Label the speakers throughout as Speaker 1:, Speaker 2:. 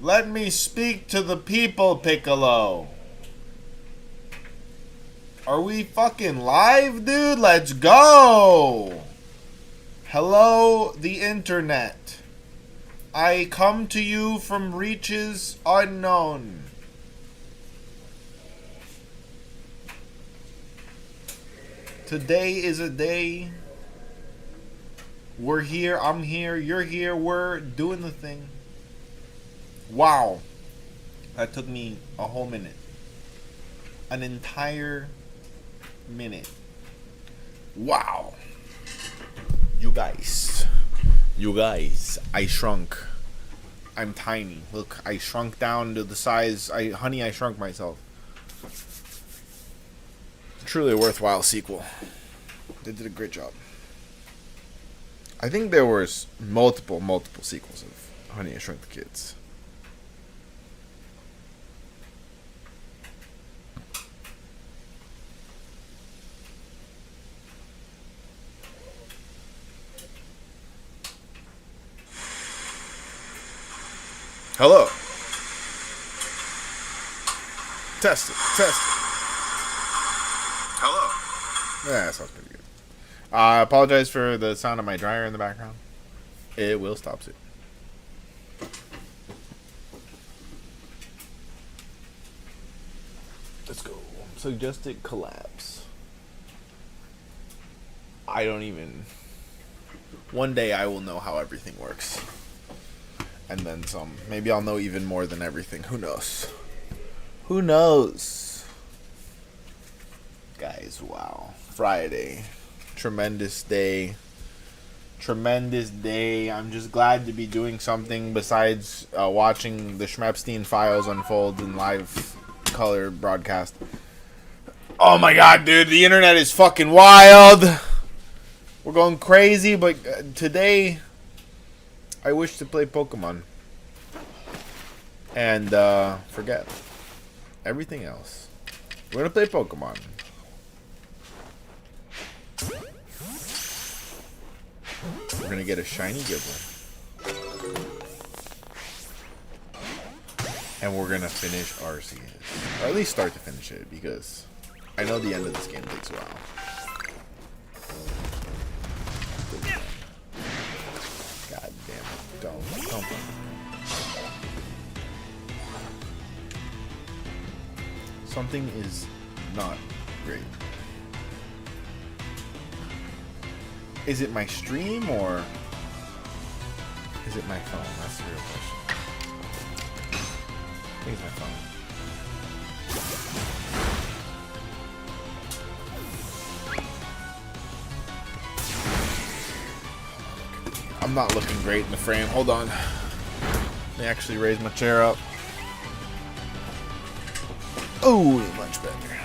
Speaker 1: Let me speak to the people, Piccolo. Are we fucking live, dude? Let's go! Hello, the internet. I come to you from reaches unknown. Today is a day. We're here, I'm here, you're here, we're doing the thing. Wow. That took me a whole minute. An entire minute. Wow. You guys, I shrunk. I'm tiny. Look, I shrunk down to the size. Honey, I shrunk myself. Truly a worthwhile sequel. They did a great job. I think there was multiple sequels of Honey, I Shrunk the Kids. Hello. Test it. Hello. Yeah, that sounds pretty good. I apologize for the sound of my dryer in the background. It will stop soon. Let's go. Suggested collapse. I don't even... One day I will know how everything works. And then some. Maybe I'll know even more than everything. Who knows? Who knows? Guys, wow. Friday. Tremendous day. I'm just glad to be doing something besides watching the Schmepstein files unfold in live color broadcast. Oh my god, dude. The internet is fucking wild. We're going crazy, but today... I wish to play Pokemon. And forget everything else. We're gonna play Pokemon. We're gonna get a shiny GIBBLE. And we're gonna finish Arceus. Or at least start to finish it, because I know the end of this game takes a while. Don't. Something is not great. Is it my stream or is it my phone? That's the real question. I think it's my phone. I'm not looking great in the frame. Hold on. Let me actually raise my chair up. Oh, much better.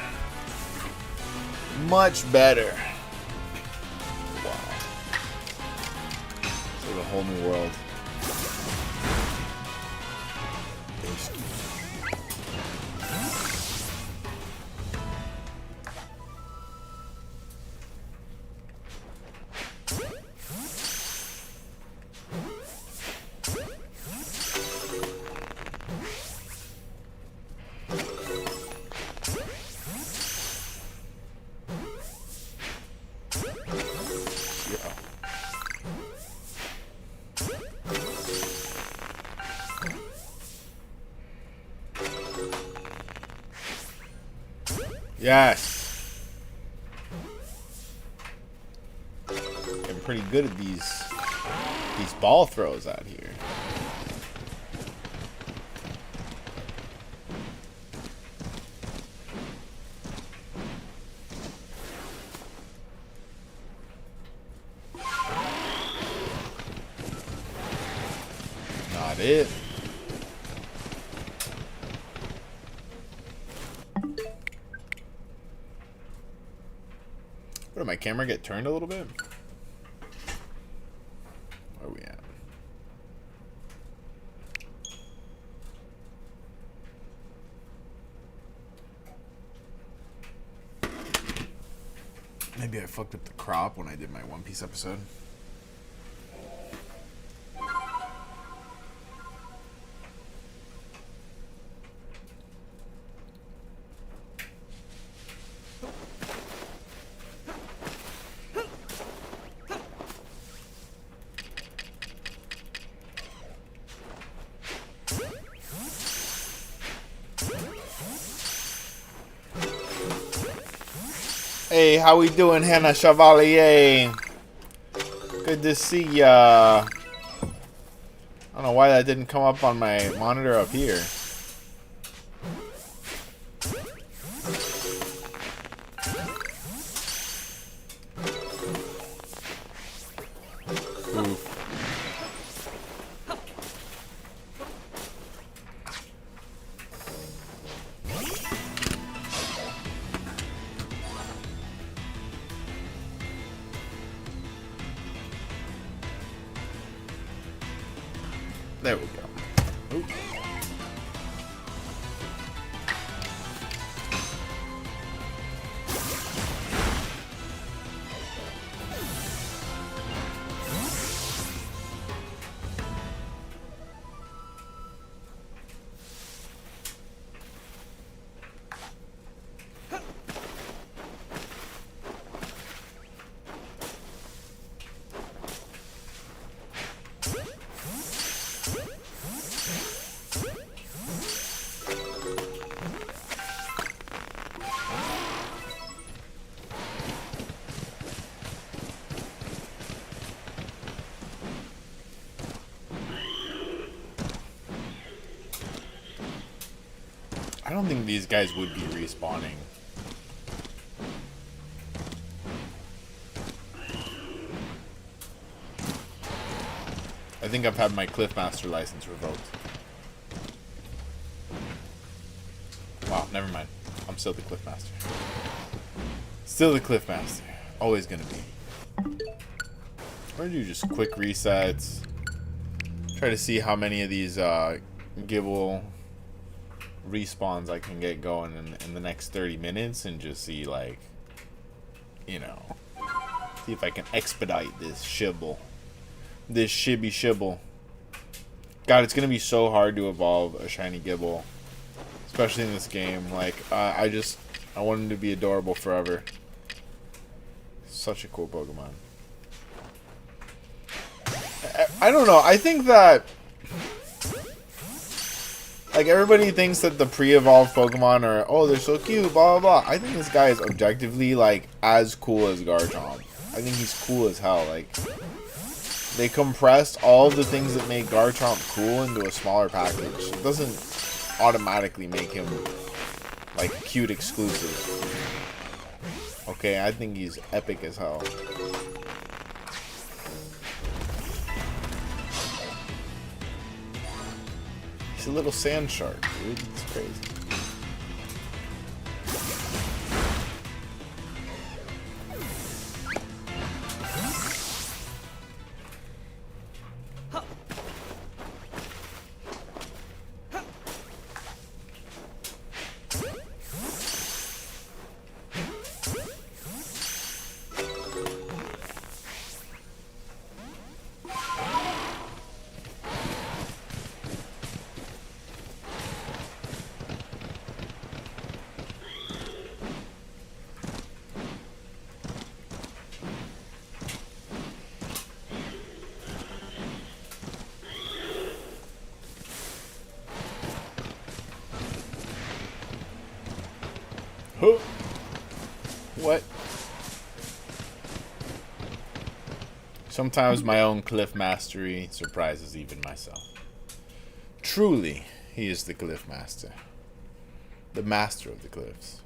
Speaker 1: Much better. Wow. This is a whole new world. Yes. I'm pretty good at these ball throws out here. Not it. Did my camera get turned a little bit? Where are we at? Maybe I fucked up the crop when I did my One Piece episode. Hey, how we doing, Hannah Chevalier? Good to see ya. I don't know why that didn't come up on my monitor up here. Oof. There we go. Ooh. I don't think these guys would be respawning. I think I've had my Cliffmaster license revoked. Wow, never mind. I'm still the Cliffmaster. Still the Cliffmaster. Always gonna be. We're gonna do just quick resets. Try to see how many of these GIBBLE respawns I can get going in the next 30 minutes and just see, like, you know, see if I can expedite this shibble. This shibby shibble. God, it's gonna be so hard to evolve a shiny GIBBLE, especially in this game. Like, I want him to be adorable forever. Such a cool Pokemon. I don't know. I think that, like, everybody thinks that the pre-evolved Pokemon are, oh, they're so cute, blah, blah, blah. I think this guy is objectively, like, as cool as Garchomp. I think he's cool as hell. Like, they compressed all of the things that make Garchomp cool into a smaller package. It doesn't automatically make him, like, cute exclusive. Okay, I think he's epic as hell. He's a little sand shark, dude. It's crazy. Huh? What? Sometimes my own cliff mastery surprises even myself. Truly, he is the cliff master. The master of the cliffs.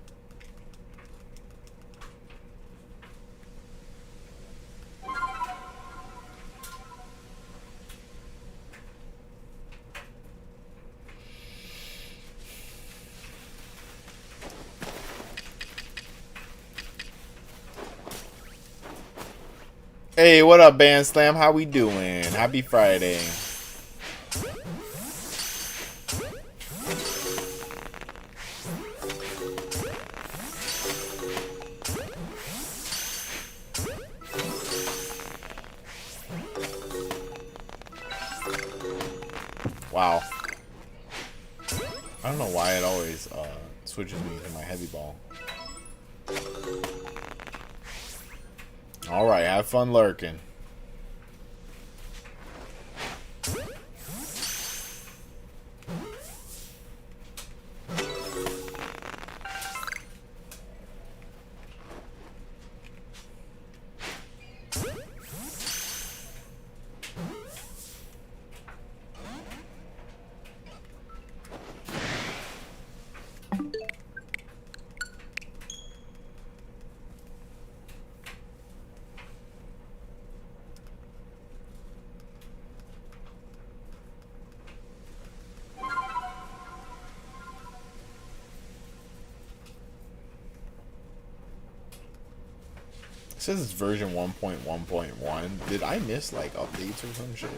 Speaker 1: Hey, what up, Band Slam? How we doing? Happy Friday. Wow. I don't know why it always switches me to my heavy ball. Alright, have fun lurking. says it's version 1.1.1. Did I miss like updates or some shit?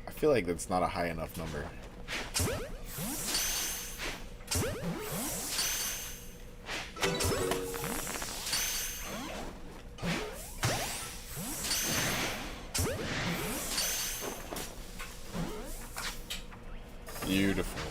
Speaker 1: I feel like that's not a high enough number. Beautiful.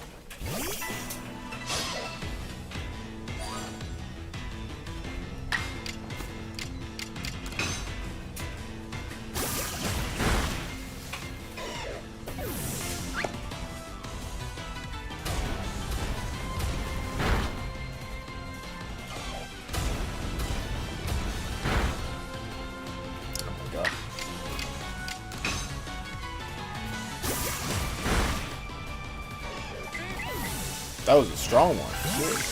Speaker 1: That was a strong one. Shit.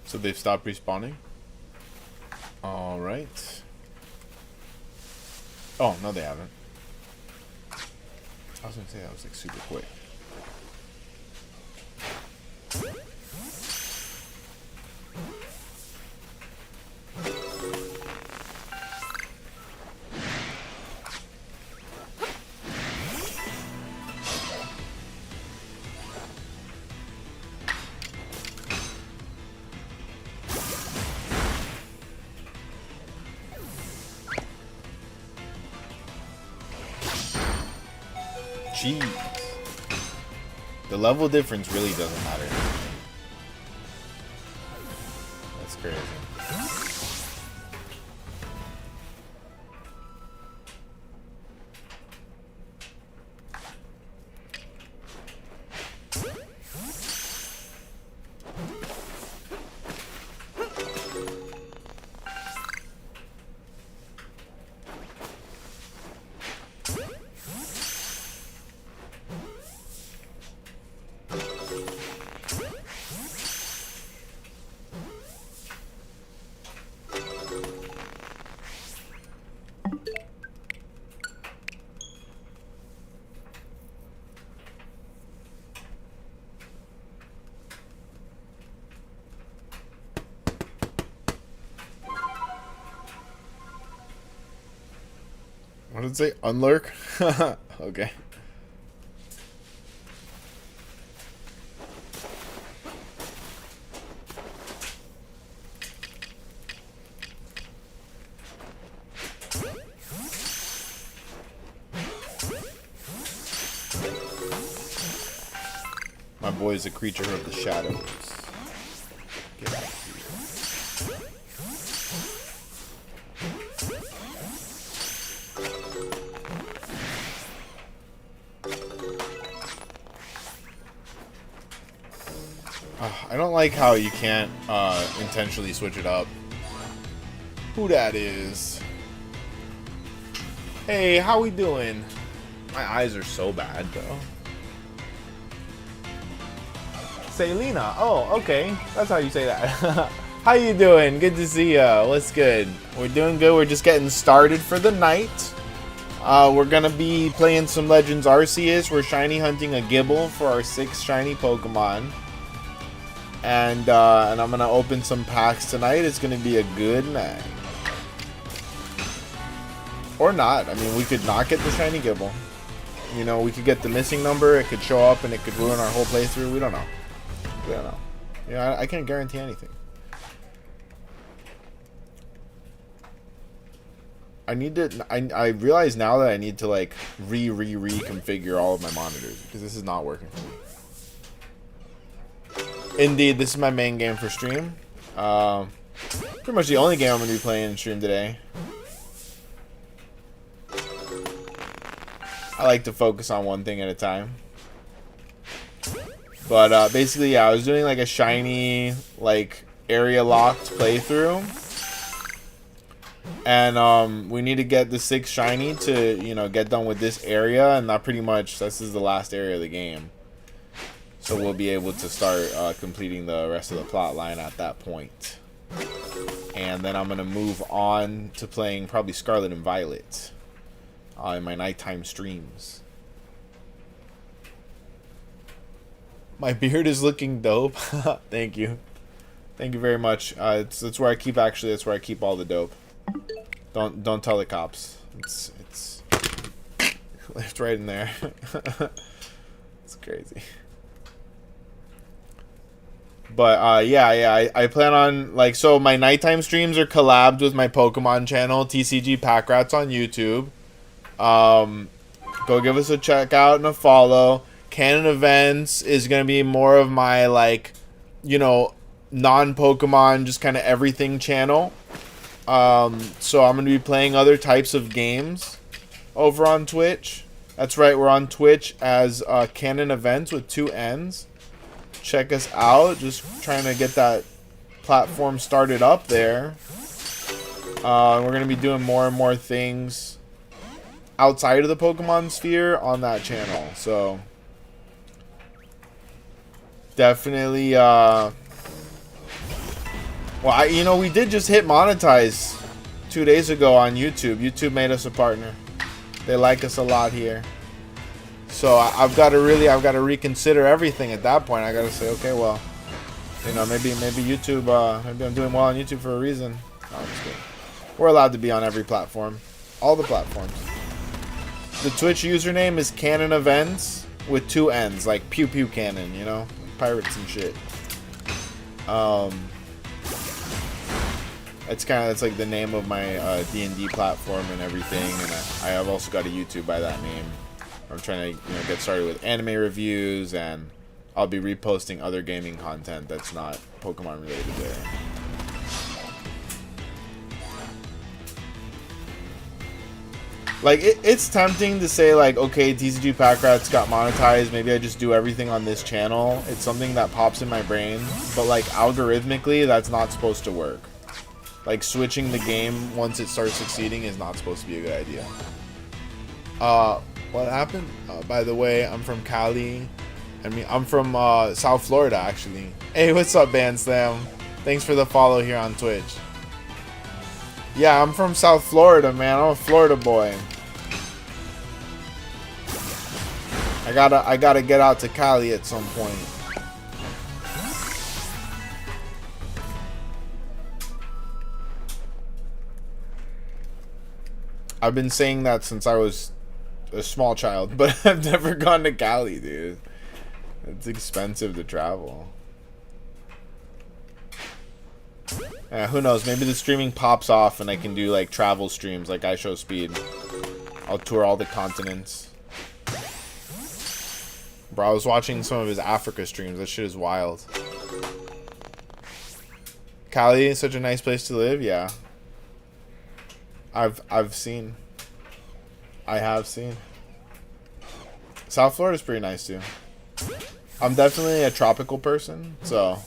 Speaker 1: So they've stopped respawning? Alright. Oh, no they haven't. I was gonna say that was like super quick. Jeez. The level difference really doesn't matter. That's crazy. What did it say? Unlurk? Okay. My boy is a creature of the shadows. Get back here. I don't like how you can't intentionally switch it up. Who that is? Hey, how we doing? My eyes are so bad though. Selena. Oh, okay. That's how you say that. How you doing? Good to see ya. What's good? We're doing good. We're just getting started for the night. We're gonna be playing some Legends Arceus. We're shiny hunting a GIBBLE for our 6th shiny Pokemon. And I'm gonna open some packs tonight. It's gonna be a good night. Or not. I mean, we could not get the shiny GIBBLE. You know, we could get the missing number. It could show up and it could ruin our whole playthrough. We don't know. We don't know. Yeah, I can't guarantee anything. I need to. I realize now that I need to like reconfigure all of my monitors because this is not working for me. Indeed, this is my main game for stream. Pretty much the only game I'm going to be playing in stream today. I like to focus on one thing at a time. But basically, yeah, I was doing like a shiny, like area locked playthrough, and we need to get the 6 shiny to, you know, get done with this area, and that pretty much this is the last area of the game. So we'll be able to start completing the rest of the plot line at that point. And then I'm gonna move on to playing probably Scarlet and Violet in my nighttime streams. My beard is looking dope. Thank you. Thank you very much. That's where I keep, actually, that's where I keep all the dope. Don't tell the cops. It's left right in there. It's crazy. But yeah, I plan on, like, so my nighttime streams are collabed with my Pokemon channel, tcgpackrats on YouTube. Go give us a check out and a follow. Canon Events is going to be more of my, like, you know, non-Pokemon, just kind of everything channel. So I'm going to be playing other types of games over on Twitch. That's right, we're on Twitch as Canon Events with 2 N's. Check us out. Just trying to get that platform started up there. We're going to be doing more and more things outside of the Pokemon sphere on that channel. So definitely well, you know, we did just hit monetize 2 days ago on YouTube. YouTube made us a partner. They like us a lot here. So I've got to reconsider everything at that point. I got to say, okay, well, you know, maybe YouTube, maybe I'm doing well on YouTube for a reason. No, I'm just kidding. We're allowed to be on every platform, all the platforms. The Twitch username is Canon Events with 2 N's, like pew pew cannon, you know, pirates and shit. It's like the name of my D&D platform and everything, and I have also got a YouTube by that name. I'm trying to, you know, get started with anime reviews, and I'll be reposting other gaming content that's not Pokemon related there. Like, it's tempting to say, like, okay, TCG Packrats got monetized, maybe I just do everything on this channel. It's something that pops in my brain, but, like, algorithmically, that's not supposed to work. Like, switching the game once it starts succeeding is not supposed to be a good idea. What happened? By the way, I'm from Cali. I mean, I'm from South Florida, actually. Hey, what's up, Band Slam? Thanks for the follow here on Twitch. Yeah, I'm from South Florida, man. I'm a Florida boy. I gotta get out to Cali at some point. I've been saying that since I was a small child, but I've never gone to Cali, dude. It's expensive to travel. Yeah, who knows? Maybe the streaming pops off and I can do like travel streams like I Show Speed. I'll tour all the continents. Bro, I was watching some of his Africa streams. That shit is wild. Cali is such a nice place to live. Yeah. I've seen. I have seen. South Florida is pretty nice too. I'm definitely a tropical person, so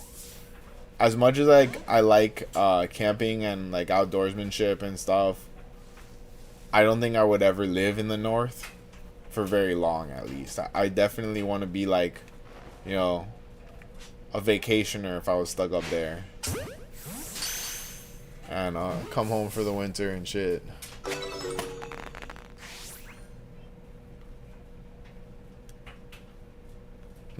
Speaker 1: as much as I like camping and like outdoorsmanship and stuff, I don't think I would ever live in the north for very long, at least. I definitely want to be like, you know, a vacationer if I was stuck up there. And come home for the winter and shit.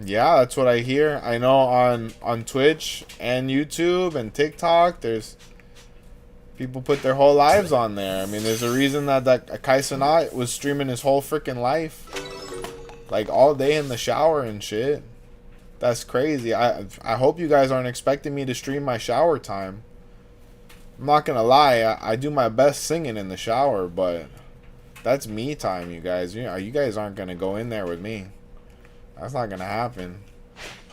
Speaker 1: Yeah, that's what I hear. I know on Twitch and YouTube and TikTok, there's people put their whole lives on there. I mean, there's a reason that Kai Cenat was streaming his whole freaking life, like all day in the shower and shit. That's crazy. I hope you guys aren't expecting me to stream my shower time. I'm not gonna lie, I do my best singing in the shower, but that's me time, you guys. You know, you guys aren't gonna go in there with me. That's not gonna happen.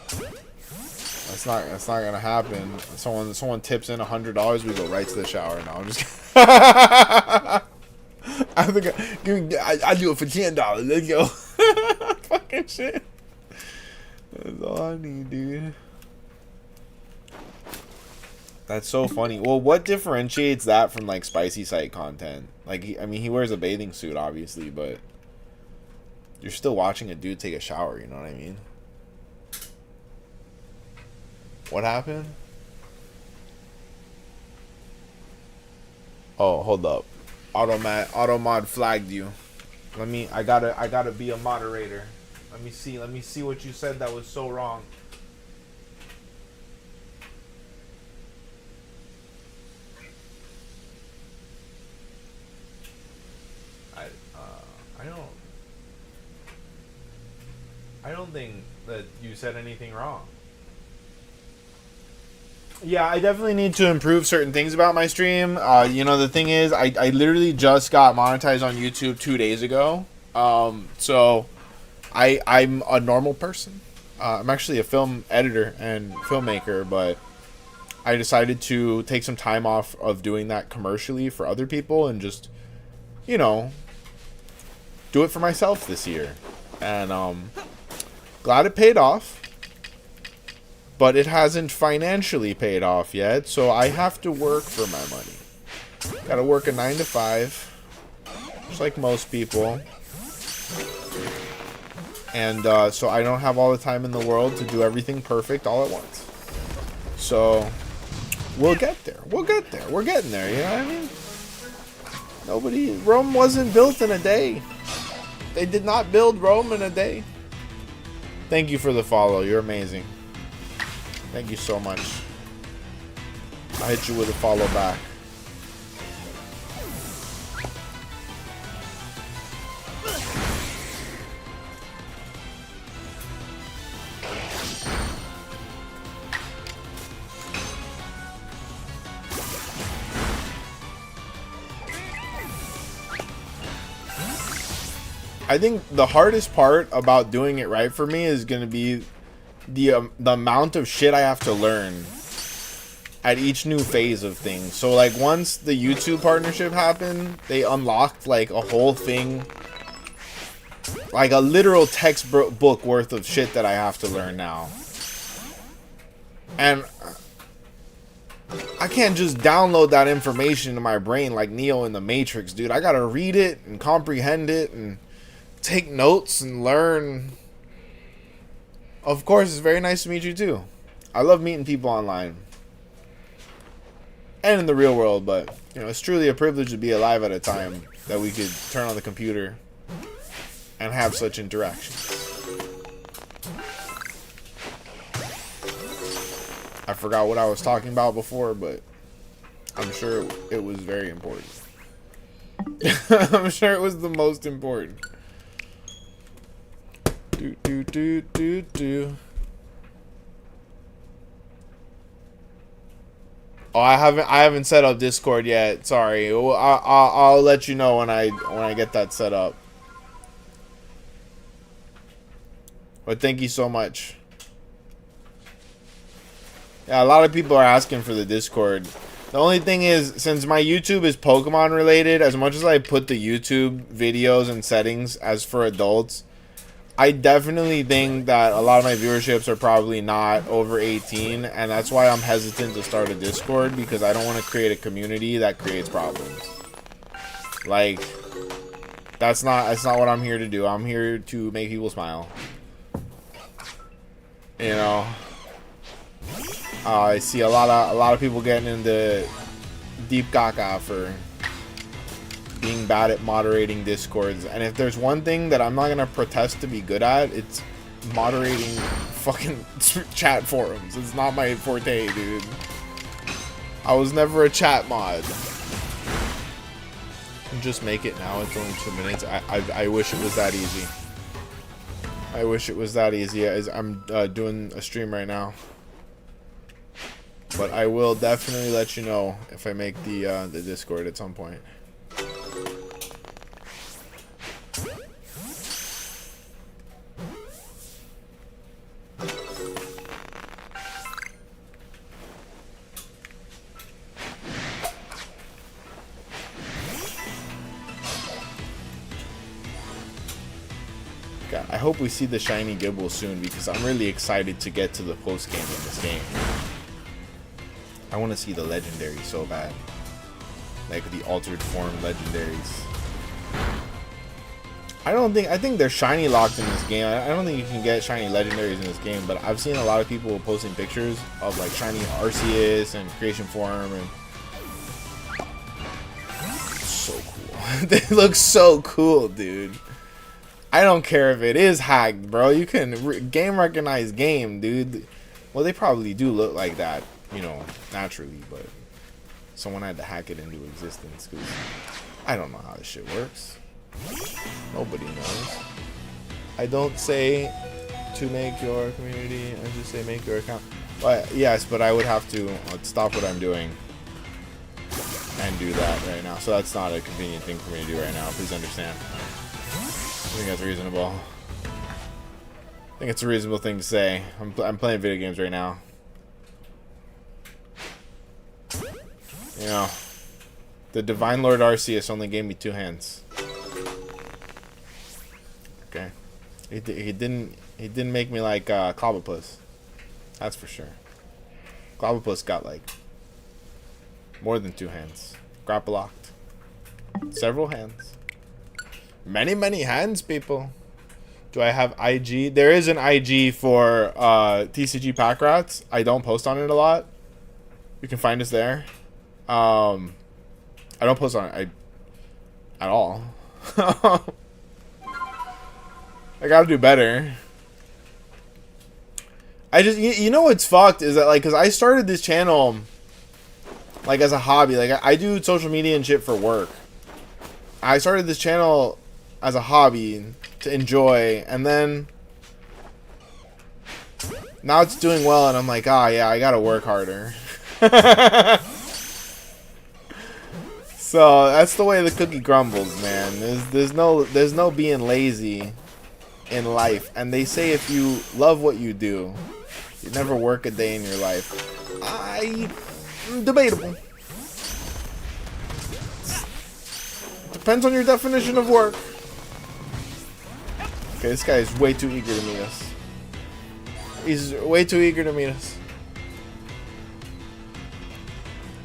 Speaker 1: That's not gonna happen. Someone tips in $100, we go right to the shower. No, I'm just kidding. I think I do it for $10. Let's go. Fucking shit. That's all I need, dude. That's so funny. Well, what differentiates that from like spicy site content? Like, I mean, he wears a bathing suit, obviously, but you're still watching a dude take a shower. You know what I mean? What happened? Oh, hold up. Automod flagged you. I gotta be a moderator. Let me see what you said that was so wrong. I don't think that you said anything wrong. Yeah, I definitely need to improve certain things about my stream. You know, the thing is, I literally just got monetized on YouTube 2 days ago. So I'm a normal person. I'm actually a film editor and filmmaker, but I decided to take some time off of doing that commercially for other people and just, you know, do it for myself this year. And glad it paid off. But it hasn't financially paid off yet, so I have to work for my money. Gotta work a 9 to 5, just like most people. And so I don't have all the time in the world to do everything perfect all at once. So we'll get there. We'll get there. We're getting there, you know what I mean? Rome wasn't built in a day. They did not build Rome in a day. Thank you for the follow. You're amazing. Thank you so much. I'll hit you with a follow back. I think the hardest part about doing it right for me is going to be the amount of shit I have to learn at each new phase of things. So like once the YouTube partnership happened, they unlocked like a whole thing, like a literal textbook worth of shit that I have to learn now. And I can't just download that information into my brain like Neo in the Matrix, dude. I gotta read it and comprehend it and take notes and learn. Of course, it's very nice to meet you too. I love meeting people online and in the real world, but you know, it's truly a privilege to be alive at a time that we could turn on the computer and have such interactions. I forgot what I was talking about before, but I'm sure it was very important. I'm sure it was the most important. Oh, I haven't set up Discord yet. Sorry. I'll let you know when I get that set up. But thank you so much. Yeah, a lot of people are asking for the Discord. The only thing is, since my YouTube is Pokemon related, as much as I put the YouTube videos and settings as for adults, I definitely think that a lot of my viewerships are probably not over 18, and that's why I'm hesitant to start a Discord, because I don't want to create a community that creates problems. Like, that's not what I'm here to do. I'm here to make people smile. You know, I see a lot of people getting into deep caca for being bad at moderating Discords, and if there's one thing that I'm not gonna protest to be good at, it's moderating fucking chat forums. It's not my forte, dude. I was never a chat mod. Just make it now. It's only 2 minutes. I wish it was that easy. I wish it was that easy. As I'm doing a stream right now, but I will definitely let you know if I make the Discord at some point. God, I hope we see the shiny GIBBLE soon because I'm really excited to get to the post game in this game. I want to see the legendary so bad, like the altered form legendaries. I think they're shiny locked in this game. I don't think you can get shiny legendaries in this game, but I've seen a lot of people posting pictures of like shiny Arceus and creation form, and so cool. They look so cool, dude. I don't care if it is hacked, bro. You can game recognize game, dude. Well, they probably do look like that, you know, naturally, but someone had to hack it into existence because I don't know how this shit works. Nobody knows. I don't say to make your community, I just say make your account. But yes, but I would have to stop what I'm doing and do that right now. So that's not a convenient thing for me to do right now. Please understand. I think that's reasonable. I think it's a reasonable thing to say. I'm playing video games right now. You know, the Divine Lord Arceus only gave me 2 hands. Okay, he didn't make me like Clobbopus. That's for sure. Clobbopus got like more than 2 hands. Grapple locked. Several hands. Many hands, people. Do I have IG? There is an IG for tcgpackrats. I don't post on it a lot. You can find us there. I don't post on it at all. I gotta do better. I just, you know what's fucked is that, like, because I started this channel, like, as a hobby. Like, I do social media and shit for work. I started this channel as a hobby to enjoy, and then now it's doing well, and I'm like, ah, yeah, I gotta work harder. So that's the way the cookie crumbles, man. There's no being lazy in life, and they say if you love what you do, you never work a day in your life. Debatable. Depends on your definition of work. Okay, this guy is way too eager to meet us. He's way too eager to meet us.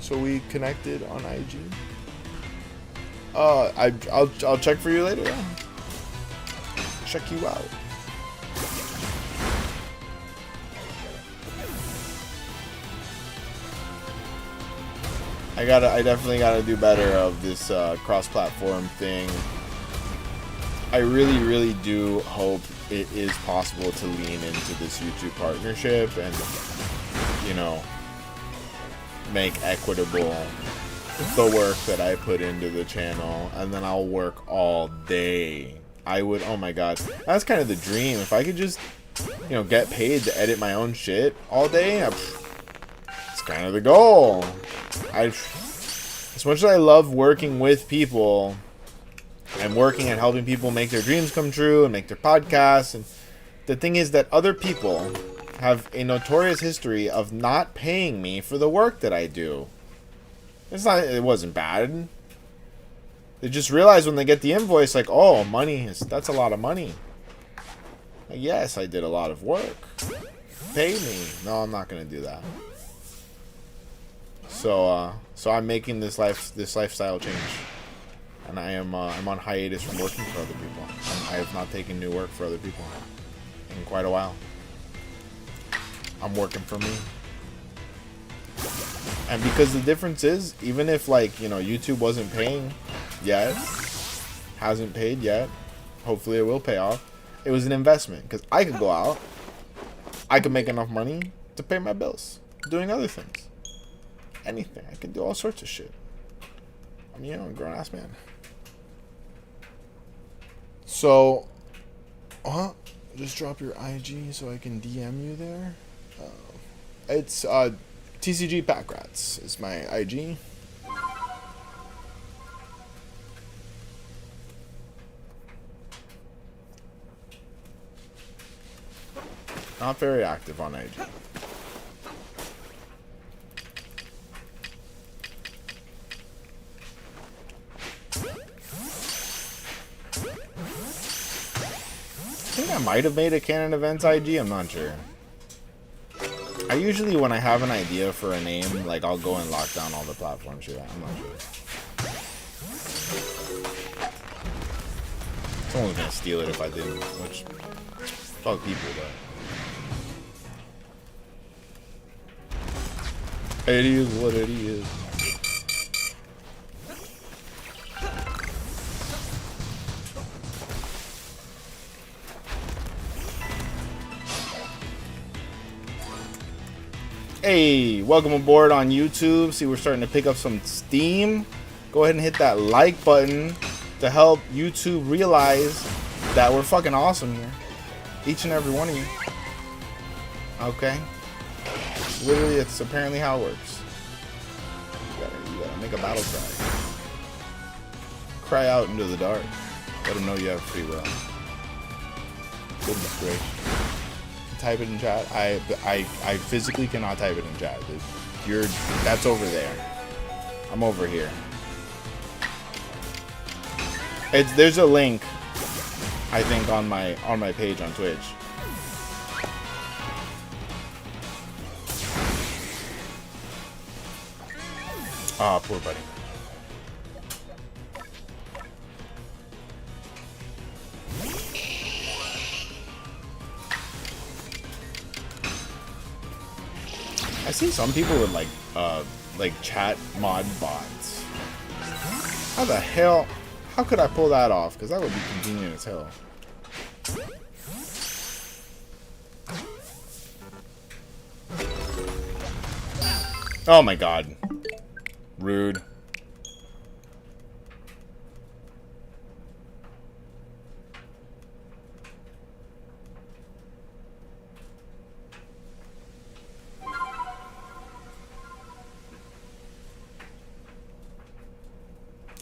Speaker 1: So we connected on IG. I'll check for you later. Yeah. Check you out. I definitely gotta do better of this cross-platform thing. I really do hope it is possible to lean into this YouTube partnership and, you know, make equitable the work that I put into the channel, and then I'll work all day. I would, oh my god, that's kind of the dream. If I could just, you know, get paid to edit my own shit all day, it's kind of the goal. As much as I love working with people and working and helping people make their dreams come true and make their podcasts, and the thing is that other people have a notorious history of not paying me for the work that I do. It wasn't bad. They just realize when they get the invoice, like, oh, that's a lot of money. Like, yes, I did a lot of work. Pay me. No, I'm not gonna do that. So I'm making this lifestyle change, and I'm on hiatus from working for other people. I have not taken new work for other people in quite a while. I'm working for me. And because the difference is, even if, like, you know, YouTube wasn't paying yet, hasn't paid yet, hopefully it will pay off. It was an investment, because I could go out, I could make enough money to pay my bills, doing other things. Anything. I could do all sorts of shit. I'm, you know, a grown-ass man. So, just drop your IG so I can DM you there. It's, tcgpackrats is my IG. Not very active on IG. I might have made a canon events IG. I'm not sure. I usually, when I have an idea for a name, like I'll go and lock down all the platforms. Shit, I'm not sure. Someone's gonna steal it if I didn't, which fuck people, but it is what it is. Hey, welcome aboard on YouTube. See, we're starting to pick up some steam. Go ahead and hit that like button to help YouTube realize that we're fucking awesome here. Each and every one of you. Okay. Literally, it's apparently how it works. You gotta make a battle cry. Cry out into the dark. Let them know you have free will. Goodness gracious. Type it in chat. I physically cannot type it in chat. That's over there. I'm over here. There's a link, I think, on my page on Twitch. Ah, poor buddy. I see some people with like chat mod bots. How the hell? How could I pull that off? Because that would be convenient as hell. Oh my god. Rude.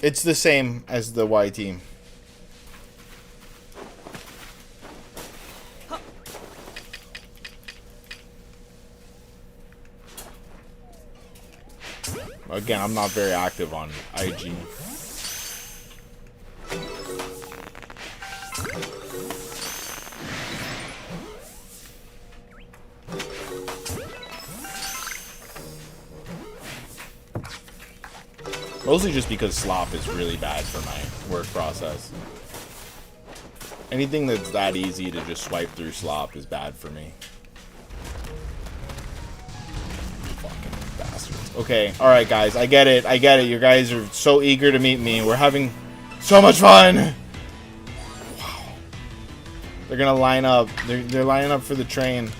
Speaker 1: It's the same as the Y team. Again, I'm not very active on IG. Mostly just because slop is really bad for my work process. Anything that's that easy to just swipe through slop is bad for me. Fucking bastards. Okay, alright guys, I get it. You guys are so eager to meet me. We're having so much fun! Wow. They're gonna line up. They're lining up for the train.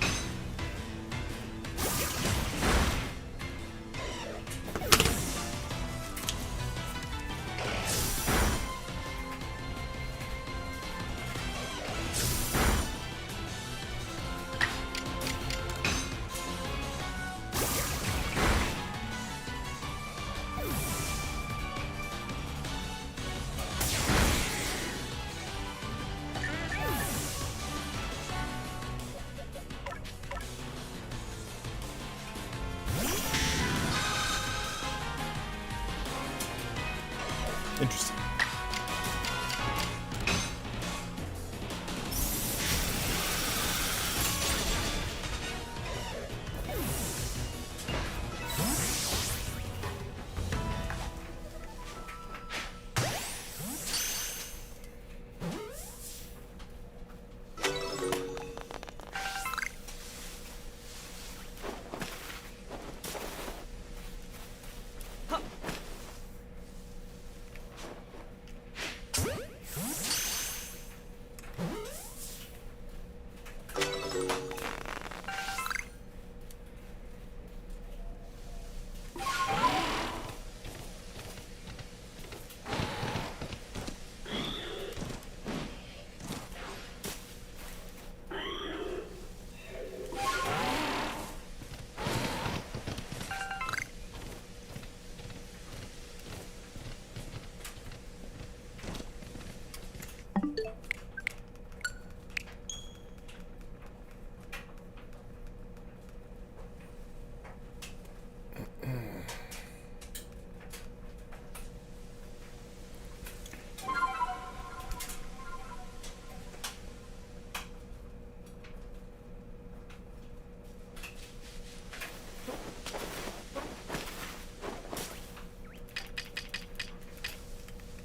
Speaker 1: Interesting.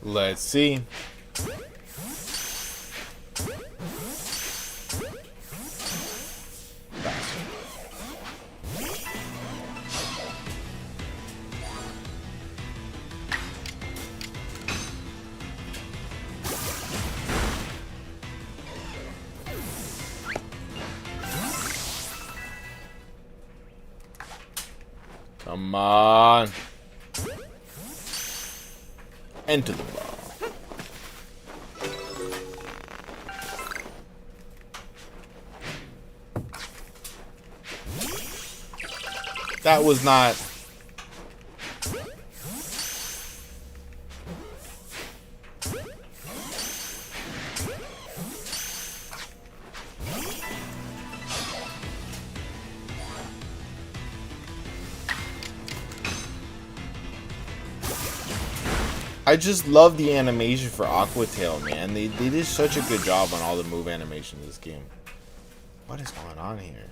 Speaker 1: Let's see. Come on. Enter the ball. That was not... I just love the animation for Aqua Tail, man. They did such a good job on all the move animation in this game. What is going on here?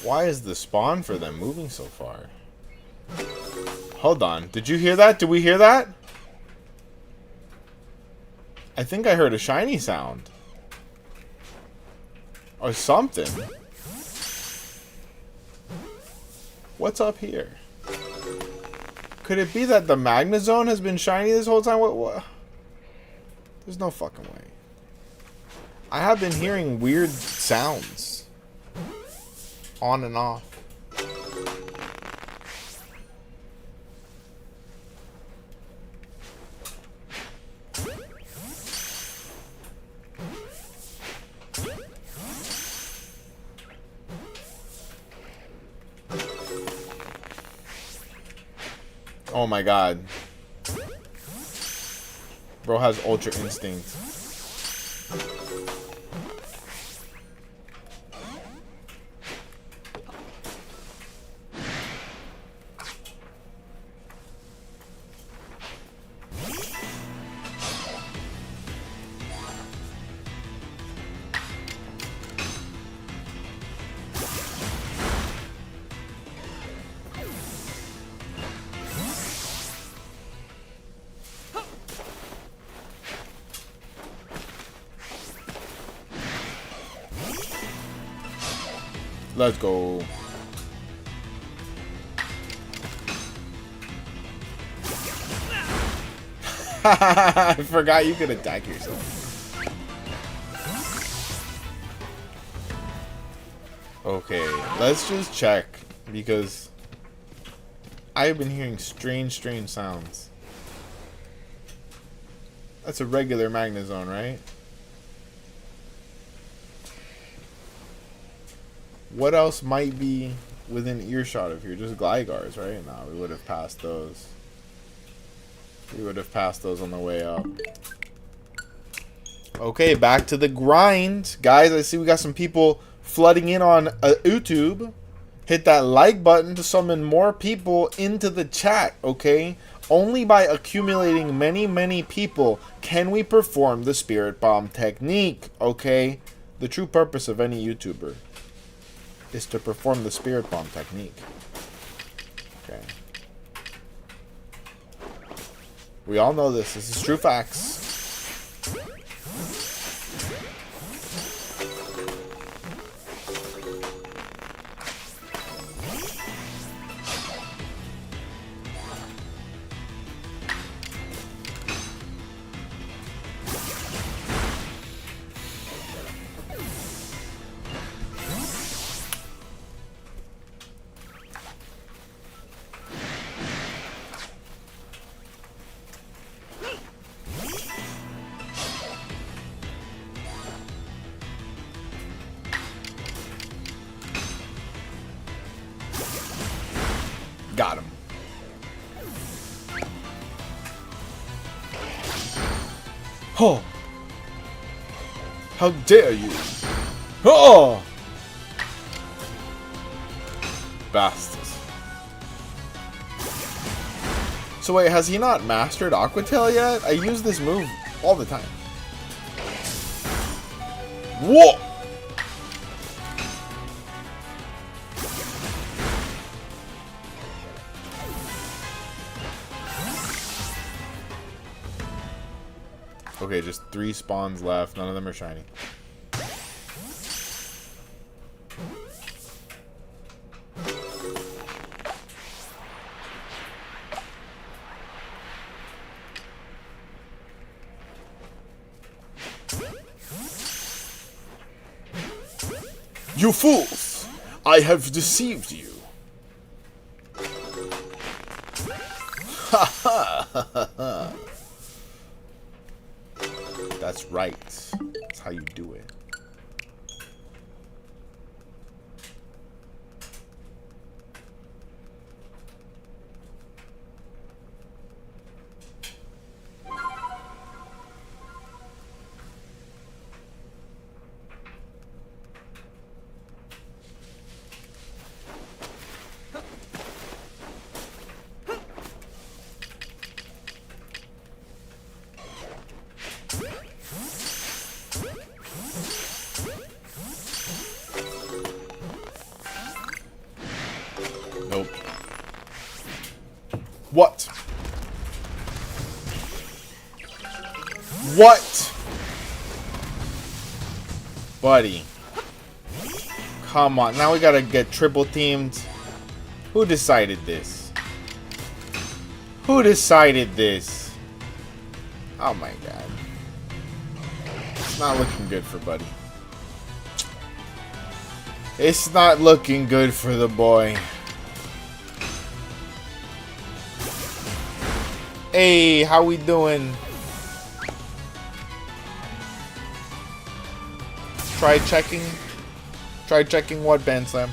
Speaker 1: Why is the spawn for them moving so far? Hold on. Did you hear that? Did we hear that? I think I heard a shiny sound. Or something. What's up here? Could it be that the Magnezone has been shiny this whole time? What? There's no fucking way. I have been hearing weird sounds. On and off. Oh my god. Bro has Ultra Instinct. Let's go. I forgot you could attack yourself. Okay, let's just check because I've been hearing strange sounds. That's a regular Magnezone, right? What else might be within earshot of here? Just Glygars, right? No, we would have passed those. We would have passed those on the way up. Okay, back to the grind. Guys, I see we got some people flooding in on YouTube. Hit that like button to summon more people into the chat, okay? Only by accumulating many people can we perform the Spirit Bomb technique, okay? The true purpose of any YouTuber is to perform the Spirit Bomb technique. Okay. We all know this. This is true facts. Got him. Oh! How dare you! Oh! Bastards. So wait, has he not mastered Aqua Tail yet? I use this move all the time. Whoa! Okay, just 3 spawns left. None of them are shiny. You fools! I have deceived you. Ha ha ha ha. That's right. That's how you do it. Nope. What? What? Buddy. Come on. Now we gotta get triple teamed. Who decided this? Who decided this? Oh my god. It's not looking good for Buddy. It's not looking good for the boy. Hey, how we doing? Try checking. Try checking what, Banslam?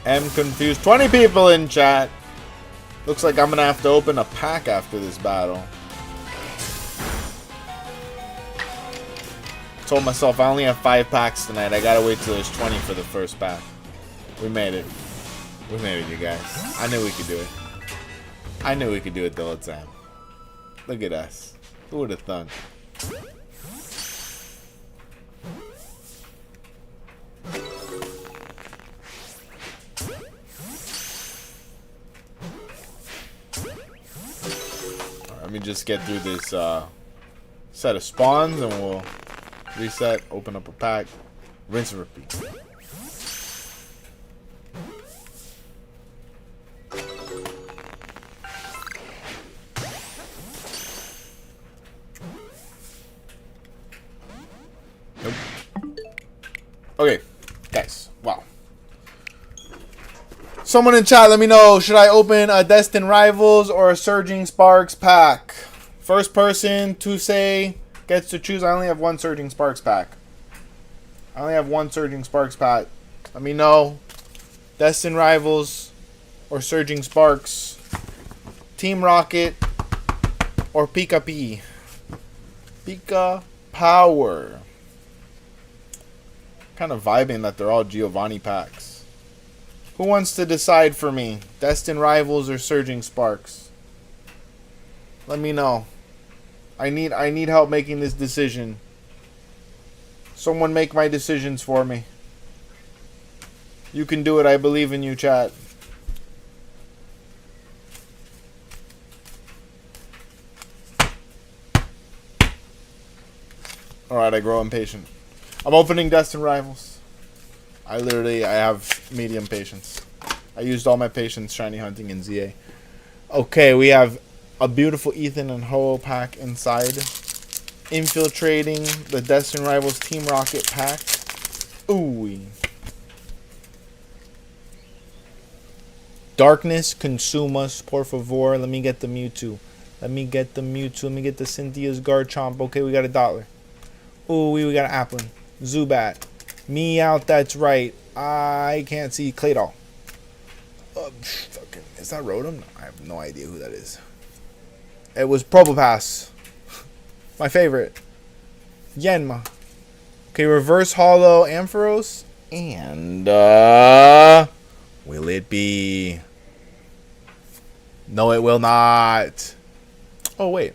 Speaker 1: I'm confused. 20 people in chat. Looks like I'm gonna have to open a pack after this battle. Told myself I only have 5 packs tonight. I gotta wait till there's 20 for the first pack. We made it. We made it, you guys. I knew we could do it. I knew we could do it the whole time. Look at us. Who would have thunk? Alright, let me just get through this set of spawns and we'll reset, open up a pack, rinse and repeat. Nope. Okay, guys, wow. Someone in chat, let me know, should I open a Destined Rivals or a Surging Sparks pack? First person to say gets to choose. I only have 1 Surging Sparks pack. I only have 1 Surging Sparks pack. Let me know. Destined Rivals or Surging Sparks. Team Rocket or Pika P. Pika Power. Kind of vibing that they're all Giovanni packs. Who wants to decide for me? Destined Rivals or Surging Sparks? Let me know. I need help making this decision. Someone make my decisions for me. You can do it. I believe in you, chat. Alright, I grow impatient. I'm opening Destined Rivals. I have medium patience. I used all my patience shiny hunting in ZA. Okay, we have a beautiful Ethan and Ho pack inside. Infiltrating the Destined Rivals Team Rocket pack. Ooh. Darkness, consume us, por favor. Let me get the Mewtwo. Let me get the Mewtwo. Let me get the Cynthia's Garchomp. Okay, we got a Dottler. Ooh, we got an Applin. Zubat. Me out, that's right. I can't see Claydol. Is that Rotom? I have no idea who that is. It was Probopass. My favorite. Yenma. Okay, Reverse Hollow Ampharos. And, will it be? No, it will not. Oh, wait.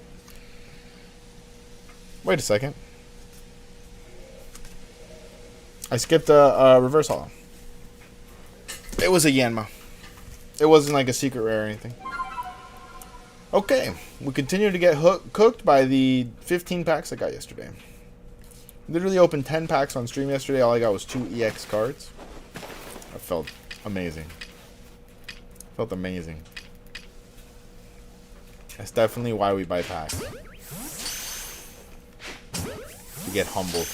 Speaker 1: Wait a second. I skipped a Reverse Hollow. It was a Yanma. It wasn't like a secret rare or anything.
Speaker 2: Okay, we continue to get cooked by the 15 packs I got yesterday. Literally opened 10 packs on stream yesterday. All I got was 2 EX cards. I felt amazing. Felt amazing. That's definitely why we buy packs. To get humbled.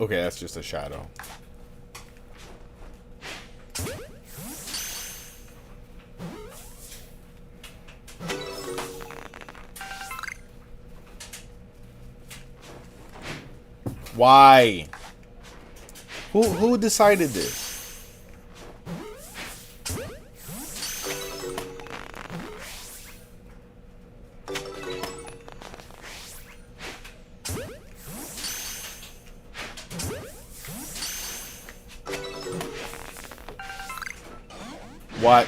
Speaker 2: Okay, that's just a shadow. Why? Who decided this? What?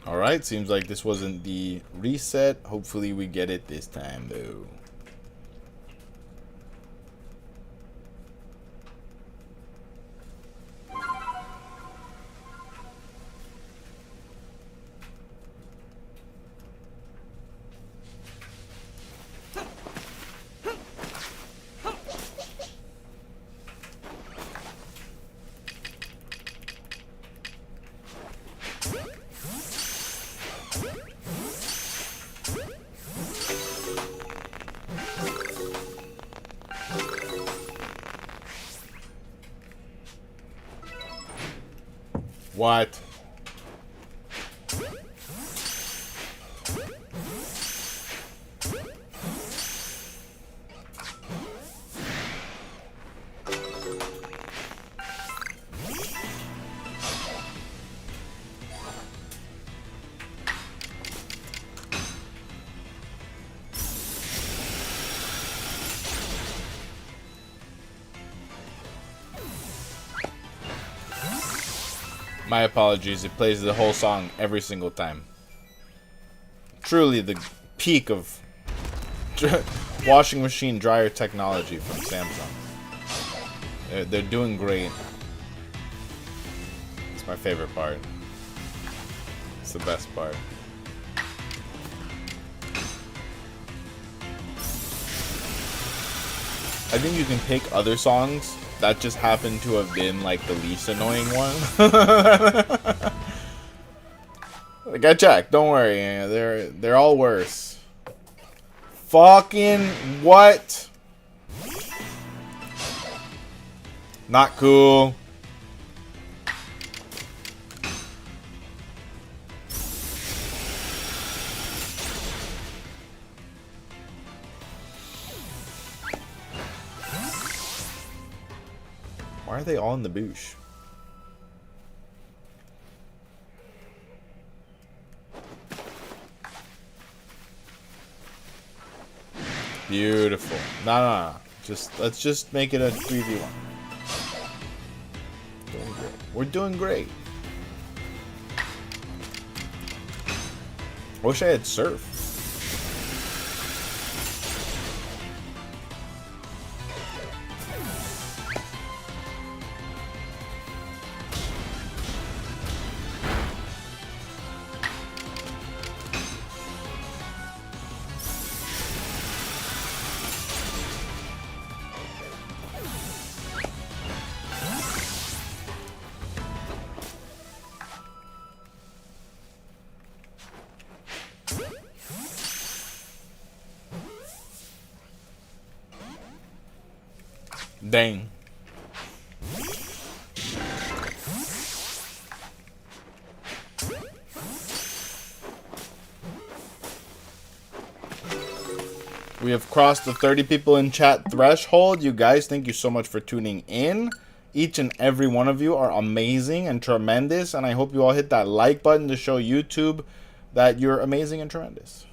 Speaker 2: Alright, seems like this wasn't the reset. Hopefully we get it this time, though. What? My apologies, it plays the whole song every single time. Truly the peak of washing machine dryer technology from Samsung. They're doing great. It's my favorite part. It's the best part. I think you can pick other songs. That just happened to have been like the least annoying one. Like I checked, don't worry, they're all worse. Fucking what? Not cool. Why are they all in the bush? Beautiful. No. Let's just make it a 3v1. Doing great. We're doing great. I wish I had surf. Dang. We have crossed the 30 people in chat threshold. You guys, thank you so much for tuning in. Each and every one of you are amazing and tremendous. And I hope you all hit that like button to show YouTube that you're amazing and tremendous.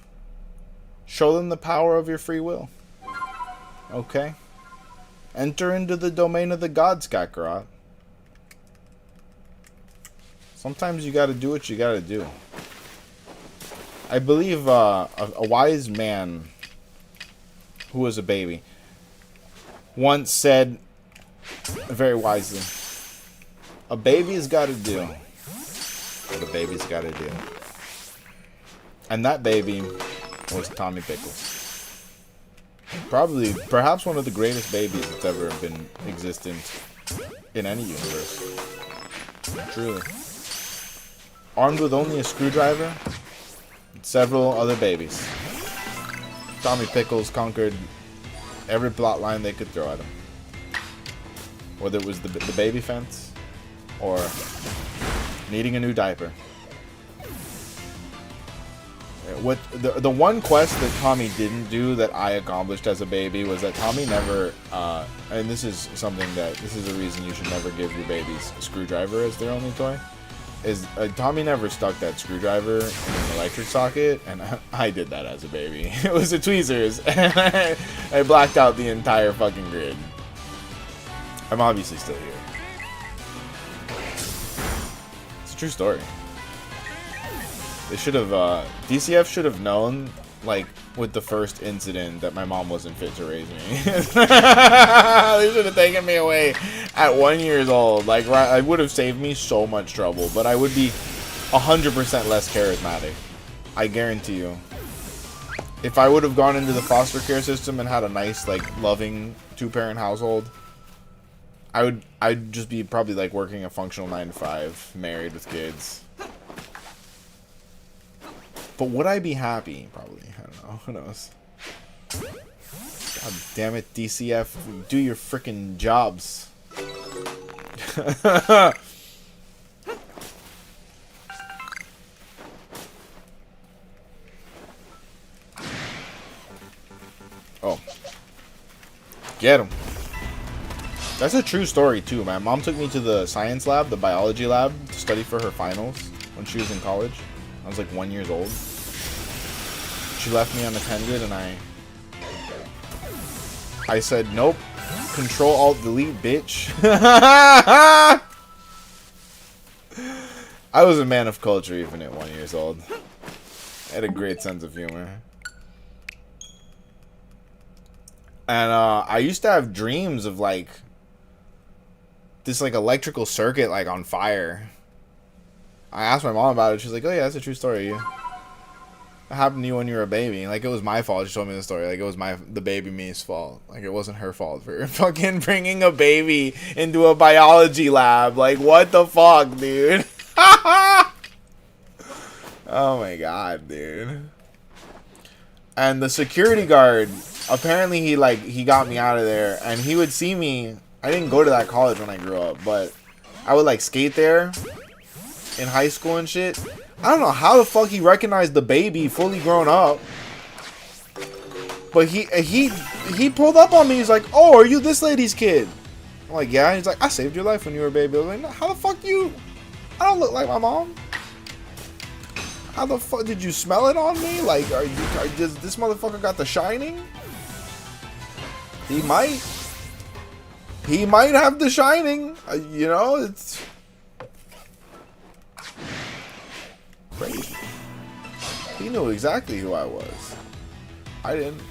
Speaker 2: Show them the power of your free will. Okay? Enter into the domain of the gods, Kakarot. Sometimes you gotta do what you gotta do. I believe a wise man who was a baby once said very wisely, a baby's gotta do what a baby's gotta do. And that baby was Tommy Pickles. Perhaps one of the greatest babies that's ever been existent in any universe. Truly. Armed with only a screwdriver and several other babies, Tommy Pickles conquered every plot line they could throw at him. Whether it was the baby fence or needing a new diaper. What the one quest that Tommy didn't do that I accomplished as a baby was that Tommy never, and this is a reason you should never give your babies a screwdriver as their only toy, is Tommy never stuck that screwdriver in an electric socket, and I did that as a baby. It was a tweezers, and I blacked out the entire fucking grid. I'm obviously still here. It's a true story. They should have, DCF should have known, like, with the first incident that my mom wasn't fit to raise me. They should have taken me away at 1 year old. Like, it would have saved me so much trouble, but I would be 100% less charismatic. I guarantee you. If I would have gone into the foster care system and had a nice, like, loving two-parent household, I'd just be probably, like, working a functional 9 to 5, married with kids. But would I be happy? Probably. I don't know. Who knows? God damn it, DCF. Do your freaking jobs. Oh. Get him. That's a true story, too. My mom took me to the science lab, the biology lab, to study for her finals when she was in college. I was like 1 year old. She left me unattended, and I said, nope. Control Alt Delete, bitch. I was a man of culture even at 1 year old. I had a great sense of humor. And I used to have dreams of like this like electrical circuit like on fire. I asked my mom about it. She's like, oh yeah, that's a true story. It happened to you when you were a baby. Like, it was my fault. She told me the story. Like, it was the baby me's fault. Like, it wasn't her fault for fucking bringing a baby into a biology lab. Like, what the fuck, dude? Oh my god, dude. And the security guard, apparently he got me out of there. And he would see me. I didn't go to that college when I grew up, but I would, like, skate there in high school and shit. I don't know how the fuck he recognized the baby fully grown up. But he pulled up on me. He's like, oh, are you this lady's kid? I'm like, yeah. And he's like, I saved your life when you were a baby. I was like, no, how the fuck you? I don't look like my mom. How the fuck did you smell it on me? Like, does this motherfucker got the shining? He might. He might have the shining. You know, it's crazy. He knew exactly who I was. I didn't.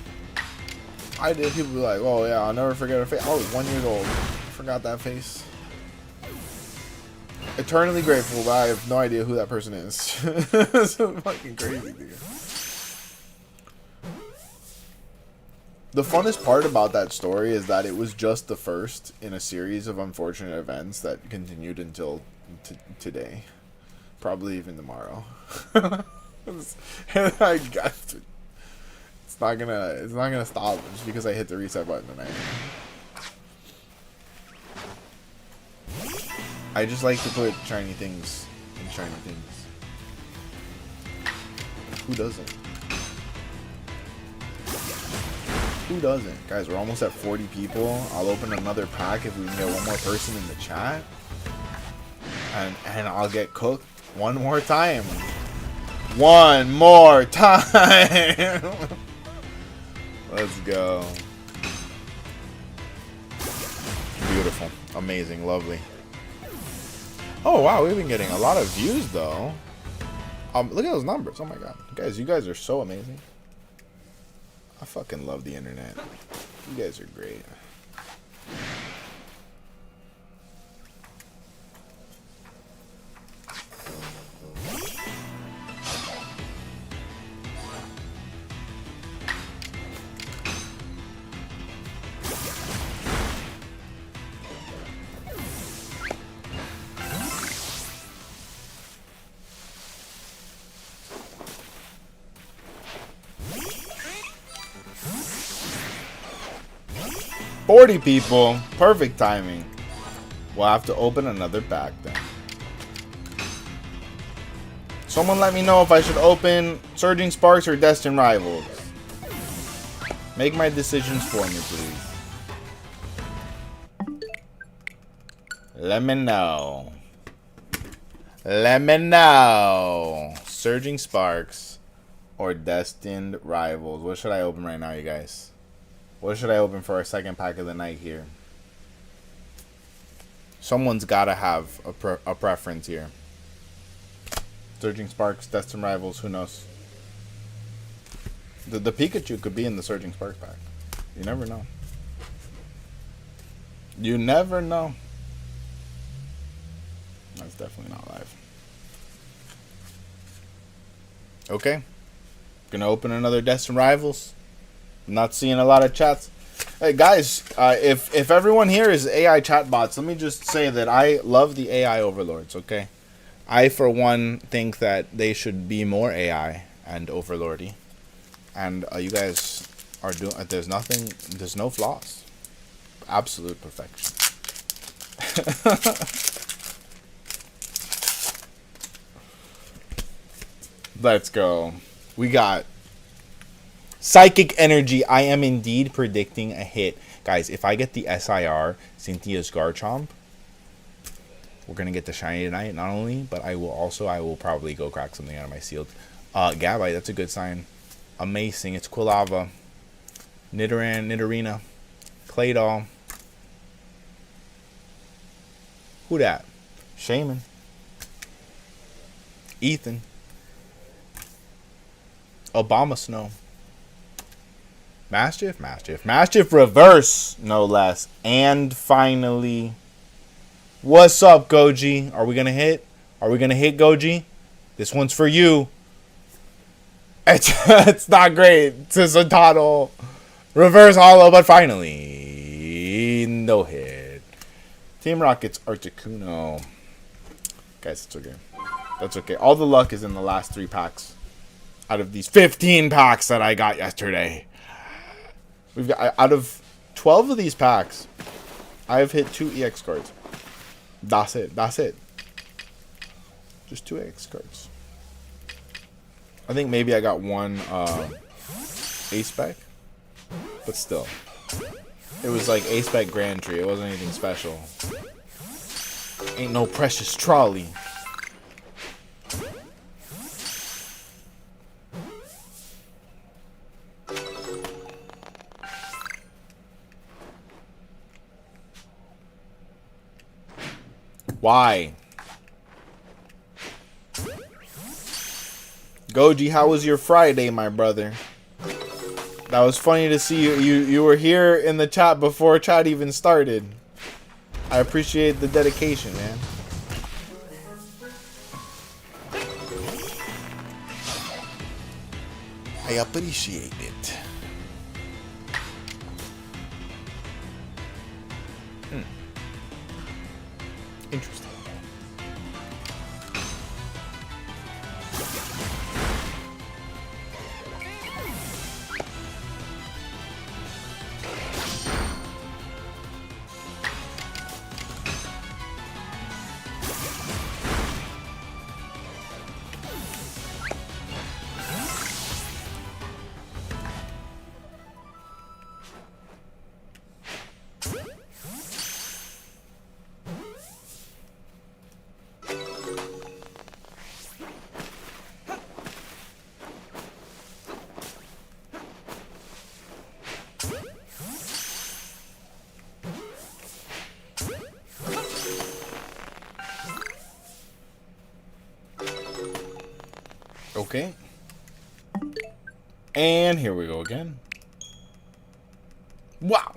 Speaker 2: I did. People be like, oh yeah, I'll never forget her face. I was 1 year old. Forgot that face. Eternally grateful, but I have no idea who that person is. It's so fucking crazy, dude. The funnest part about that story is that it was just the first in a series of unfortunate events that continued until today. Probably even tomorrow. It's not gonna stop just because I hit the reset button tonight. I just like to put shiny things in shiny things. Who doesn't? Who doesn't? Guys, we're almost at 40 people. I'll open another pack if we can get one more person in the chat. And I'll get cooked one more time. One more time. Let's go. Beautiful. Amazing. Lovely. Oh, wow. We've been getting a lot of views, though. Look at those numbers. Oh, my God. Guys, you guys are so amazing. I fucking love the internet. You guys are great. $40 people. Perfect timing. We'll have to open another pack then. Someone let me know if I should open Surging Sparks or Destined Rivals. Make my decisions for me, please. Let me know. Let me know. Surging Sparks or Destined Rivals. What should I open right now, you guys? What should I open for our second pack of the night here? Someone's got to have a preference here. Surging Sparks, Destined Rivals, who knows? The Pikachu could be in the Surging Sparks pack. You never know. You never know. That's definitely not live. Okay. Gonna open another Destined Rivals. I'm not seeing a lot of chats. Hey guys, if everyone here is AI chatbots, let me just say that I love the AI overlords, okay? I, for one, think that they should be more AI and overlordy. And you guys are doing, there's no flaws. Absolute perfection. Let's go. We got Psychic Energy. I am indeed predicting a hit. Guys, if I get the SIR, Cynthia's Garchomp, we're going to get the shiny tonight, not only, but I will probably go crack something out of my sealed. Gabite, that's a good sign. Amazing. It's Quilava. Nidorina. Claydol. Who that? Shaman. Ethan. Obama Snow. Mastiff reverse, no less. And finally, what's up, Goji? Are we gonna hit? Goji? This one's for you. It's not great. It's a Zatanto. Reverse hollow, but finally, no hit. Team Rocket's Articuno. Guys, it's okay. That's okay. All the luck is in the last 3 packs. Out of these 15 packs that I got yesterday. We've got, out of 12 of these packs, I have hit 2 EX cards. That's it. Just 2 EX cards. I think maybe I got 1 A-Spec. But still. It was like A-Spec Grand Tree. It wasn't anything special. Ain't no precious trolley. Why? Goji, how was your Friday, my brother? That was funny to see you. You were here in the chat before chat even started. I appreciate the dedication, man. I appreciate it. Interesting. Okay. And here we go again. Wow.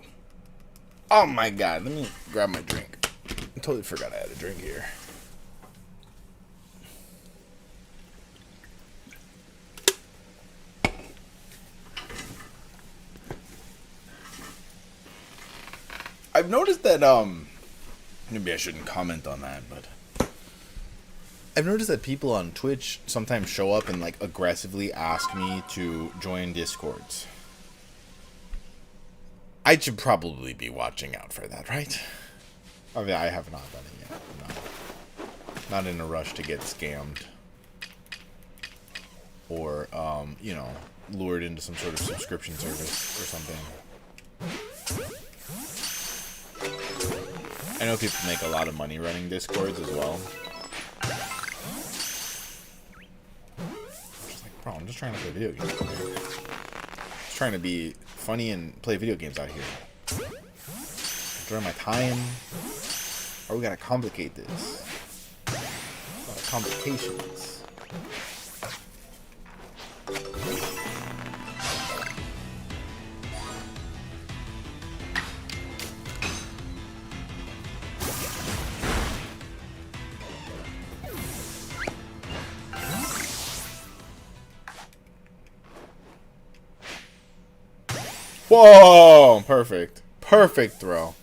Speaker 2: Oh my god. Let me grab my drink. I totally forgot I had a drink here. I've noticed that, maybe I shouldn't comment on that, but I've noticed that people on Twitch sometimes show up and, like, aggressively ask me to join Discords. I should probably be watching out for that, right? I mean, I have not done it yet. Not in a rush to get scammed. Or, you know, lured into some sort of subscription service or something. I know people make a lot of money running Discords as well. Just like, bro, I'm just trying to play video games. Okay? Just trying to be funny and play video games out here. Enjoy my time. Or we gotta complicate this. A lot of complications. Whoa! Perfect. Perfect throw.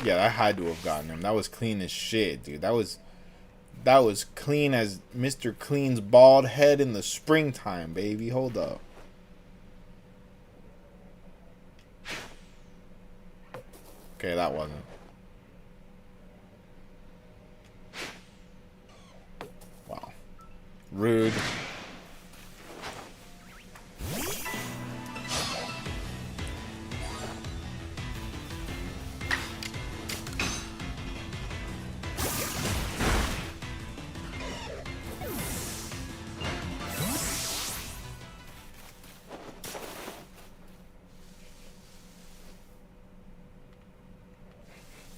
Speaker 2: Yeah, I had to have gotten him. That was clean as shit, dude. That was clean as Mr. Clean's bald head in the springtime, baby. Hold up. Okay, that wasn't. Wow. Rude.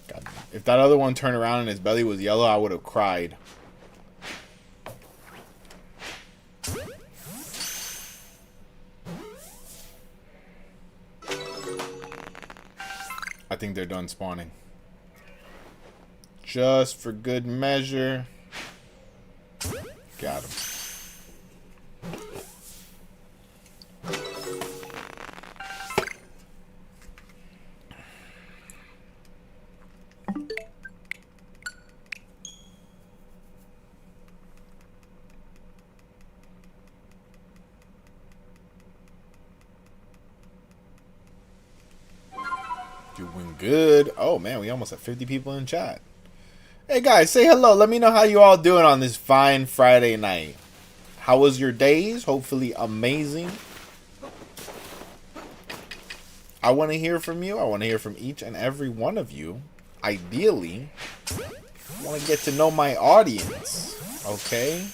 Speaker 2: God, if that other one turned around and his belly was yellow, I would have cried. I think they're done spawning. Just for good measure. Got him. Doing good. Oh man, we almost have 50 people in chat. Hey guys, say hello. Let me know how you all doing on this fine Friday night. How was your days? Hopefully amazing. I want to hear from you. I want to hear from each and every one of you. Ideally, I want to get to know my audience. Okay?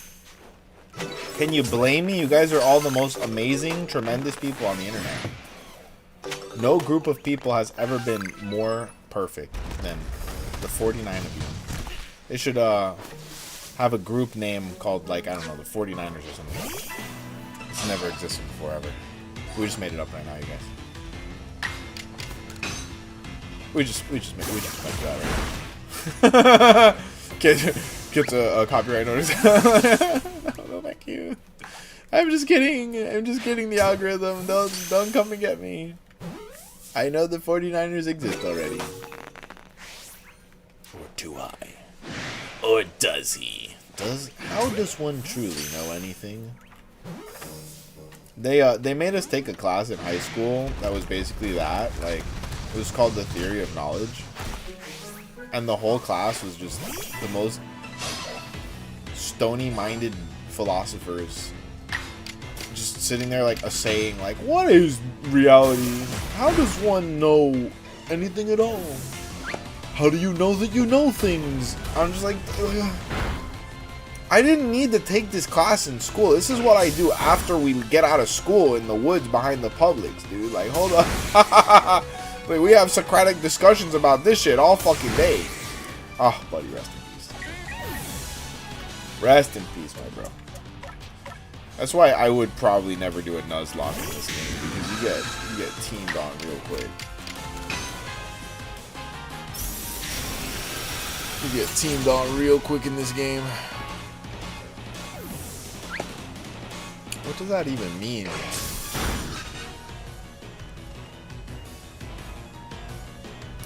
Speaker 2: Can you blame me? You guys are all the most amazing, tremendous people on the internet. No group of people has ever been more perfect than the 49 of you. They should have a group name called, like, I don't know, the 49ers or something. It's never existed before ever. We just made it up right now, you guys. We just made that right now. Get a copyright notice. Oh, thank you. I'm just kidding. I'm just kidding, the algorithm. Don't come and get me. I know the 49ers exist already. Or do I? Or does he? How does one truly know anything? They made us take a class in high school that was basically that. Like, it was called the theory of knowledge. And the whole class was just the most stony-minded philosophers. Just sitting there like saying, like, what is reality? How does one know anything at all? How do you know that you know things? I'm just like, ugh. I didn't need to take this class in school. This is what I do after we get out of school in the woods behind the Publix, dude. Like, hold up. Like, we have Socratic discussions about this shit all fucking day. Oh, buddy, rest in peace. Rest in peace, my bro. That's why I would probably never do a Nuzlocke in this game, because you get teamed on real quick. You get teamed on real quick in this game. What does that even mean?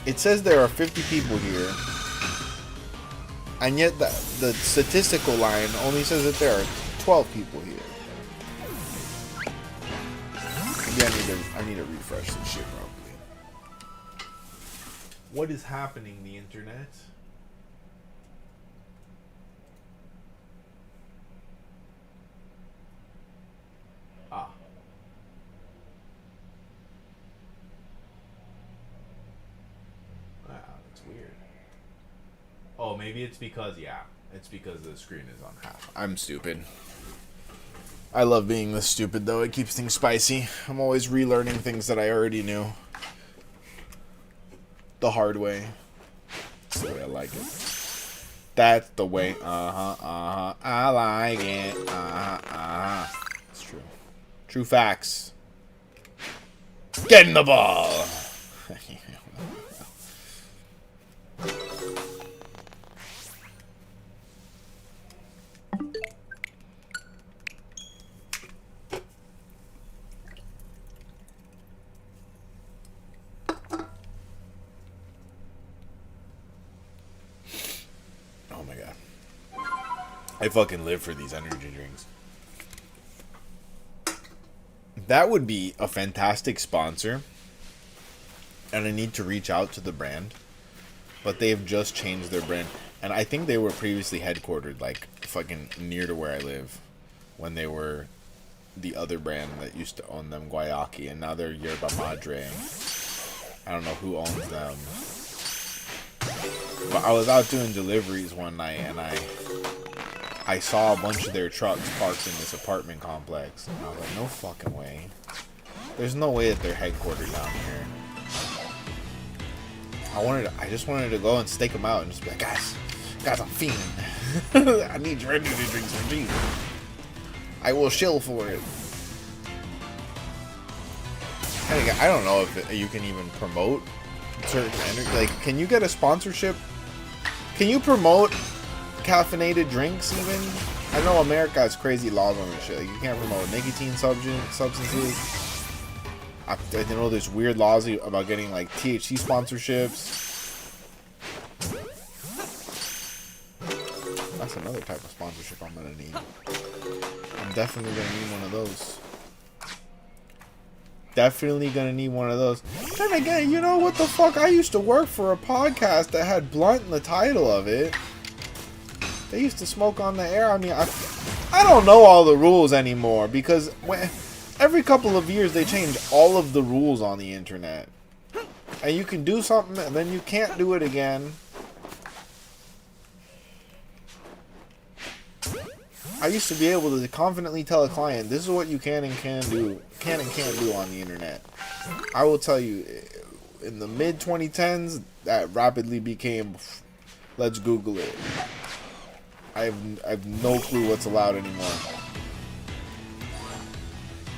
Speaker 2: It says there are 50 people here, and yet the statistical line only says that there are 12 people here. Maybe I need to refresh this shit probably. What is happening, the internet? Ah. Wow, that's weird. Oh, maybe it's because, yeah, it's because the screen is on half. I'm stupid. I love being this stupid, though. It keeps things spicy. I'm always relearning things that I already knew. The hard way. That's the way I like it. That's the way. I like it. It's true. True facts. Get in the ball. I fucking live for these energy drinks. That would be a fantastic sponsor. And I need to reach out to the brand. But they've just changed their brand. And I think they were previously headquartered, like, fucking near to where I live. When they were the other brand that used to own them, Guayaki. And now they're Yerba Madre. I don't know who owns them. But I was out doing deliveries one night, and I saw a bunch of their trucks parked in this apartment complex. And I was like, no fucking way. There's no way that they're headquartered down here. I just wanted to go and stake them out and just be like, guys, I'm fiending. I need your energy drinks for Jesus. I will shill for it. I don't know if you can even promote certain energy. Like, can you get a sponsorship? Can you promote caffeinated drinks even? I know America has crazy laws on this shit. Like, you can't promote nicotine substances. I know there's weird laws about getting like THC sponsorships. That's another type of sponsorship I'm gonna need. I'm definitely gonna need one of those. Definitely gonna need one of those. Then again, you know what the fuck? I used to work for a podcast that had blunt in the title of it. They used to smoke on the air. I mean, I don't know all the rules anymore because every couple of years they change all of the rules on the internet. And you can do something and then you can't do it again. I used to be able to confidently tell a client, this is what you can and can't do on the internet. I will tell you, in the mid-2010s, that rapidly became, let's Google it. I have no clue what's allowed anymore.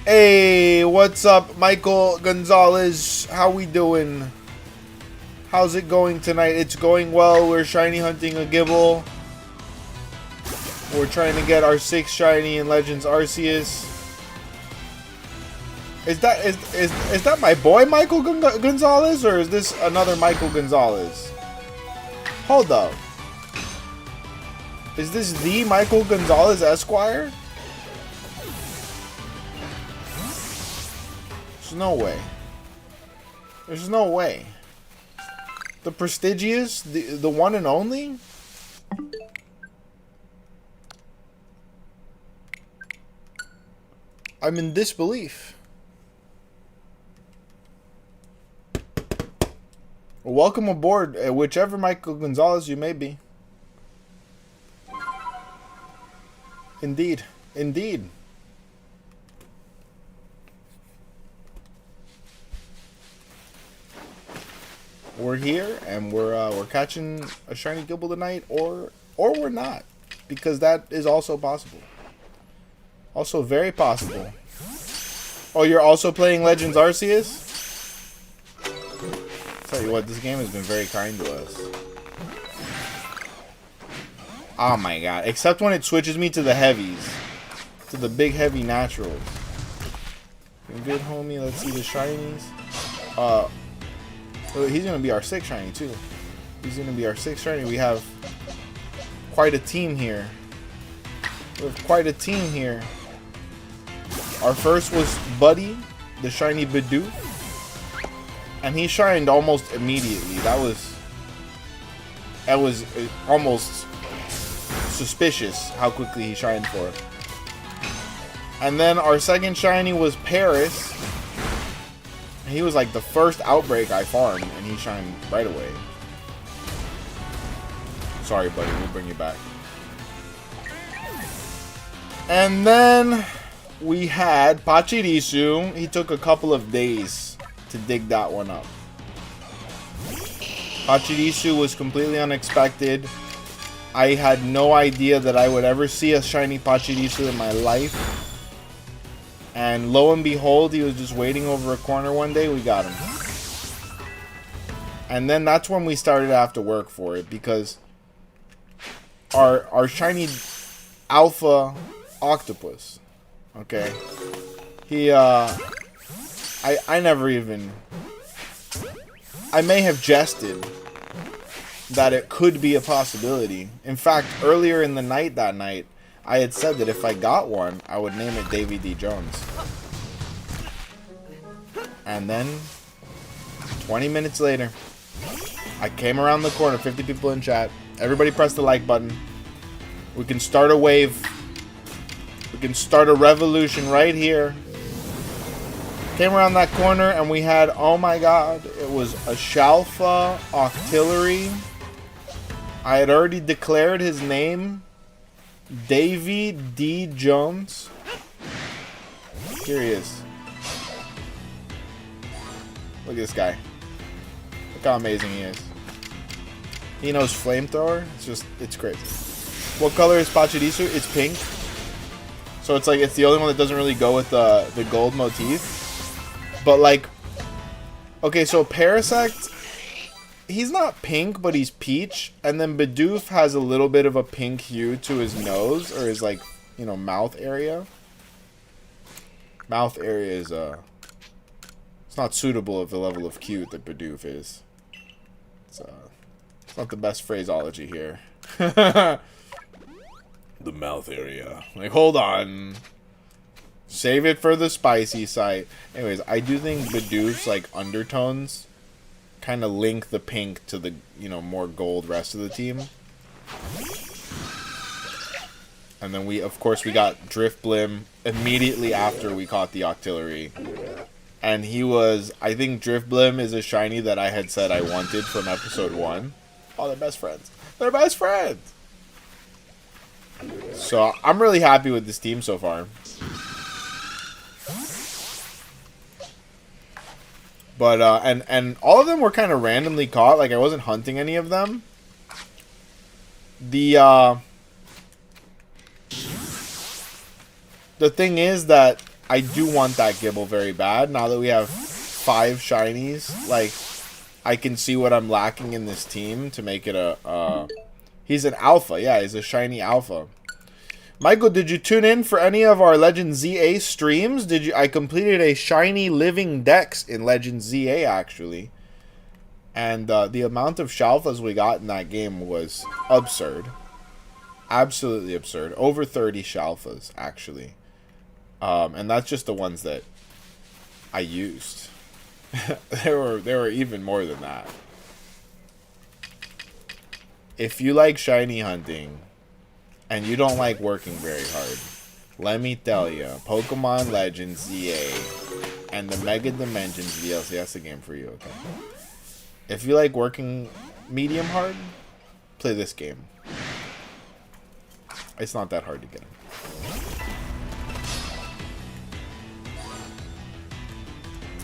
Speaker 2: Hey, what's up, Michael Gonzalez? How we doing? How's it going tonight? It's going well. We're shiny hunting a GIBBLE. We're trying to get our 6th shiny in Legends Arceus. Is that my boy Michael Gonzalez, or is this another Michael Gonzalez? Hold up. Is this the Michael Gonzalez Esquire? There's no way. There's no way. The prestigious, the one and only? I'm in disbelief. Welcome aboard, whichever Michael Gonzalez you may be. Indeed. Indeed. We're here and we're catching a shiny GIBBLE tonight, or we're not, because that is also possible. Also very possible. Oh, you're also playing Legends Arceus? Tell you what, this game has been very kind to us. Oh my god. Except when it switches me to the heavies. To the big heavy naturals. Good, homie. Let's see the shinies. Oh, he's gonna be our 6th shiny too. He's gonna be our 6th shiny. We have quite a team here. Our first was Buddy, the shiny Bidoof. And he shined almost immediately. That was almost suspicious how quickly he shined for it. And then our second shiny was Paris. He was like the first outbreak I farmed, and he shined right away. Sorry, buddy, we'll bring you back. And then we had Pachirisu. He took a couple of days to dig that one up. Pachirisu was completely unexpected. I had no idea that I would ever see a shiny Pachirisu in my life. And lo and behold, he was just waiting over a corner one day. We got him. And then that's when we started to have to work for it, because our shiny Alpha Octopus, okay, he I never even, I may have jested that it could be a possibility. In fact, earlier in the night that night, I had said that if I got one, I would name it Davy D. Jones. And then, 20 minutes later, I came around the corner, 50 people in chat. Everybody press the like button. We can start a wave. We can start a revolution right here. Came around that corner and we had, oh my god, it was a Shalfa Octillery. I had already declared his name. Davy D. Jones. Here he is. Look at this guy. Look how amazing he is. He knows flamethrower. It's crazy. What color is Pachirisu? It's pink. So it's like, it's the only one that doesn't really go with the gold motif. But like, okay, so Parasect, he's not pink, but he's peach. And then Bidoof has a little bit of a pink hue to his nose, or his, like, you know, mouth area. Mouth area is, it's not suitable of the level of cute that Bidoof is. It's not the best phraseology here. The mouth area. Like, hold on. Save it for the spicy side. Anyways, I do think Bidoof's, like, undertones kind of link the pink to the, you know, more gold rest of the team. And then we, of course, we got Drifblim immediately after we caught the Octillery. And he was, I think Drifblim is a shiny that I had said I wanted from episode 1. Oh, they're best friends. They're best friends! So, I'm really happy with this team so far. But, and all of them were kind of randomly caught. Like, I wasn't hunting any of them. The thing is that I do want that Gibble very bad. Now that we have 5 shinies, like, I can see what I'm lacking in this team to make it a, he's an alpha. Yeah, he's a shiny alpha. Michael, did you tune in for any of our Legend ZA streams? I completed a shiny living dex in Legend ZA, actually. And the amount of Shalfas we got in that game was absurd. Absolutely absurd. Over 30 Shalfas, actually. And that's just the ones that I used. there were even more than that. If you like shiny hunting and you don't like working very hard, let me tell you, Pokemon Legends ZA and the Mega Dimensions DLC, that's the game for you, okay? If you like working medium hard, play this game. It's not that hard to get them.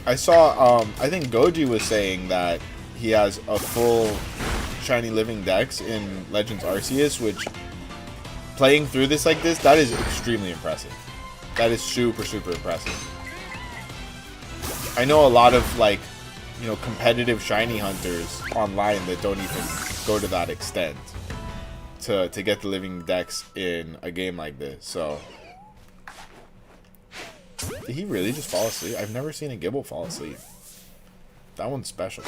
Speaker 2: I saw, I think Goji was saying that he has a full shiny living dex in Legends Arceus, which, playing through this like this, that is extremely impressive. That is super, super impressive. I know a lot of, like, you know, competitive shiny hunters online that don't even go to that extent to get the living dex in a game like this. So, did he really just fall asleep? I've never seen a Gible fall asleep. That one's special.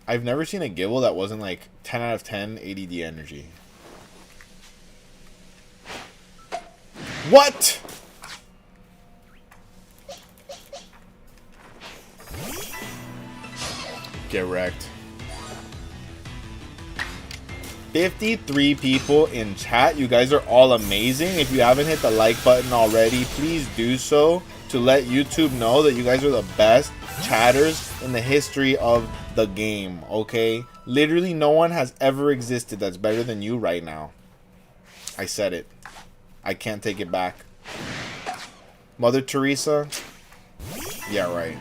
Speaker 2: I've never seen a Gible that wasn't like 10 out of 10 ADD energy. What? Get wrecked. 53 people in chat. You guys are all amazing. If you haven't hit the like button already, please do so to let YouTube know that you guys are the best chatters in the history of the game, okay? Literally no one has ever existed that's better than you right now. I said it. I can't take it back. Mother Teresa? Yeah, right.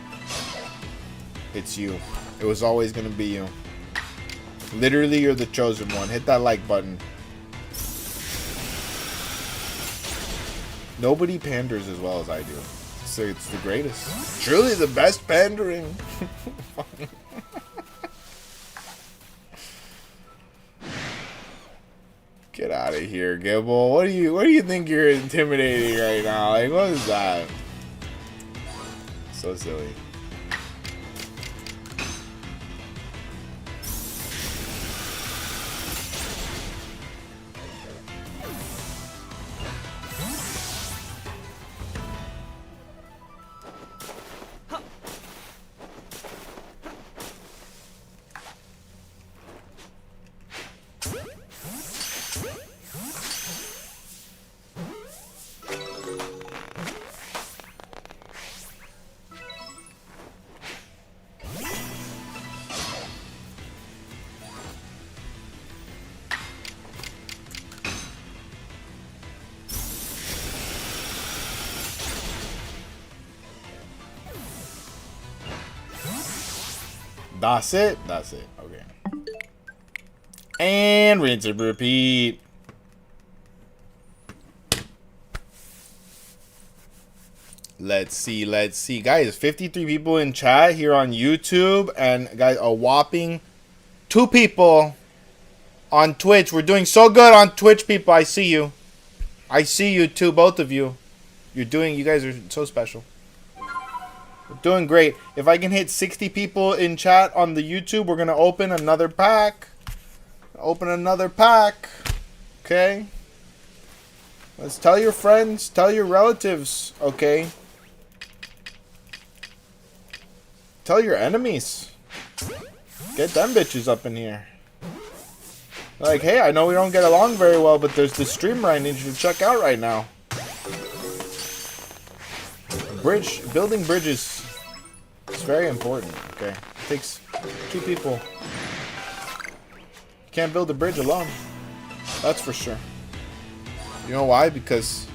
Speaker 2: It's you. It was always gonna be you. Literally, you're the chosen one. Hit that like button. Nobody panders as well as I do. So it's the greatest. Truly the best pandering. Get out of here, Gibble. What do you think you're intimidating right now? Like, what is that? So silly. That's it. That's it. Okay. And rinse and repeat. Let's see. Let's see. Guys, 53 people in chat here on YouTube. And guys, a whopping 2 people on Twitch. We're doing so good on Twitch, people. I see you. I see you too, both of you. You guys are so special. We're doing great. If I can hit 60 people in chat on the YouTube, we're going to open another pack. Open another pack. Okay? Let's tell your friends, tell your relatives, okay? Tell your enemies. Get them bitches up in here. Like, hey, I know we don't get along very well, but there's this streamer I need you to check out right now. Building bridges is very important, okay? It takes 2 people. You can't build a bridge alone. That's for sure. You know why? Because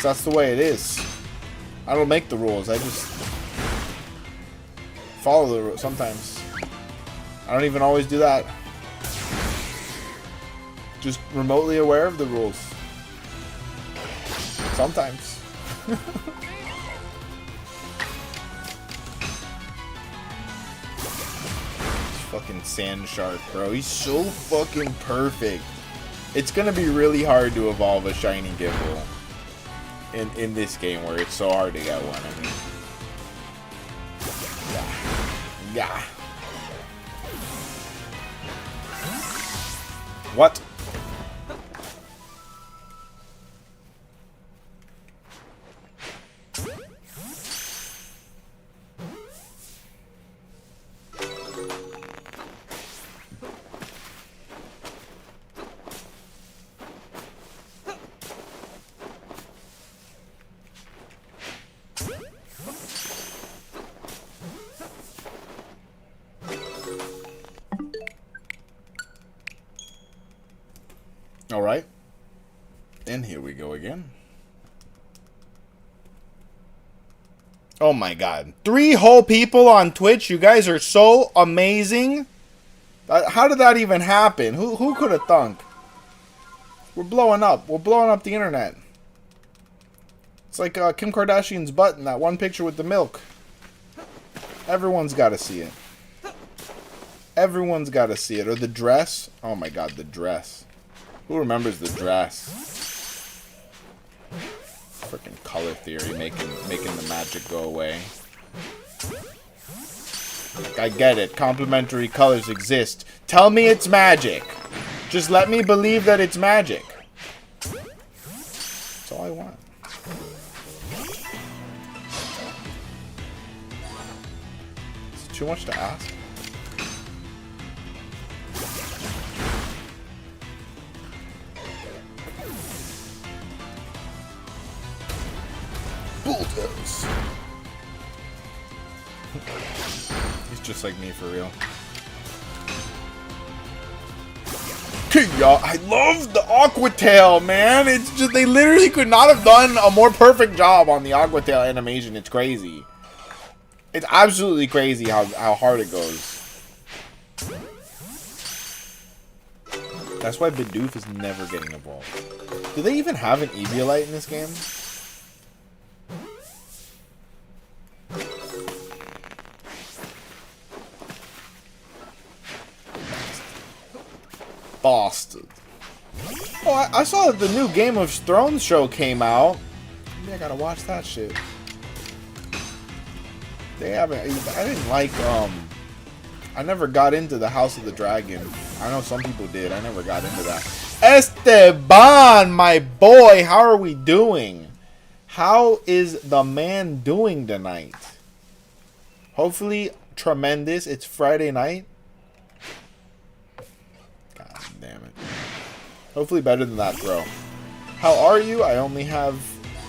Speaker 2: that's the way it is. I don't make the rules. I just follow the rules sometimes. I don't even always do that. Just remotely aware of the rules. Sometimes. Fucking sand shark, bro. He's so fucking perfect. It's gonna be really hard to evolve a shiny Gible in this game where it's so hard to get one. I mean, yeah. What? All right. And here we go again. Oh my god. 3 whole people on Twitch. You guys are so amazing. How did that even happen? Who could have thunk? We're blowing up. We're blowing up the internet. It's like Kim Kardashian's butt in that one picture with the milk. Everyone's got to see it. Everyone's got to see it. Or the dress. Oh my god, the dress. Who remembers the dress? Freaking color theory making the magic go away. Like, I get it. Complementary colors exist. Tell me it's magic. Just let me believe that it's magic. That's all I want. Is it too much to ask? Bulldoze. He's just like me for real. Y'all, I love the Aqua Tail, man. It's just, they literally could not have done a more perfect job on the Aqua Tail animation. It's crazy. It's absolutely crazy how hard it goes. That's why Bidoof is never getting evolved. Do they even have an Eviolite in this game? Bastard. Oh, I saw that the new Game of Thrones show came out. Maybe I gotta watch that shit. They haven't. I didn't like. I never got into the House of the Dragon. I know some people did. I never got into that. Esteban, my boy, how are we doing? How is the man doing tonight? Hopefully, tremendous. It's Friday night. Damn it. Hopefully better than that throw. How are you? I only have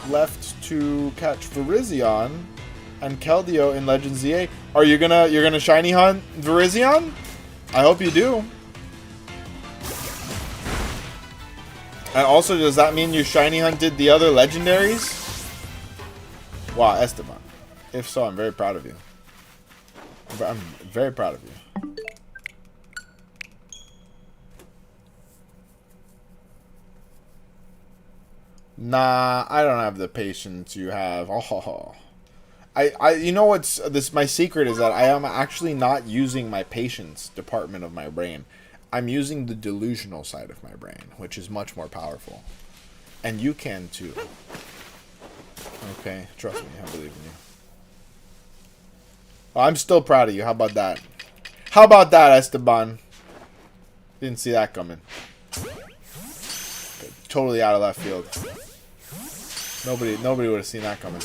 Speaker 2: left to catch Virizion and Keldeo in Legends ZA. Are you gonna shiny hunt Virizion? I hope you do. And also, does that mean you shiny hunted the other legendaries? Wow, Esteban. If so, I'm very proud of you. I'm very proud of you. Nah, I don't have the patience you have. Oh, you know what's this? My secret is that I am actually not using my patience department of my brain. I'm using the delusional side of my brain, which is much more powerful. And you can too. Okay, trust me, I believe in you. Oh, I'm still proud of you. How about that? How about that, Esteban? Didn't see that coming. Totally out of left field. Nobody would have seen that coming.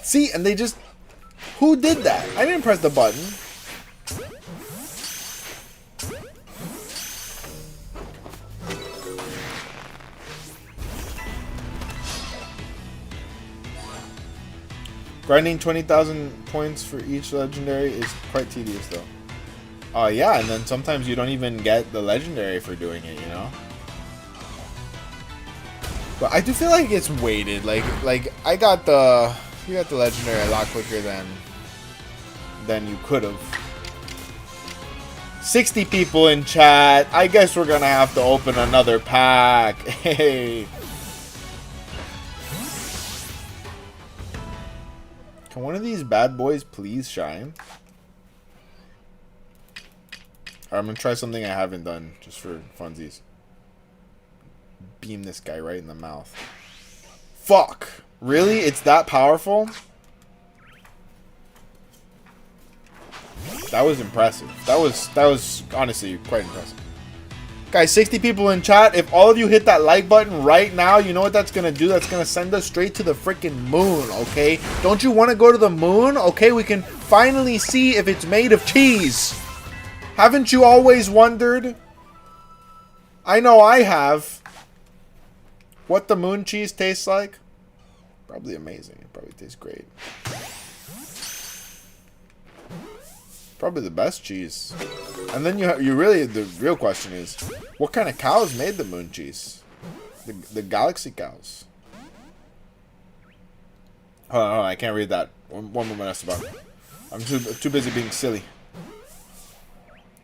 Speaker 2: See, and they just... Who did that? I didn't press the button. Grinding 20,000 points for each legendary is quite tedious, though. Yeah, and then sometimes you don't even get the legendary for doing it, you know? But I do feel like it's weighted. Like I got the... You got the legendary a lot quicker than you could have. 60 people in chat. I guess we're gonna have to open another pack. Hey. Can one of these bad boys please shine? I'm gonna try something I haven't done, just for funsies. Beam this guy right in the mouth. Fuck! Really? It's that powerful? That was impressive. That was honestly quite impressive. Guys, 60 people in chat. If all of you hit that like button right now, you know what that's gonna do? That's gonna send us straight to the freaking moon, okay? Don't you want to go to the moon? Okay, we can finally see if it's made of cheese. Haven't you always wondered? I know I have. What the moon cheese tastes like? Probably amazing. It probably tastes great. Probably the best cheese. And then you really, the real question is, what kind of cows made the moon cheese? The galaxy cows. Hold on, I can't read that. One moment, Esteban. I'm too busy being silly.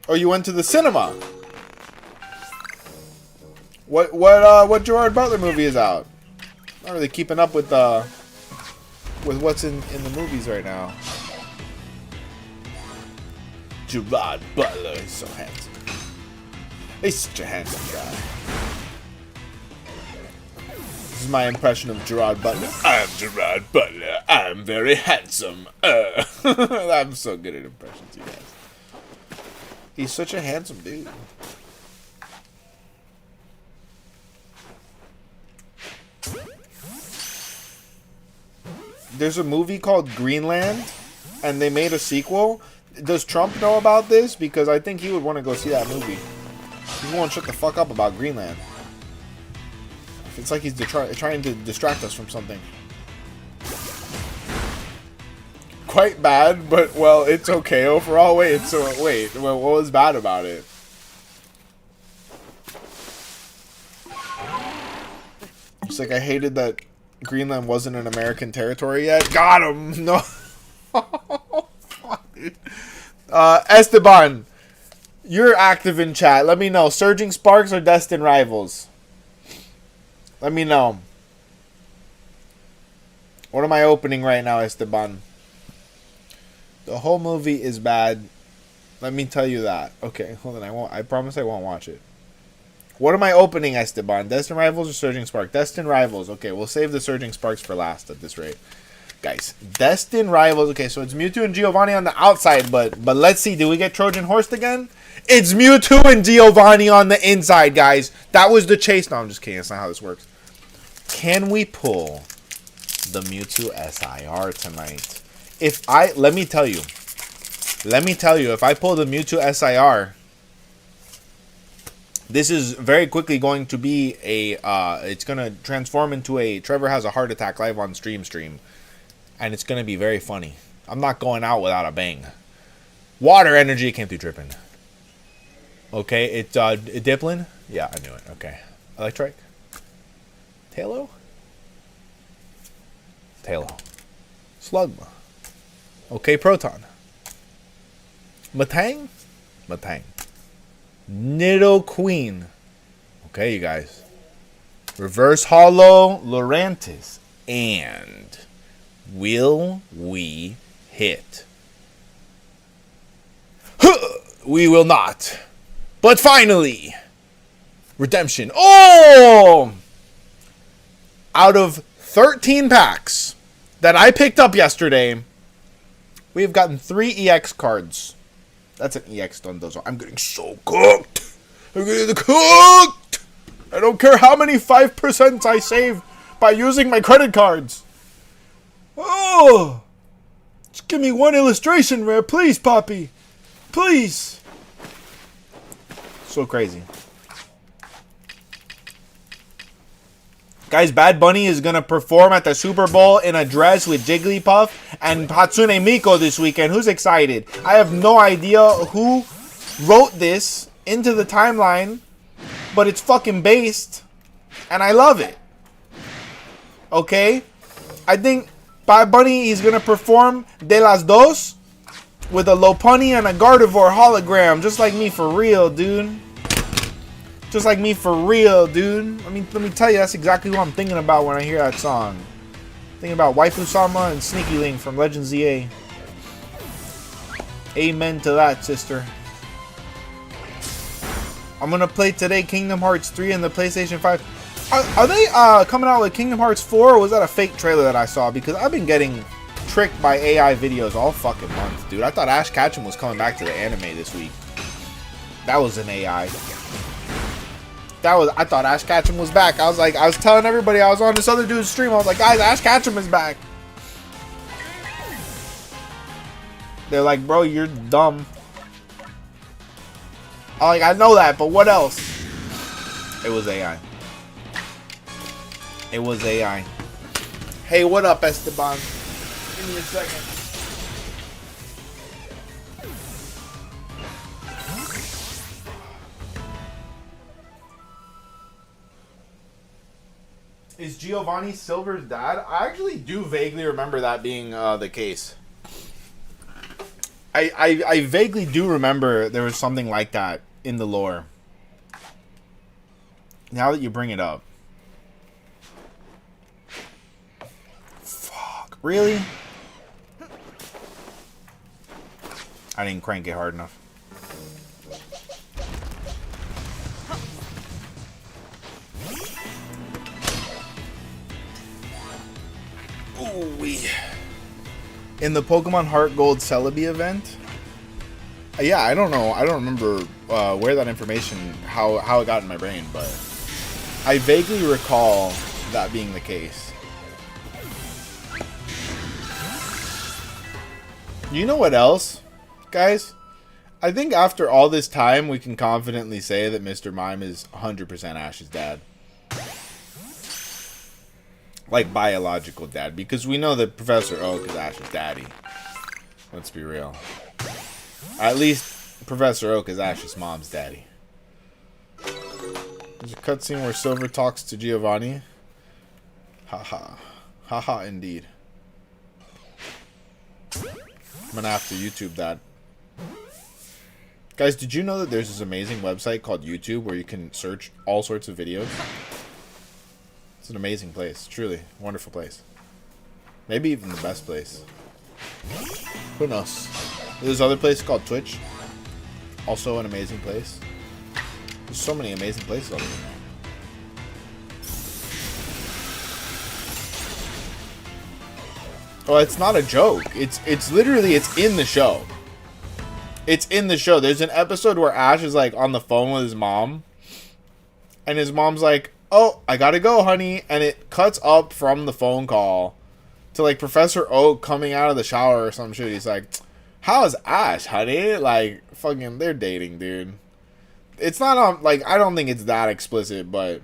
Speaker 2: Oh, you went to the cinema. What Gerard Butler movie is out? Not really keeping up with what's in the movies right now. Gerard Butler is so handsome. He's such a handsome guy. This is my impression of Gerard Butler. I'm Gerard Butler. I'm very handsome. I'm so good at impressions, you guys. He's such a handsome dude. There's a movie called Greenland, and they made a sequel. Does Trump know about this? Because I think he would want to go see that movie. He won't shut the fuck up about Greenland. It's like he's trying to distract us from something. Quite bad, but, well, it's okay overall. Wait, what was bad about it? It's like I hated that Greenland wasn't an American territory yet. Got him! No. Esteban, you're active in chat. Let me know. Surging Sparks or Destined Rivals? Let me know. What am I opening right now, Esteban? The whole movie is bad. Let me tell you that. Okay, hold on. I promise I won't watch it. What am I opening, Esteban? Destined Rivals or Surging Spark? Destined Rivals. Okay, we'll save the Surging Sparks for last at this rate. Guys, Destined Rivals. Okay, so it's Mewtwo and Giovanni on the outside, but let's see. Do we get Trojan Horsed again? It's Mewtwo and Giovanni on the inside, guys. That was the chase. No, I'm just kidding. That's not how this works. Can we pull the Mewtwo SIR tonight? Let me tell you, if I pull the Mewtwo SIR, this is very quickly going to be it's going to transform into a Trevor has a heart attack live on stream. And it's going to be very funny. I'm not going out without a bang. Water energy came through tripping. Okay, it's Diplin? Yeah, I knew it. Okay. Electric? Talo? Slugma. Okay, Proton. Matang? Nidoqueen. Okay, you guys. Reverse Hollow Lurantis. And will we hit? We will not. But finally, redemption. Oh! Out of 13 packs that I picked up yesterday, we have gotten 3 EX cards. That's an EX Dundozo. I'm getting so cooked. I'm getting cooked. I don't care how many 5% I save by using my credit cards. Oh! Just give me one illustration, Rare. Please, Poppy. Please. So crazy. Guys, Bad Bunny is going to perform at the Super Bowl in a dress with Jigglypuff and Hatsune Miku this weekend. Who's excited? I have no idea who wrote this into the timeline, but it's fucking based, and I love it. Okay? I think Bad Bunny is going to perform De Las Dos with a Lopunny and a Gardevoir hologram, just like me for real, dude. Just like me for real, dude. Let me tell you, that's exactly what I'm thinking about when I hear that song. Thinking about Waifu Sama and Sneaky Link from Legend ZA. Amen to that, sister. I'm gonna play today Kingdom Hearts 3 and the PlayStation 5. Are they coming out with Kingdom Hearts 4, or was that a fake trailer that I saw? Because I've been getting tricked by AI videos all fucking month, dude. I thought Ash Ketchum was coming back to the anime this week. That was an AI. I thought Ash Ketchum was back. I was telling everybody I was on this other dude's stream. I was like, guys, Ash Ketchum is back. They're like, bro, you're dumb. I'm like, I know that, but what else? It was AI. It was AI. Hey, what up, Esteban? Give me a second. Is Giovanni Silver's dad? I actually do vaguely remember that being the case. I vaguely do remember there was something like that in the lore. Now that you bring it up. Fuck. Really? I didn't crank it hard enough. Ooh-wee. In the Pokemon Heart Gold Celebi event? Yeah, I don't know. I don't remember where that information, how it got in my brain, but I vaguely recall that being the case. You know what else, guys? I think after all this time, we can confidently say that Mr. Mime is 100% Ash's dad. Like, biological dad. Because we know that Professor Oak is Ash's daddy. Let's be real. At least, Professor Oak is Ash's mom's daddy. There's a cutscene where Silver talks to Giovanni. Haha. Haha, indeed. I'm gonna have to YouTube that. Guys, did you know that there's this amazing website called YouTube where you can search all sorts of videos? It's an amazing place. Truly. Wonderful place. Maybe even the best place. Who knows? There's another place called Twitch. Also an amazing place. There's so many amazing places over there. Oh, it's not a joke. It's literally, it's in the show. It's in the show. There's an episode where Ash is like on the phone with his mom. And his mom's like, oh, I gotta go, honey. And it cuts up from the phone call to like Professor Oak coming out of the shower or some shit. He's like, how's Ash, honey? Like, fucking, they're dating, dude. It's not, like, I don't think it's that explicit, but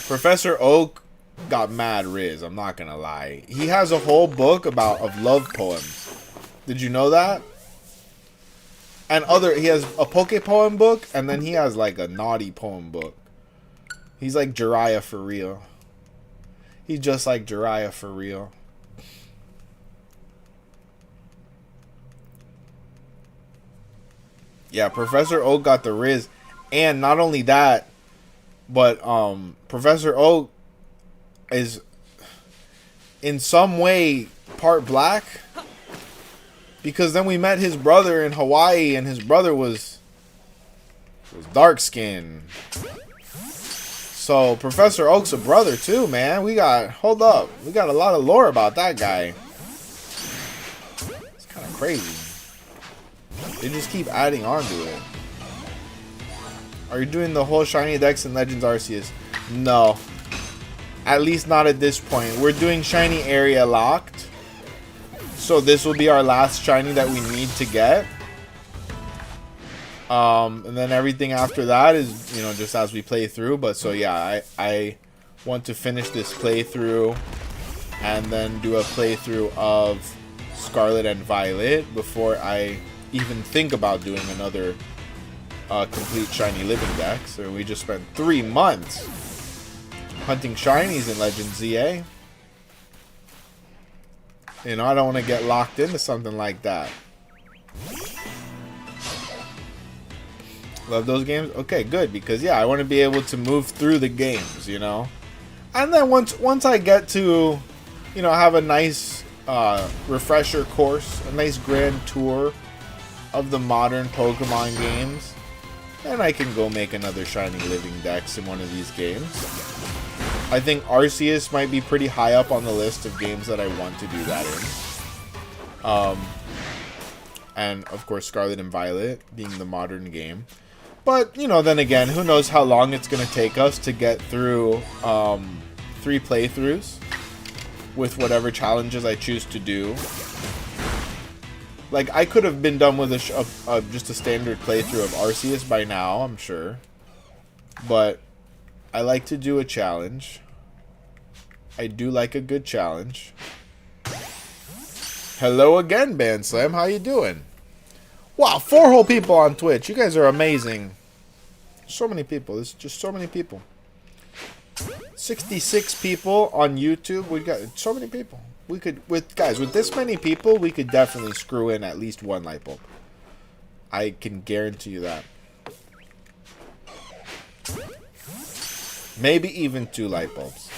Speaker 2: Professor Oak got mad Riz, I'm not gonna lie. He has a whole book of love poems. Did you know that? And he has a Poke poem book, and then he has like a naughty poem book. He's like Jiraiya for real. He's just like Jiraiya for real. Yeah, Professor Oak got the Riz. And not only that, but Professor Oak is in some way part black. Because then we met his brother in Hawaii, and his brother was dark skinned. So Professor Oak's a brother too, man. Hold up. We got a lot of lore about that guy. It's kind of crazy. They just keep adding on to it. Are you doing the whole Shiny Dex and Legends Arceus? No. At least not at this point. We're doing Shiny Area Locked. So this will be our last Shiny that we need to get. And then everything after that is, you know, just as we play through. But so yeah, I want to finish this playthrough and then do a playthrough of Scarlet and Violet before I even think about doing another complete Shiny Living Dex. So we just spent 3 months hunting Shinies in Legends ZA. You know, I don't want to get locked into something like that. Love those games? Okay, good. Because, yeah, I want to be able to move through the games, you know? And then once I get to, you know, have a nice refresher course, a nice grand tour of the modern Pokemon games, then I can go make another Shiny Living Dex in one of these games. I think Arceus might be pretty high up on the list of games that I want to do that in. And, of course, Scarlet and Violet being the modern game. But, you know, then again, who knows how long it's going to take us to get through 3 playthroughs with whatever challenges I choose to do. Like, I could have been done with just a standard playthrough of Arceus by now, I'm sure. But I like to do a challenge. I do like a good challenge. Hello again, Banslam. How you doing? Wow, 4 whole people on Twitch. You guys are amazing. So many people. There's just so many people. 66 people on YouTube. We got so many people. We could, with this many people, we could definitely screw in at least one light bulb. I can guarantee you that. Maybe even 2 light bulbs.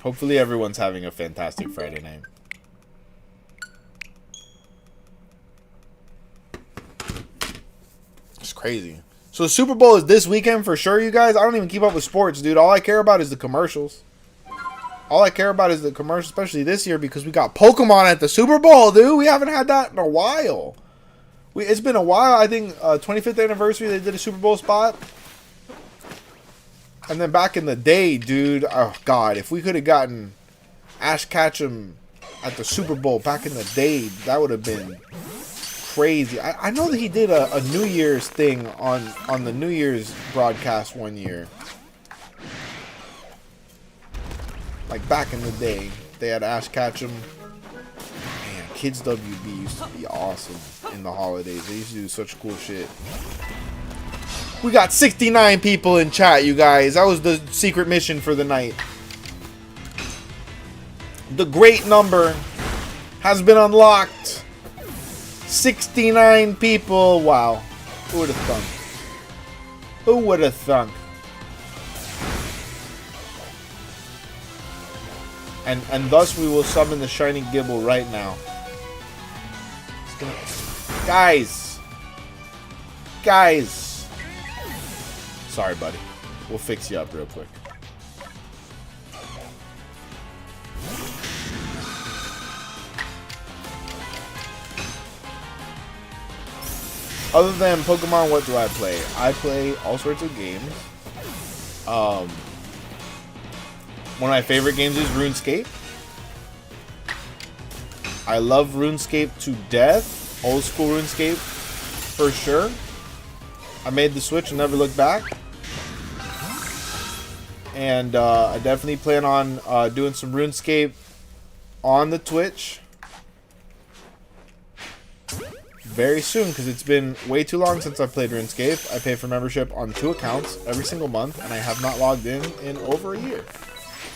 Speaker 2: Hopefully everyone's having a fantastic Friday night. It's crazy. So the Super Bowl is this weekend for sure, you guys. I don't even keep up with sports, dude. All I care about is the commercials. All I care about is the commercials, especially this year because we got Pokemon at the Super Bowl, dude. We haven't had that in a while. It's been a while. I think 25th anniversary, they did a Super Bowl spot. And then back in the day, dude, oh, God, if we could have gotten Ash Ketchum at the Super Bowl back in the day, that would have been crazy. I know that he did a New Year's thing on the New Year's broadcast one year. Like back in the day, they had Ash Ketchum. Man, Kids WB used to be awesome in the holidays. They used to do such cool shit. We got 69 people in chat, you guys. That was the secret mission for the night. The great number has been unlocked. 69 people. Wow. Who would have thunk? Who would have thunk? And thus we will summon the Shining Gibble right now. Guys. Guys. Sorry, buddy. We'll fix you up real quick. Other than Pokemon, what do I play? I play all sorts of games. One of my favorite games is RuneScape. I love RuneScape to death. Old school RuneScape, for sure. I made the switch and never looked back. And I definitely plan on doing some RuneScape on the Twitch very soon, because it's been way too long since I played RuneScape. I pay for membership on 2 accounts every single month, and I have not logged in over a year.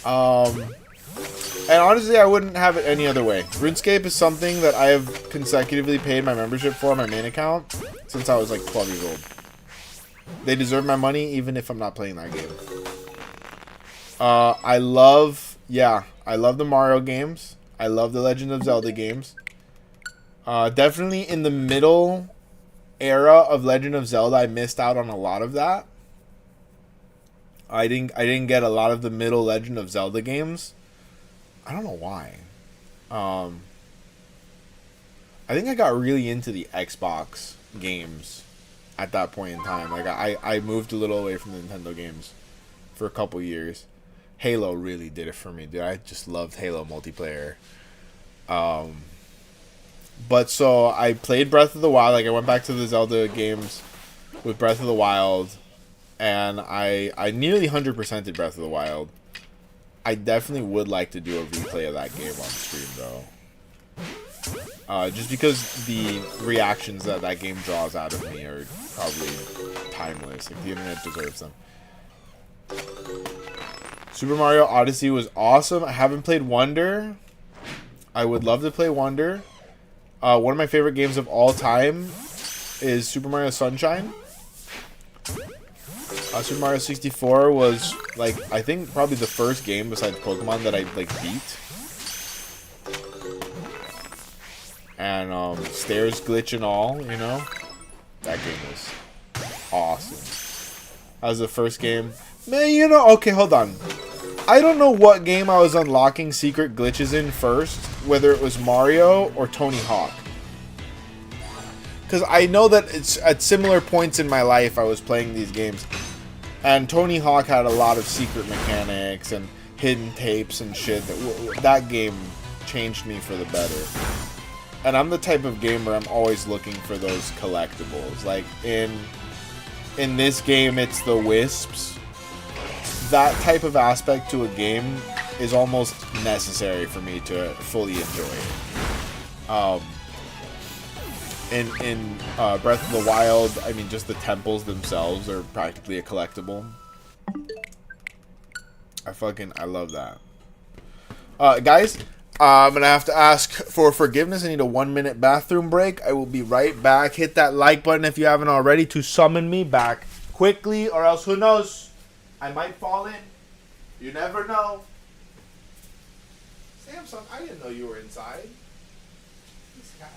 Speaker 2: And honestly, I wouldn't have it any other way. RuneScape is something that I have consecutively paid my membership for on my main account since I was like 12 years old. They deserve my money even if I'm not playing that game. I love the Mario games. I love the Legend of Zelda games. Definitely in the middle era of Legend of Zelda, I missed out on a lot of that. I didn't get a lot of the middle Legend of Zelda games. I don't know why. I think I got really into the Xbox games at that point in time. Like I moved a little away from the Nintendo games for a couple years. Halo really did it for me, dude. I just loved Halo multiplayer. But so I played Breath of the Wild. Like I went back to the Zelda games with Breath of the Wild, and I nearly 100%ed Breath of the Wild. I definitely would like to do a replay of that game on stream, though. Just because the reactions that game draws out of me are probably timeless. Like, the internet deserves them. Super Mario Odyssey was awesome. I haven't played Wonder. I would love to play Wonder. One of my favorite games of all time is Super Mario Sunshine. Super Mario 64 was, like, I think probably the first game besides Pokemon that I, like, beat. And, stairs glitch and all, you know? That game was awesome. That was the first game. Man, you know, okay, hold on. I don't know what game I was unlocking secret glitches in first, whether it was Mario or Tony Hawk. Because I know that it's at similar points in my life I was playing these games. And Tony Hawk had a lot of secret mechanics and hidden tapes and shit. That game changed me for the better. And I'm the type of gamer, I'm always looking for those collectibles. Like, in this game, it's the wisps. That type of aspect to a game is almost necessary for me to fully enjoy it. in Breath of the Wild, I mean, just the temples themselves are practically a collectible. I love that. Guys, I'm gonna have to ask for forgiveness. I need a 1-minute bathroom break. I will be right back. Hit that like button if you haven't already to summon me back quickly, or else who knows? I might fall in. You never know. Samsung, I didn't know you were inside. This cat.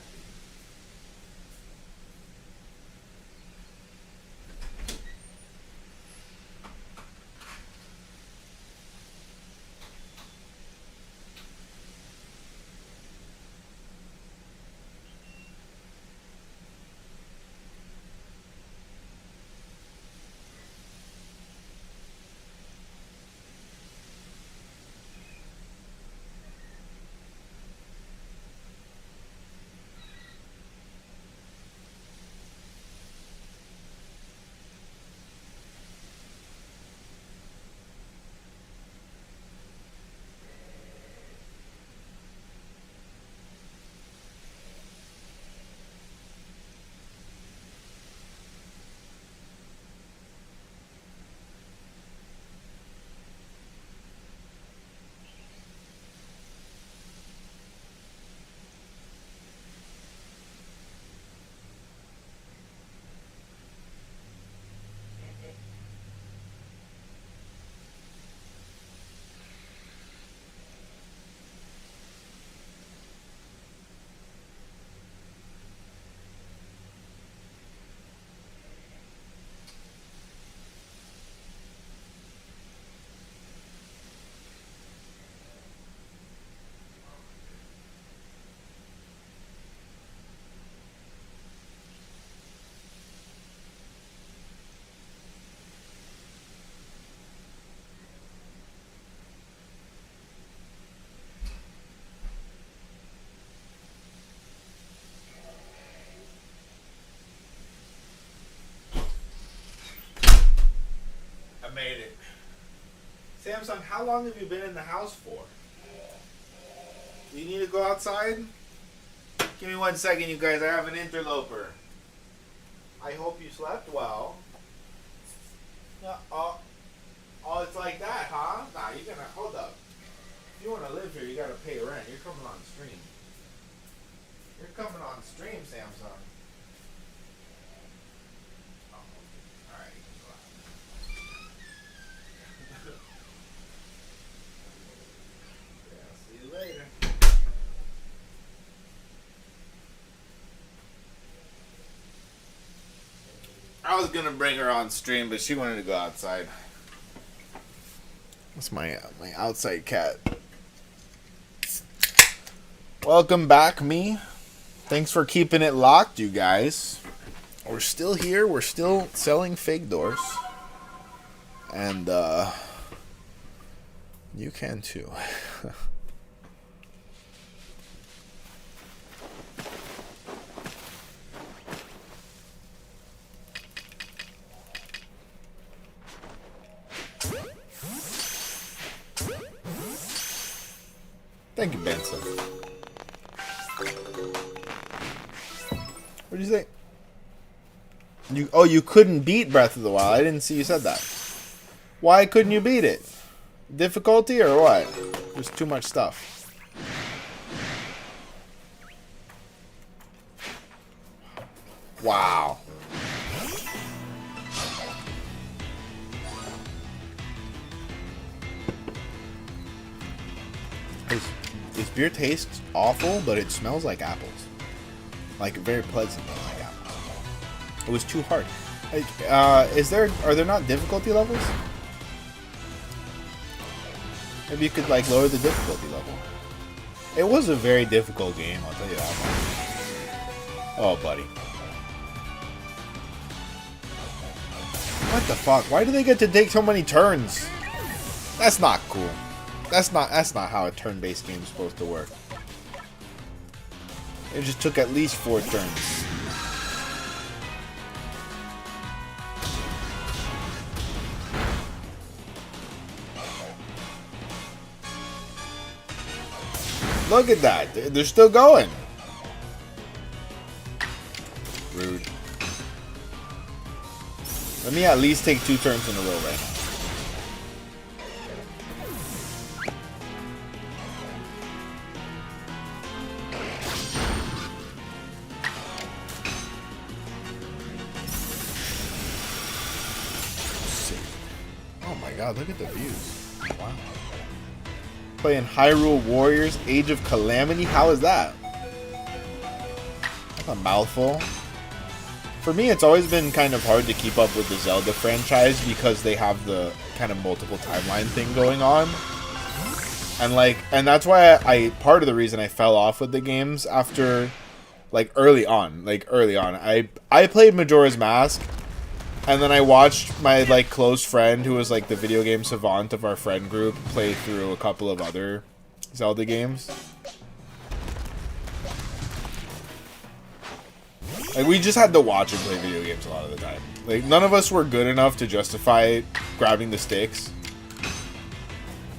Speaker 2: Made it. Samsung, how long have you been in the house for? Do you need to go outside? Give me 1 second, you guys. I have an interloper. I hope you slept well. No, oh, it's like that, huh? Nah, you're gonna hold up. If you want to live here, you gotta pay rent. You're coming on stream. You're coming on stream, Samsung. Later. I was gonna bring her on stream, but she wanted to go outside. That's my outside cat. Welcome back, me. Thanks for keeping it locked, you guys. We're still here. We're still selling fake doors, and you can too. Thank you, Benson. What did you say? You couldn't beat Breath of the Wild. I didn't see you said that. Why couldn't you beat it? Difficulty or what? There's too much stuff. Wow. This beer tastes awful, but it smells like apples. Like very pleasant, like apples. It was too hard. Like, are there not difficulty levels? Maybe you could like lower the difficulty level. It was a very difficult game, I'll tell you that much. Oh, buddy. What the fuck? Why do they get to take so many turns? That's not cool. That's not how a turn-based game is supposed to work. It just took at least 4 turns. Look at that. They're still going. Let me at least take 2 turns in a row right now. Oh my god, look at the views. Wow. Playing Hyrule Warriors Age of Calamity? How is that? That's a mouthful. For me, it's always been kind of hard to keep up with the Zelda franchise because they have the kind of multiple timeline thing going on. And that's why part of the reason I fell off with the games after, early on. I played Majora's Mask, and then I watched my, close friend who was, the video game savant of our friend group play through a couple of other Zelda games. We just had to watch and play video games a lot of the time. None of us were good enough to justify grabbing the sticks.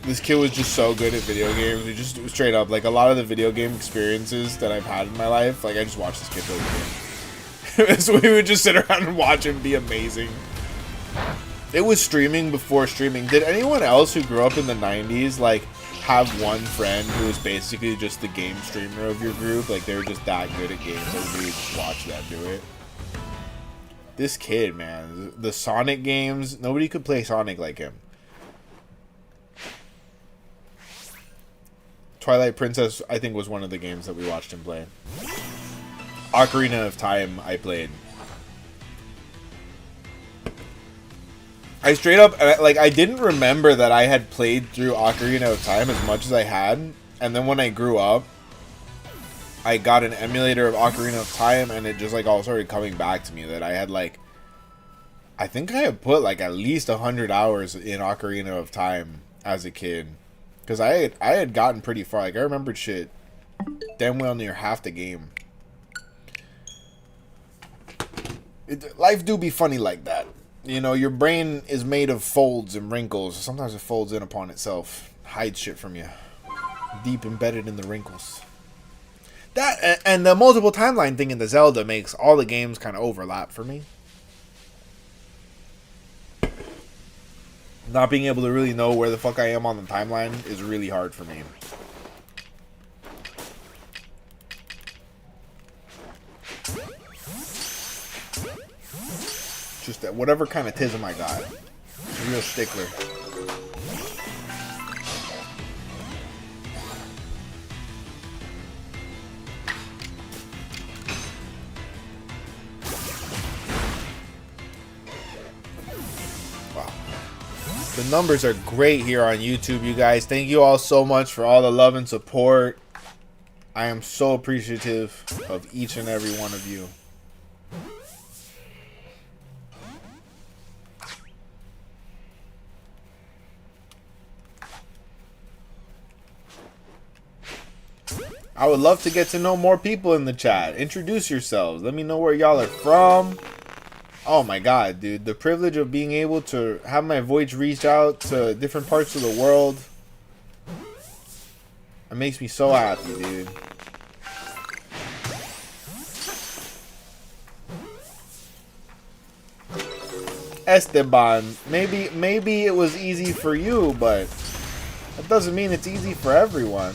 Speaker 2: This kid was just so good at video games. We just, straight up, a lot of the video game experiences that I've had in my life, I just watched this kid play the game. So we would just sit around and watch him be amazing. It was streaming before streaming. Did anyone else who grew up in the 90s, have one friend who was basically just the game streamer of your group? They were just that good at games that we would watch them do it. This kid, man. The Sonic games, nobody could play Sonic like him. Twilight Princess, I think, was one of the games that we watched him play. Ocarina of Time, I played. I straight up, I didn't remember that I had played through Ocarina of Time as much as I had. And then when I grew up, I got an emulator of Ocarina of Time, and it just, all started coming back to me that I had, I think I had put, at least 100 hours in Ocarina of Time as a kid. Because I had gotten pretty far. I remembered shit damn well near half the game. Life do be funny like that. You know, your brain is made of folds and wrinkles. Sometimes it folds in upon itself. Hides shit from you. Deep embedded in the wrinkles. That and the multiple timeline thing in the Zelda makes all the games kind of overlap for me. Not being able to really know where the fuck I am on the timeline is really hard for me. Just that whatever kind of tism I got. A real stickler. Wow. The numbers are great here on YouTube, you guys. Thank you all so much for all the love and support. I am so appreciative of each and every one of you. I would love to get to know more people in the chat. Introduce yourselves. Let me know where y'all are from. Oh my god, dude. The privilege of being able to have my voice reach out to different parts of the world. It makes me so happy, dude. Esteban, maybe it was easy for you, but that doesn't mean it's easy for everyone.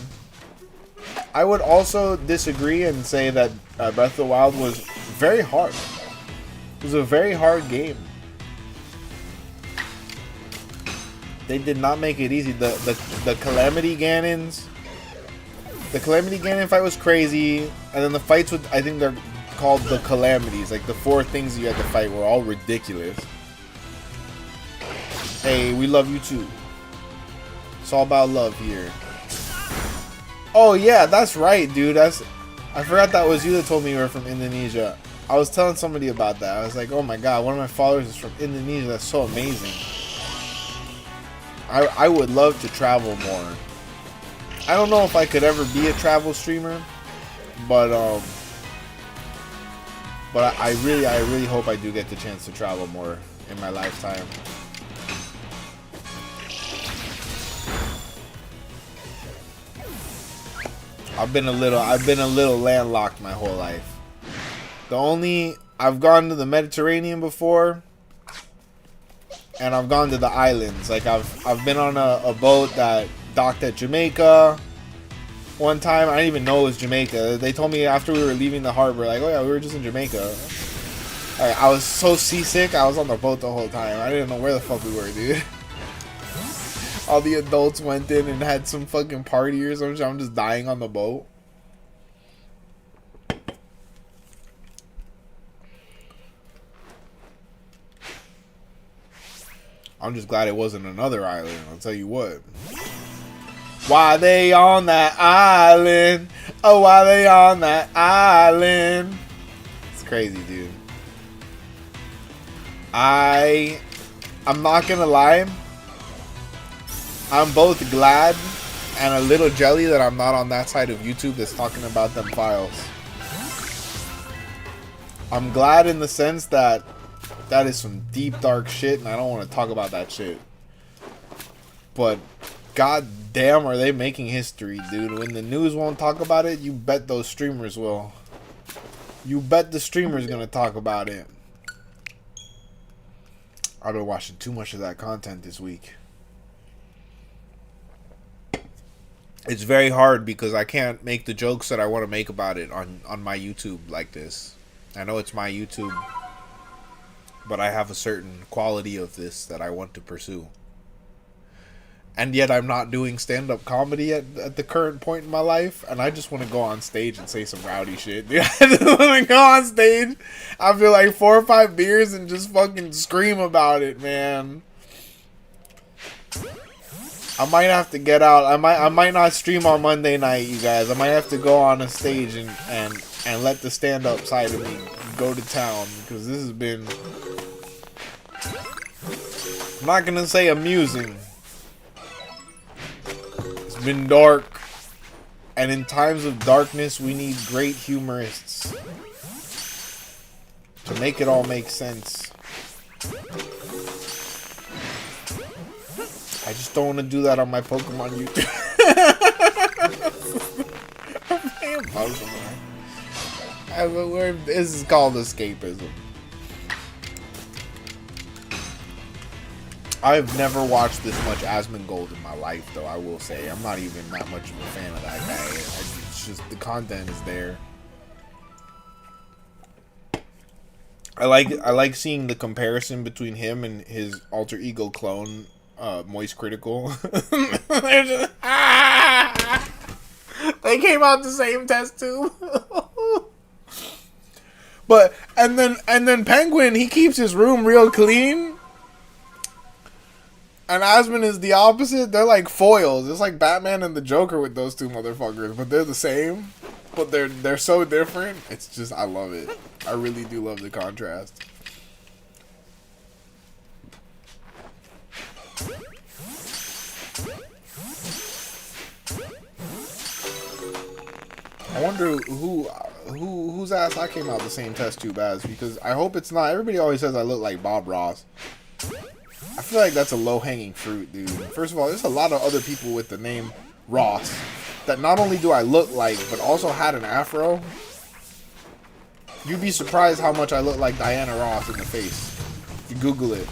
Speaker 2: I would also disagree and say that Breath of the Wild was very hard. It was a very hard game. They did not make it easy. The Calamity Ganons. The Calamity Ganon fight was crazy. And then the fights with, I think they're called the Calamities. Like the 4 things you had to fight were all ridiculous. Hey, we love you too. It's all about love here. Oh yeah, that's right, dude. I forgot that was you that told me you were from Indonesia. I was telling somebody about that. I was like, oh my god, one of my followers is from Indonesia. That's so amazing. I would love to travel more. I don't know if I could ever be a travel streamer, but I really hope I do get the chance to travel more in my lifetime. I've been a little landlocked my whole life. I've gone to the Mediterranean before, and I've gone to the islands. Like I've been on a boat that docked at Jamaica one time. I didn't even know it was Jamaica. They told me after we were leaving the harbor, like, oh yeah, we were just in Jamaica. Like, I was so seasick, I was on the boat the whole time. I didn't know where the fuck we were, dude. All the adults went in and had some fucking party or something. I'm just dying on the boat. I'm just glad it wasn't another island, I'll tell you what. Why they on that island? Oh, why they on that island? It's crazy, dude. I'm not gonna lie. I'm both glad and a little jelly that I'm not on that side of YouTube that's talking about them files. I'm glad in the sense that that is some deep dark shit and I don't want to talk about that shit. But god damn, are they making history, dude. When the news won't talk about it, you bet those streamers will. You bet the streamer's gonna talk about it. I've been watching too much of that content this week. It's very hard because I can't make the jokes that I want to make about it on my YouTube like this. I know it's my YouTube, but I have a certain quality of this that I want to pursue. And yet I'm not doing stand-up comedy at the current point in my life. And I just want to go on stage and say some rowdy shit. Dude, I just want to go on stage. I feel like 4 or 5 beers and just fucking scream about it, man. I might have to get out. I might not stream on Monday night, you guys. I might have to go on a stage and let the stand-up side of me go to town. Because this has been... I'm not going to say amusing. It's been dark, and in times of darkness we need great humorists to make it all make sense. I just don't want to do that on my Pokemon YouTube. This is called escapism. I've never watched this much Asmongold in my life, though, I will say. I'm not even that much of a fan of that guy. It's just the content is there. I like seeing the comparison between him and his alter ego clone, Moist Critical. They're just, they came out the same test tube. But and then Penguin, he keeps his room real clean. And Asmon is the opposite. They're like foils. It's like Batman and the Joker with those two motherfuckers. But they're the same. But they're so different. It's just, I love it. I really do love the contrast. I wonder whose ass I came out the same test tube as. Because I hope it's not. Everybody always says I look like Bob Ross. I feel like that's a low-hanging fruit, dude. First of all, there's a lot of other people with the name Ross that not only do I look like, but also had an afro. You'd be surprised how much I look like Diana Ross in the face. If you Google it.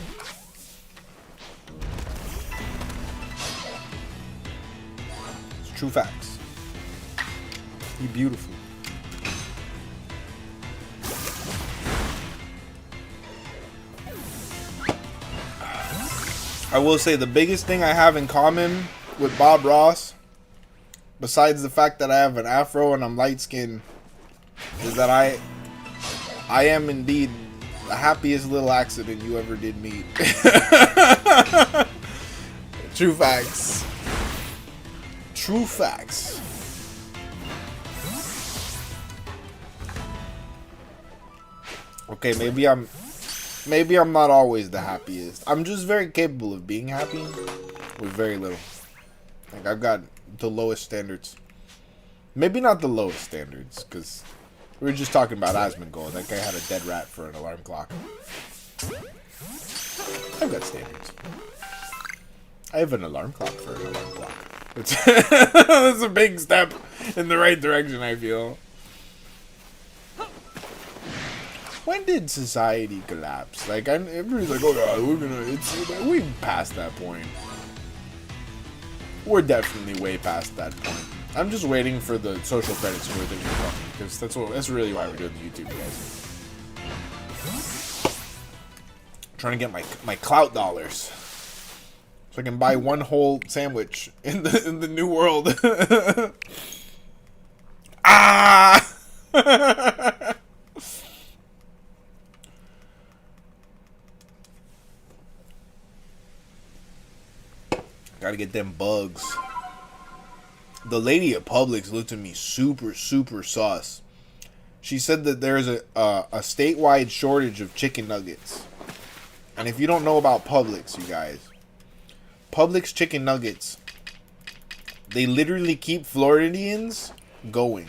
Speaker 2: It's true facts. You're beautiful. I will say the biggest thing I have in common with Bob Ross, besides the fact that I have an afro and I'm light skinned, is that I am indeed the happiest little accident you ever did meet. True facts. True facts. Okay, maybe I'm not always the happiest. I'm just very capable of being happy with very little. Like, I've got the lowest standards. Maybe not the lowest standards, because we were just talking about Asmongold. That guy had a dead rat for an alarm clock. I've got standards. I have an alarm clock for an alarm clock. That's a big step in the right direction, I feel. when did society collapse? Like, everybody's like, oh yeah, we passed that point. We're definitely way past that point. I'm just waiting for the social credits for things to come, because that's really why we're doing the YouTube, guys. Trying to get my clout dollars, so I can buy one whole sandwich in the new world. Ah! Gotta get them bugs. The lady at Publix looked at me super sus. She said that there's a statewide shortage of chicken nuggets. And if you don't know about Publix, you guys, Publix chicken nuggets, they literally keep Floridians going.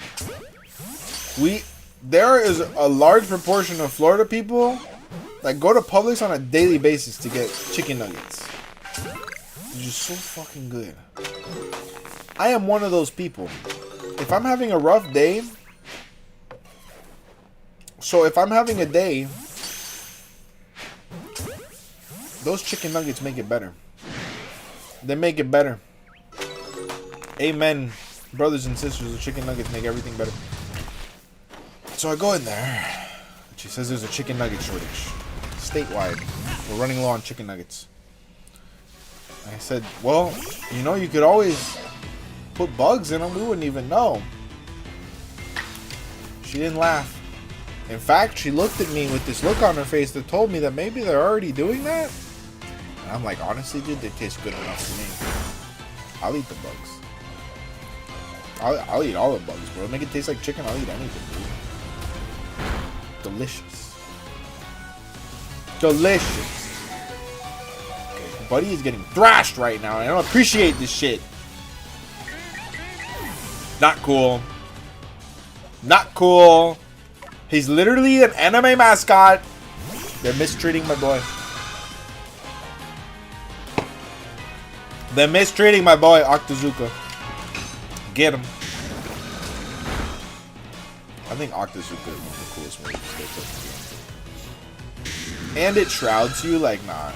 Speaker 2: There is a large proportion of Florida people that go to Publix on a daily basis to get chicken nuggets. It's just so fucking good. I am one of those people. If I'm having a rough day, if I'm having a day, those chicken nuggets make it better. They make it better. Amen, brothers and sisters. The chicken nuggets make everything better. So I go in there. She says there's a chicken nugget shortage. Statewide. We're running low on chicken nuggets. I said, well, you could always put bugs in them. We wouldn't even know. She didn't laugh. In fact, she looked at me with this look on her face that told me that maybe they're already doing that. And I'm like, honestly, dude, they taste good enough to me. I'll eat the bugs. I'll eat all the bugs, bro. Make it taste like chicken. I'll eat anything, dude. Delicious. Delicious. Okay, buddy is getting thrashed right now. I don't appreciate this shit. Not cool. Not cool. He's literally an anime mascot. They're mistreating my boy. They're mistreating my boy, Octozuka. Get him. I think Octozuka is one of the coolest movies. And it shrouds you like, nah,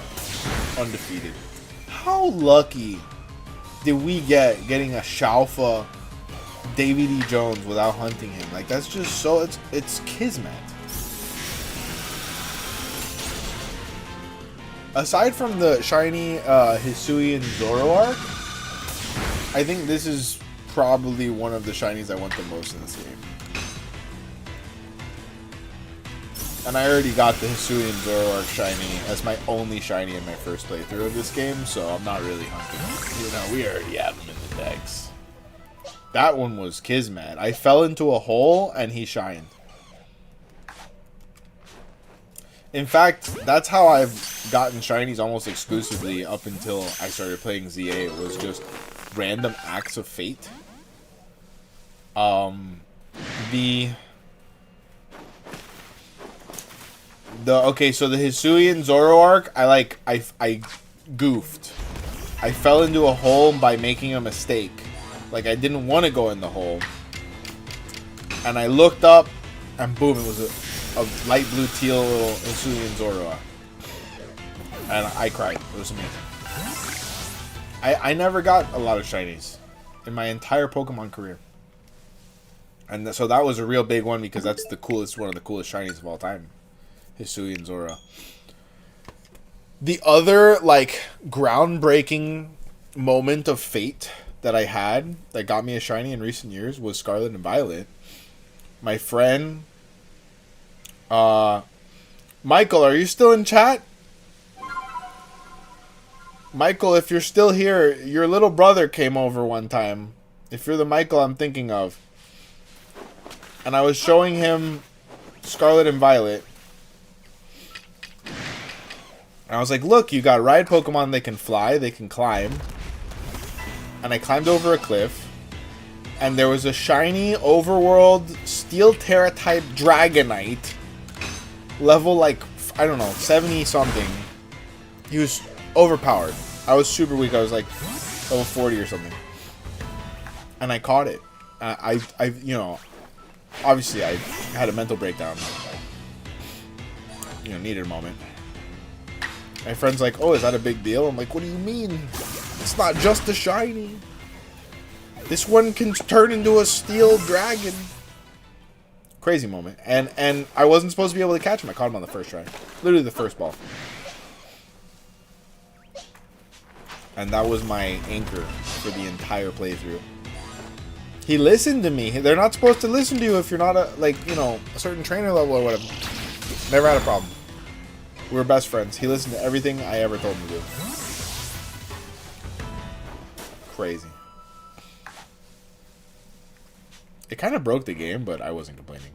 Speaker 2: undefeated. How lucky did we get getting a Shalfa Davy D. Jones without hunting him? Like, that's just so, it's kismet. Aside from the shiny Hisui and Zoroark, I think this is probably one of the shinies I want the most in this game. And I already got the Hisui and Zoroark shiny as my only shiny in my first playthrough of this game, so I'm not really hunting. We already have them in the decks. That one was kismet. I fell into a hole and he shined. In fact, that's how I've gotten shinies almost exclusively up until I started playing ZA. It was just random acts of fate. Okay, so the Hisui and Zoroark, I goofed. I fell into a hole by making a mistake. Like, I didn't want to go in the hole. And I looked up, and boom, it was a light blue teal little Hisui and Zoroark. And I cried. It was amazing. I never got a lot of shinies in my entire Pokemon career. And so that was a real big one because that's the coolest, one of the coolest shinies of all time. Hisui and Zora. The other, groundbreaking moment of fate that I had that got me a shiny in recent years was Scarlet and Violet. My friend, Michael, are you still in chat? Michael, if you're still here, your little brother came over one time. If you're the Michael I'm thinking of. And I was showing him Scarlet and Violet. And I was like, look, you got ride Pokemon, they can fly, they can climb. And I climbed over a cliff. And there was a shiny overworld Steel Terra type Dragonite. Level, I don't know, 70 something. He was overpowered. I was super weak. I was level 40 or something. And I caught it. I obviously I had a mental breakdown. needed a moment. My friend's like, oh, is that a big deal? I'm like, what do you mean? It's not just a shiny. This one can turn into a steel dragon. Crazy moment. And I wasn't supposed to be able to catch him. I caught him on the first try. Literally the first ball. And that was my anchor for the entire playthrough. He listened to me. They're not supposed to listen to you if you're not a certain trainer level or whatever. Never had a problem. We were best friends. He listened to everything I ever told him to do. Crazy. It kind of broke the game, but I wasn't complaining.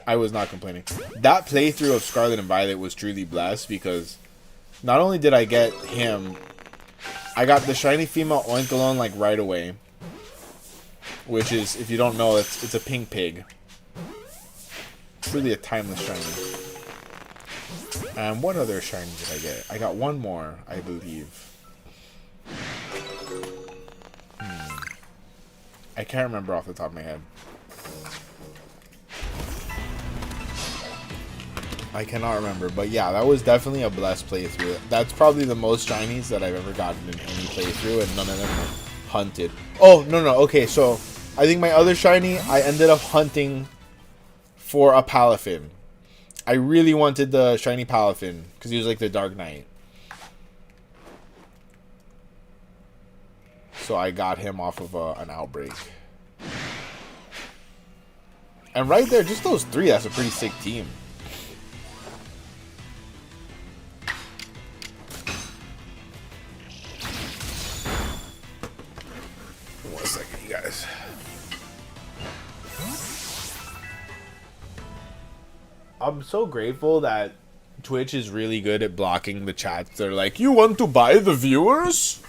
Speaker 2: I was not complaining. That playthrough of Scarlet and Violet was truly blessed because not only did I get him, I got the shiny female Oinkologne like right away. Which is, if you don't know, it's a pink pig. It's really a timeless shiny. And what other shiny did I get? I got one more, I believe. I can't remember off the top of my head. I cannot remember, but yeah, that was definitely a blessed playthrough. That's probably the most shinies that I've ever gotten in any playthrough, and none of them were hunted. Oh, no, okay, so I think my other shiny, I ended up hunting for a Palafin. I really wanted the shiny Palafin, because he was like the Dark Knight. So I got him off of an Outbreak. And right there, just those three, that's a pretty sick team. One second, you guys. I'm so grateful that Twitch is really good at blocking the chats. They're like, you want to buy the viewers?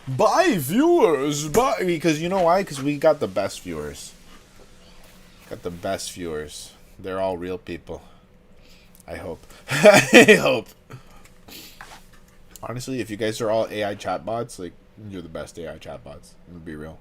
Speaker 2: Buy viewers! Buy! Because you know why? Because we got the best viewers. Got the best viewers. They're all real people. I hope. I hope. Honestly, if you guys are all AI chatbots, like, you're the best AI chatbots. I'm gonna be real.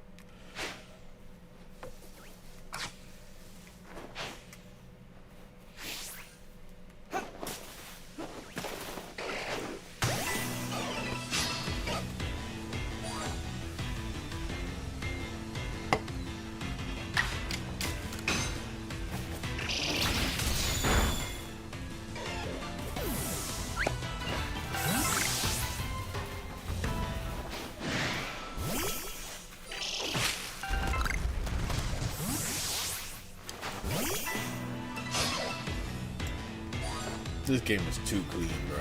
Speaker 2: This game is too clean, bro.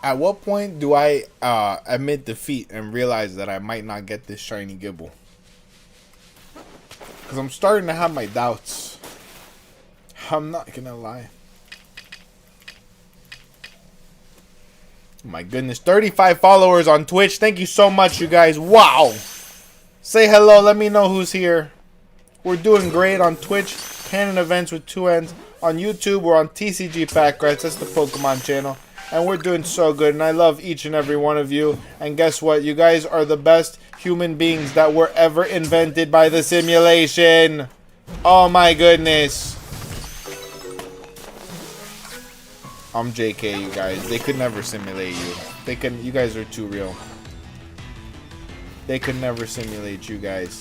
Speaker 2: At what point do I admit defeat and realize that I might not get this shiny Gible? Because I'm starting to have my doubts. I'm not gonna lie. Oh my goodness, 35 followers on Twitch. Thank you so much, you guys. Wow. Say hello. Let me know who's here. We're doing great on Twitch. Canon Events with 2 N's. On YouTube, we're on tcgpackrats. That's the Pokemon channel. And we're doing so good, and I love each and every one of you. And guess what? You guys are the best human beings that were ever invented by the simulation. Oh my goodness. I'm JK, you guys. They could never simulate you. You guys are too real. They could never simulate you guys.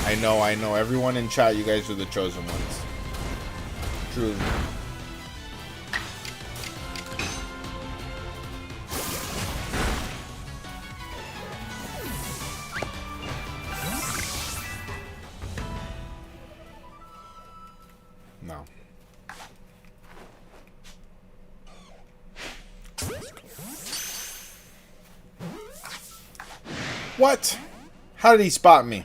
Speaker 2: I know. Everyone in chat, you guys are the chosen ones. Truly. No. What? How did he spot me?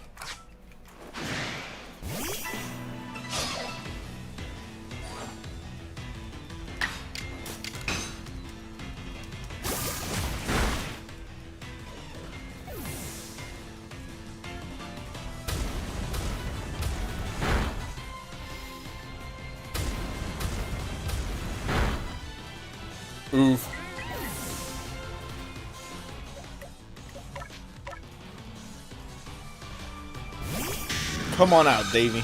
Speaker 2: Oof. Come on out, Davey.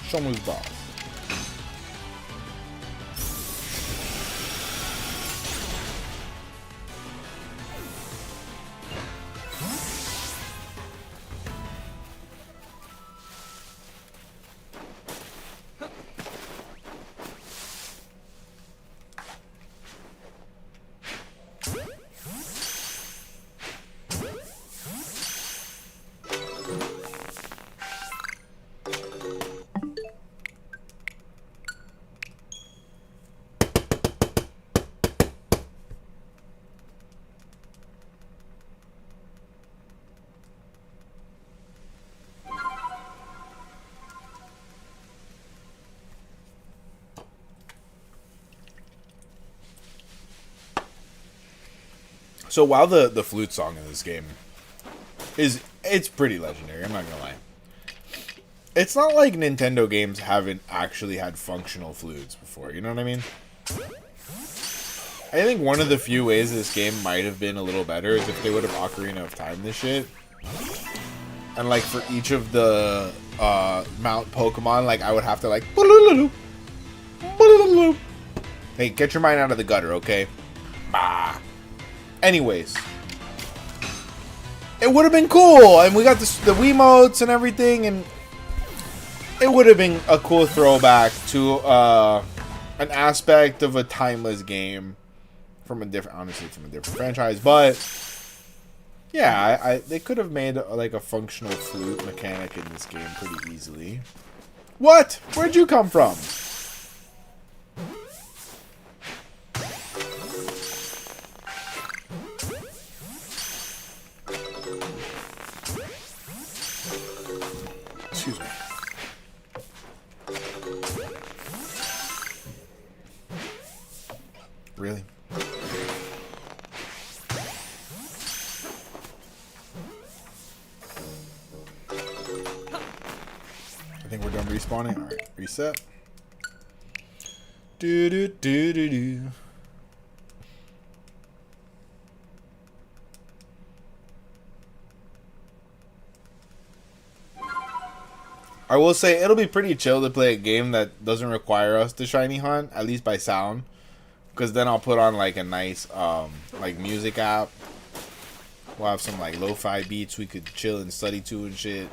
Speaker 2: Show me who's boss. So while the flute song in this game it's pretty legendary, I'm not gonna lie. It's not like Nintendo games haven't actually had functional flutes before, you know what I mean? I think one of the few ways this game might have been a little better is if they would have Ocarina of Time this shit. And like for each of the Mount Pokemon, like I would have to like hey, get your mind out of the gutter, okay? Bah. Anyways, it would have been cool, and we got the Wiimotes and everything, and it would have been a cool throwback to an aspect of a timeless game from a different, honestly, from a different franchise. But yeah, they could have made like a functional flute mechanic in this game pretty easily. What? Where'd you come from? Excuse me. Really? I think we're done respawning. Alright, reset. Do do do do do. I will say it'll be pretty chill to play a game that doesn't require us to shiny hunt, at least by sound. Because then I'll put on like a nice like music app. We'll have some like lo-fi beats we could chill and study to and shit.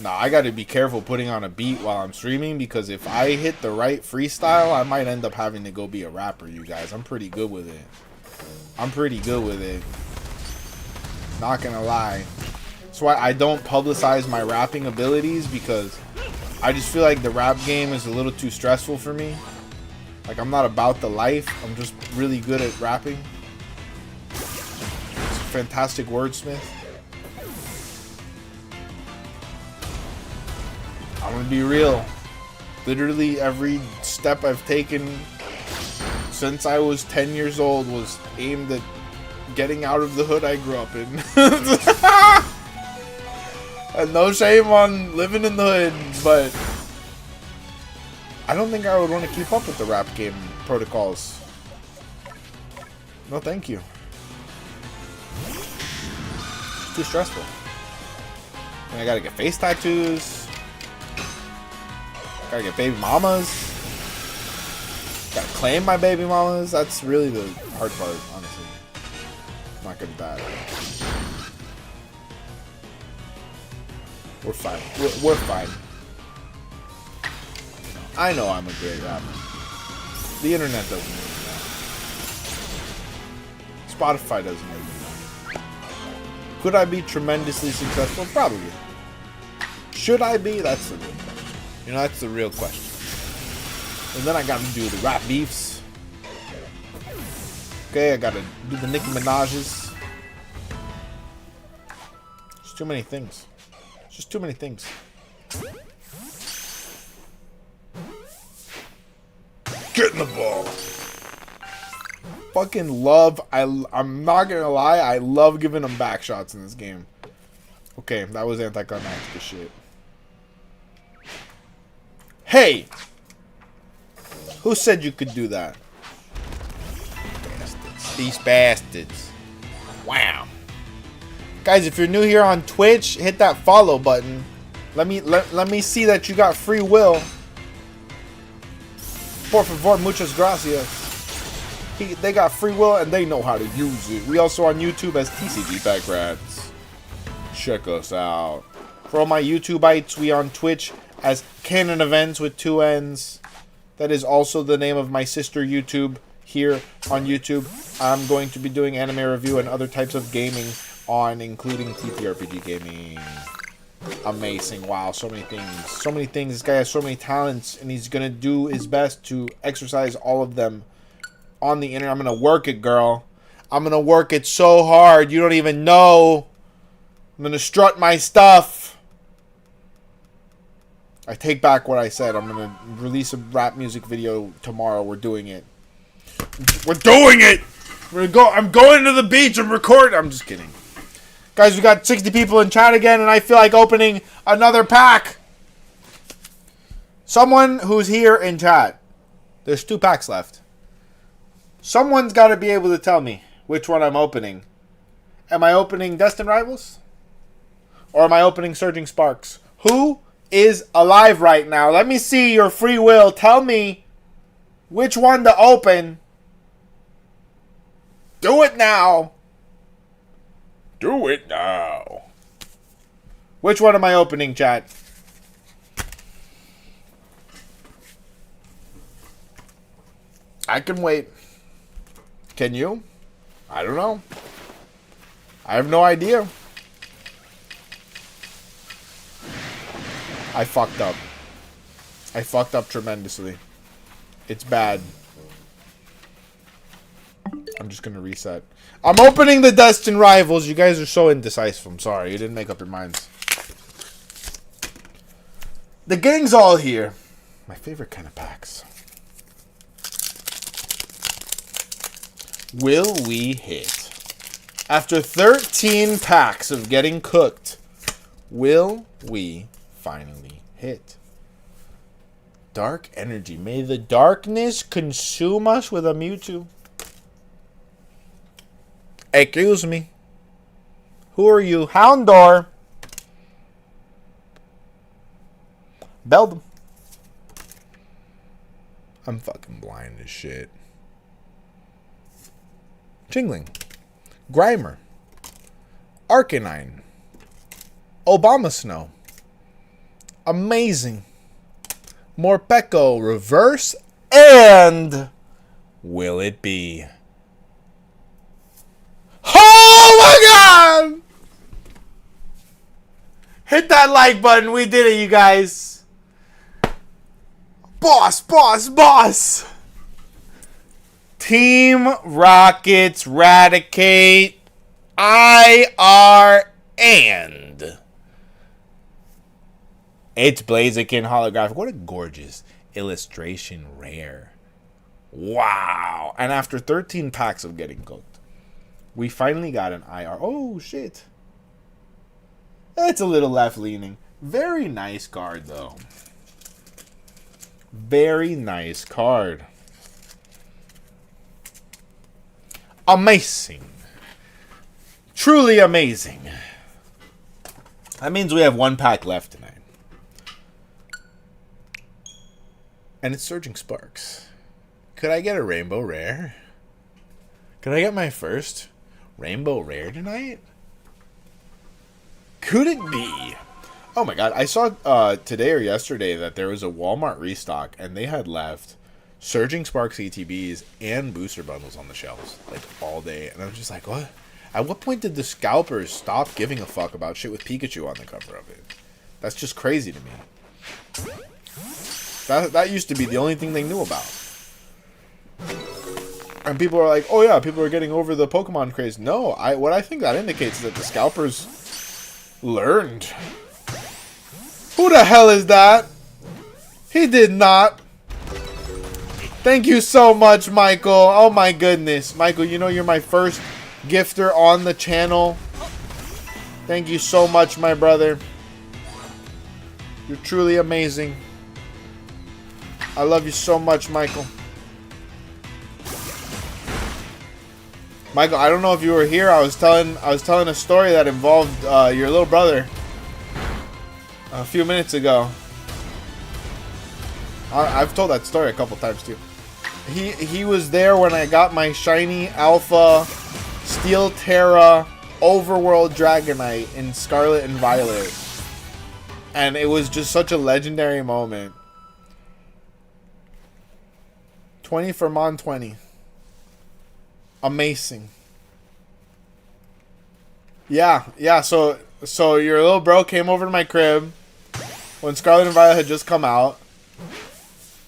Speaker 2: Nah, I gotta be careful putting on a beat while I'm streaming, because if I hit the right freestyle, I might end up having to go be a rapper, you guys. I'm pretty good with it. I'm pretty good with it. Not gonna lie. That's why I don't publicize my rapping abilities, because I just feel like the rap game is a little too stressful for me. Like, I'm not about the life. I'm just really good at rapping. It's a fantastic wordsmith. I'm gonna be real. Literally every step I've taken since I was 10 years old was aimed at getting out of the hood I grew up in. And no shame on living in the hood, but I don't think I would want to keep up with the rap game protocols. No, thank you. It's too stressful. And I gotta get face tattoos. Gotta get baby mamas. Gotta claim my baby mamas. That's really the hard part, honestly. I'm not good at that. We're fine. We're fine. I know I'm a great rapper. The internet doesn't even know. Spotify doesn't even know. Could I be tremendously successful? Probably. Should I be? That's the real question. You know, that's the real question. And then I gotta do the rap beefs. Okay, I gotta do the Nicki Minaj's. There's too many things. Just too many things. Get in the ball. Fucking love. I'm not gonna lie. I love giving them back shots in this game. Okay, that was anticlimactic as shit. Hey! Who said you could do that? Bastards. These bastards. Wow. Guys, if you're new here on Twitch, hit that follow button. Let me see that you got free will. Por favor, muchas gracias. They got free will and they know how to use it. We also on YouTube as tcgpackrats. Check us out. For all my YouTubeites, we on Twitch as Canon Events with 2 N's. That is also the name of my sister YouTube here on YouTube. I'm going to be doing anime review and other types of gaming on, including TTRPG gaming. Amazing. Wow, so many things. So many things. This guy has so many talents, and he's going to do his best to exercise all of them on the internet. I'm going to work it, girl. I'm going to work it so hard. You don't even know. I'm going to strut my stuff. I take back what I said. I'm going to release a rap music video tomorrow. We're doing it. We're doing it! I'm going to the beach and recording. I'm just kidding. Guys, we got 60 people in chat again, and I feel like opening another pack. Someone who's here in chat. There's 2 packs left. Someone's got to be able to tell me which one I'm opening. Am I opening Destined Rivals? Or am I opening Surging Sparks? Who is alive right now? Let me see your free will. Tell me which one to open. Do it now. Do it now. Which one am I opening, chat? I can wait. Can you? I don't know. I have no idea. I fucked up. I fucked up tremendously. It's bad. I'm just gonna reset. I'm opening the Destined Rivals. You guys are so indecisive. I'm sorry. You didn't make up your minds. The gang's all here. My favorite kind of packs. Will we hit? After 13 packs of getting cooked, will we finally hit? Dark energy. May the darkness consume us with a Mewtwo. Excuse me. Who are you? Houndour. Beldum. I'm fucking blind as shit. Jingling. Grimer. Arcanine. Obama Snow. Amazing. Morpeko Reverse. And will it be? Oh my god! Hit that like button. We did it, you guys. Boss. Team Rockets Raticate IR and it's Blaziken holographic. What a gorgeous illustration, rare. Wow. And after 13 packs of getting cooked, we finally got an IR. Oh, shit. It's a little left-leaning. Very nice card, though. Very nice card. Amazing. Truly amazing. That means we have 1 pack left tonight. And it's Surging Sparks. Could I get a Rainbow Rare? Could I get my first Rainbow Rare tonight? Could it be? Oh my god, I saw today or yesterday that there was a Walmart restock and they had left Surging Sparks ETBs and booster bundles on the shelves like all day. And I was just like, what? At what point did the scalpers stop giving a fuck about shit with Pikachu on the cover of it? That's just crazy to me. That used to be the only thing they knew about. And people are like, oh yeah, people are getting over the Pokemon craze. No, what I think that indicates is that the scalpers learned. Who the hell is that? He did not. Thank you so much, Michael. Oh my goodness. Michael, you know you're my first gifter on the channel. Thank you so much, my brother. You're truly amazing. I love you so much, Michael. Michael, I don't know if you were here. I was telling a story that involved your little brother a few minutes ago. I've told that story a couple times too. He was there when I got my shiny Alpha Steel Terra Overworld Dragonite in Scarlet and Violet. And it was just such a legendary moment. 20 for Mon 20. Amazing. Yeah, so your little bro came over to my crib when Scarlet and Violet had just come out.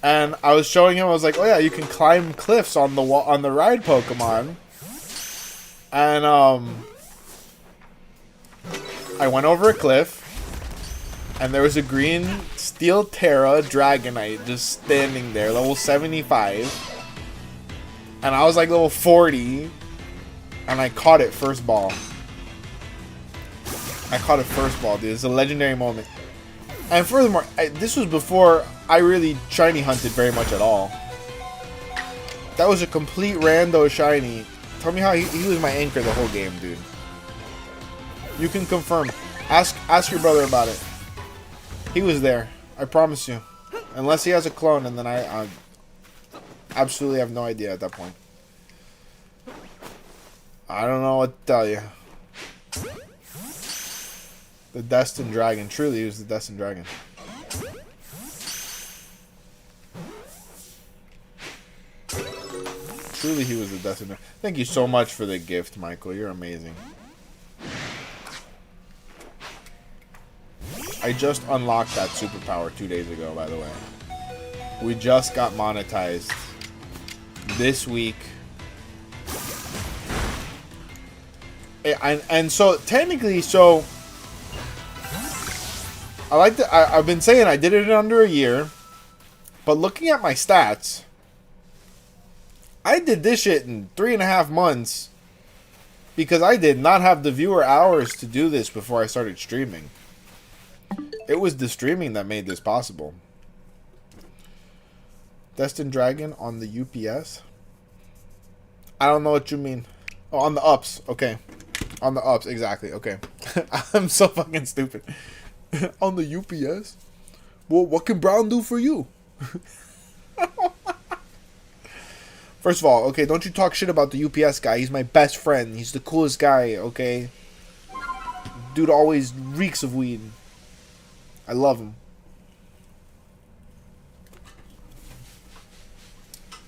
Speaker 2: And I was showing him, I was like, oh yeah, you can climb cliffs on the ride Pokemon. And I went over a cliff, and there was a green Steel Terra Dragonite just standing there, level 75. And I was like level 40, and I caught it first ball. Dude. It's a legendary moment. And furthermore, this was before I really shiny hunted very much at all. That was a complete rando shiny. Tell me how he was my anchor the whole game, dude. You can confirm. Ask your brother about it. He was there. I promise you. Unless he has a clone, and then I absolutely have no idea at that point. I don't know what to tell you. The Destined Dragon. Truly, he was the Destined Dragon. Truly, he was the Destined Dragon. Thank you so much for the gift, Michael. You're amazing. I just unlocked that superpower 2 days ago, by the way. We just got monetized this week. And so, technically, I've been saying I did it in under a year, but looking at my stats, I did this shit in 3.5 months because I did not have the viewer hours to do this before I started streaming. It was the streaming that made this possible. Destined Dragon on the UPS? I don't know what you mean. Oh, on the ups. Okay. On the ups, exactly. Okay. I'm so fucking stupid. On the UPS? Well, what can Brown do for you? First of all, okay, don't you talk shit about the UPS guy. He's my best friend. He's the coolest guy, okay? Dude always reeks of weed. I love him.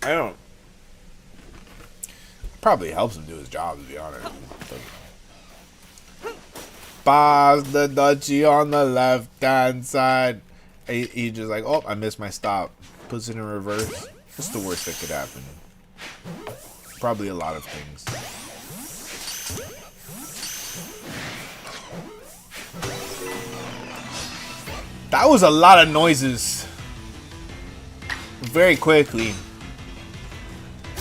Speaker 2: I don't. Probably helps him do his job, to be honest. Pass the Dutchie on the left-hand side. He just like, oh, I missed my stop. Puts it in reverse. What's the worst that could happen? Probably a lot of things. That was a lot of noises. Very quickly.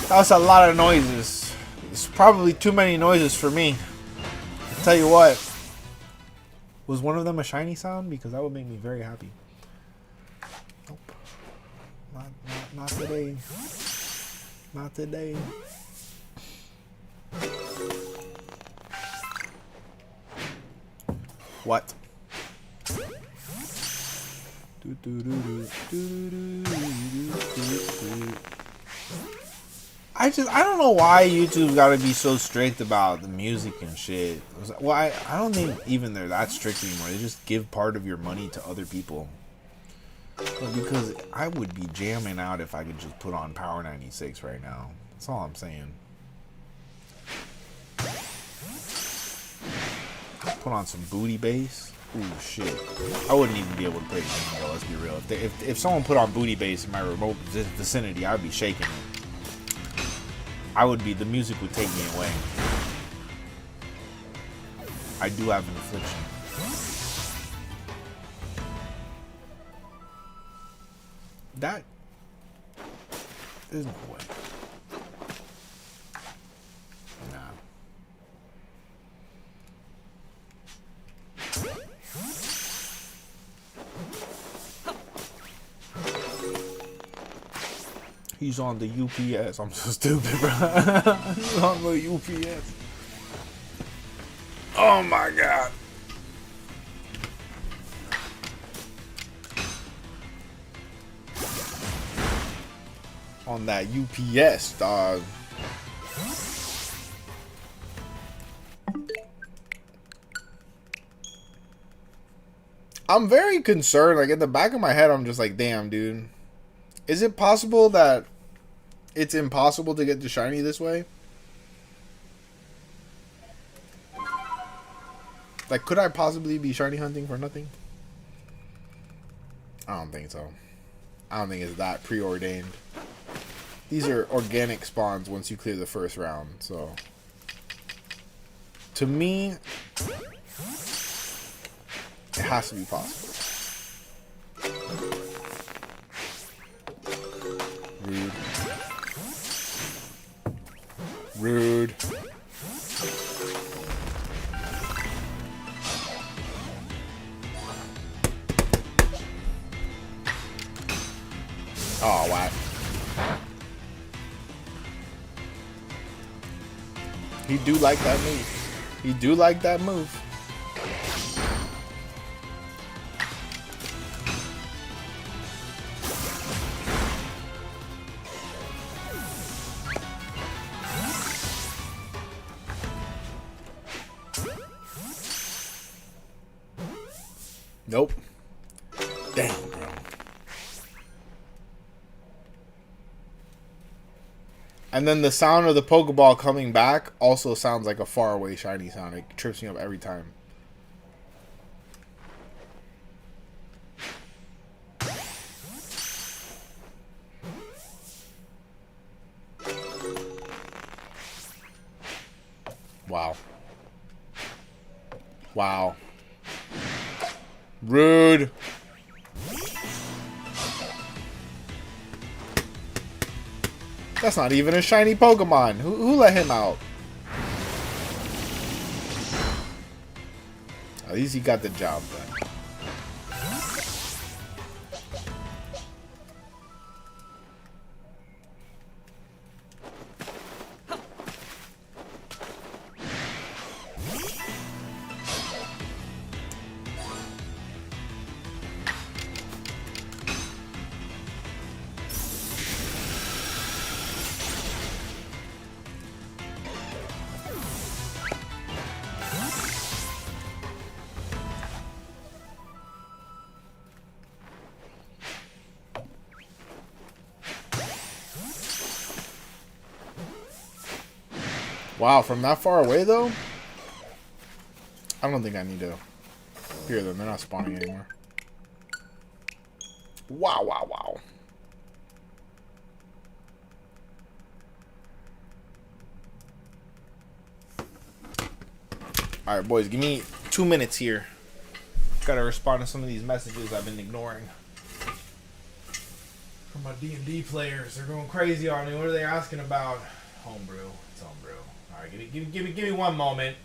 Speaker 2: That was a lot of noises. It's probably too many noises for me. I'll tell you what. Was one of them a shiny sound? Because that would make me very happy. Nope. Not today. Not today. What? I don't know why YouTube's gotta be so strict about the music and shit. Well, I don't think even they're that strict anymore. They just give part of your money to other people. Well, because I would be jamming out if I could just put on Power 96 right now. That's all I'm saying. Put on some booty bass. Ooh, shit. I wouldn't even be able to play the game, though, let's be real. If someone put on booty bass in my remote vicinity, I'd be shaking it. The music would take me away. I do have an affliction. There's no way. Nah. He's on the UPS. I'm so stupid, bro. He's on the UPS. Oh my god. On that UPS, dog. I'm very concerned. Like, in the back of my head, I'm just like, damn, dude. Is it possible that it's impossible to get the shiny this way? Like, could I possibly be shiny hunting for nothing? I don't think so. I don't think it's that preordained. These are organic spawns once you clear the first round, so... To me... It has to be possible. Rude. Rude. Oh, wow. He do like that move. He do like that move. Nope. Damn, bro. And then the sound of the Pokeball coming back also sounds like a faraway shiny sound. It trips me up every time. Wow. Wow. Rude. That's not even a shiny Pokemon. Who let him out? At least he got the job done. Wow, from that far away, though? I don't think I need to hear them. They're not spawning anymore. Wow, wow, wow. Alright, boys, give me 2 minutes here. Gotta respond to some of these messages I've been ignoring. From my D&D players. They're going crazy on me. What are they asking about? Homebrew. It's homebrew. Alright, give me 1 moment.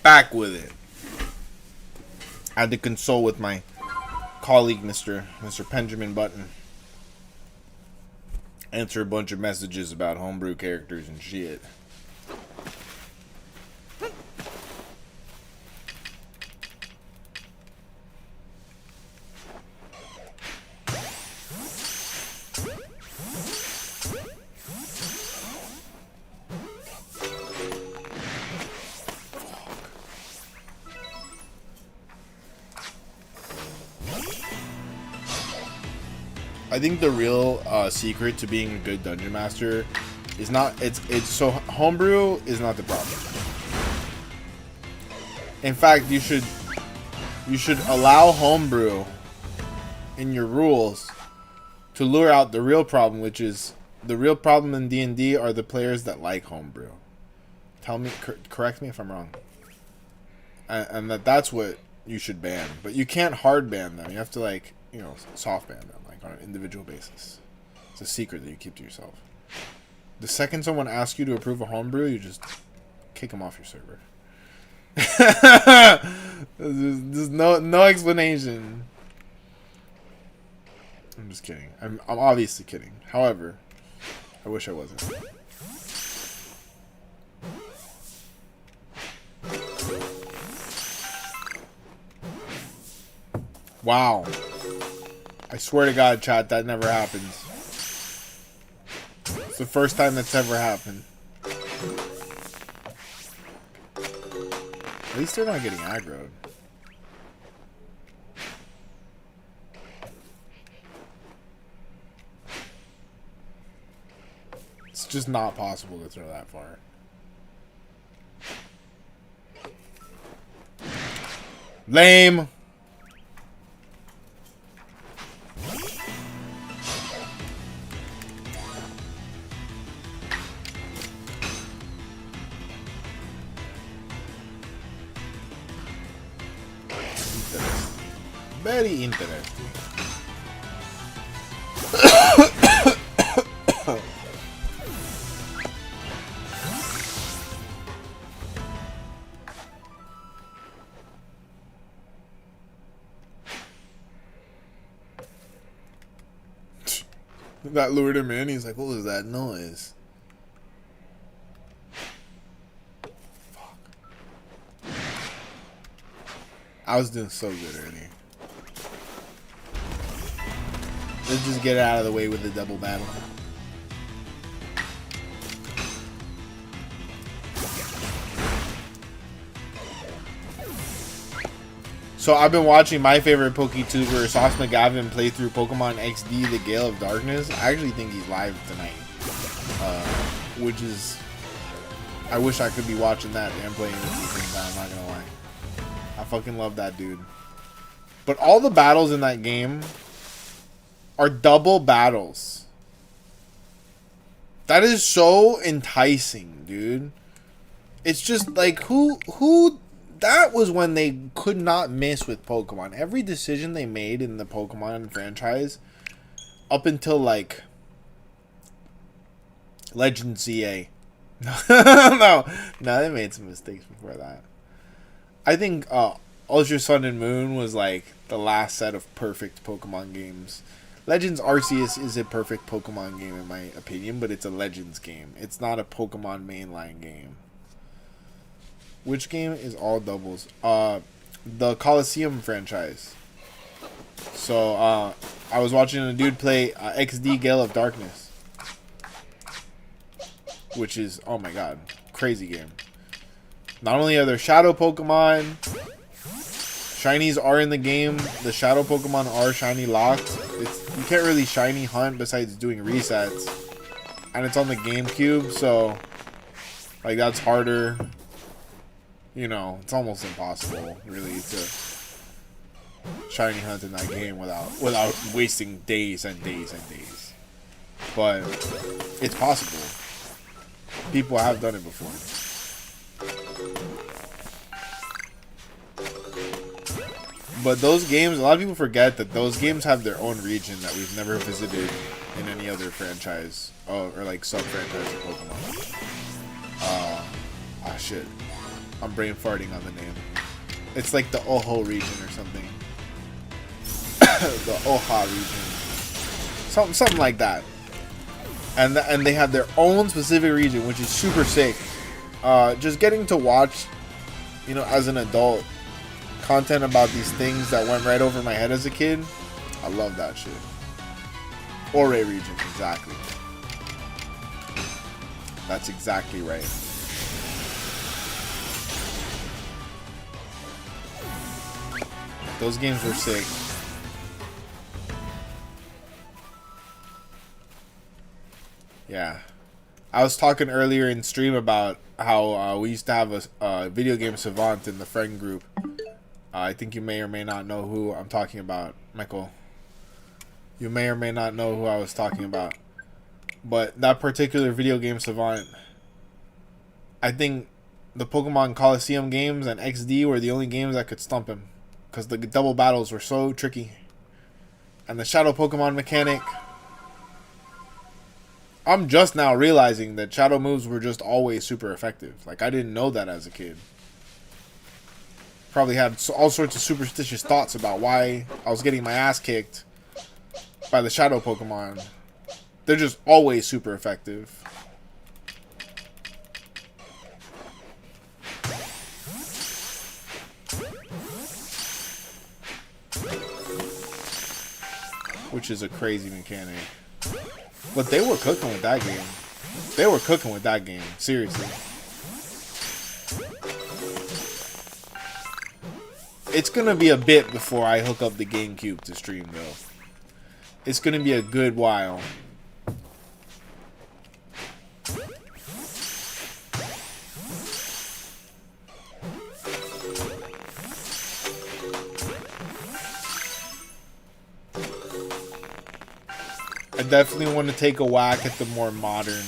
Speaker 1: back with it. I had to consult with my colleague, Mr. Benjamin Button. Answer a bunch of messages about homebrew characters and shit. I think the real secret to being a good dungeon master is not it's so homebrew is not the problem. In fact, you should allow homebrew in your rules to lure out the real problem, which is the real problem in D&D are the players that like homebrew. Tell me, correct me if I'm wrong. And that's what you should ban, but you can't hard ban them. You have to, like, you know, soft ban them, like on an individual basis. It's a secret that you keep to yourself. The second someone asks you to approve a homebrew, you just kick them off your server. There's no explanation. I'm just kidding. I'm obviously kidding. However, I wish I wasn't. Wow. I swear to God, chat, that never happens. It's the first time that's ever happened. At least they're not getting aggroed. It's just not possible to throw that far. Lame. Very interesting. That lured him in. He's like, what was that noise? Fuck. I was doing so good earlier. Let's just get it out of the way with the double battle. So I've been watching my favorite PokeTuber, Sauce McGavin, play through Pokemon XD, the Gale of Darkness. I actually think he's live tonight. Which is... I wish I could be watching that and playing it at the same time, I'm not gonna lie. I fucking love that dude. But all the battles in that game are double battles. That is so enticing, dude. It's just like who that was when they could not miss with Pokemon. Every decision they made in the Pokemon franchise up until like Legend CA. no, they made some mistakes before that. I think Ultra Sun and Moon was like the last set of perfect Pokemon games. Legends Arceus is a perfect Pokemon game in my opinion, but it's a Legends game. It's not a Pokemon mainline game. Which game is all doubles? The Coliseum franchise. So, I was watching a dude play XD Gale of Darkness. Which is, oh my god, crazy game. Not only are there Shadow Pokemon, Shinies are in the game. The Shadow Pokemon are Shiny locked. You can't really Shiny hunt besides doing resets. And it's on the GameCube, so like that's harder. You know, it's almost impossible really to Shiny hunt in that game without wasting days and days and days. But it's possible. People have done it before. But those games, a lot of people forget that those games have their own region that we've never visited in any other franchise or like sub-franchise of Pokemon. Shit. I'm brain farting on the name. It's like the Oho region or something. The Oha region. Something like that. And they have their own specific region, which is super sick. Just getting to watch, you know, as an adult, content about these things that went right over my head as a kid. I love that shit. Ore region, exactly. That's exactly right. Those games were sick. Yeah. I was talking earlier in stream about how we used to have a video game savant in the friend group. I think you may or may not know who I'm talking about, Michael. You may or may not know who I was talking about. But that particular video game savant, I think the Pokemon Coliseum games and XD were the only games that could stump him. Because the double battles were so tricky. And the Shadow Pokemon mechanic. I'm just now realizing that Shadow moves were just always super effective. Like, I didn't know that as a kid. Probably had all sorts of superstitious thoughts about why I was getting my ass kicked by the Shadow Pokemon. They're just always super effective. Which is a crazy mechanic. But they were cooking with that game. They were cooking with that game. Seriously. It's gonna be a bit before I hook up the GameCube to stream, though. It's gonna be a good while. I definitely want to take a whack at the more modern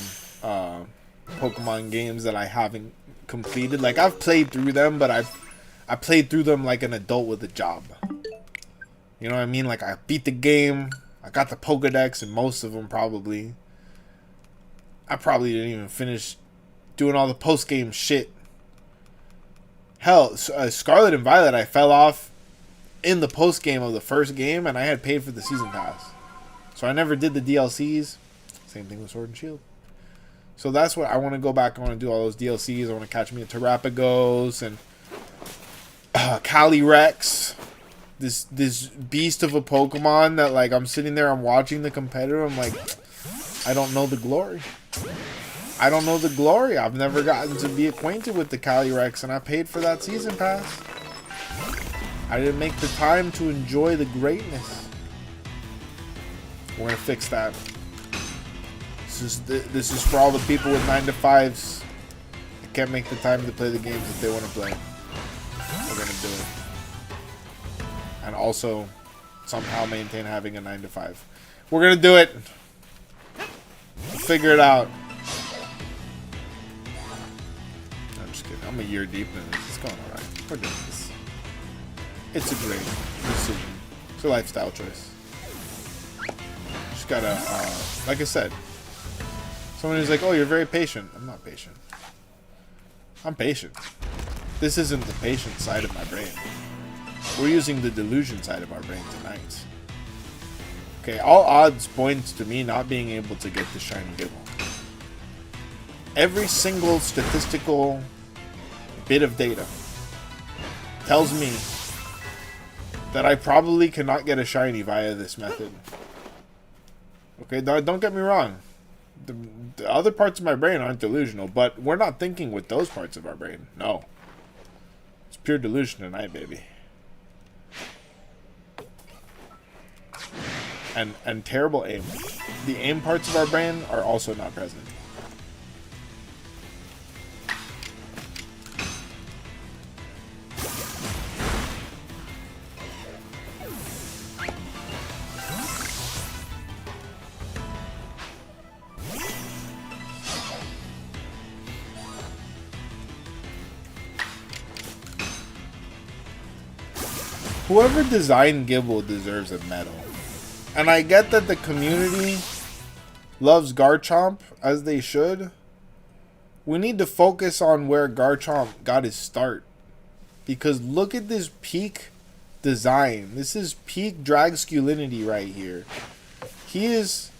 Speaker 1: Pokemon games that I haven't completed. Like, I've played through them, but I played through them like an adult with a job. You know what I mean? Like, I beat the game. I got the Pokedex in most of them, probably. I probably didn't even finish doing all the post-game shit. Hell, Scarlet and Violet, I fell off in the post-game of the first game, and I had paid for the season pass. So I never did the DLCs. Same thing with Sword and Shield. So that's what I want to go back. I want to do all those DLCs. I want to catch me a Terrapagos and Calyrex. This beast of a Pokemon that, like, I'm sitting there, I'm watching the competitor. I'm like, I don't know the glory. I don't know the glory. I've never gotten to be acquainted with the Calyrex, and I paid for that season pass. I didn't make the time to enjoy the greatness. We're gonna fix that. This is for all the people with 9 to 5s that can't make the time to play the games that they want to play. We're gonna do it, and also somehow maintain having a 9 to 5. We're gonna do it. We'll figure it out. I'm just kidding. I'm a year deep in this. It's going alright. We're doing this. It's a great decision. It's a lifestyle choice. Gotta, like I said, someone who's like, oh, you're very patient. I'm not patient. I'm patient. This isn't the patient side of my brain. We're using the delusion side of our brain tonight. Okay, all odds point to me not being able to get the shiny GIBBLE. Every single statistical bit of data tells me that I probably cannot get a shiny via this method. Okay, don't get me wrong. The other parts of my brain aren't delusional, but we're not thinking with those parts of our brain. No. It's pure delusion tonight, baby. And terrible aim. The aim parts of our brain are also not present. Whoever designed GIBBLE deserves a medal. And I get that the community loves Garchomp, as they should. We need to focus on where Garchomp got his start. Because look at this peak design. This is peak Dragsculinity right here. He is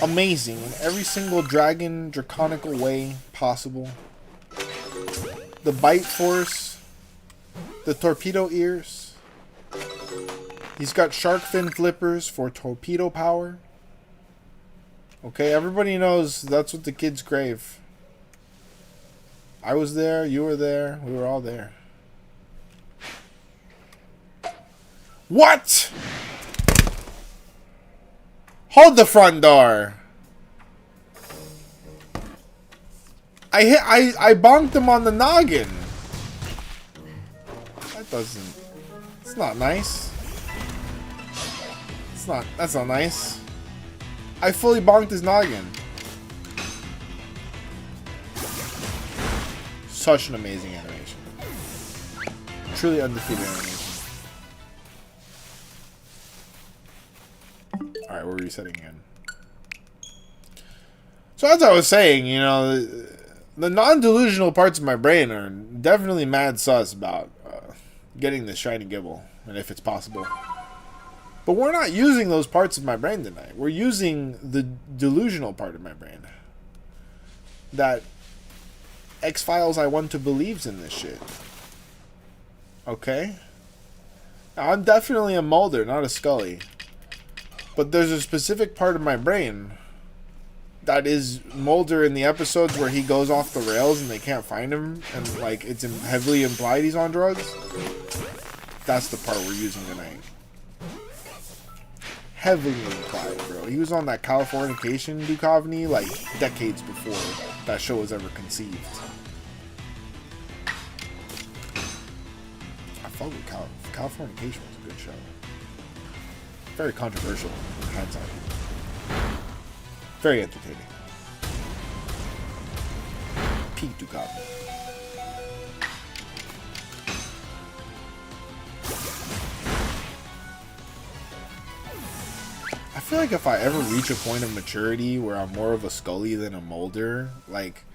Speaker 1: amazing in every single dragon draconical way possible. The bite force, the torpedo ears. He's got shark fin flippers for torpedo power. Okay, everybody knows that's what the kids crave. I was there, you were there, we were all there. What? Hold the front door. I bonked him on the noggin. That doesn't... It's not nice. That's not nice. I fully bonked his noggin. Such an amazing animation. Truly undefeated animation. Alright, we're resetting again. So as I was saying, you know, the non-delusional parts of my brain are definitely mad sus about getting this shiny Gible, and if it's possible. But we're not using those parts of my brain tonight. We're using the delusional part of my brain. That X-Files I want to believes in this shit. Okay? Now, I'm definitely a Mulder, not a Scully. But there's a specific part of my brain that is Mulder in the episodes where he goes off the rails and they can't find him, and like it's heavily implied he's on drugs. That's the part we're using tonight. Heavily implied, bro. He was on that Californication Duchovny like decades before that show was ever conceived. I fuck with Californication was a good show. Very controversial in hindsight. Very entertaining. Peak Duchovny. I feel like if I ever reach a point of maturity where I'm more of a Scully than a Mulder, like,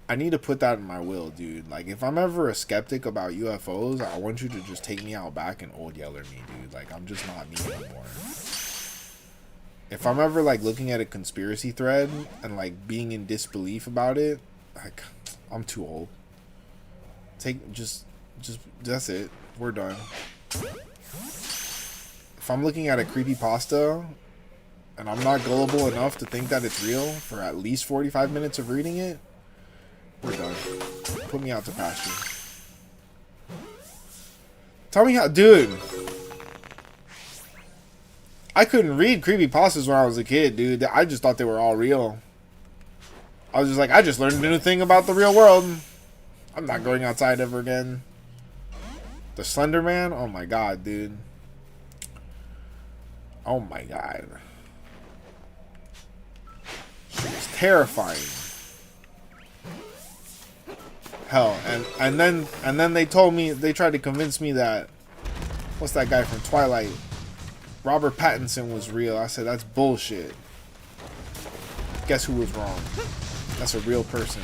Speaker 1: I need to put that in my will, dude. Like, if I'm ever a skeptic about UFOs, I want you to just take me out back and old yeller me, dude. Like, I'm just not me anymore. If I'm ever, like, looking at a conspiracy thread and, like, being in disbelief about it, like, I'm too old. Just, that's it. We're done. If I'm looking at a creepypasta and I'm not gullible enough to think that it's real for at least 45 minutes of reading it, we're done. Put me out to pasture. Tell me how... Dude. I couldn't read creepypastas when I was a kid, dude. I just thought they were all real. I was just like, I just learned a new thing about the real world. I'm not going outside ever again. The Slender Man? Oh my god, dude. Oh my god. She was terrifying. Hell, and then they told me, they tried to convince me that, what's that guy from Twilight? Robert Pattinson was real. I said, that's bullshit. Guess who was wrong? That's a real person.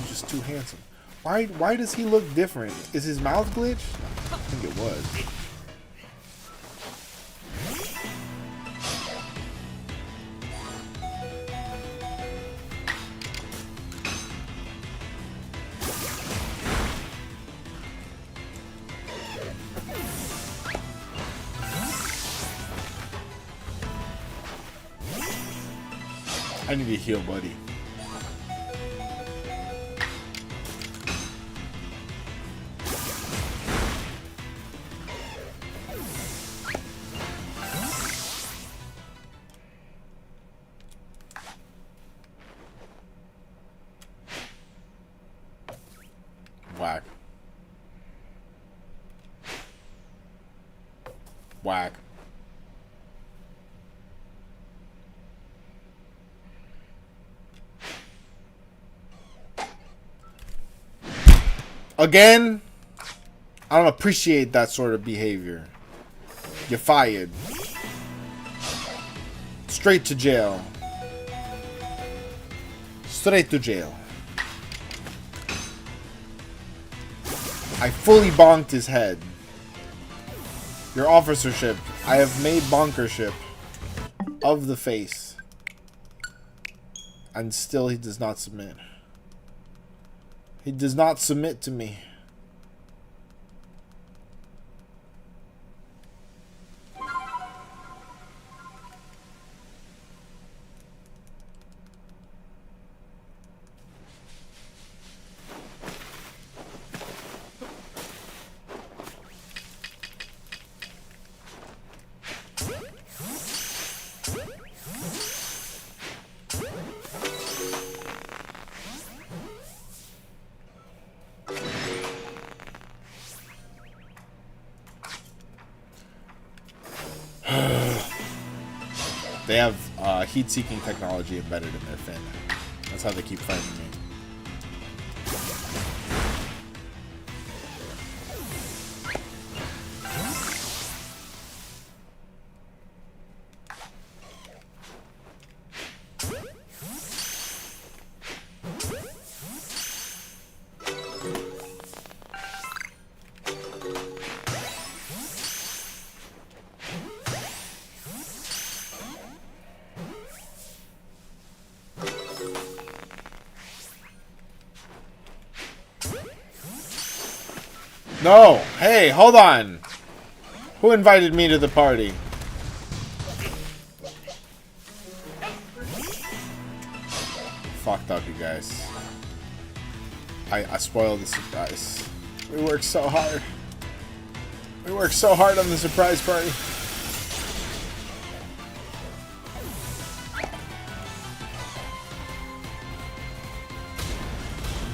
Speaker 1: He's just too handsome. Why does he look different? Is his mouth glitched? I think it was. I need to heal, buddy. Whack. Whack. Again, I don't appreciate that sort of behavior. You're fired. Straight to jail.
Speaker 2: Straight to jail. I fully bonked his head. Your officership. I have made bonkership of the face. And still he does not submit. He does not submit to me. They have heat-seeking technology embedded in their fin. That's how they keep fighting me. No! Hey, hold on! Who invited me to the party? Fucked up, you guys. I spoiled the surprise. We worked so hard. We worked so hard on the surprise party.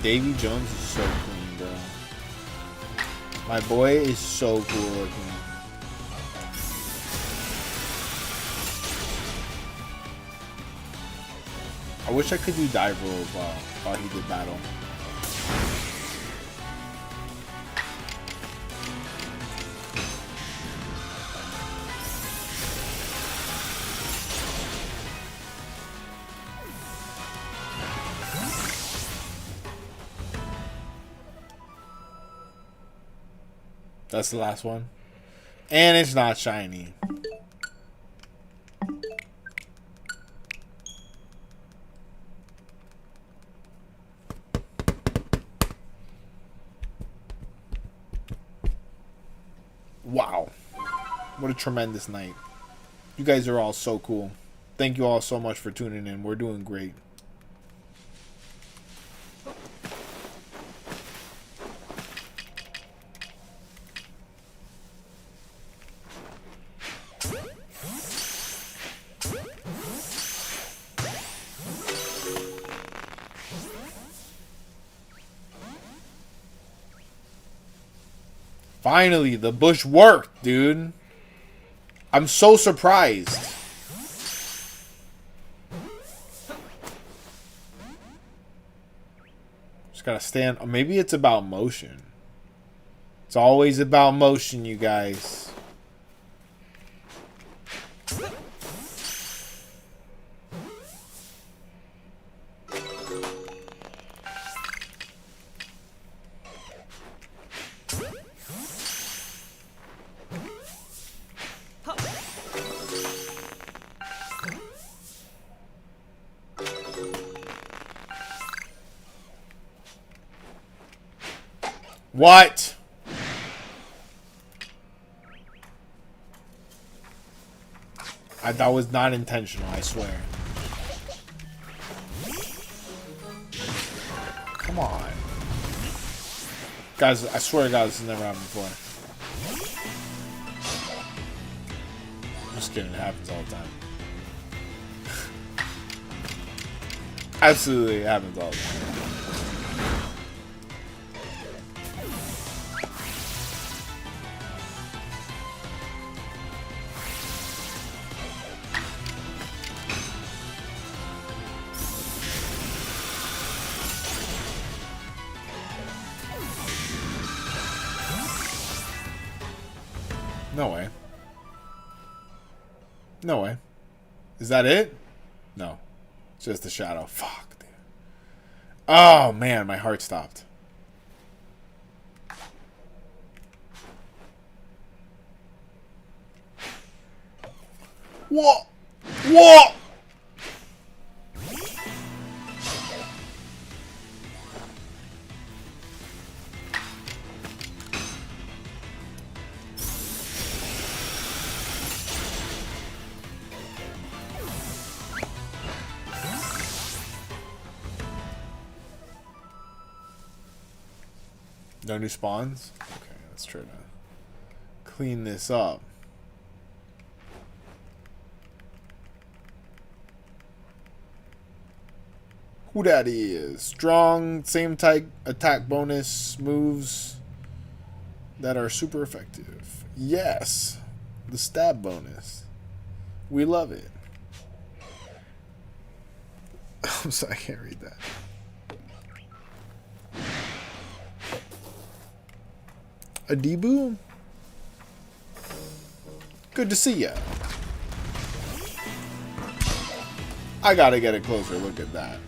Speaker 2: Davy Jones is so clean, bro. My boy is so cool looking. I wish I could do dive rolls while he did battle. That's the last one. And it's not shiny. Wow. What a tremendous night. You guys are all so cool. Thank you all so much for tuning in. We're doing great. Finally, the bush worked, dude. I'm so surprised. Just gotta stand. Maybe it's about motion. It's always about motion, you guys. What? That was not intentional, I swear. Come on. Guys, I swear to God, this has never happened before. I'm just kidding, it happens all the time. Absolutely, it happens all the time. No way. No way. Is that it? No. It's just a shadow. Fuck, dude. Oh, man, my heart stopped. Whoa! Whoa! No new spawns? Okay, let's try to clean this up. Who that is? Strong, same type attack bonus moves that are super effective. Yes, the stab bonus. We love it. I'm sorry, I can't read that. Adibu? Good to see ya. I gotta get a closer look at that.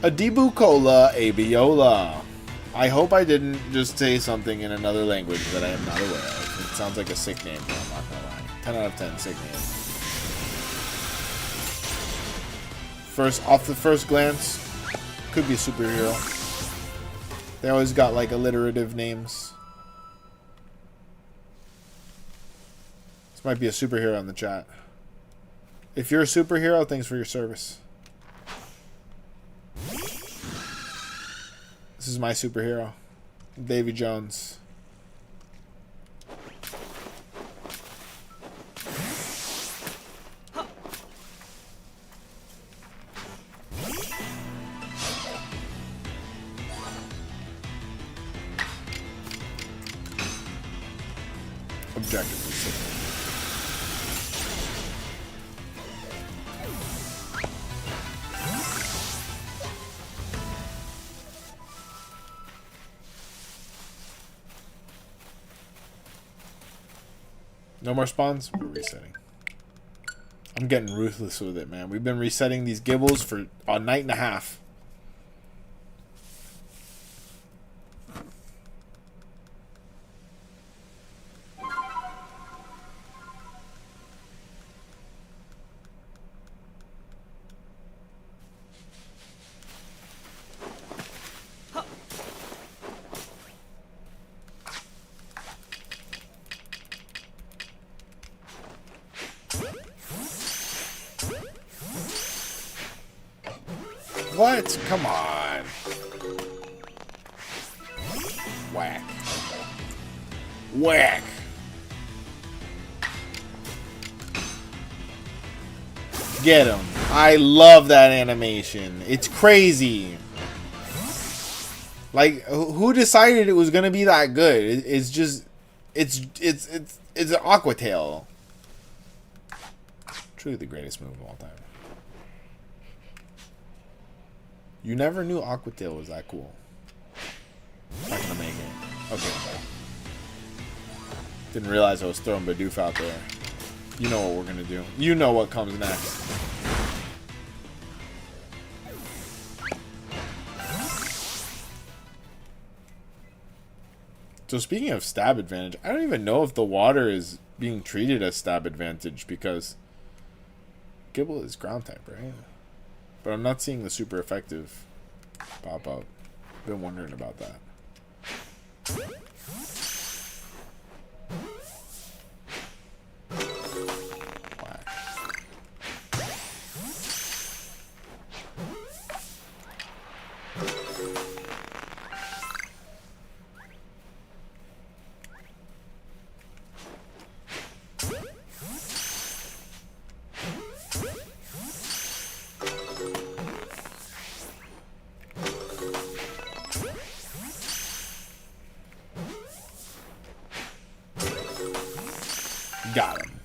Speaker 2: Adibu Cola Abiola. I hope I didn't just say something in another language that I am not aware of. It sounds like a sick name, but I'm not gonna lie. 10 out of 10, sick name. Off the first glance, could be a superhero. They always got like alliterative names. This might be a superhero in the chat. If you're a superhero, thanks for your service. This is my superhero, Davy Jones. Objectively sick. No more spawns? We're resetting. I'm getting ruthless with it, man. We've been resetting these gibbles for a night and a half. What? Come on. Whack. Whack. Get him. I love that animation. It's crazy. Like, who decided it was gonna be that good? It's just, it's an Aqua Tail. Truly the greatest move of all time. You never knew Aqua Tail was that cool. Not gonna make it. Okay. Didn't realize I was throwing Bidoof out there. You know what we're gonna do. You know what comes next. So speaking of stab advantage, I don't even know if the water is being treated as stab advantage because Gibble is ground type, right? But I'm not seeing the super effective pop up. Been wondering about that. Whack. Got him.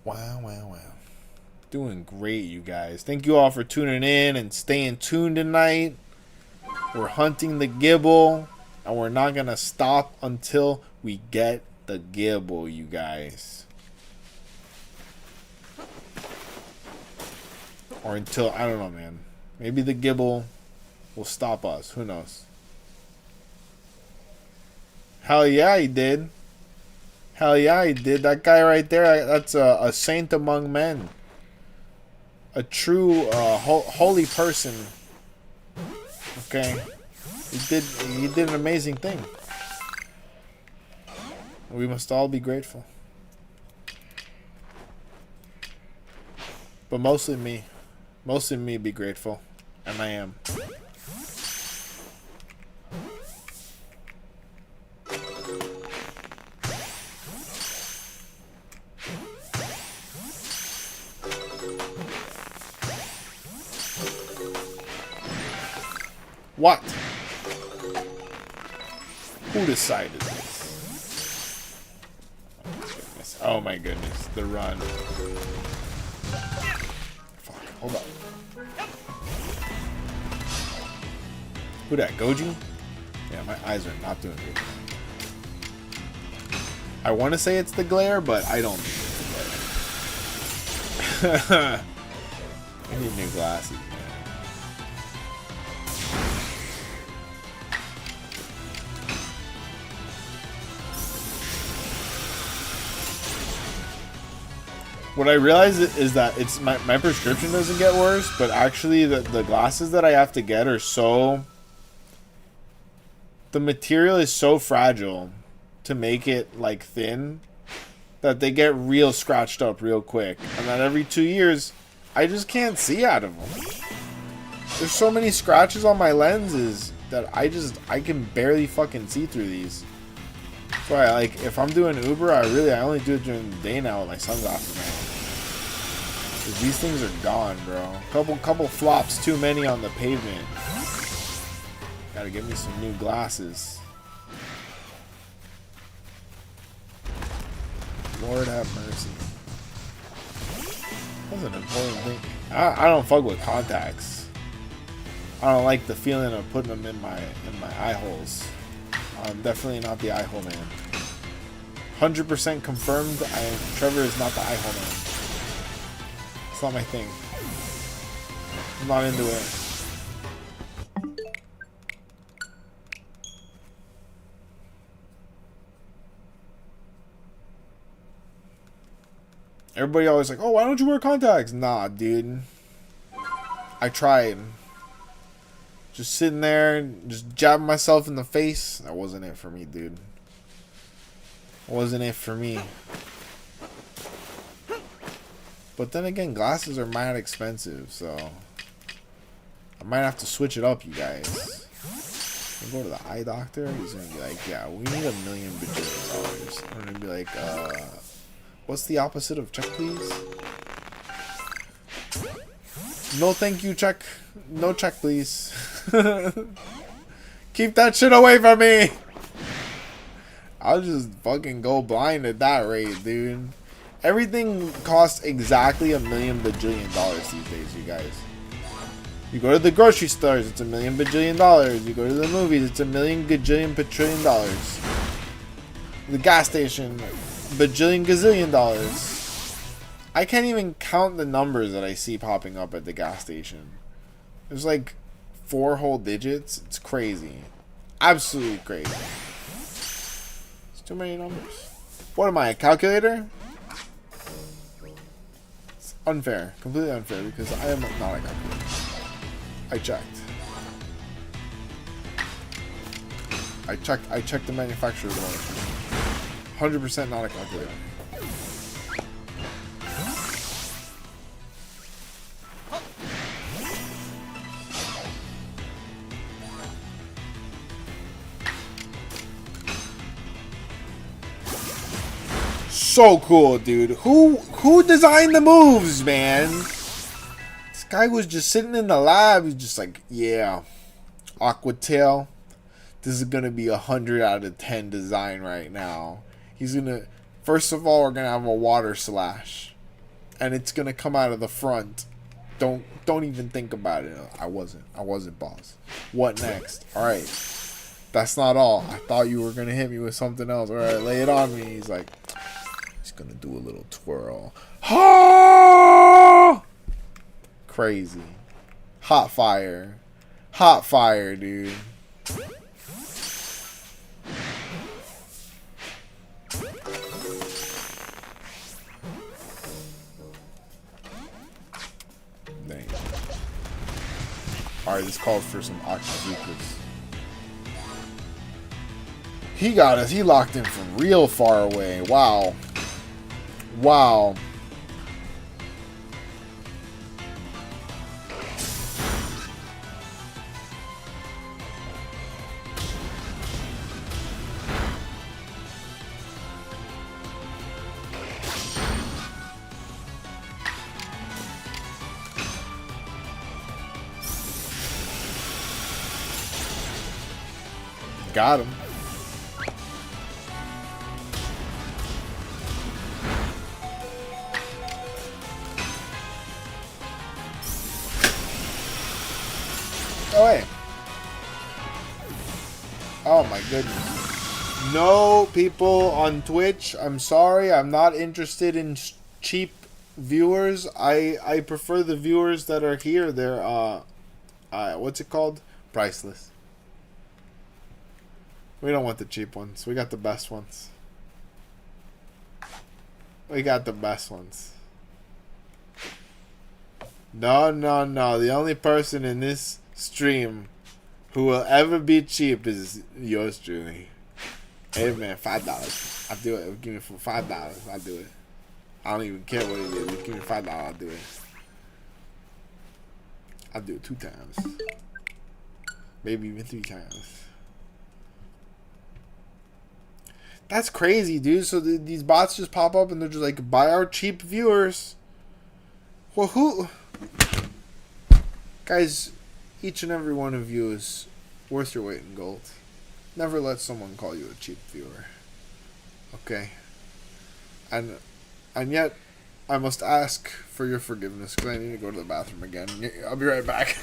Speaker 2: Wow. Doing great, you guys. Thank you all for tuning in and staying tuned tonight. We're hunting the Gibble. And we're not going to stop until we get the GIBBLE, you guys. Or until, I don't know, man. Maybe the GIBBLE will stop us. Who knows? Hell yeah, he did. Hell yeah, he did. That guy right there, that's a saint among men. A true holy person. Okay. He did an amazing thing. We must all be grateful. But mostly me. Mostly me be grateful. And I am. What? Who decided this? Oh my goodness. The run. Fuck. Hold up. Who that? Goji? Yeah, my eyes are not doing good. I want to say it's the glare, but I don't think it's the glare. I need new glasses, man. What I realize is that it's my prescription doesn't get worse, but actually the glasses that I have to get are so... The material is so fragile to make it like thin that they get real scratched up real quick. And then every 2 years, I just can't see out of them. There's so many scratches on my lenses that I can barely fucking see through these. So like, if I'm doing Uber, I only do it during the day now with my sunglasses on. Cause these things are gone, bro. Couple flops too many on the pavement. Gotta get me some new glasses. Lord have mercy. That's an important thing. I don't fuck with contacts. I don't like the feeling of putting them in my eye holes. I'm definitely not the eye hole man. 100% confirmed. Trevor is not the eye hole man. It's not my thing. I'm not into it. Everybody always like, oh, why don't you wear contacts? Nah, dude. I tried. Just sitting there and just jabbing myself in the face. That wasn't it for me, dude. Wasn't it for me. But then again, glasses are mad expensive, so I might have to switch it up, you guys. I'll go to the eye doctor. He's gonna be like, yeah, we need $1 million bajillion. I'm gonna be like, what's the opposite of check, please? No, thank you, check. No check, please. Keep that shit away from me. I'll just fucking go blind at that rate, dude. Everything costs exactly $1 million bajillion these days, you guys. You go to the grocery stores, it's $1 million bajillion. You go to the movies, it's $1 million gajillion patrillion dollars. The gas station, bajillion gazillion dollars. I can't even count the numbers that I see popping up at the gas station. There's like 4 whole digits. It's crazy. Absolutely crazy. It's too many numbers. What am I, a calculator? It's unfair. Completely unfair because I am not a calculator. I checked. I checked the manufacturer's order. 100% not a calculator. So cool, dude. Who designed the moves, man? This guy was just sitting in the lab. He's just like, yeah, Aqua Tail. This is gonna be 100 out of 10 design right now. He's gonna, first of all, we're gonna have a water slash, and it's gonna come out of the front. Don't even think about it. I wasn't, boss. What next? All right. That's not all. I thought you were gonna hit me with something else. All right, lay it on me. He's like, he's gonna do a little twirl. Ha! Crazy. Hot fire. Hot fire, dude. Dang. Alright, this calls for some Oshawott. He got us. He locked in from real far away. Wow. Wow. Got him. Oh, hey. Oh, my goodness. No, people on Twitch, I'm sorry. I'm not interested in cheap viewers. I prefer the viewers that are here. They're, what's it called? Priceless. We don't want the cheap ones. We got the best ones. We got the best ones. No, no, no. The only person in this stream who will ever be cheap is yours truly. Hey man, $5. I'll do it. Give me for $5. I'll do it. I don't even care what it is. Give me $5. I'll do it. I'll do it 2 times. Maybe even 3 times. That's crazy, dude. So these bots just pop up and they're just like, buy our cheap viewers. Well, who? Guys, each and every one of you is worth your weight in gold. Never let someone call you a cheap viewer. Okay? And yet, I must ask for your forgiveness because I need to go to the bathroom again. I'll be right back.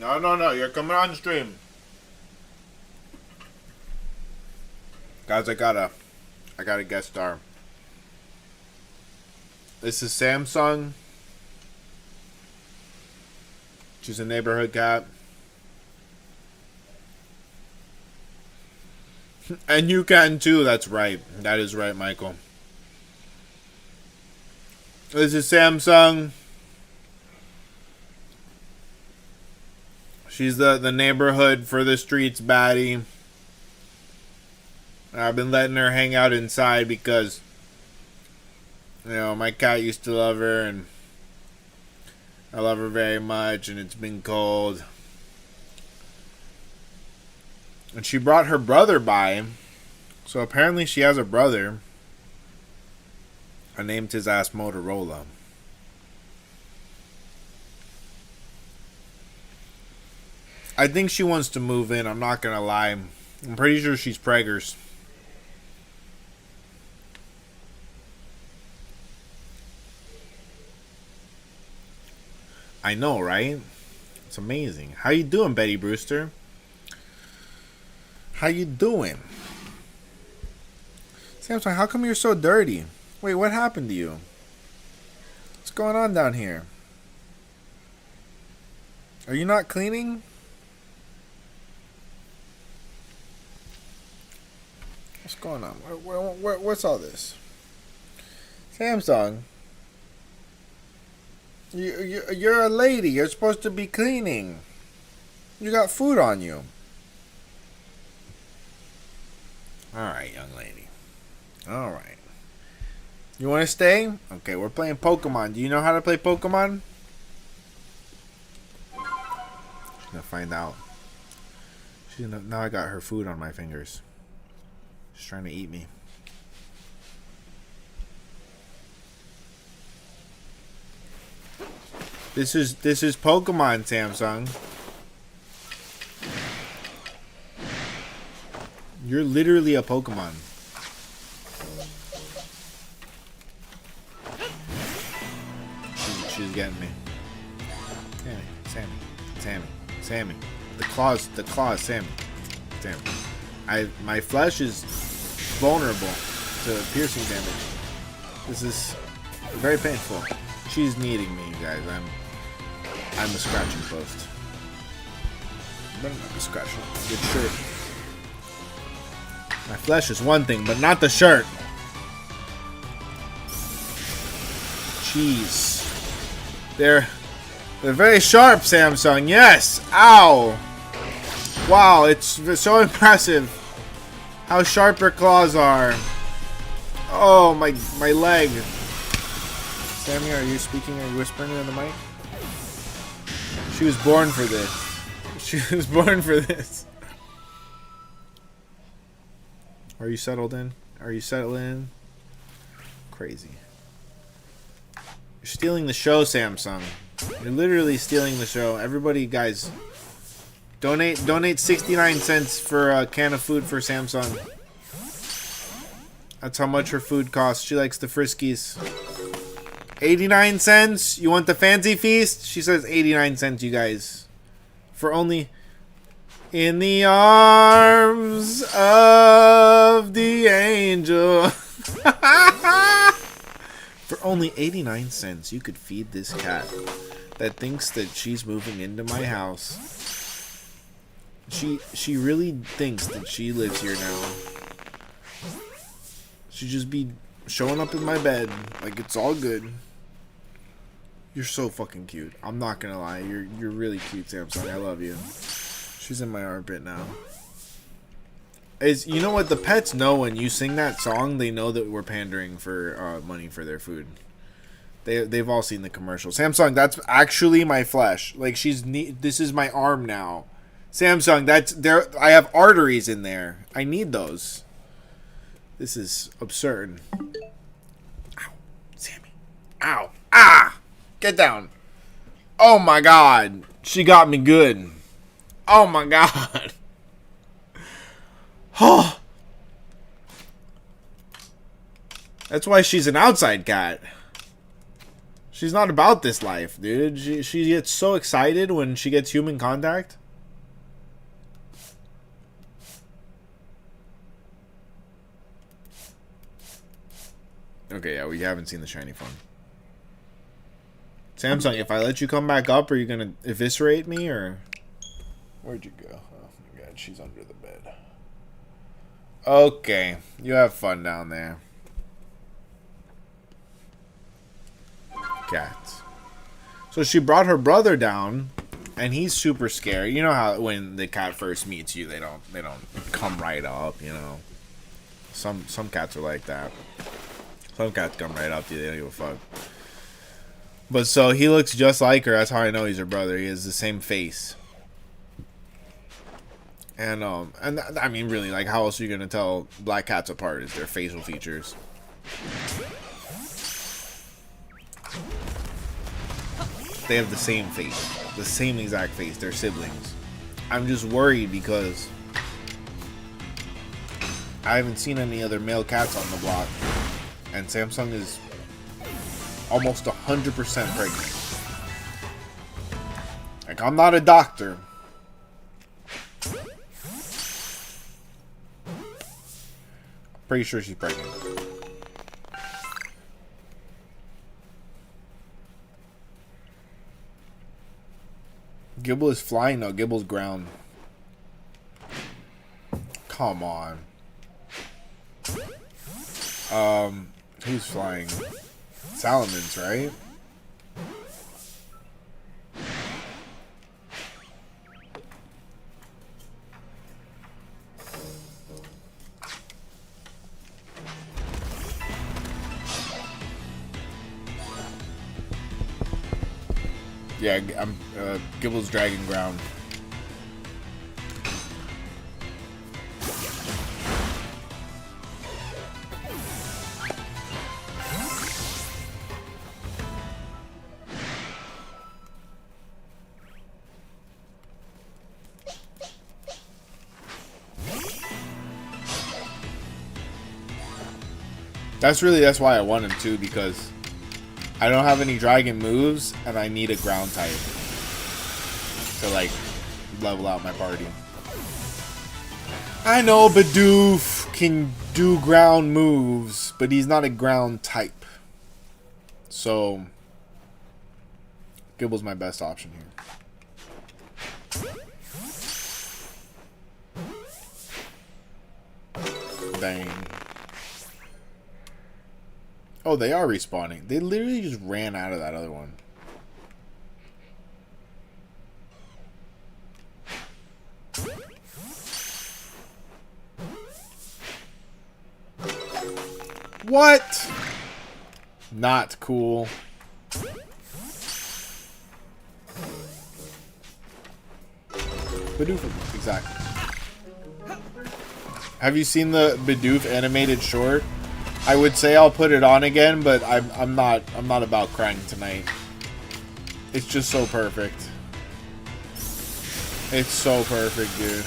Speaker 1: No. You're coming on stream. Guys, I got a guest star. This is Samsung. She's a neighborhood cat. And you can too, that's right. That is right, Michael. This is Samsung. She's the neighborhood for the streets baddie. I've been letting her hang out inside because, you know, my cat used to love her and I love her very much, and it's been cold. And she brought her brother by. So apparently she has a brother. I named his ass Motorola. I think she wants to move in, I'm not gonna lie. I'm pretty sure she's preggers. I know, right? It's amazing. How you doing, Betty Brewster? How you doing? Samsung, how come you're so dirty? Wait, what happened to you? What's going on down here? Are you not cleaning? What's going on? What's all this? Samsung, you're a lady. You're supposed to be cleaning. You got food on you. Alright, young lady. Alright. You want to stay? Okay, we're playing Pokemon. Do you know how to play Pokemon? She's gonna find out. Now I got her food on my fingers. She's trying to eat me. This is Pokemon, Samsung. You're literally a Pokemon. She's getting me. Sammy. The claws, Sammy. My flesh is vulnerable to piercing damage. This is very painful. She's needing me, you guys. I'm a scratching post. But I'm not a scratching. Good shirt. My flesh is one thing, but not the shirt. Jeez. They're very sharp, Samsung. Yes. Ow. Wow, it's so impressive how sharp her claws are. Oh, my leg. Sammy, are you speaking? Are you whispering in the mic? She was born for this. She was born for this. Are you settled in? Are you settled in? Crazy. You're stealing the show, Samsung. You're literally stealing the show. Everybody, guys, donate 69 cents for a can of food for Samsung. That's how much her food costs. She likes the Friskies. 89 cents? You want the fancy feast? She says 89 cents, you guys. For only... In the arms of the angel. For only 89 cents, you could feed this cat that thinks that she's moving into my house. She really thinks that she lives here now. She'd just be showing up in my bed like it's all good. You're so fucking cute. I'm not gonna lie. You're really cute, Samsung. I love you. She's in my armpit now. You know what? The pets know when you sing that song, they know that we're pandering for money for their food. They've all seen the commercial. Samsung, that's actually my flesh. Like this is my arm now. Samsung, that's there. I have arteries in there. I need those. This is absurd. Ow, Sammy. Ow. Ah! Get down. Oh my god. She got me good. Oh my god. Oh. That's why she's an outside cat.
Speaker 2: She's not about this life, dude. She gets so excited when she gets human contact. Okay, yeah, we haven't seen the shiny form. Samsung, if I let you come back up, are you gonna eviscerate me, or... Where'd you go? Oh my god, she's under the bed. Okay, you have fun down there. Cats. So she brought her brother down, and he's super scared. You know how when the cat first meets you, they don't come right up, you know. Some cats are like that. Some cats come right up to you, they don't give a fuck. But so he looks just like her. That's how I know he's her brother. He has the same face. And I mean, really, like, how else are you gonna tell black cats apart? Is their facial features. They have the same face, the same exact face. They're siblings. I'm just worried because I haven't seen any other male cats on the block, and Samsung is almost 100% pregnant. Like, I'm not a doctor. Pretty sure she's pregnant. Gibble is flying? No, Gibble's ground. Come on. Who's flying? Salamence, right? Yeah, I'm Gibble's Dragon Ground. That's why I want him to, because I don't have any dragon moves, and I need a ground type to, like, level out my party. I know Bidoof can do ground moves, but he's not a ground type. So, Gibble's my best option here. Bang. Oh, they are respawning. They literally just ran out of that other one. What? Not cool. Bidoof, exactly. Have you seen the Bidoof animated short? I would say I'll put it on again, but I'm not about crying tonight. It's just so perfect. It's so perfect, dude.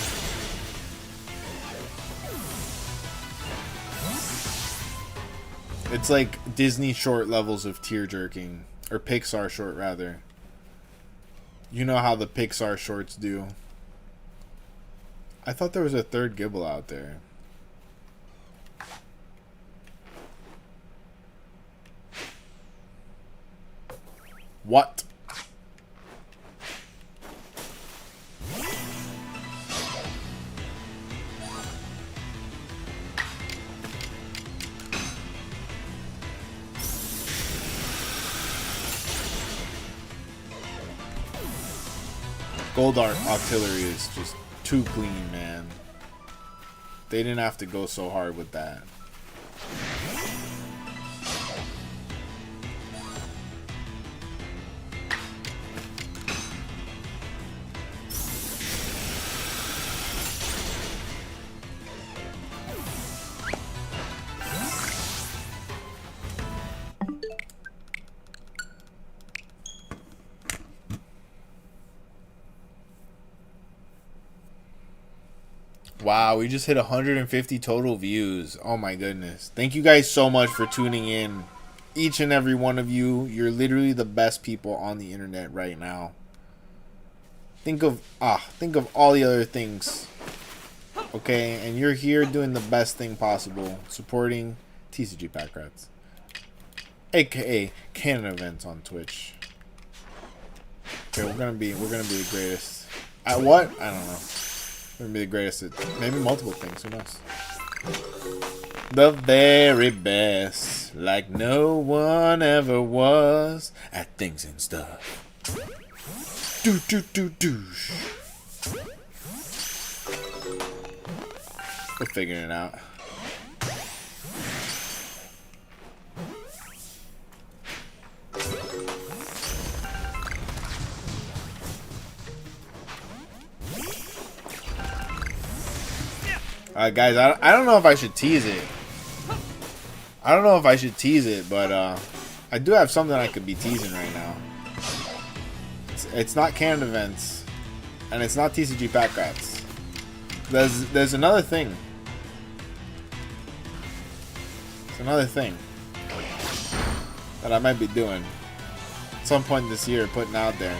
Speaker 2: It's like Disney short levels of tear jerking, or Pixar short rather. You know how the Pixar shorts do. I thought there was a third Gibble out there. What? Gold Art Artillery is just too clean, man. They didn't have to go so hard with that. Wow, we just hit 150 total views. Oh my goodness. Thank you guys so much for tuning in. each and every one of you. You're literally the best people on the internet right now. Think of all the other things. Okay, and you're here doing the best thing possible, supporting tcgpackrats, aka Canon Events on Twitch. Okay, we're gonna be the greatest. At what? I don't know. We're gonna be the greatest at maybe multiple things. Who knows? The very best, like no one ever was at things and stuff. Do do do do. We're figuring it out. Alright, guys, I don't know if I should tease it. I don't know if I should tease it, but I do have something I could be teasing right now. It's not Canon Events, and it's not tcgpackrats. There's another thing. It's another thing that I might be doing at some point this year, putting out there.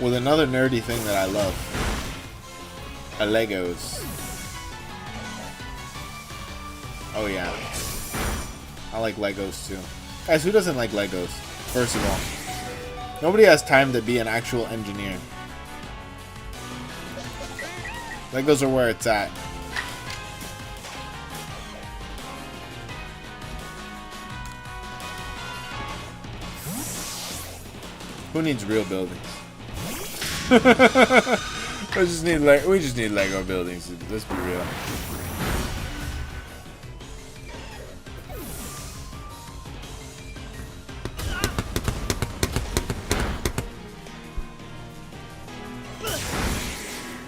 Speaker 2: With another nerdy thing that I love. Legos. Oh yeah. I like Legos too. Guys, who doesn't like Legos? First of all. Nobody has time to be an actual engineer. Legos are where it's at. Who needs real buildings? we just need Lego buildings. Let's be real.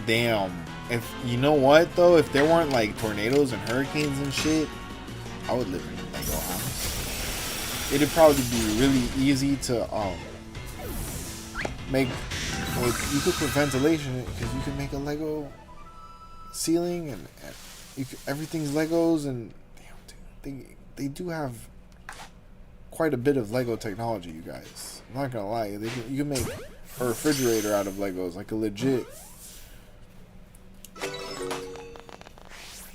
Speaker 2: Damn. If you know what though, if there weren't like tornadoes and hurricanes and shit, I would live in a Lego house. It'd probably be really easy to make. Well, you could put ventilation because you could make a Lego ceiling and everything's Legos, and damn, dude, they do have quite a bit of Lego technology, you guys. I'm not gonna lie, you can make a refrigerator out of Legos, like a legit.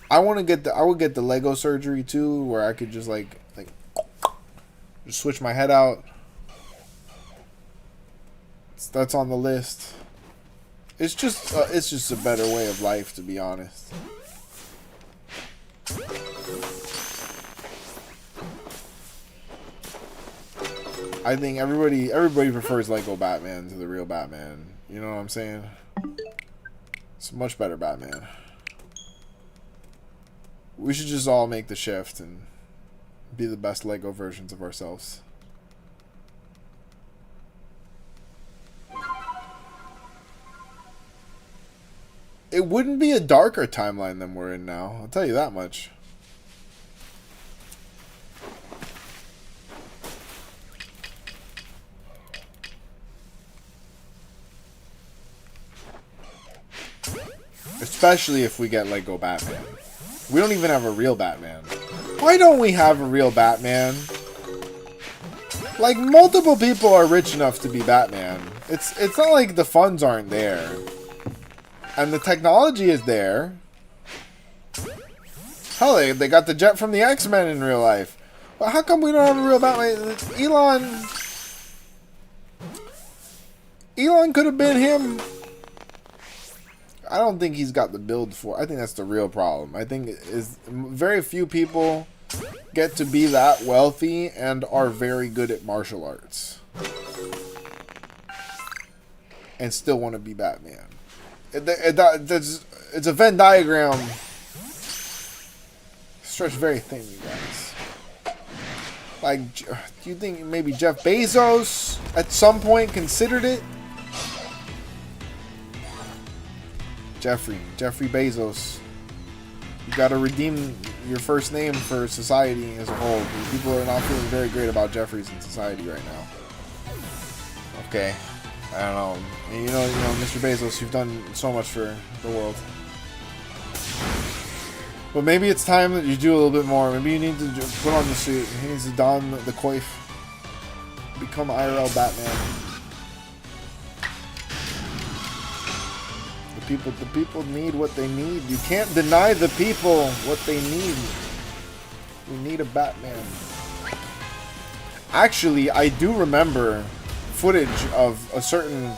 Speaker 2: I would get the Lego surgery too, where I could just like just switch my head out. That's on the list. It's just a better way of life, to be honest. I think everybody prefers Lego Batman to the real Batman. You know what I'm saying? It's a much better Batman. We should just all make the shift and be the best Lego versions of ourselves. It wouldn't be a darker timeline than we're in now. I'll tell you that much. Especially if we get Lego Batman. We don't even have a real Batman. Why don't we have a real Batman? Like, multiple people are rich enough to be Batman. It's not like the funds aren't there. And the technology is there. Hell, they got the jet from the X-Men in real life. But how come we don't have a real Batman? Elon could have been him. I don't think he's got the build for it. I think that's the real problem. I think is very few people get to be that wealthy and are very good at martial arts. And still want to be Batman. It's a Venn diagram stretched very thin, you guys. Like, do you think maybe Jeff Bezos at some point considered it? Jeffrey Bezos. You gotta redeem your first name for society as a whole. People are not feeling very great about Jeffries in society right now. Okay. I don't know. You know, Mr. Bezos, you've done so much for the world. But maybe it's time that you do a little bit more. Maybe you need to put on the suit. He needs to don the coif. Become IRL Batman. The people need what they need. You can't deny the people what they need. We need a Batman. Actually, I do remember footage of a certain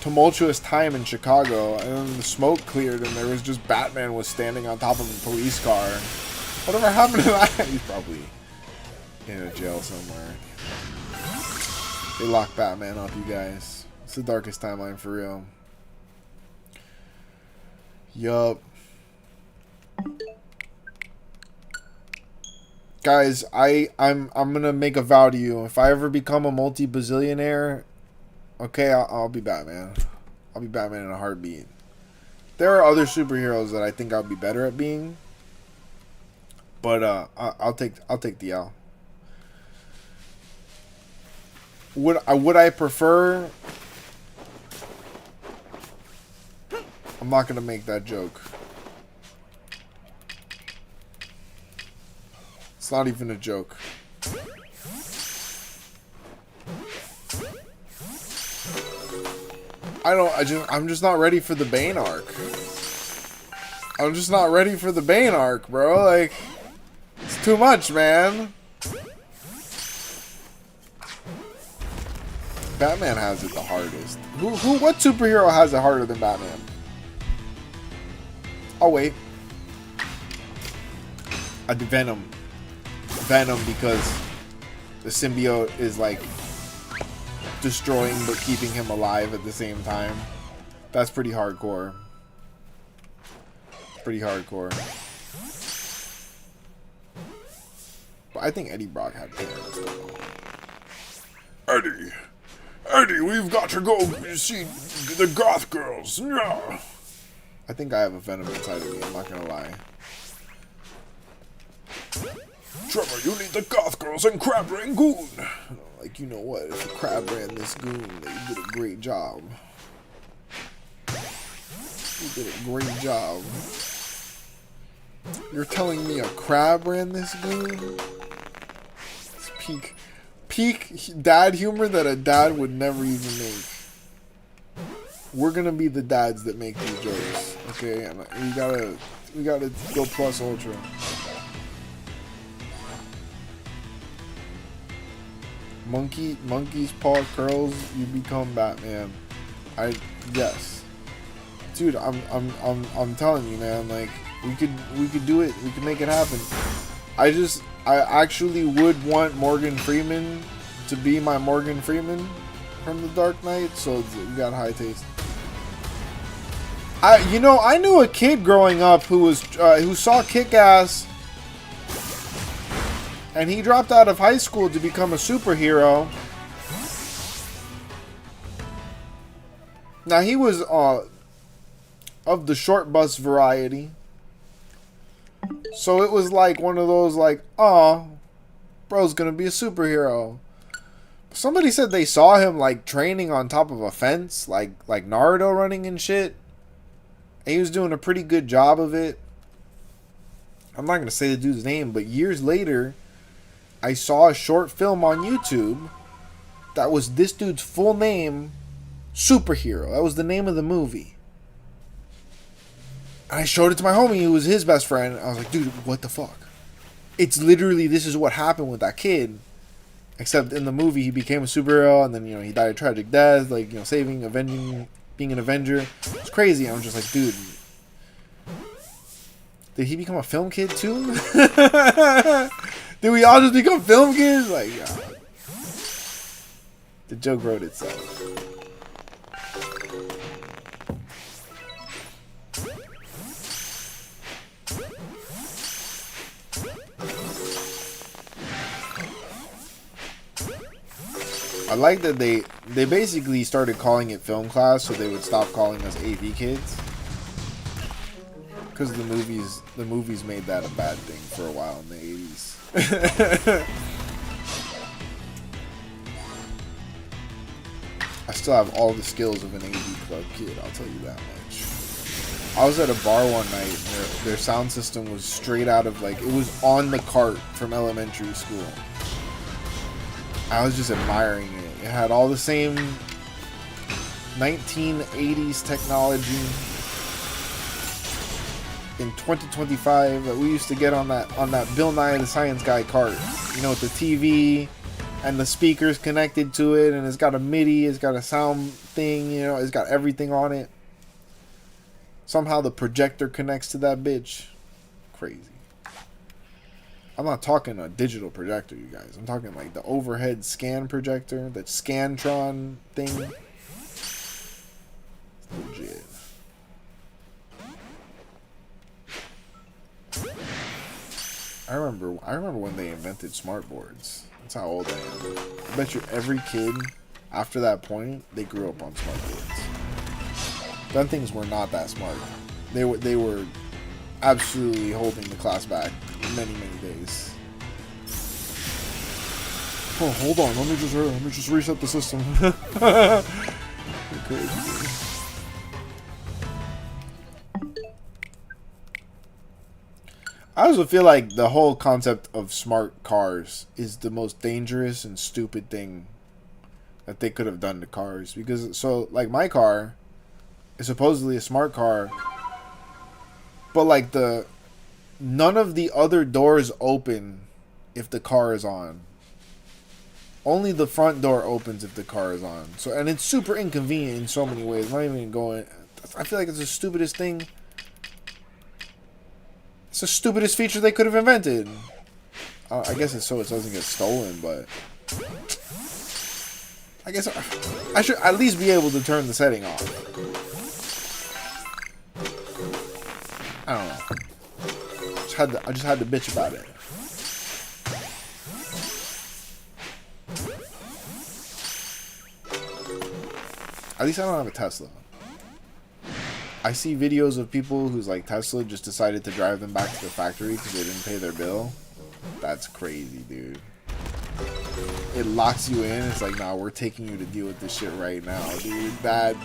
Speaker 2: tumultuous time in Chicago, and then the smoke cleared and there was just Batman was standing on top of a police car. Whatever happened to that? He's probably in a jail somewhere. They locked Batman up, you guys. It's the darkest timeline for real. Yup. Guys, I'm gonna make a vow to you. If I ever become a multi-bazillionaire, okay, I'll be Batman. I'll be Batman in a heartbeat. There are other superheroes that I think I'll be better at being, but I'll take the L. Would I prefer? I'm not gonna make that joke. It's not even a joke. I'm just not ready for the Bane arc. I'm just not ready for the Bane arc, bro. Like, it's too much, man. Batman has it the hardest. What superhero has it harder than Batman? Oh, wait. Venom. Venom, because the symbiote is like destroying but keeping him alive at the same time. That's pretty hardcore. Pretty hardcore. But I think Eddie Brock had parents though. Eddie, we've got to go see the goth girls. No. I think I have a Venom inside of me, I'm not gonna lie. Trevor, you need the goth girls and Crab ran goon. Like, you know what? If a Crab ran this goon, they did a great job. You did a great job. You're telling me a Crab ran this goon? It's peak dad humor that a dad would never even make. We're gonna be the dads that make these jokes, okay? And we gotta go plus ultra. Monkey's paw curls, you become Batman. Yes, dude. I'm telling you, man. Like, we could do it. We could make it happen. I actually would want Morgan Freeman to be my Morgan Freeman from The Dark Knight. So we got high taste. I knew a kid growing up who saw Kick-Ass, and he dropped out of high school to become a superhero. Now, he was of the short bus variety. So it was like one of those like, aw, bro's gonna be a superhero. Somebody said they saw him like training on top of a fence, like Naruto running and shit. And he was doing a pretty good job of it. I'm not gonna say the dude's name, but years later, I saw a short film on YouTube that was this dude's full name, Superhero. That was the name of the movie. And I showed it to my homie who was his best friend. I was like, dude, what the fuck? It's literally, this is what happened with that kid. Except in the movie, he became a superhero, and then, he died a tragic death, like, saving, avenging, being an Avenger. It's crazy. I'm just like, dude, did he become a film kid too? Did we all just become film kids? Like, the joke wrote itself. I like that they basically started calling it film class so they would stop calling us AV kids. Because the movies made that a bad thing for a while in the 80s. I still have all the skills of an AV club kid, I'll tell you that much.
Speaker 1: I was at a bar one night and their sound system was straight out of, like, it was on the cart from elementary school. I was just admiring it. It had all the same 1980s technology in 2025 that we used to get on that Bill Nye the Science Guy cart. You know, with the TV and the speakers connected to it, and it's got a MIDI, it's got a sound thing, you know, it's got everything on it. Somehow the projector connects to that bitch. Crazy. I'm not talking a digital projector, you guys. I'm talking like the overhead scan projector, that Scantron thing. Legit. I remember when they invented smartboards. That's how old I am. I bet you every kid after that point, they grew up on smartboards. Them things were not that smart. They were absolutely holding the class back many days. Oh, hold on. Let me just reset the system. Crazy. I also feel like the whole concept of smart cars is the most dangerous and stupid thing that they could have done to cars. Because, so, like, my car is supposedly a smart car, but, like, none of the other doors open if the car is on. Only the front door opens if the car is on. So, and it's super inconvenient in so many ways. I'm not even going... I feel like it's the stupidest thing. It's the stupidest feature they could have invented. I guess it's so it doesn't get stolen, but... I guess I should at least be able to turn the setting off. I don't know. I just had to bitch about it. At least I don't have a Tesla. I see videos of people whose like Tesla just decided to drive them back to the factory because they didn't pay their bill. That's crazy, dude. It locks you in. It's like, nah, we're taking you to deal with this shit right now, dude. That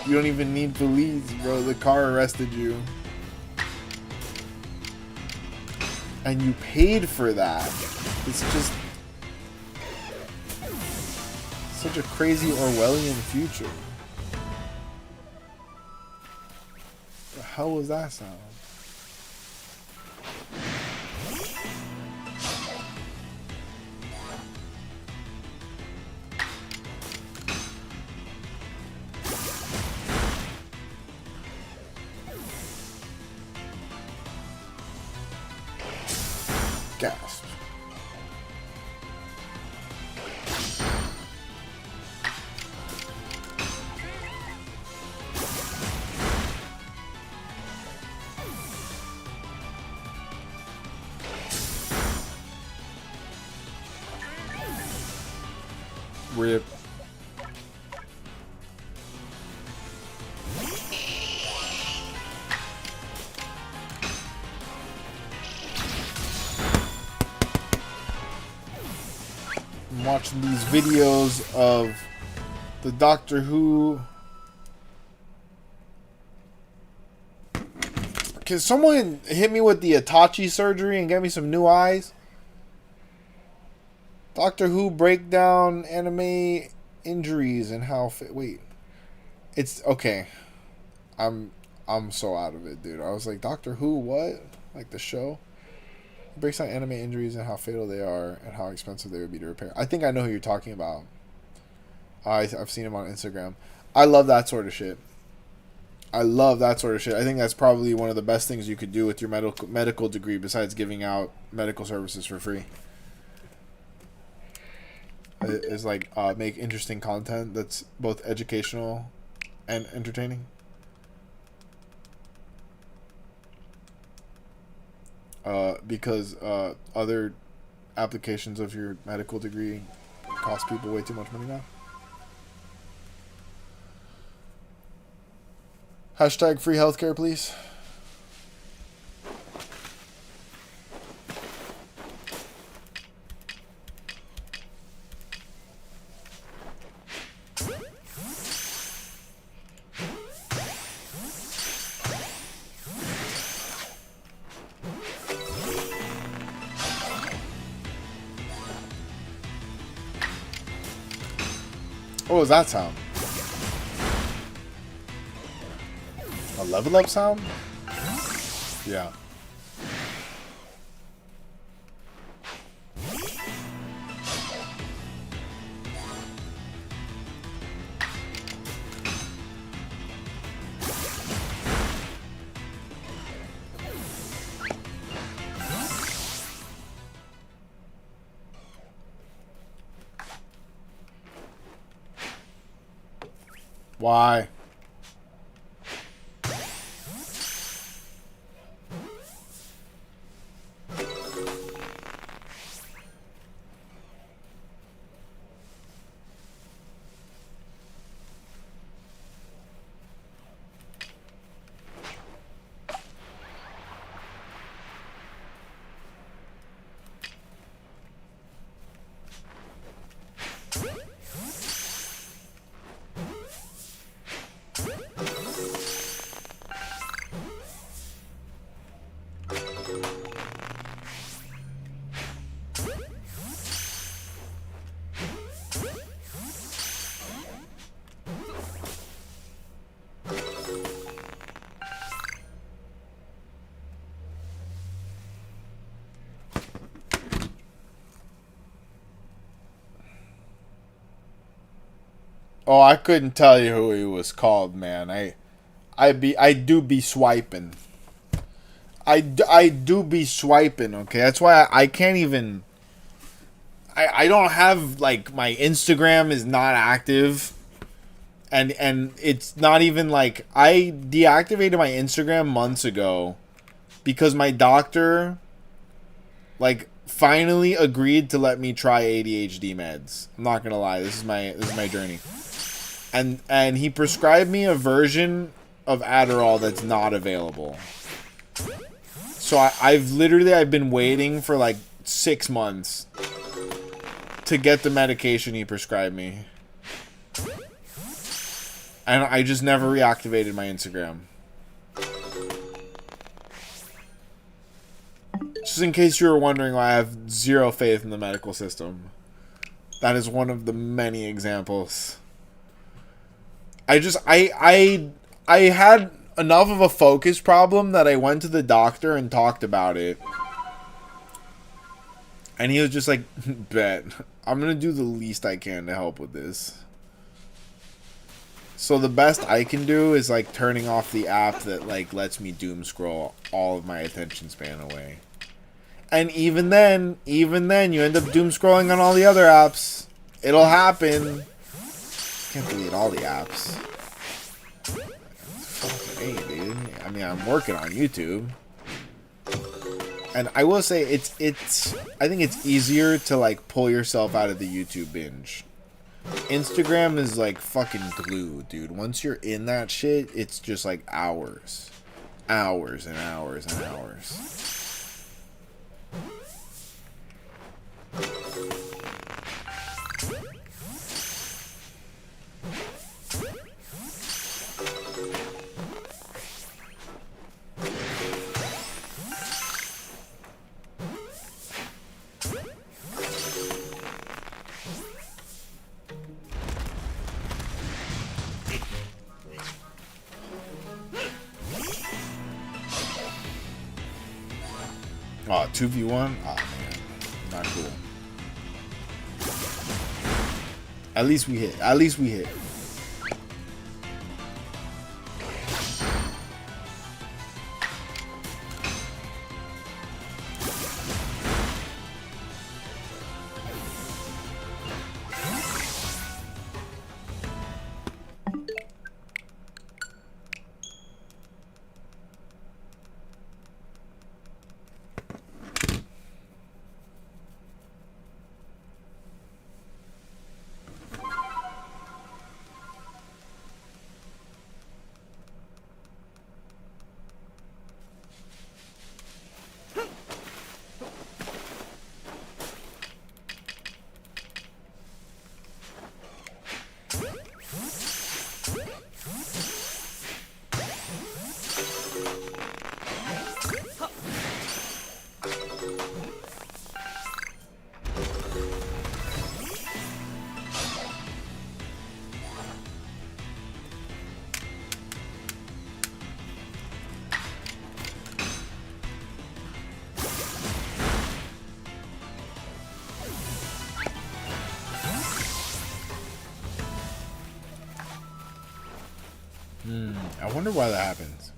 Speaker 1: you don't even need police, bro. The car arrested you, and you paid for that. It's just such a crazy Orwellian future. The hell was that sound? Gasp. Rip. I'm watching these videos of the Doctor Who. Can someone hit me with the Itachi surgery and get me some new eyes? Doctor Who breakdown anime injuries and how wait. It's okay. I'm so out of it, dude. I was like, Doctor Who what? Like the show? Breaks down anime injuries and how fatal they are and how expensive they would be to repair. I think I know who you're talking about. I've seen him on Instagram. I love that sort of shit. I think that's probably one of the best things you could do with your medical degree besides giving out medical services for free. Is like make interesting content that's both educational and entertaining. Because other applications of your medical degree cost people way too much money now. Hashtag free healthcare, please.
Speaker 2: What was that sound? A level up sound? Yeah. Why? Oh, I couldn't tell you who he was called, man. I do be swiping. I do be swiping, okay? That's why I can't even... I don't have, like, my Instagram is not active. And it's not even, like... I deactivated my Instagram months ago because my doctor, like, finally agreed to let me try ADHD meds. I'm not gonna lie, this is my journey. And he prescribed me a version of Adderall that's not available. So I've been waiting for like 6 months to get the medication he prescribed me. And I just never reactivated my Instagram. Just in case you were wondering why I have zero faith in the medical system. That is one of the many examples. I had enough of a focus problem that I went to the doctor and talked about it. And he was just like, bet. I'm going to do the least I can to help with this. So the best I can do is like turning off the app that like lets me doom scroll all of my attention span away. And even then you end up doom scrolling on all the other apps. It'll happen. Can't delete all the apps. Fucking hey, dude. I mean, I'm working on YouTube. And I will say I think it's easier to like pull yourself out of the YouTube binge. Instagram is like fucking glue, dude. Once you're in that shit, it's just like hours. Hours and hours and hours. Oh, 2v1? Oh, man. Not cool. At least we hit. At least we hit. I wonder why that happens.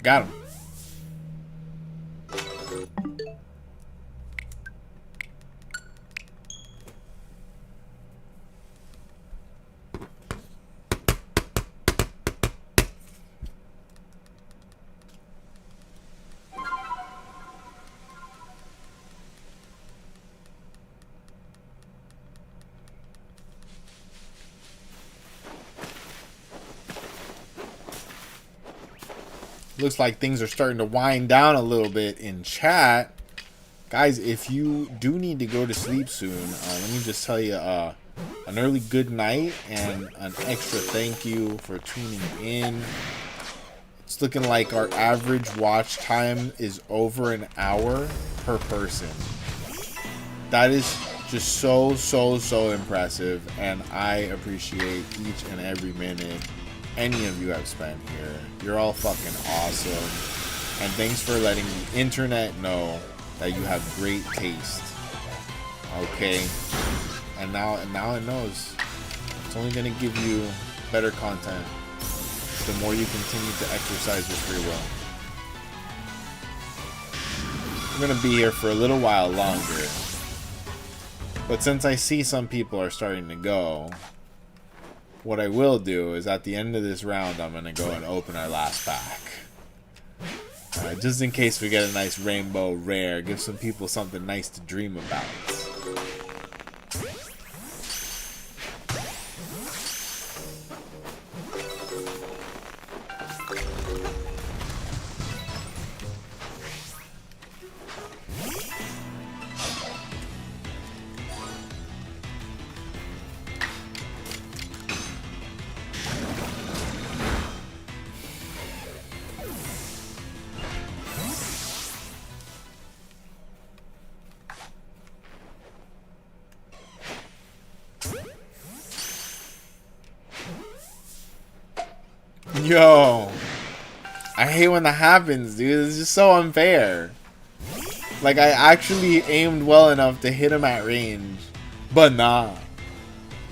Speaker 2: Got him. Looks like things are starting to wind down a little bit in chat. Guys, if you do need to go to sleep soon, let me just tell you an early good night and an extra thank you for tuning in. It's looking like our average watch time is over an hour per person. That is just so impressive, and I appreciate each and every minute any of you have spent here. You're all fucking awesome, and thanks for letting the internet know that you have great taste. Okay, and now it knows. It's only gonna give you better content the more you continue to exercise your free will. We're gonna be here for a little while longer, but since I see some people are starting to go, what I will do is at the end of this round, I'm going to go and open our last pack. Just in case we get a nice rainbow rare, give some people something nice to dream about. Yo, I hate when that happens, dude. It's just so unfair. Like, I actually aimed well enough to hit him at range, but nah,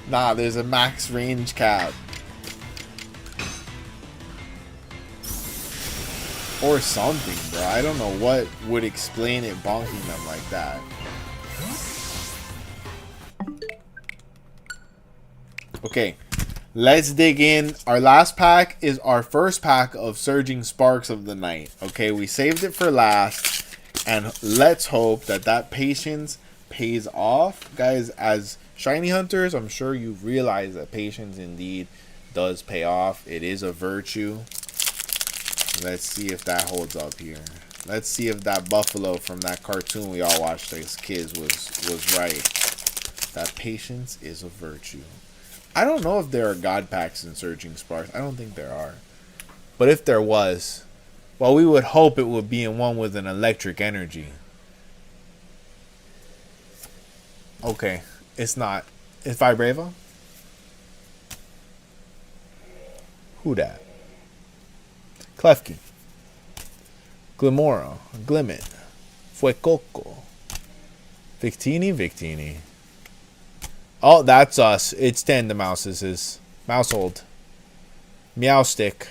Speaker 2: there's a max range cap. Or something, bro. I don't know what would explain it bonking them like that. Okay. Let's dig in. Our last pack is our first pack of Surging Sparks of the night. Okay, we saved it for last, and let's hope that that patience pays off. Guys, as shiny hunters, I'm sure you realize that patience indeed does pay off. It is a virtue. Let's see if that holds up here. Let's see if that buffalo from that cartoon we all watched as kids was right. That patience is a virtue. I don't know if there are god packs in Surging Sparks. I don't think there are. But if there was, well, we would hope it would be in one with an electric energy. Okay, it's not. It's Vibrava? Who dat? Klefki. Glimora. Glimmet. Fuecoco. Victini. Oh, that's us. It's 10 the mouses. Mousehold. Meowstick.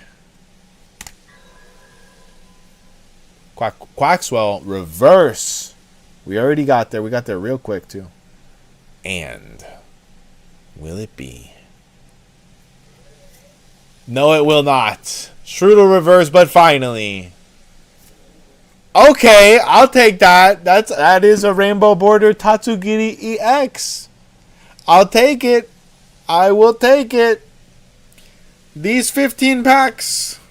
Speaker 2: Quaxwell. Reverse. We already got there. We got there real quick, too. And will it be? No, it will not. Strudel reverse, but finally. Okay, I'll take that. That is a rainbow border Tatsugiri EX. I'll take it. I will take it. These 15 packs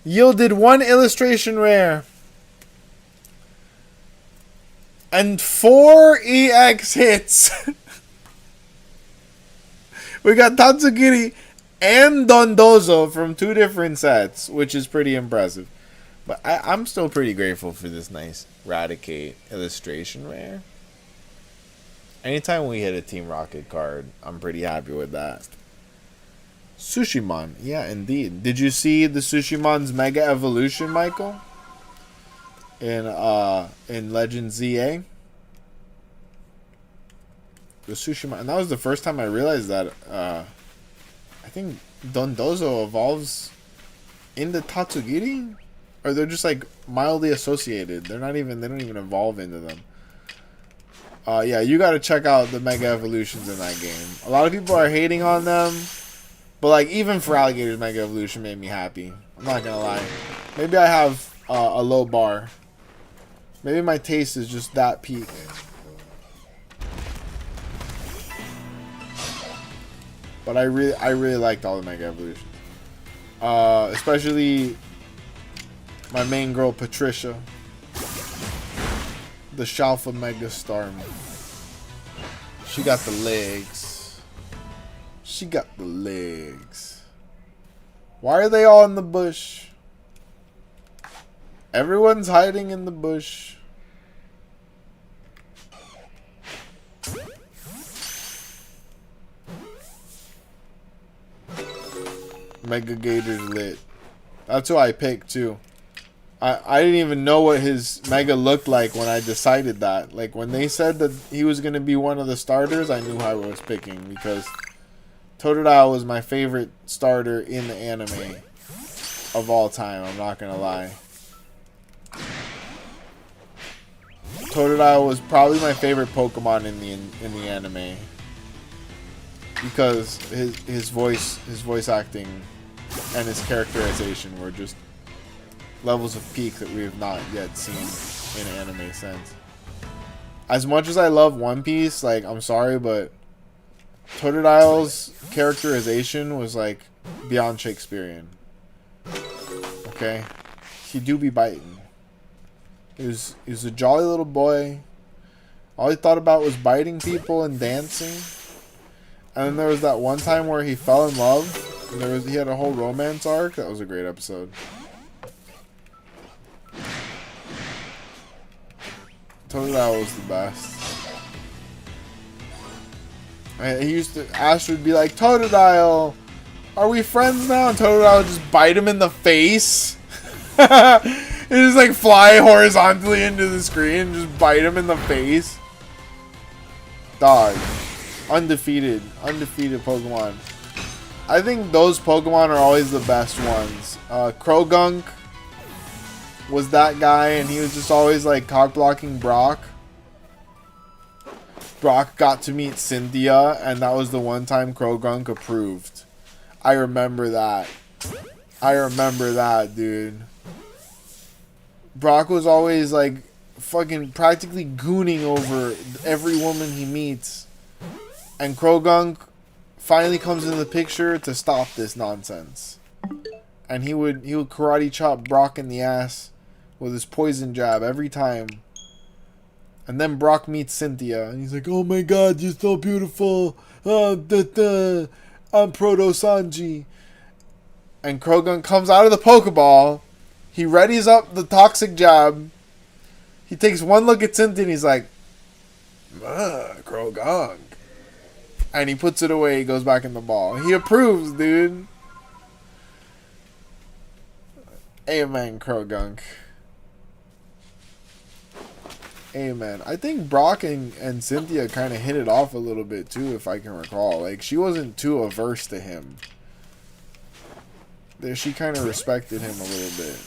Speaker 2: yielded one illustration rare. And 4 EX hits. We got Tatsugiri and Dondozo from 2 different sets, which is pretty impressive. But I'm still pretty grateful for this nice Raticate illustration rare. Anytime we hit a Team Rocket card, I'm pretty happy with that. Sushimon, yeah, indeed. Did you see the Sushimon's Mega Evolution, Michael? In Legend ZA? The Sushimon, and that was the first time I realized that. I think Dondozo evolves into Tatsugiri, or they're just like mildly associated. They don't even evolve into them. Yeah, you got to check out the Mega Evolutions in that game. A lot of people are hating on them, but like even for Alligator's Mega Evolution made me happy. I'm not gonna lie. Maybe I have a low bar. Maybe my taste is just that peak. But I really liked all the Mega Evolutions. Especially my main girl Patricia. The Shalfa Mega Storm. She got the legs. She got the legs. Why are they all in the bush? Everyone's hiding in the bush. Mega Gator's lit. That's who I picked too. I didn't even know what his Mega looked like when I decided that. Like when they said that he was going to be one of the starters, I knew who I was picking because Totodile was my favorite starter in the anime of all time. I'm not going to lie. Totodile was probably my favorite Pokemon in the anime because his voice acting and his characterization were just levels of peak that we have not yet seen in an anime sense. As much as I love One Piece, like I'm sorry, but Totodile's characterization was like beyond Shakespearean. Okay, he do be biting. He was a jolly little boy. All he thought about was biting people and dancing. And then there was that one time where he fell in love. And he had a whole romance arc. That was a great episode. Totodile was the best. Ash would be like, Totodile, are we friends now? And Totodile would just bite him in the face. He just like fly horizontally into the screen and just bite him in the face. Dog. Undefeated Pokemon. I think those Pokemon are always the best ones. Krogunk was that guy, and he was just always like cock blocking Brock. Brock got to meet Cynthia, and that was the one time Krogunk approved. I remember that. Dude. Brock was always like fucking practically gooning over every woman he meets. And Krogunk finally comes into the picture to stop this nonsense. And he would karate chop Brock in the ass with his poison jab every time. And then Brock meets Cynthia, and he's like, "Oh my God, you're so beautiful. I'm Proto Sanji." And Krogunk comes out of the Pokeball. He readies up the toxic jab. He takes one look at Cynthia, and he's like, Krogunk. And he puts it away. He goes back in the ball. He approves, dude. Amen, Krogunk. Amen. I think Brock and Cynthia kind of hit it off a little bit too, if I can recall. Like, she wasn't too averse to him. She kind of respected him a little bit.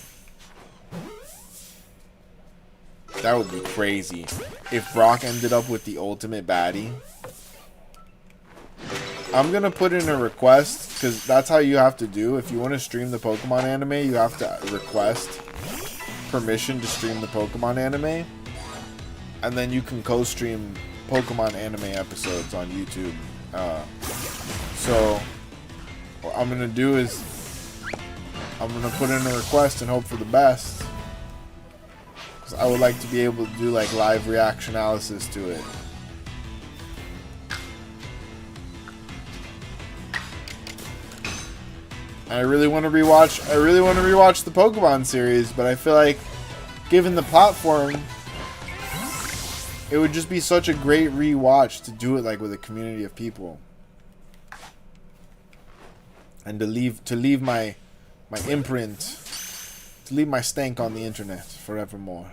Speaker 2: That would be crazy if Brock ended up with the ultimate baddie. I'm going to put in a request, because that's how you have to do. If you want to stream the Pokemon anime, you have to request permission to stream the Pokemon anime. And then you can co-stream Pokemon anime episodes on YouTube. So, what I'm going to do is, I'm going to put in a request and hope for the best. I would like to be able to do like live reaction analysis to it. I really want to rewatch the Pokemon series, but I feel like given the platform, it would just be such a great rewatch to do it like with a community of people. And to leave my imprint, to leave my stank on the internet forevermore.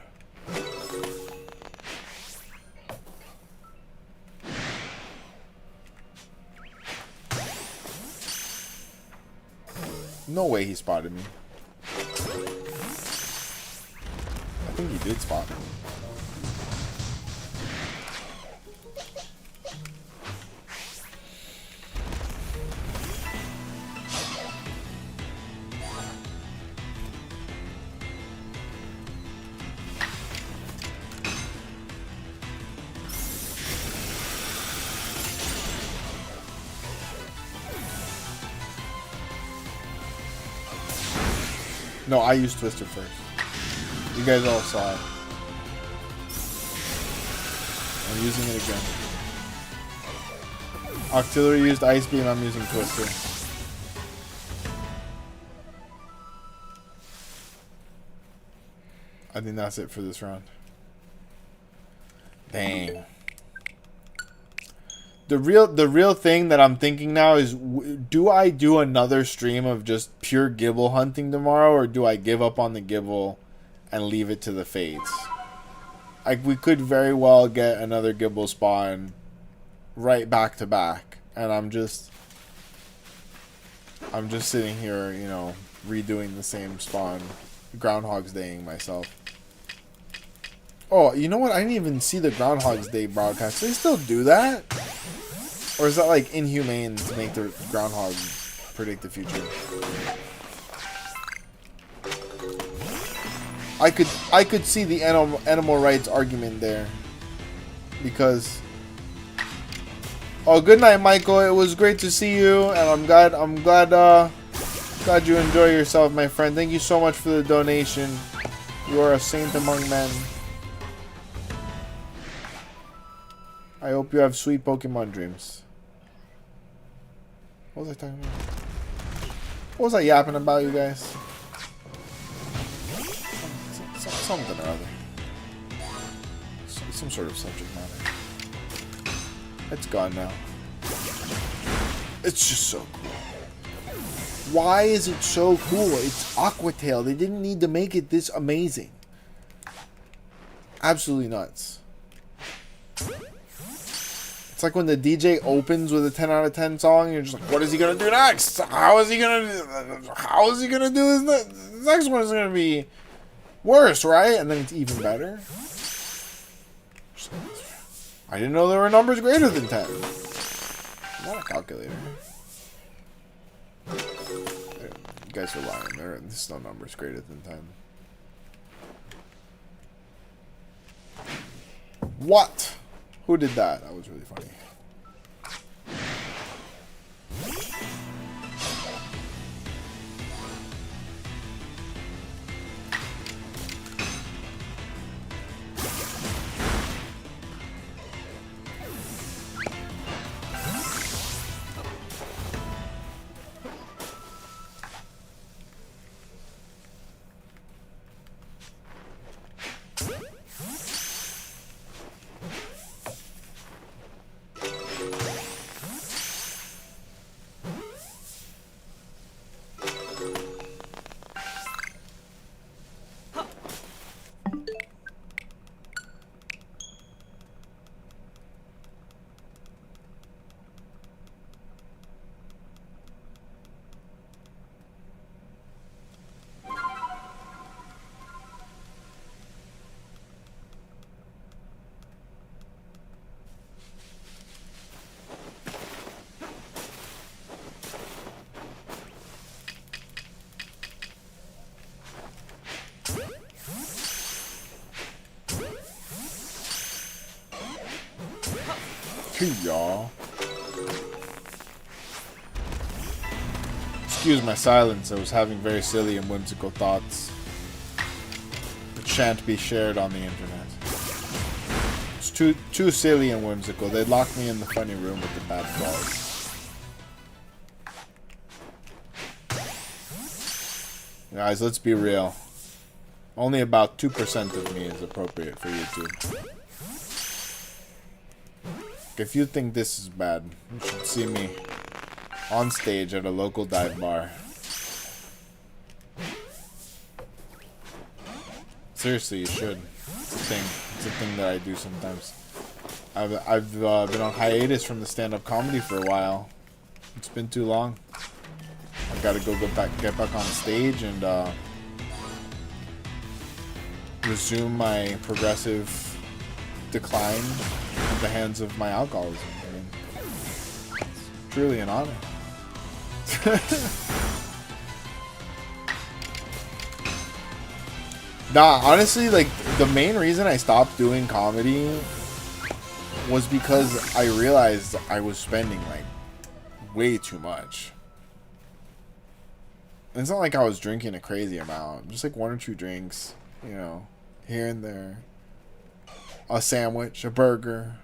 Speaker 2: No way he spotted me. I think he did spot me. No, I used Twister first. You guys all saw it. I'm using it again. Octillery used Ice Beam, I'm using Twister. I think that's it for this round. Dang. The real thing that I'm thinking now is, do I do another stream of just pure Gibble hunting tomorrow, or do I give up on the Gibble and leave it to the fates? Like, we could very well get another Gibble spawn right back to back, and I'm just sitting here, you know, redoing the same spawn, Groundhog's Daying myself. Oh, you know what? I didn't even see the Groundhog's Day broadcast. Do they still do that? Or is that like inhumane to make the groundhog predict the future? I could see the animal rights argument there, because. Oh, good night, Michael. It was great to see you, and I'm glad you enjoy yourself, my friend. Thank you so much for the donation. You are a saint among men. I hope you have sweet Pokemon dreams. What was I talking about? What was I yapping about, you guys? Something or other. Some sort of subject matter. It's gone now. It's just so cool. Why is it so cool? It's Aquatail. They didn't need to make it this amazing. Absolutely nuts. It's like when the DJ opens with a 10 out of 10 song, and you're just like, what is he gonna do next? How is he gonna do this? The next one is gonna be worse, right? And then it's even better. I didn't know there were numbers greater than 10. Not a calculator. You guys are lying. There's no numbers greater than 10. What? Who did that? That was really funny. Y'all. Excuse my silence, I was having very silly and whimsical thoughts. But shan't be shared on the internet. It's too silly and whimsical. They locked me in the funny room with the bad balls. Guys, let's be real. Only about 2% of me is appropriate for YouTube. If you think this is bad, you should see me on stage at a local dive bar. Seriously, you should. It's a thing. It's a thing that I do sometimes. I've been on hiatus from the stand-up comedy for a while. It's been too long. I gotta get back on stage and resume my progressive decline at the hands of my alcoholism. I mean, it's truly an honor. Nah, honestly, like, the main reason I stopped doing comedy was because I realized I was spending, like, way too much. And it's not like I was drinking a crazy amount. Just, like, 1 or 2 drinks, you know, here and there. A sandwich, a burger.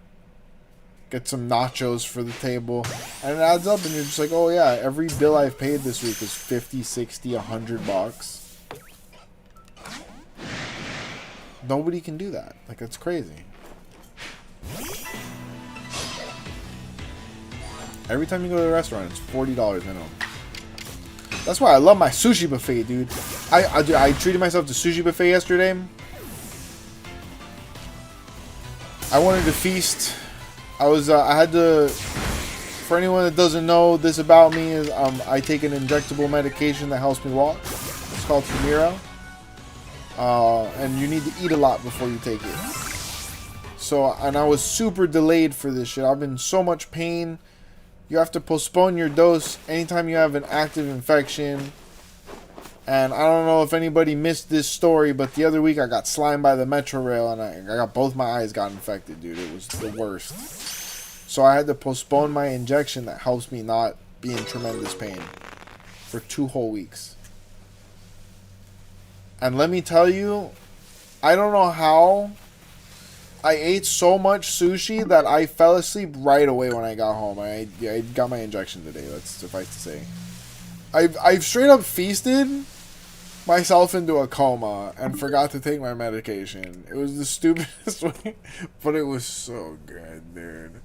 Speaker 2: Get some nachos for the table. And it adds up, and you're just like, oh, yeah, every bill I've paid this week was 50, 60, $100. Nobody can do that. Like, that's crazy. Every time you go to a restaurant, it's $40 minimum. That's why I love my sushi buffet, dude. I treated myself to sushi buffet yesterday. I wanted to feast. I had to. For anyone that doesn't know this about me, is I take an injectable medication that helps me walk. It's called Humira. And you need to eat a lot before you take it. So, and I was super delayed for this shit. I've been in so much pain. You have to postpone your dose anytime you have an active infection. And I don't know if anybody missed this story, but the other week I got slimed by the metro rail and I got both my eyes got infected, dude. It was the worst. So I had to postpone my injection that helps me not be in tremendous pain for 2 whole weeks. And let me tell you, I don't know how I ate so much sushi that I fell asleep right away when I got home. I got my injection today, that's suffice to say. I've straight up feasted myself into a coma and forgot to take my medication. It was the stupidest way, but it was so good, dude.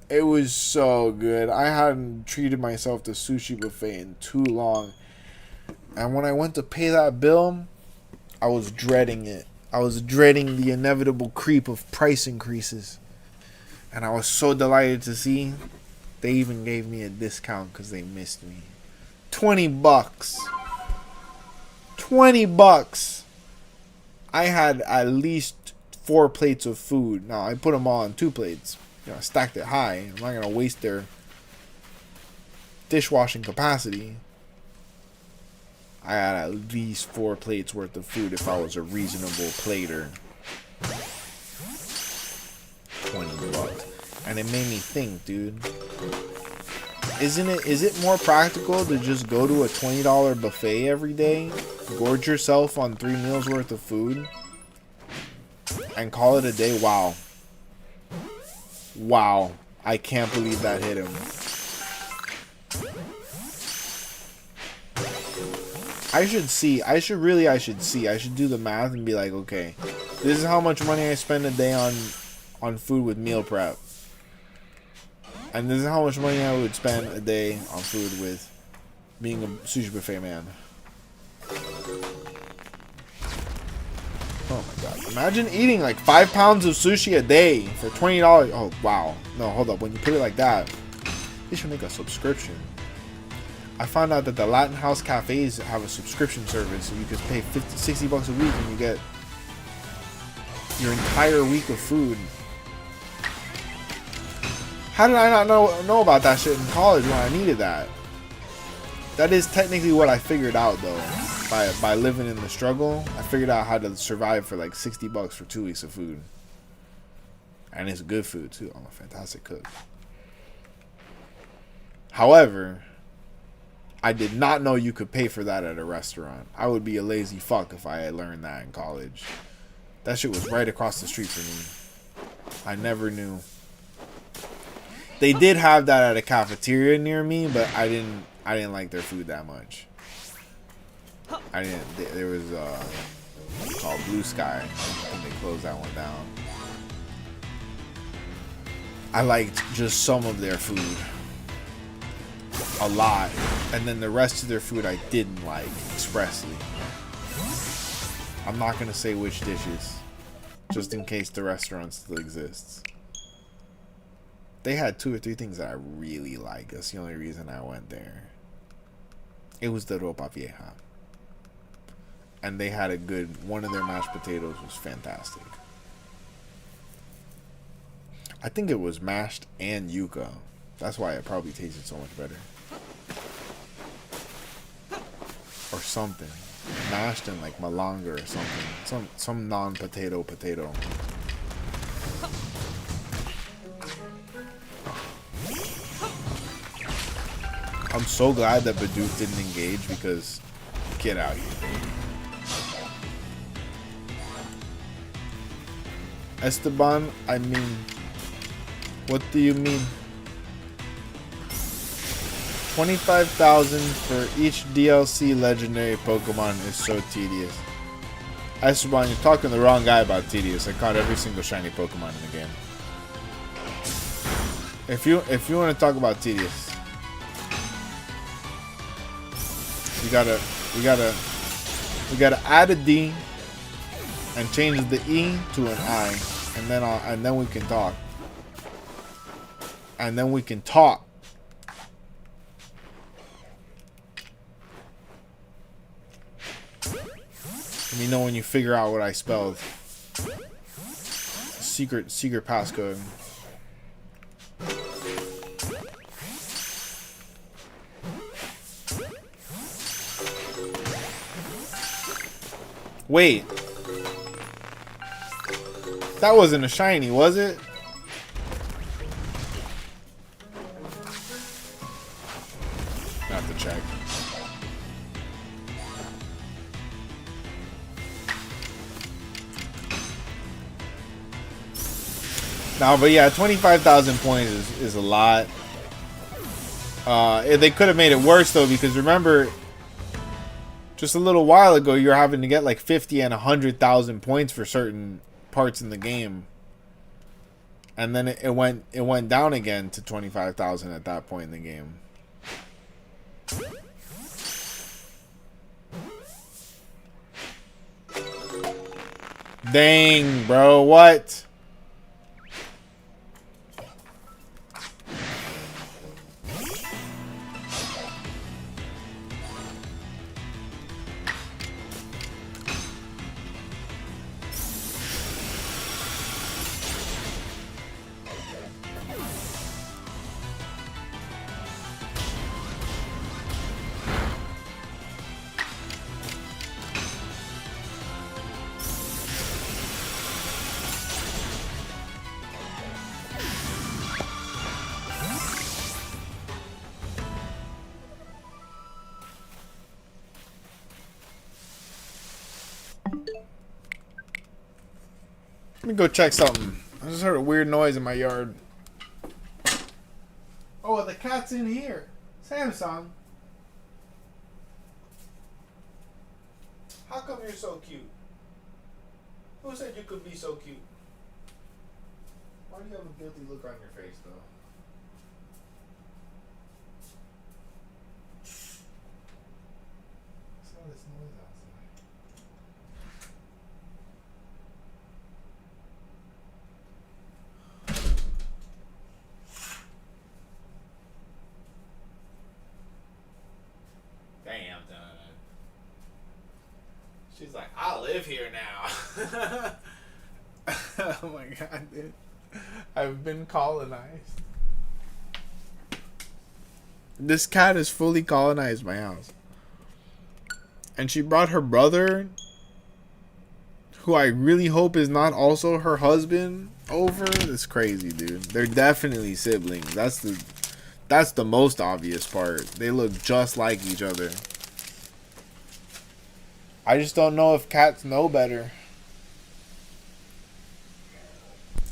Speaker 2: It was so good. I hadn't treated myself to sushi buffet in too long. And when I went to pay that bill, I was dreading it. I was dreading the inevitable creep of price increases. And I was so delighted to see they even gave me a discount because they missed me. $20. $20. I had at least 4 plates of food. Now, I put them all on 2 plates. You know, I stacked it high. I'm not going to waste their dishwashing capacity. I had at least 4 plates worth of food if I was a reasonable plater. $20. And it made me think, dude. Is it more practical to just go to a $20 buffet every day, gorge yourself on 3 meals worth of food, and call it a day? Wow. Wow. I can't believe that hit him. I should do the math and be like, okay, this is how much money I spend a day on food with meal prep. And this is how much money I would spend a day on food with being a sushi buffet man. Oh my god. Imagine eating like 5 pounds of sushi a day for $20. Oh, wow. No, hold up. When you put it like that, you should make a subscription. I found out that the Latin House cafes have a subscription service, so you could pay $50, $60 a week and you get your entire week of food. How did I not know about that shit in college when I needed that? That is technically what I figured out, though. By living in the struggle, I figured out how to survive for like $60 for 2 weeks of food. And it's good food, too. I'm a fantastic cook. However, I did not know you could pay for that at a restaurant. I would be a lazy fuck if I had learned that in college. That shit was right across the street from me. I never knew. They did have that at a cafeteria near me, but I didn't like their food that much. There was called Blue Sky. I think they closed that one down. I liked just some of their food a lot, and then the rest of their food I didn't like expressly. I'm not gonna say which dishes, just in case the restaurant still exists. They had 2 or 3 things that I really like. That's the only reason I went there. It was the ropa vieja. And they had a good, one of their mashed potatoes was fantastic. I think it was mashed and yuca. That's why it probably tasted so much better. Or something. Mashed and like malanga or something. Some non-potato potato. I'm so glad that Bidoof didn't engage because get out here. Esteban, I mean, what do you mean? 25,000 for each DLC legendary Pokemon is so tedious. Esteban, you're talking to the wrong guy about tedious. I caught every single shiny Pokemon in the game. If you want to talk about tedious, we gotta add a D and change the E to an I, and then we can talk. And then we can talk. Let me know when you figure out what I spelled. Secret passcode. Wait. That wasn't a shiny, was it? I have to check. No, but yeah, 25,000 points is a lot. They could have made it worse though, because remember, just a little while ago, you were having to get like 50 and 100,000 points for certain parts in the game, and then it went down again to 25,000 at that point in the game. Dang, bro, what? Let me go check something. I just heard a weird noise in my yard. Oh, the cat's in here. Samsung. How come you're so cute? Who said you could be so cute? Why do you have a guilty look on your face, though? What's all this noise outside? Damn, done. She's like, I live here now. Oh my god, dude. I've been colonized. This cat has fully colonized my house. And she brought her brother, who I really hope is not also her husband, over. That's crazy, dude. They're definitely siblings. That's the most obvious part. They look just like each other. I just don't know if cats know better.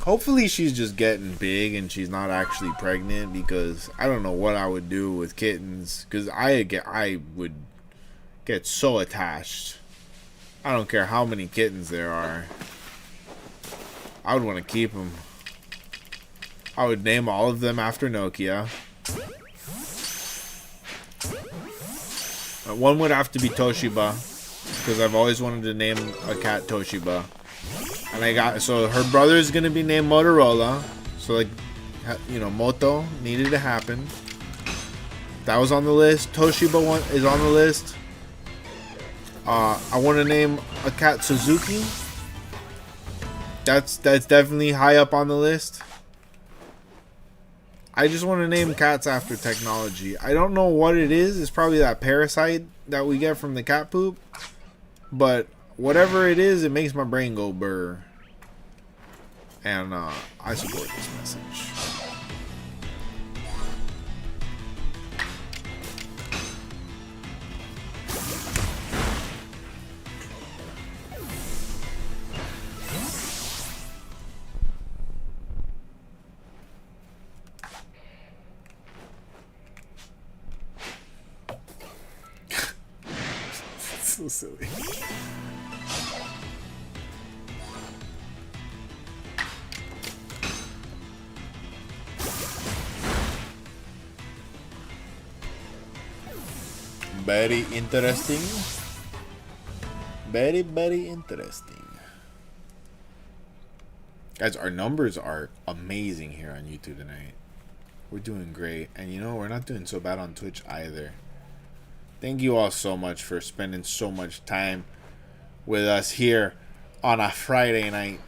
Speaker 2: Hopefully she's just getting big and she's not actually pregnant, because I don't know what I would do with kittens, because I would get so attached. I don't care how many kittens there are. I would want to keep them. I would name all of them after Nokia. One would have to be Toshiba, because I've always wanted to name a cat Toshiba. And so her brother is gonna be named Motorola. So like, you know, Moto needed to happen. That was on the list. Toshiba one is on the list. I want to name a cat Suzuki. That's definitely high up on the list. I just want to name cats after technology. I don't know what it is. It's probably that parasite that we get from the cat poop. But whatever it is, it makes my brain go burr. And I support this message. So silly. Very interesting. Very, very interesting. Guys, our numbers are amazing here on YouTube tonight. We're doing great. And you know, we're not doing so bad on Twitch either. Thank you all so much for spending so much time with us here on a Friday night.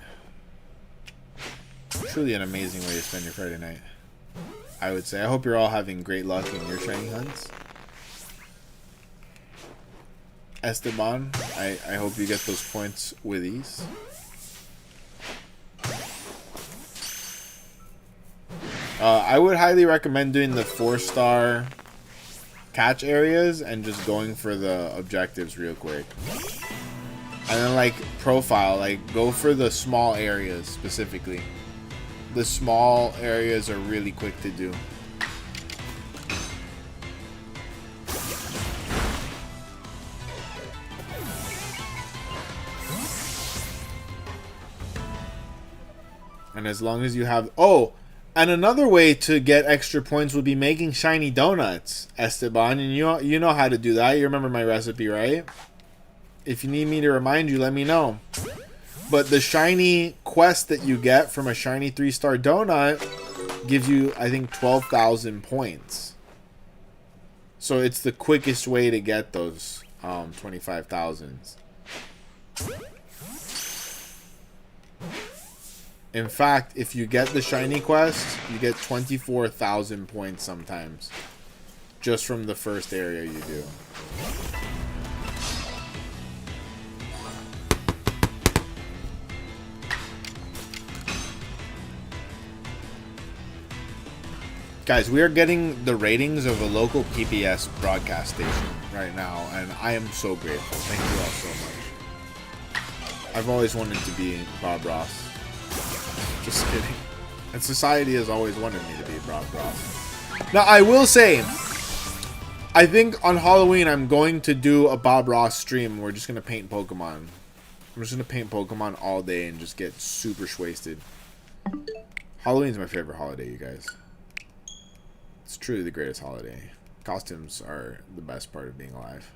Speaker 2: Truly an amazing way to spend your Friday night, I would say. I hope you're all having great luck in your shiny hunts. Esteban, I hope you get those points with ease. I would highly recommend doing the 4-star catch areas and just going for the objectives real quick. And then like profile, like go for the small areas specifically. The small areas are really quick to do. And as long as you have... Oh! And another way to get extra points would be making shiny donuts, Esteban. And you know how to do that. You remember my recipe, right? If you need me to remind you, let me know. But the shiny quest that you get from a shiny 3-star donut gives you, I think, 12,000 points. So it's the quickest way to get those 25,000s. In fact, if you get the shiny quest, you get 24,000 points sometimes. Just from the first area you do. Guys, we are getting the ratings of a local PBS broadcast station right now, and I am so grateful. Thank you all so much. I've always wanted to be Bob Ross. Just kidding. And society has always wanted me to be Bob Ross. Now, I will say, I think on Halloween I'm going to do a Bob Ross stream. We're just going to paint Pokemon. I'm just going to paint Pokemon all day and just get super wasted. Halloween's my favorite holiday, you guys. It's truly the greatest holiday. Costumes are the best part of being alive.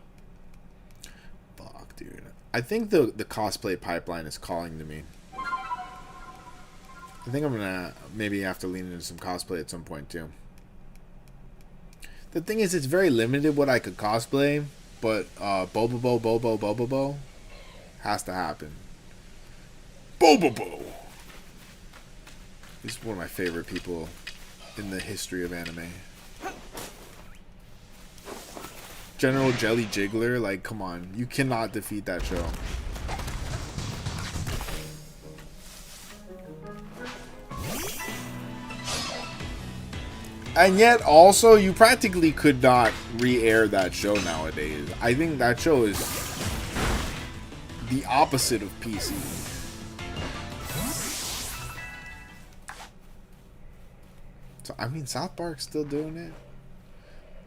Speaker 2: Fuck, dude. I think the cosplay pipeline is calling to me. I think I'm gonna maybe have to lean into some cosplay at some point too. The thing is, it's very limited what I could cosplay, but Bobo has to happen. Bobo! He's one of my favorite people in the history of anime. General Jelly Jiggler, like, come on. You cannot defeat that show. And yet, also, you practically could not re-air that show nowadays. I think that show is the opposite of PC.
Speaker 1: So, I mean, South Park's still doing it.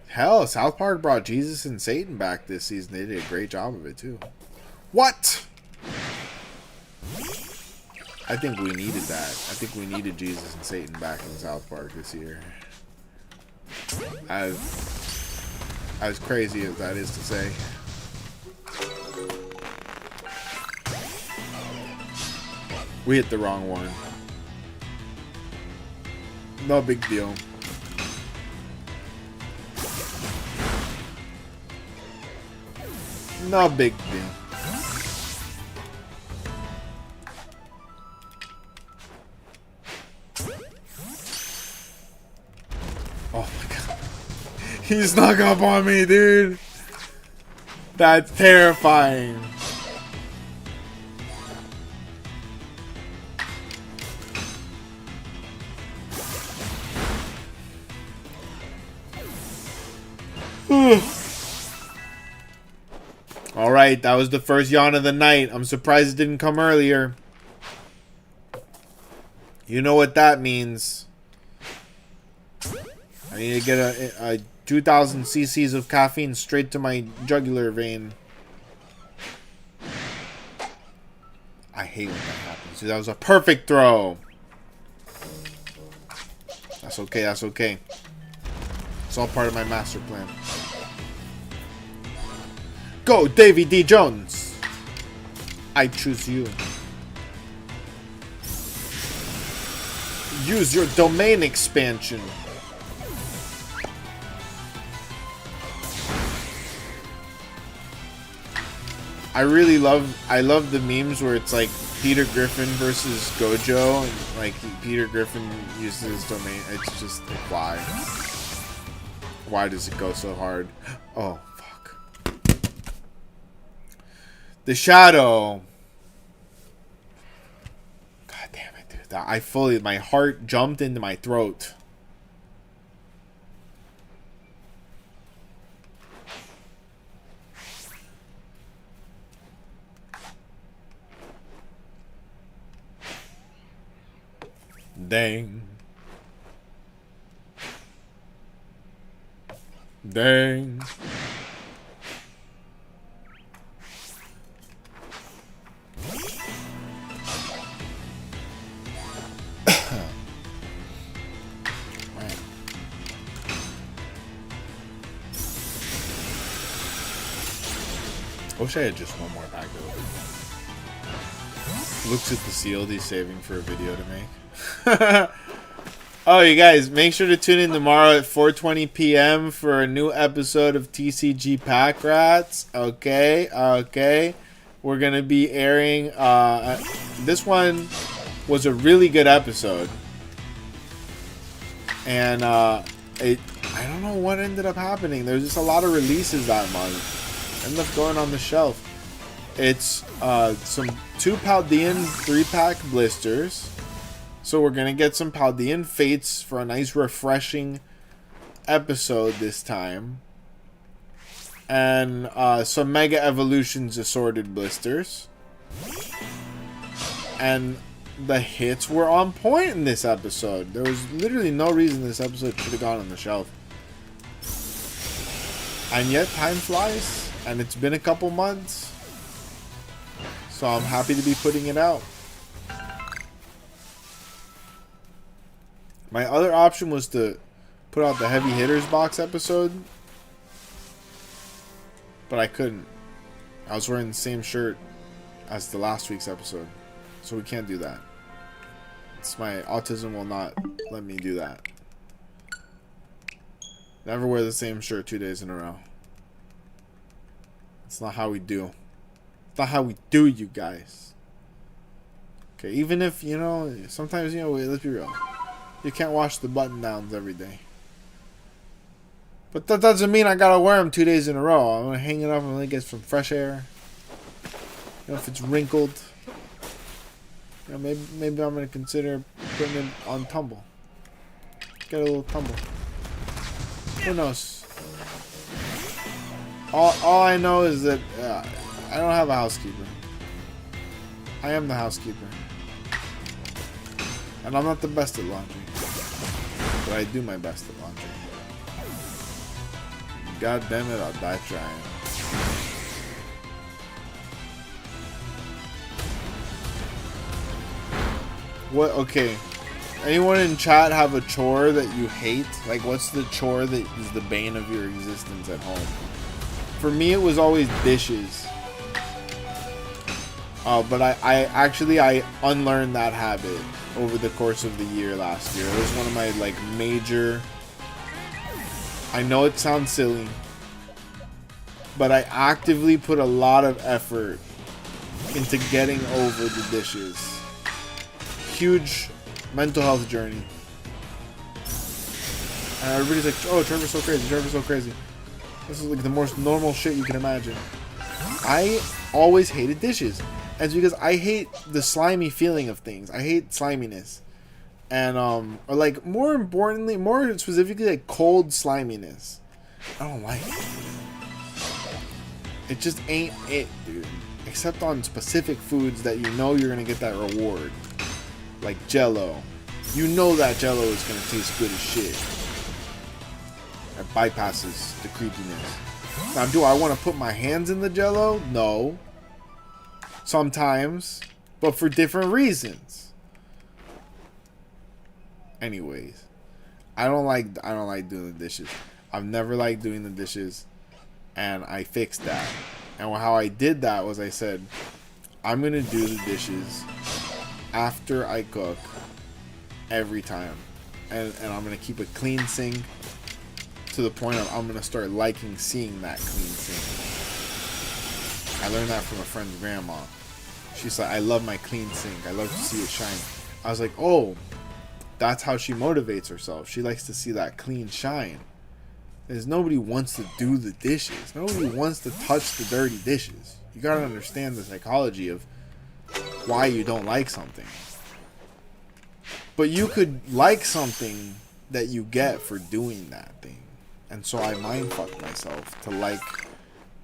Speaker 1: Hell, South Park brought Jesus and Satan back this season. They did a great job of it, too. What? I think we needed that. I think we needed Jesus and Satan back in South Park this year. As crazy as that is to say. We hit the wrong one. No big deal. No big deal. Oh my god. He snuck up on me, dude. That's terrifying. Alright, that was the first yawn of the night. I'm surprised it didn't come earlier. You know what that means. I need to get a 2,000 cc's of caffeine straight to my jugular vein. I hate when that happens. That was a perfect throw. That's okay, that's okay. It's all part of my master plan. Go, Davy D. Jones. I choose you. Use your domain expansion. I love the memes where it's like Peter Griffin versus Gojo, and like Peter Griffin uses his domain. It's just like, why? Why does it go so hard? Oh, fuck. The shadow. God damn it, dude. My heart jumped into my throat. Dang. Dang. I wish I had just one more pack of it. Looks at the seal he's saving for a video to make. Oh, you guys, make sure to tune in tomorrow at 4:20 p.m. for a new episode of tcgpackrats. Okay. We're gonna be airing. This one was a really good episode, and I don't know what ended up happening. There's just a lot of releases that month. Ended up going on the shelf. It's some 2 Paldean 3-pack blisters. So we're going to get some Paldean Fates for a nice refreshing episode this time. And some Mega Evolutions assorted blisters. And the hits were on point in this episode. There was literally no reason this episode should have gone on the shelf. And yet time flies. And it's been a couple months. So I'm happy to be putting it out. My other option was to put out the Heavy Hitters box episode. But I couldn't. I was wearing the same shirt as the last week's episode. So we can't do that. My autism will not let me do that. Never wear the same shirt 2 days in a row. It's not how we do. It's not how we do, you guys. Okay, even if, sometimes, let's be real. You can't wash the button downs every day. But that doesn't mean I gotta wear them 2 days in a row. I'm gonna hang it up and let it get some fresh air. If it's wrinkled, maybe I'm gonna consider putting it on tumble. Get a little tumble. Who knows? All I know is that I don't have a housekeeper. I am the housekeeper. And I'm not the best at laundry. but I do my best at launching. God damn it, I'll die trying. What? Okay. Anyone in chat have a chore that you hate? Like, what's the chore that is the bane of your existence at home? For me, it was always dishes. But I unlearned that habit over the course of the year last year. It was one of my, like, major... I know it sounds silly, but I actively put a lot of effort into getting over the dishes. Huge mental health journey. And everybody's like, oh, Trevor's so crazy, Trevor's so crazy. This is like the most normal shit you can imagine. I always hated dishes. And it's because I hate the slimy feeling of things. I hate sliminess. And, or like, more importantly, more specifically, like, cold sliminess. I don't like it. It just ain't it, dude. Except on specific foods that you know you're gonna get that reward. Like Jello. You know that Jello is gonna taste good as shit. It bypasses the creepiness. Now, do I want to put my hands in the Jello? No. Sometimes. But for different reasons. Anyways. I don't like doing the dishes. I've never liked doing the dishes. And I fixed that. And how I did that was I said, I'm going to do the dishes after I cook every time. And I'm going to keep a clean sink to the point of I'm going to start liking seeing that clean sink. I learned that from a friend's grandma. She's like, I love my clean sink. I love to see it shine. I was like, oh, that's how she motivates herself. She likes to see that clean shine. Because nobody wants to do the dishes. Nobody wants to touch the dirty dishes. You got to understand the psychology of why you don't like something. But you could like something that you get for doing that thing. And so I mindfucked myself to like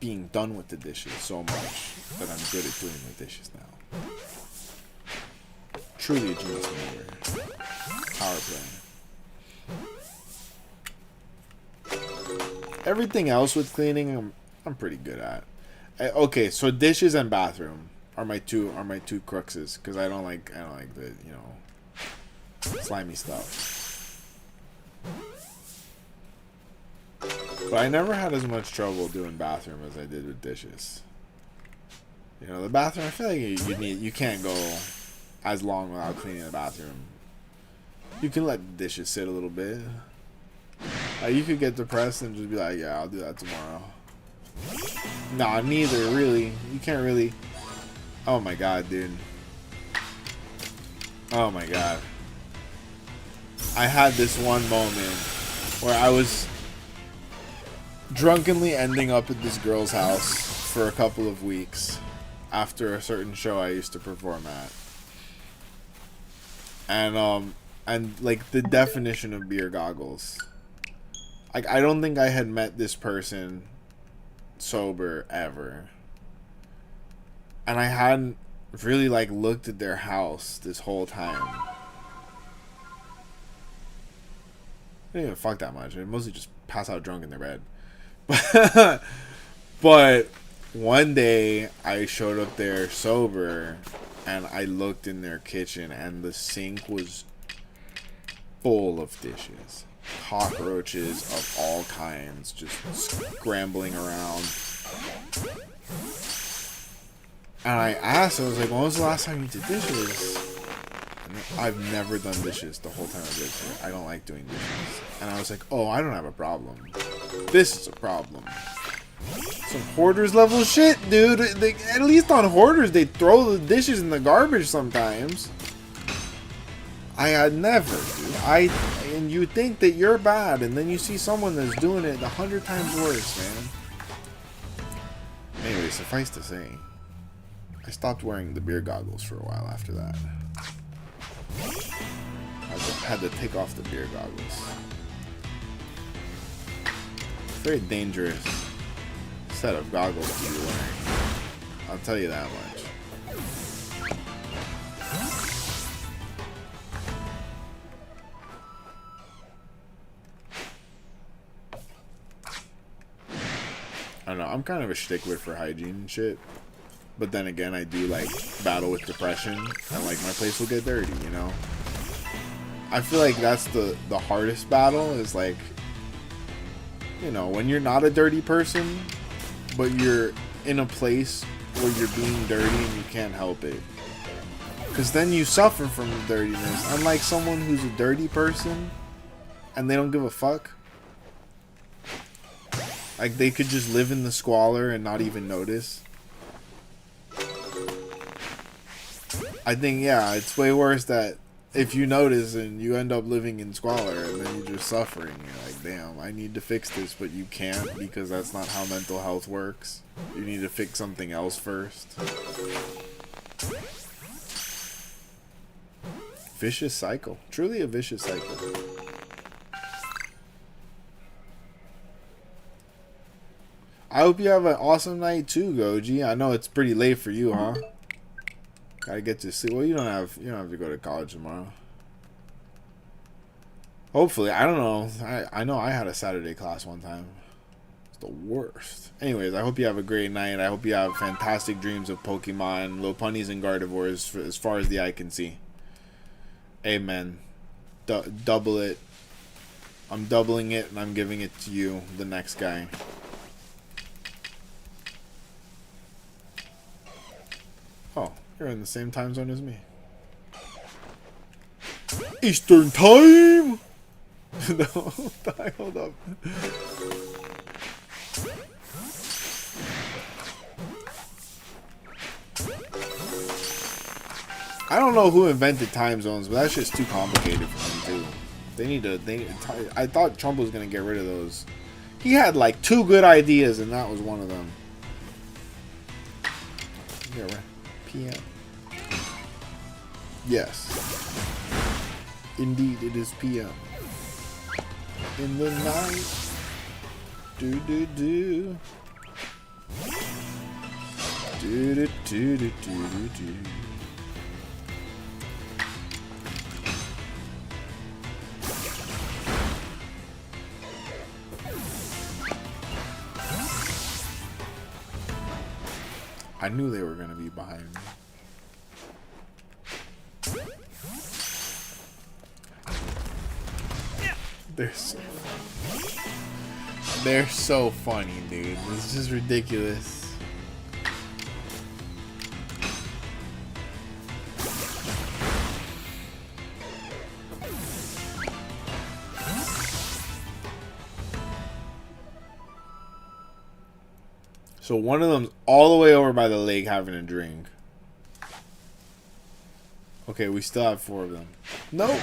Speaker 1: being done with the dishes so much that I'm good at doing the dishes now. Truly a genius maneuver. Power play. Everything else with cleaning, I'm pretty good at. Okay, so dishes and bathroom are my two cruxes because I don't like the slimy stuff. But I never had as much trouble doing bathroom as I did with dishes. You know, the bathroom, I feel like you can't go as long without cleaning the bathroom. You can let the dishes sit a little bit. You could get depressed and just be like, yeah, I'll do that tomorrow. Nah, neither, really. You can't really. Oh my god, dude. Oh my god. I had this one moment where I was drunkenly ending up at this girl's house for a couple of weeks after a certain show I used to perform at. And like the definition of beer goggles. Like, I don't think I had met this person sober ever. And I hadn't really like looked at their house this whole time. I didn't even fuck that much. I mostly just pass out drunk in their bed. But one day I showed up there sober and I looked in their kitchen and the sink was full of dishes. Cockroaches of all kinds just scrambling around. And I asked, I was like, when was the last time you did dishes? And I've never done dishes the whole time I've lived here. I don't like doing dishes. And I was like, oh, I don't have a problem. This is a problem. Some hoarders level shit, dude. At least on hoarders, they throw the dishes in the garbage sometimes. I had never, dude. And you think that you're bad, and then you see someone that's doing it 100 times worse, man. Anyway, suffice to say, I stopped wearing the beer goggles for a while after that. I had to take off the beer goggles. Very dangerous set of goggles to be wearing. I'll tell you that much.
Speaker 2: I don't know. I'm kind of a stickler for hygiene and shit. But then again, I do like battle with depression, and like my place will get dirty, you know. I feel like that's the hardest battle is like, you know, when you're not a dirty person, but you're in a place where you're being dirty and you can't help it. Because then you suffer from the dirtiness. Unlike someone who's a dirty person and they don't give a fuck. Like they could just live in the squalor and not even notice. I think, yeah, it's way worse that if you notice and you end up living in squalor and then you're just suffering. You're like, damn, I need to fix this, but you can't because that's not how mental health works. You need to fix something else first. Vicious cycle. Truly a vicious cycle. I hope you have an awesome night too, Goji. I know it's pretty late for you, huh? Gotta get to sleep. Well, you don't have to go to college tomorrow. Hopefully, I don't know. I know I had a Saturday class one time. It's the worst. Anyways, I hope you have a great night. I hope you have fantastic dreams of Pokemon, Lopunnies, and Gardevoirs as far as the eye can see. Amen. Double it. I'm doubling it, and I'm giving it to you, the next guy. Oh, you're in the same time zone as me. Eastern time! No, hold up. I don't know who invented time zones, but that's just too complicated for them too. I thought Trump was gonna get rid of those. He had like 2 good ideas, and that was one of them. Yeah, right. PM. Yes. Indeed, it is PM. In the night. Do do do. Do do do do do do. I knew they were gonna be behind me. They're so funny, dude. It's just ridiculous. So one of them's all the way over by the lake having a drink. Okay, we still have 4 of them. Nope.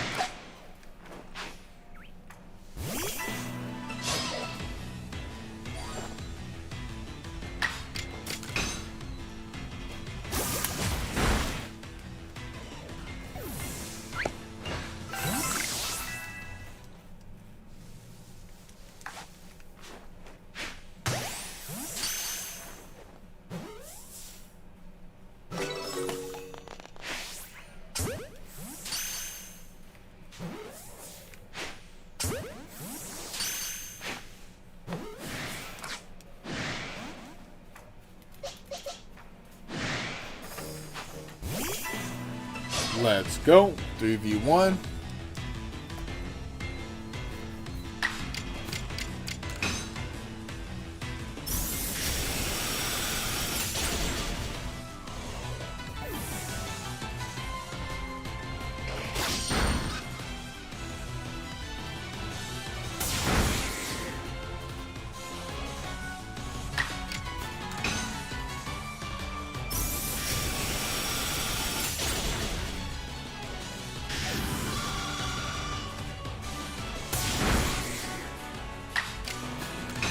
Speaker 2: Let's go. 3v1.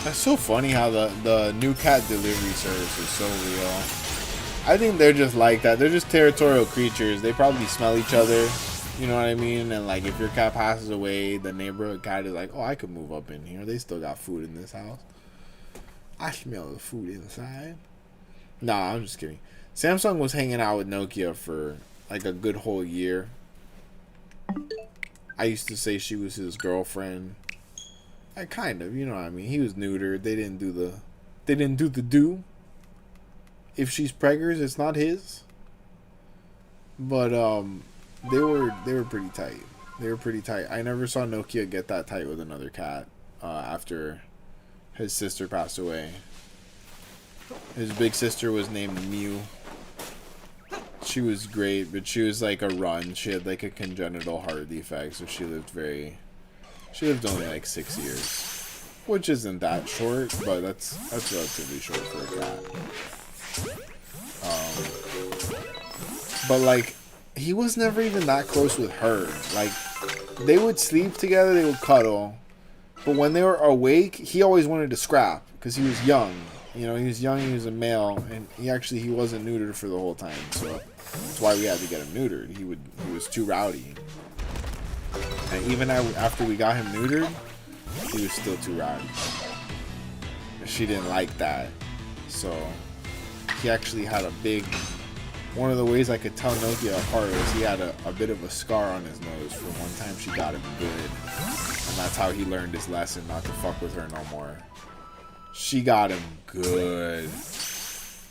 Speaker 2: That's so funny how the new cat delivery service is so real. I think they're just like that. They're just territorial creatures. They probably smell each other. You know what I mean? And like if your cat passes away, the neighborhood cat is like, oh, I could move up in here. They still got food in this house. I smell the food inside. Nah, I'm just kidding. Samsung was hanging out with Nokia for like a good whole year. I used to say she was his girlfriend. I kind of, you know what I mean. He was neutered. They didn't do They didn't do the do. If she's preggers, it's not his. But they were pretty tight. They were pretty tight. I never saw Nokia get that tight with another cat after his sister passed away. His big sister was named Mew. She was great, but she was like a run. She had like a congenital heart defect, so she lived only like 6 years, which isn't that short, but that's relatively short for a cat. But like, he was never even that close with her. Like, they would sleep together, they would cuddle, but when they were awake, he always wanted to scrap because he was young. You know, he was young, he was a male, and he wasn't neutered for the whole time, so that's why we had to get him neutered. He was too rowdy. And even after we got him neutered, he was still too rowdy. She didn't like that. So he actually had one of the ways I could tell Nokia apart was he had a bit of a scar on his nose from one time she got him good. And that's how he learned his lesson not to fuck with her no more. She got him good.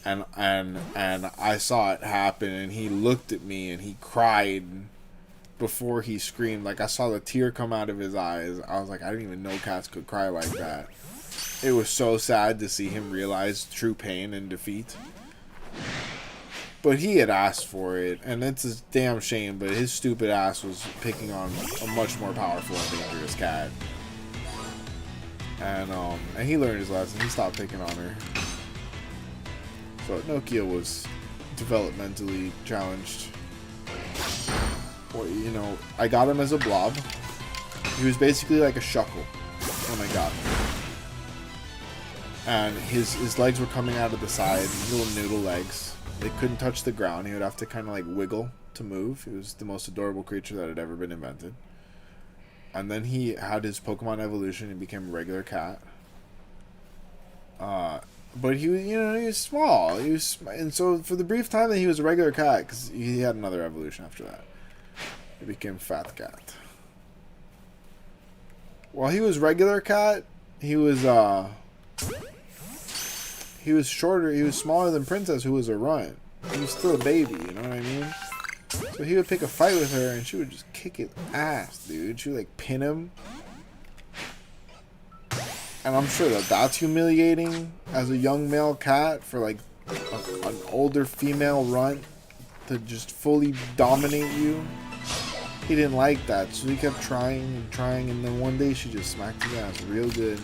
Speaker 2: And I saw it happen, and he looked at me and he cried before he screamed. Like, I saw the tear come out of his eyes. I was like, I didn't even know cats could cry like that. It was so sad to see him realize true pain and defeat. But he had asked for it, and it's a damn shame, but his stupid ass was picking on a much more powerful and dangerous cat. And he learned his lesson. He stopped picking on her. So Nokia was developmentally challenged. Well, you know, I got him as a blob. He was basically like a shuckle when I got him. And his legs were coming out of the side, little noodle legs. They couldn't touch the ground. He would have to kind of like wiggle to move. He was the most adorable creature that had ever been invented. And then he had his Pokemon evolution and became a regular cat. But he was, you know, he was small. And so for the brief time that he was a regular cat, because he had another evolution after that, he became fat cat. While he was regular cat, he was shorter. He was smaller than Princess, who was a runt. He was still a baby. You know what I mean? So he would pick a fight with her, and she would just kick his ass, dude. She would like pin him. And I'm sure that that's humiliating as a young male cat for like an older female runt to just fully dominate you. He didn't like that, so he kept trying and trying, and then one day she just smacked his ass real good.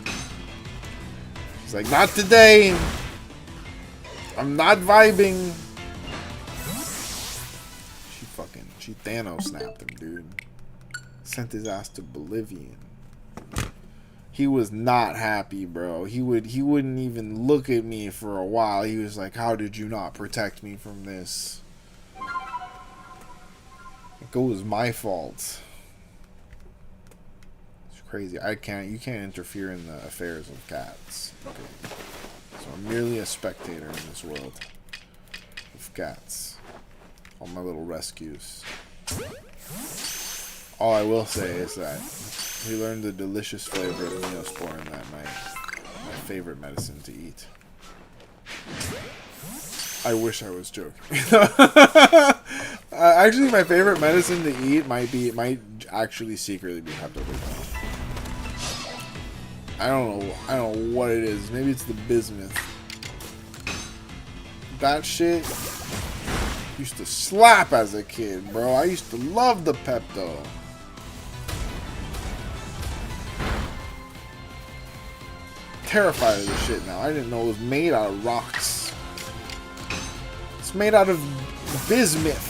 Speaker 2: She's like, not today! I'm not vibing! She Thanos snapped him, dude. Sent his ass to Bolivian. He was not happy, bro. He wouldn't even look at me for a while. He was like, how did you not protect me from this? It was my fault. It's crazy. You can't interfere in the affairs of cats. Okay. So I'm merely a spectator in this world of cats. All my little rescues. All I will say is that we learned the delicious flavor of Neosporin that night. My favorite medicine to eat. I wish I was joking. Actually, my favorite medicine to eat might actually secretly be Pepto-Bismol. I don't know what it is. Maybe it's the bismuth. That shit used to slap as a kid, bro. I used to love the Pepto. Terrified of this shit now. I didn't know it was made out of rocks. It's made out of bismuth.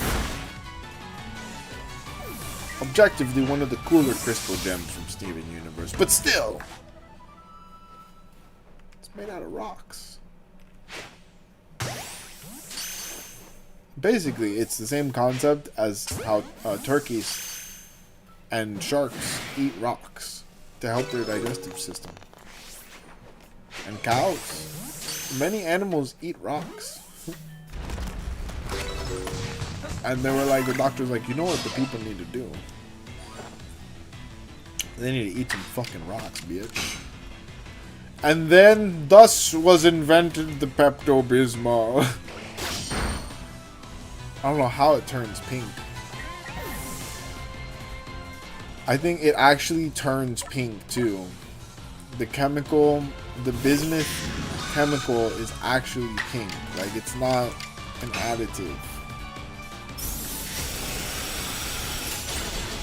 Speaker 2: Objectively, one of the cooler crystal gems from Steven Universe, but still, it's made out of rocks. Basically, it's the same concept as how turkeys and sharks eat rocks to help their digestive system. And cows. Many animals eat rocks. And they were like, the doctor's like, you know what the people need to do? They need to eat some fucking rocks, bitch. And then, thus was invented the Pepto-Bismol. I don't know how it turns pink. I think it actually turns pink too. The chemical, the bismuth chemical is actually pink. Like, it's not an additive.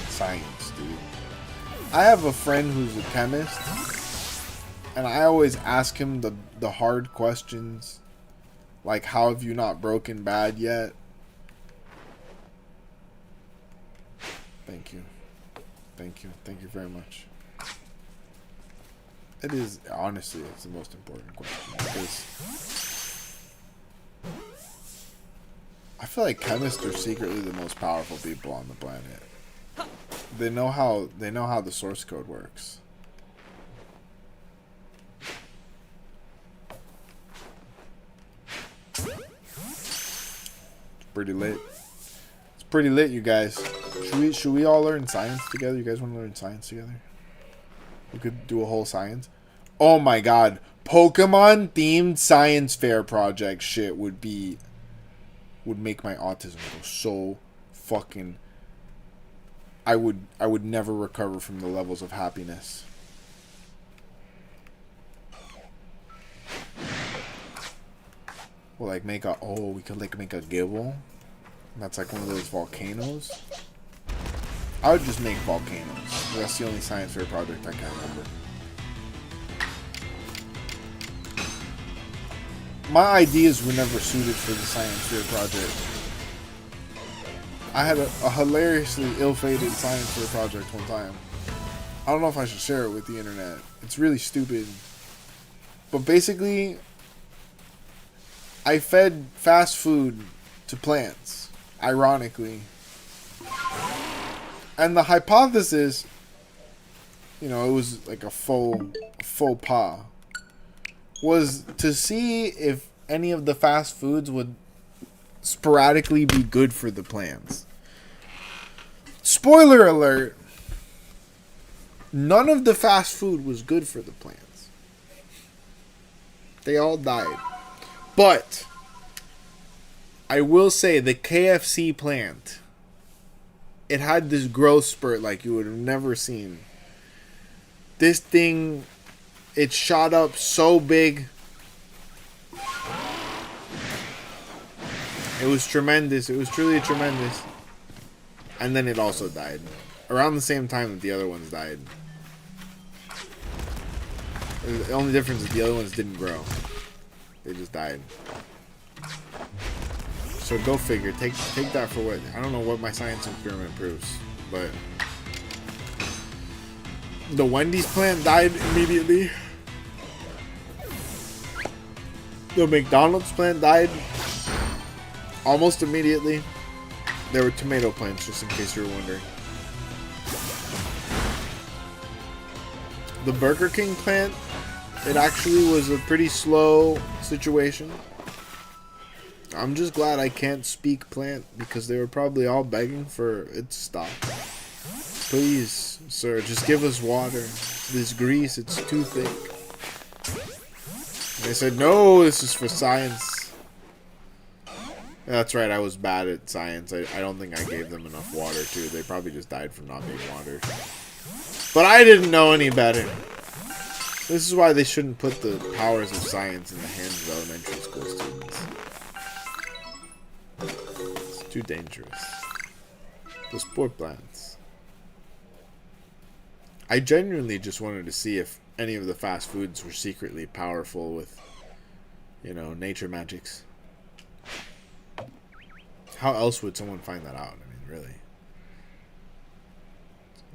Speaker 2: Science, dude. I have a friend who's a chemist, and I always ask him the hard questions. Like, how have you not broken bad yet? Thank you. Thank you. Thank you very much. It is, honestly, it's the most important question. Because I feel like chemists are secretly the most powerful people on the planet. They know how the source code works. It's pretty lit. It's pretty lit, you guys. Should we all learn science together? You guys want to learn science together? We could do a whole science. Oh my god. Pokemon themed science fair project shit would make my autism go so fucking... I would never recover from the levels of happiness. We'll like make a we could like make a GIBBLE. That's like one of those volcanoes. I would just make volcanoes. That's the only science fair project I can remember. My ideas were never suited for the science fair project. I had a hilariously ill-fated science fair project one time. I don't know if I should share it with the internet. It's really stupid. But basically, I fed fast food to plants, ironically. And the hypothesis, you know, it was like a faux pas, was to see if any of the fast foods would sporadically be good for the plants. Spoiler alert, none of the fast food was good for the plants. They all died. But I will say the KFC plant, it had this growth spurt like you would have never seen. This thing, it shot up so big. It was tremendous. It was truly tremendous. And then it also died. Around the same time that the other ones died. The only difference is the other ones didn't grow. They just died. So go figure. Take that for what... I don't know what my science experiment proves. But... the Wendy's plant died immediately. The McDonald's plant died almost immediately. There were tomato plants, just in case you were wondering. The Burger King plant, it actually was a pretty slow situation. I'm just glad I can't speak plant, because they were probably all begging for it to stop. Please, sir, just give us water. This grease, it's too thick. And they said, no, this is for science. That's right, I was bad at science. I don't think I gave them enough water, too. They probably just died from not being watered. But I didn't know any better. This is why they shouldn't put the powers of science in the hands of elementary school students. It's too dangerous. The sport plants. I genuinely just wanted to see if any of the fast foods were secretly powerful with, you know, nature magics. How else would someone find that out? I mean, really.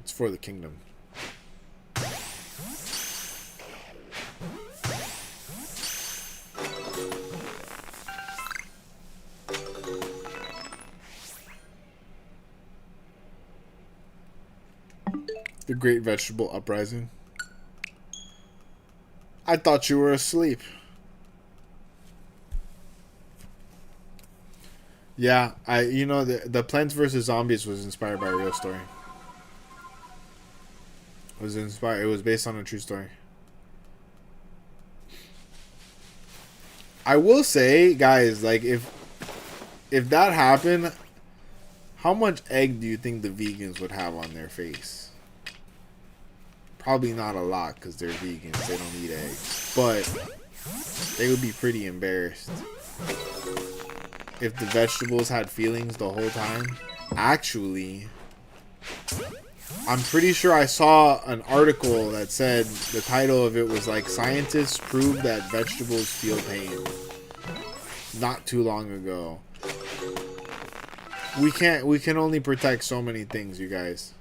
Speaker 2: It's for the kingdom. The Great Vegetable Uprising. I thought you were asleep. Yeah, the Plants vs. Zombies was inspired by a real story. It was based on a true story. I will say, guys, like if that happened, how much egg do you think the vegans would have on their face? Probably not a lot because they're vegans. They don't eat eggs. But they would be pretty embarrassed if the vegetables had feelings the whole time. Actually, I'm pretty sure I saw an article that said the title of it was like scientists prove that vegetables feel pain. Not too long ago. We can only protect so many things, you guys.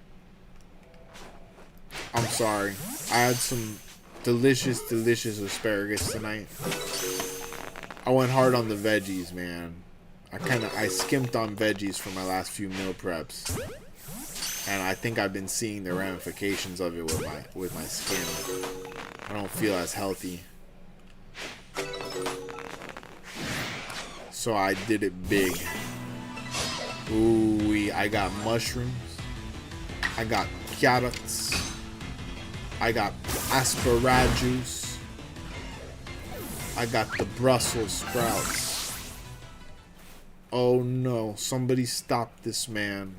Speaker 2: I'm sorry. I had some delicious asparagus tonight. I went hard on the veggies, man. I skimped on veggies for my last few meal preps. And I think I've been seeing the ramifications of it with my skin. I don't feel as healthy. So I did it big. Ooh, I got mushrooms. I got carrots. I got asparagus. I got the Brussels sprouts. Oh no, somebody stop this man.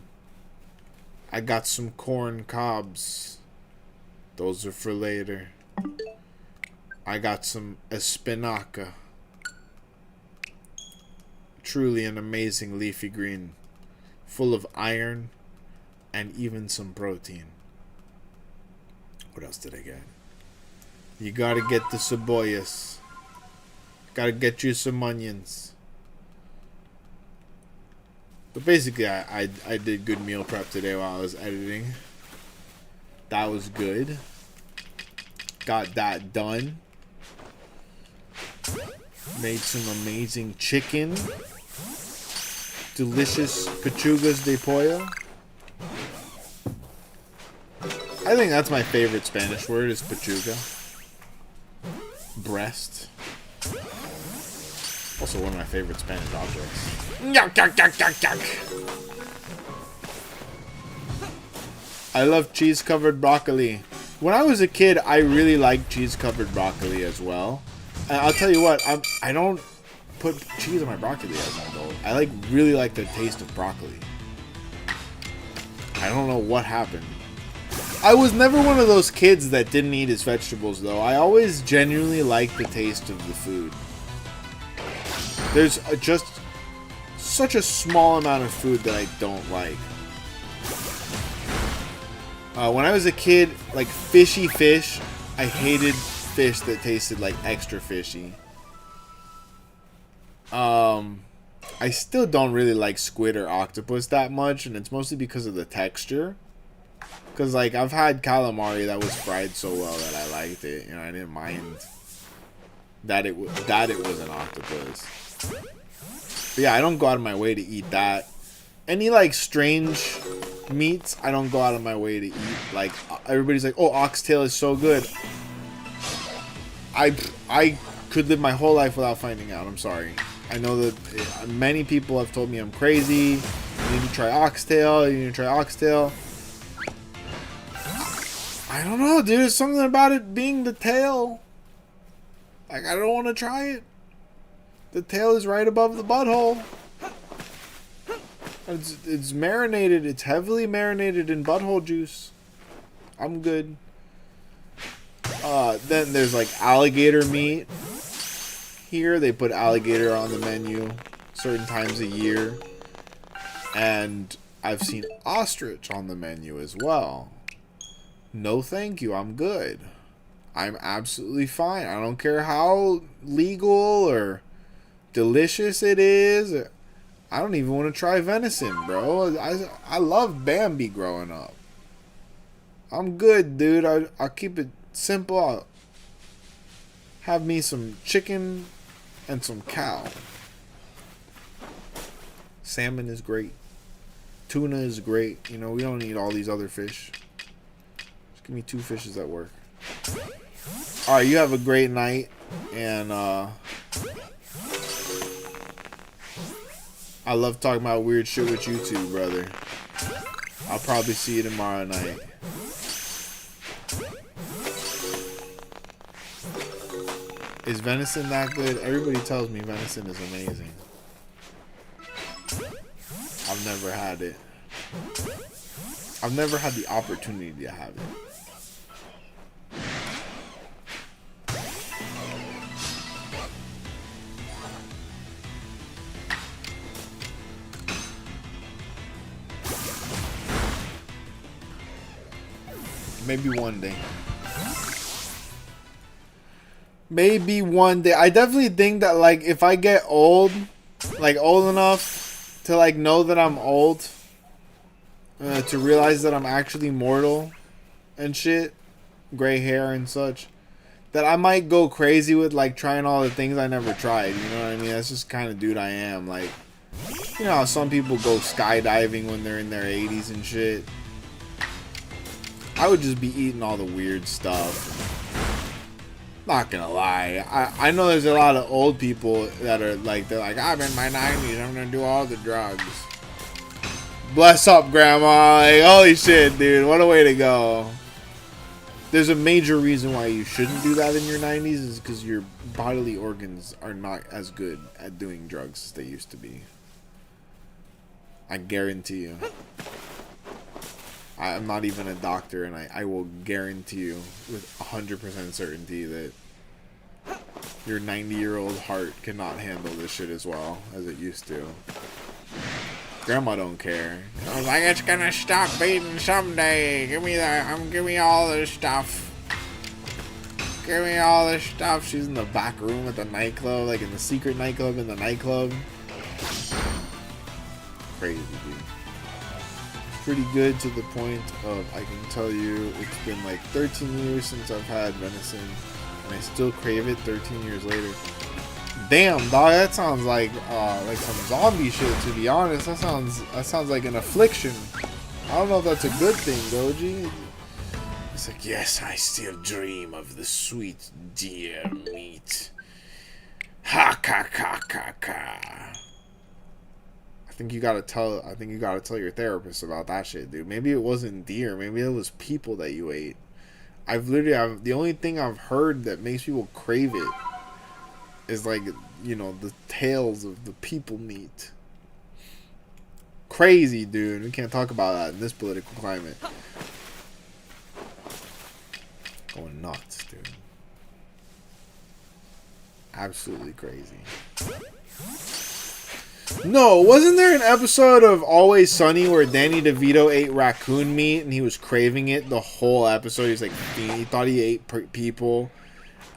Speaker 2: I got some corn cobs. Those are for later. I got some espinaca. Truly an amazing leafy green. Full of iron and even some protein. What else did I get? You gotta get the cebollas. Gotta get you some onions. But basically, I did good meal prep today while I was editing. That was good. Got that done. Made some amazing chicken. Delicious pechugas de pollo. I think that's my favorite Spanish word is pechuga. Breast. Also one of my favorite Spanish objects. Yuck, yuck, yuck, yuck, yuck. I love cheese-covered broccoli. When I was a kid, I really liked cheese-covered broccoli as well. And I'll tell you what, I don't put cheese on my broccoli as an adult. I really like the taste of broccoli. I don't know what happened. I was never one of those kids that didn't eat his vegetables, though. I always genuinely liked the taste of the food. There's just such a small amount of food that I don't like. When I was a kid, like fishy fish, I hated fish that tasted like extra fishy. I still don't really like squid or octopus that much, and it's mostly because of the texture. Because, like, I've had calamari that was fried so well that I liked it. You know, I didn't mind that it was an octopus. But yeah, I don't go out of my way to eat that. Any, like, strange meats, I don't go out of my way to eat. Like, everybody's like, oh, oxtail is so good. I could live my whole life without finding out. I'm sorry. I know that many people have told me I'm crazy. You need to try oxtail. You need to try oxtail. I don't know, dude. There's something about it being the tail. Like, I don't want to try it. The tail is right above the butthole. It's marinated. It's heavily marinated in butthole juice. I'm good. Then there's like alligator meat. Here they put alligator on the menu certain times a year. And I've seen ostrich on the menu as well. No thank you, I'm good. I'm absolutely fine. I don't care how legal or delicious it is. I don't even want to try venison, bro. I loved Bambi growing up. I'm good, dude. I'll keep it simple. I'll have me some chicken and some cow. Salmon is great. Tuna is great. You know, we don't need all these other fish. Just give me 2 fishes at work. Alright, you have a great night. And, I love talking about weird shit with you too, brother. I'll probably see you tomorrow night.
Speaker 1: Is venison that good? Everybody tells me venison is amazing. I've never had it. I've never had the opportunity to have it. Maybe one day. Maybe one day. I definitely think that, like, if I get old, like, old enough to, like, know that I'm old, to realize that I'm actually mortal and shit, gray hair and such, that I might go crazy with, like, trying all the things I never tried. You know what I mean? That's just kind of dude I am. Like, you know how some people go skydiving when they're in their 80s and shit? I would just be eating all the weird stuff. Not gonna lie. I know there's a lot of old people that are like, they're like, I'm in my 90s, I'm gonna do all the drugs. Bless up, grandma. Like, holy shit, dude. What a way to go. There's a major reason why you shouldn't do that in your 90s is because your bodily organs are not as good at doing drugs as they used to be. I guarantee you. I'm not even a doctor, and I will guarantee you with 100% certainty that your 90-year-old heart cannot handle this shit as well as it used to. Grandma don't care. I was like, it's gonna stop beating someday. Give me all this stuff. Give me all this stuff. She's in the back room at the nightclub, like in the secret nightclub in the nightclub. Crazy, dude. Pretty good to the point of, I can tell you, it's been like 13 years since I've had venison, and I still crave it 13 years later. Damn, dog, that sounds like some zombie shit, to be honest. That sounds like an affliction. I don't know if that's a good thing, Doji. It's like, yes, I still dream of the sweet deer meat. Ha ka ka ka ka. I think you gotta tell your therapist about that shit, dude. Maybe it wasn't deer. Maybe it was people that you ate. The only thing I've heard that makes people crave it is, like, you know, the tails of the people meat. Crazy, dude. We can't talk about that in this political climate. Going nuts, dude. Absolutely crazy. No, wasn't there an episode of Always Sunny where Danny DeVito ate raccoon meat and he was craving it the whole episode? He was like, he thought he ate people,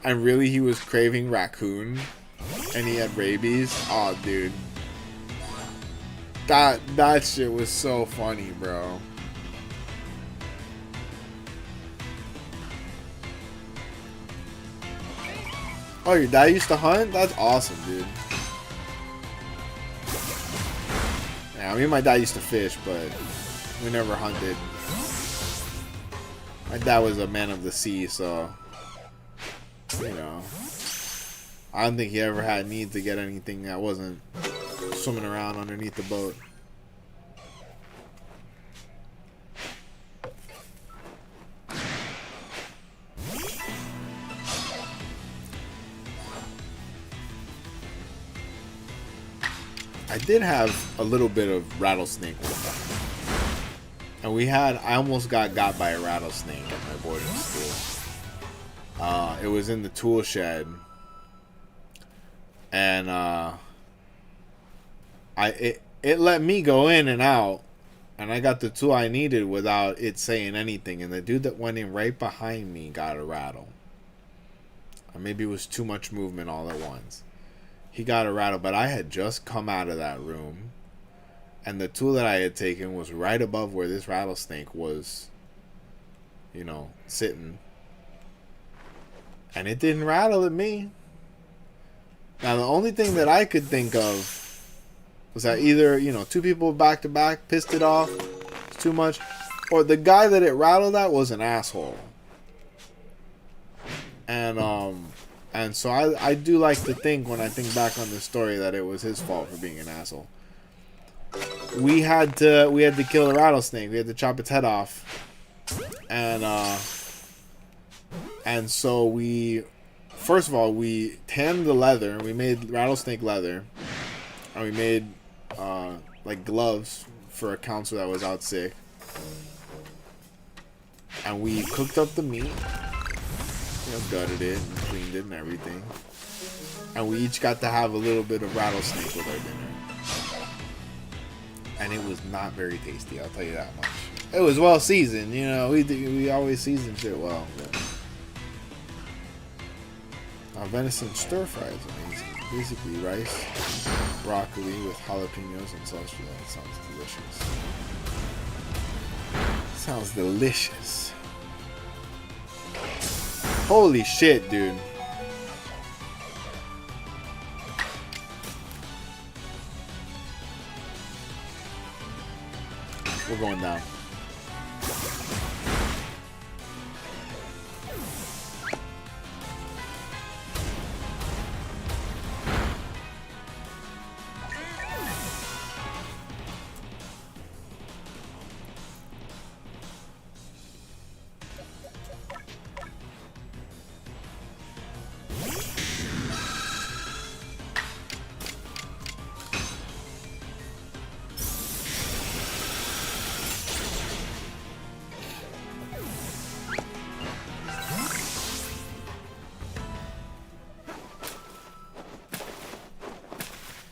Speaker 1: and really he was craving raccoon, and he had rabies. Oh, dude, that shit was so funny, bro. Oh, your dad used to hunt? That's awesome, dude. Yeah, me and my dad used to fish, but we never hunted. My dad was a man of the sea, so, you know, I don't think he ever had need to get anything that wasn't swimming around underneath the boat. I did have a little bit of rattlesnake one time. And I almost got by a rattlesnake at my boarding school. It was in the tool shed. And it let me go in and out. And I got the tool I needed without it saying anything. And the dude that went in right behind me got a rattle. Or maybe it was too much movement all at once. He got a rattle, but I had just come out of that room, and the tool that I had taken was right above where this rattlesnake was, you know, sitting. And it didn't rattle at me. Now, the only thing that I could think of was that either, you know, two people back to back pissed it off, it's too much, or the guy that it rattled at was an asshole. And so I do like to think, when I think back on this story, that it was his fault for being an asshole. We had to kill the rattlesnake. We had to chop its head off. And so we
Speaker 2: first of all, we tanned the leather. We made rattlesnake leather, and we made like gloves for a counselor that was out sick. And we cooked up the meat, gutted it and cleaned it and everything. And we each got to have a little bit of rattlesnake with our dinner. And it was not very tasty, I'll tell you that much. It was well seasoned, we always season shit well. Venison stir fry is amazing. Basically rice, broccoli with jalapenos and salsa. That sounds delicious. Sounds delicious. Holy shit, dude. We're going down.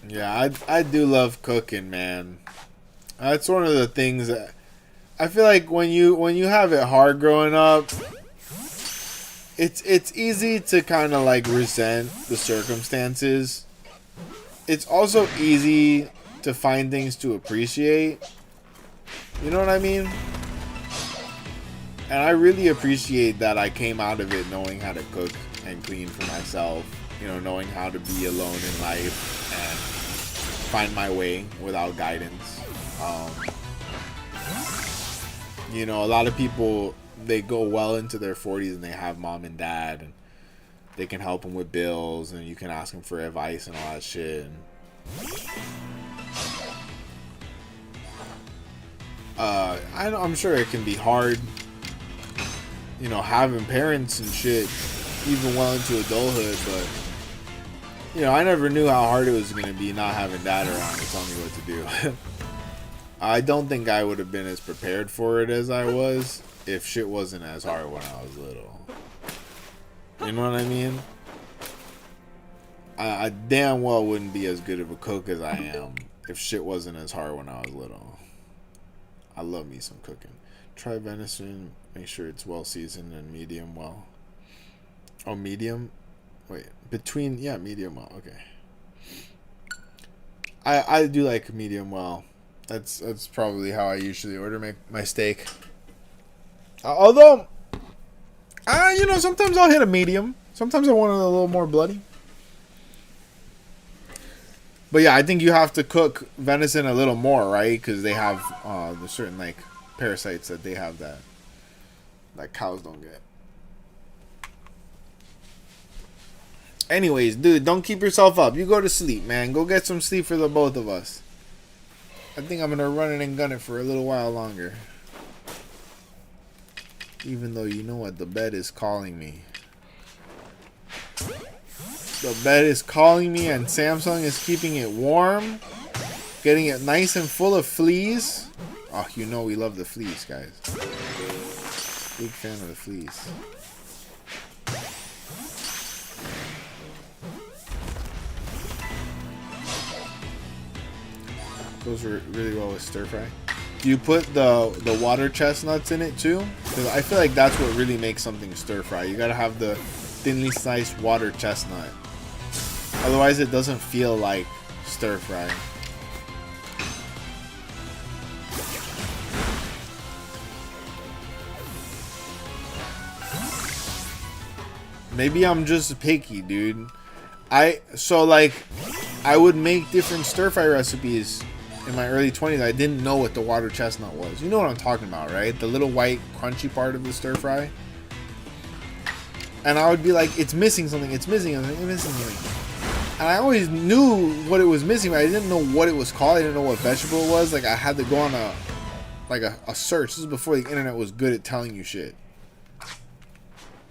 Speaker 2: Yeah, I do love cooking, man. That's one of the things that I feel like when you have it hard growing up, it's easy to kind of like resent the circumstances. It's also easy to find things to appreciate. You know what I mean? And I really appreciate that I came out of it knowing how to cook and clean for myself. Knowing how to be alone in life and find my way without guidance. A lot of people, they go well into their 40s and they have mom and dad and they can help them with bills and you can ask them for advice and all that shit. I'm sure it can be hard, having parents and shit even well into adulthood, but I never knew how hard it was going to be not having dad around to tell me what to do. I don't think I would have been as prepared for it as I was if shit wasn't as hard when I was little. You know what I mean? I damn well wouldn't be as good of a cook as I am if shit wasn't as hard when I was little. I love me some cooking. Try venison. Make sure it's well seasoned and medium well. Oh, medium? Wait, medium well. Okay. I do like medium well. That's probably how I usually order my steak. Although, sometimes I'll hit a medium. Sometimes I want it a little more bloody. But yeah, I think you have to cook venison a little more, right? Because they have the certain like parasites that they have that cows don't get. Anyways, dude, don't keep yourself up. You go to sleep, man. Go get some sleep for the both of us. I think I'm gonna run it and gun it for a little while longer. Even though you know what, the bed is calling me. The bed is calling me and Samsung is keeping it warm. Getting it nice and full of fleas. Oh, we love the fleas, guys. Big fan of the fleas. Goes really well with stir fry. Do you put the water chestnuts in it too? Because I feel like that's what really makes something stir fry. You gotta have the thinly sliced water chestnut. Otherwise, it doesn't feel like stir fry. Maybe I'm just picky, dude. I would make different stir fry recipes in my early 20s. I didn't know what the water chestnut was. You know what I'm talking about, right? The little white crunchy part of the stir fry. And I would be like, it's missing something, it's missing something, it's missing something. And I always knew what it was missing, but I didn't know what it was called. I didn't know what vegetable it was. Like, I had to go on a search. This is before the internet was good at telling you shit.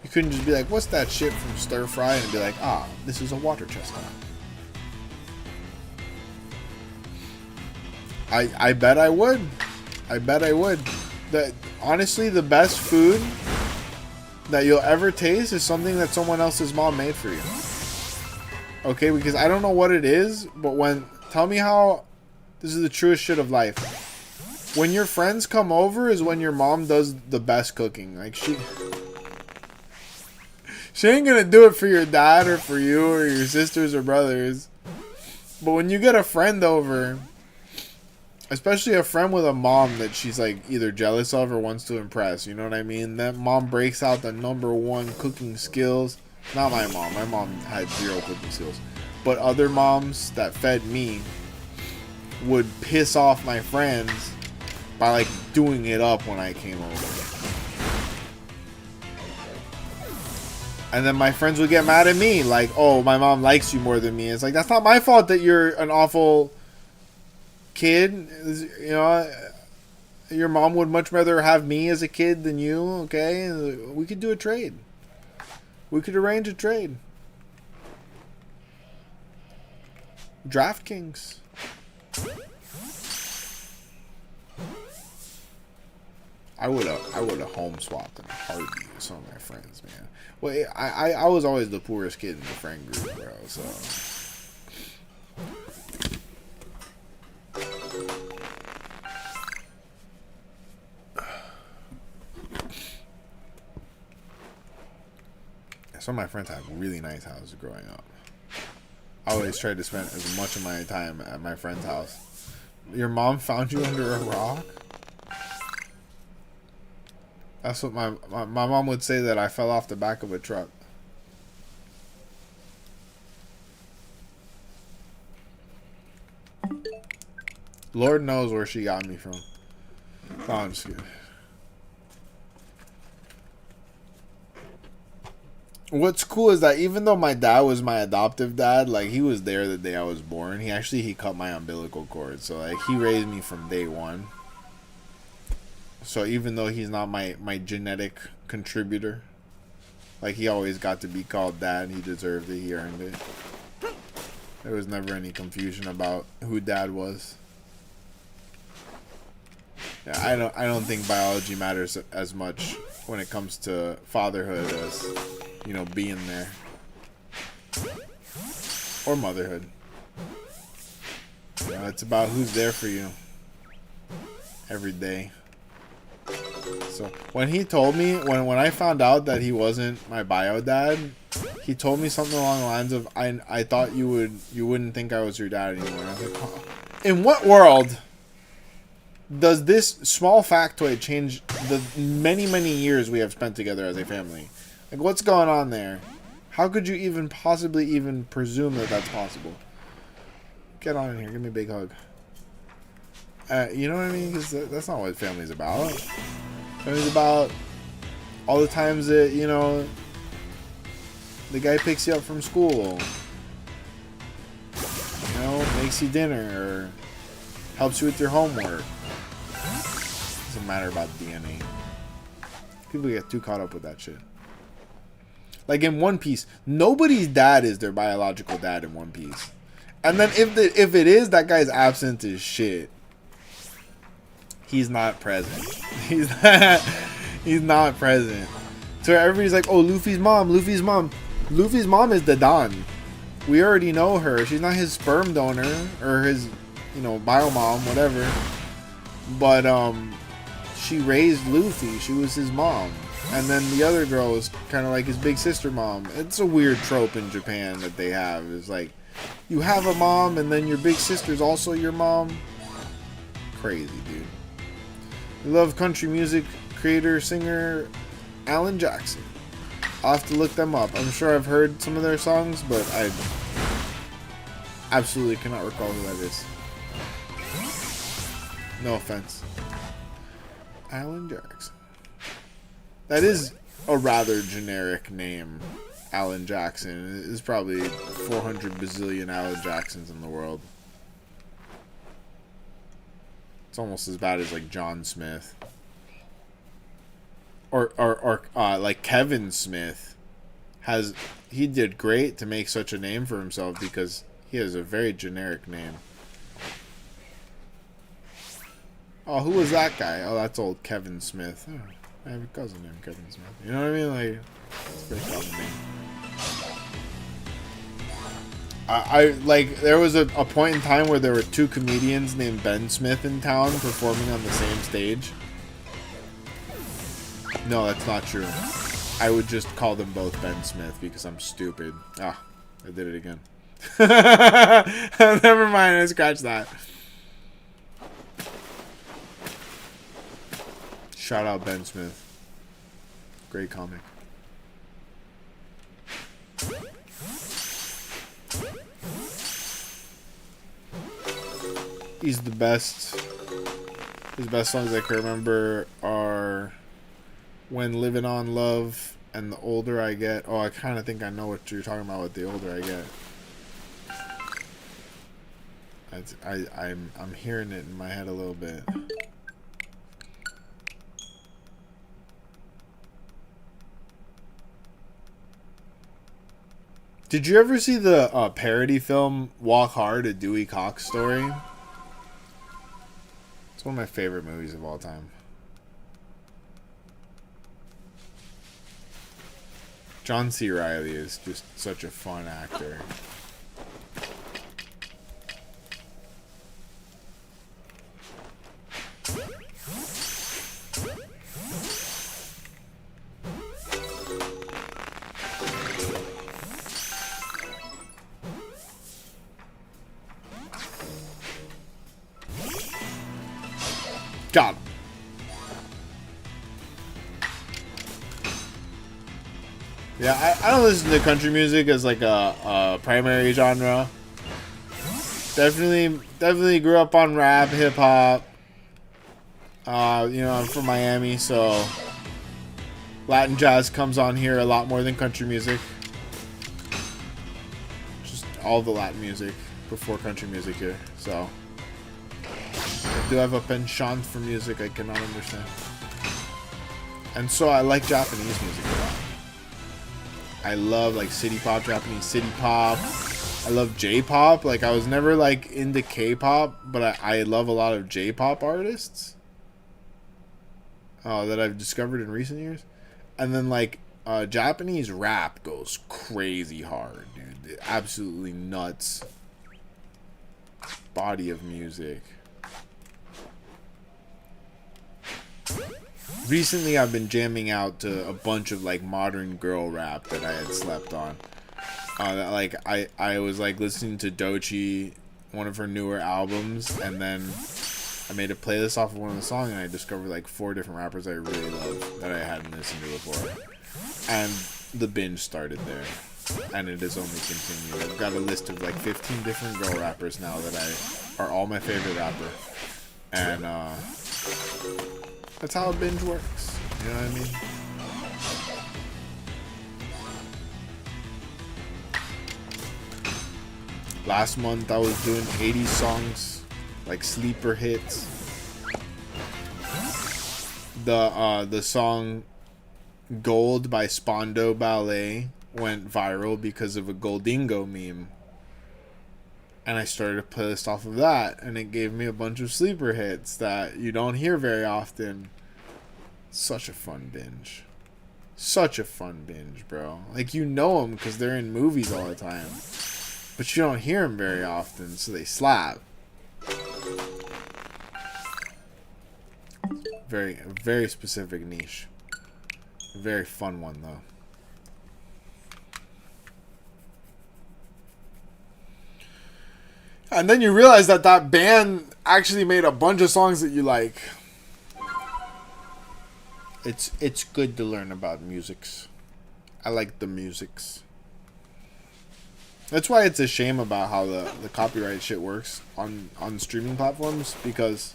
Speaker 2: You couldn't just be like, what's that shit from Stir Fry? And be like, ah, this is a water chestnut. I bet I would. I bet I would. Honestly, the best food that you'll ever taste is something that someone else's mom made for you. Okay, because I don't know what it is, but tell me how, this is the truest shit of life. When your friends come over is when your mom does the best cooking. Like, she ain't gonna do it for your dad or for you or your sisters or brothers. But when you get a friend over, especially a friend with a mom that she's like either jealous of or wants to impress, you know what I mean? That mom breaks out the #1 cooking skills. Not my mom. My mom had 0 cooking skills. But other moms that fed me would piss off my friends by like doing it up when I came over. And then my friends would get mad at me, like, oh, my mom likes you more than me. It's like, that's not my fault that you're an awful kid. You know, your mom would much rather have me as a kid than you, okay? We could do a trade. We could arrange a trade. DraftKings. I would have home swapped in a heartbeat with some of my friends, man. Well, I was always the poorest kid in the friend group, bro. So some of my friends had really nice houses growing up. I always tried to spend as much of my time at my friend's house. Your mom found you under a rock? That's what my mom would say, that I fell off the back of a truck. Lord knows where she got me from. No, I'm just kidding. What's cool is that even though my dad was my adoptive dad, like, he was there the day I was born. He cut my umbilical cord. So, like, he raised me from day one. So even though he's not my genetic contributor, like, he always got to be called dad. He deserved it. He earned it. There was never any confusion about who dad was. Yeah, I don't think biology matters as much when it comes to fatherhood as, you know, being there. Or motherhood. You know, it's about who's there for you every day. So when he told me, when I found out that he wasn't my bio dad, he told me something along the lines of, I thought you wouldn't think I was your dad anymore. And I was like, oh. In what world does this small factoid change the many, many years we have spent together as a family? Like, what's going on there? How could you even possibly even presume that that's possible? Get on in here. Give me a big hug. You know what I mean? Because that's not what family's about. Family's about all the times that, you know, the guy picks you up from school. You know, makes you dinner or helps you with your homework. Doesn't matter about DNA. People get too caught up with that shit. Like in One Piece, nobody's dad is their biological dad in One Piece. And then if it is, that guy's absent as shit. He's not present. He's not present. So everybody's like, oh, Luffy's mom. Luffy's mom is the Don. We already know her. She's not his sperm donor or his, you know, bio mom, whatever. But she raised Luffy. She was his mom. And then the other girl was kind of like his big sister mom. It's a weird trope in Japan that they have. It's like, you have a mom and then your big sister's also your mom. Crazy, dude. I love country music creator, singer Alan Jackson. I'll have to look them up. I'm sure I've heard some of their songs, but I absolutely cannot recall who that is. No offense. Alan Jackson. That is a rather generic name, Alan Jackson. There's probably 400 bazillion Alan Jacksons in the world. It's almost as bad as like John Smith. Like Kevin Smith he did great to make such a name for himself because he has a very generic name. Oh, who was that guy? Oh, that's old Kevin Smith. Oh, I have a cousin named Kevin Smith. You know what I mean? Like, it's a pretty common name. I like, there was a point in time where there were two comedians named Ben Smith in town performing on the same stage. No, that's not true. I would just call them both Ben Smith because I'm stupid. Ah, I did it again. Never mind, I scratched that. Shout out Ben Smith. Great comic. He's the best. His best songs I can remember are When Living on Love and The Older I Get. Oh, I kind of think I know what you're talking about with The Older I Get. I'm hearing it in my head a little bit. Did you ever see the parody film Walk Hard, A Dewey Cox Story? It's one of my favorite movies of all time. John C. Reilly is just such a fun actor. Got him. Yeah, I don't listen to country music as like a primary genre. Definitely grew up on rap, hip hop. You know, I'm from Miami, so Latin jazz comes on here a lot more than country music. Just all the Latin music before country music here, so I do have a penchant for music I cannot understand. And so I like Japanese music a lot. I love like city pop, Japanese city pop. I love J-pop. Like, I was never like into K-pop, but I love a lot of J-pop artists that I've discovered in recent years. And then like Japanese rap goes crazy hard, dude. Absolutely nuts body of music. Recently, I've been jamming out to a bunch of like modern girl rap that I had slept on. Like I was like listening to Doechii, one of her newer albums, and then I made a playlist off of one of the songs, and I discovered like 4 different rappers I really love that I hadn't listened to before. And the binge started there, and it has only continued. I've got a list of like 15 different girl rappers now that are all my favorite rapper, and that's how a binge works. You know what I mean? Last month I was doing 80s songs, like sleeper hits. The song Gold by Spondo Ballet went viral because of a Goldingo meme. And I started a playlist off of that, and it gave me a bunch of sleeper hits that you don't hear very often. Such a fun binge. Such a fun binge, bro. Like, you know them because they're in movies all the time. But you don't hear them very often, so they slap. Very specific niche. A very fun one, though. And then you realize that that band actually made a bunch of songs that you like. It's good to learn about musics. I like the musics. That's why it's a shame about how the copyright shit works on streaming platforms, because...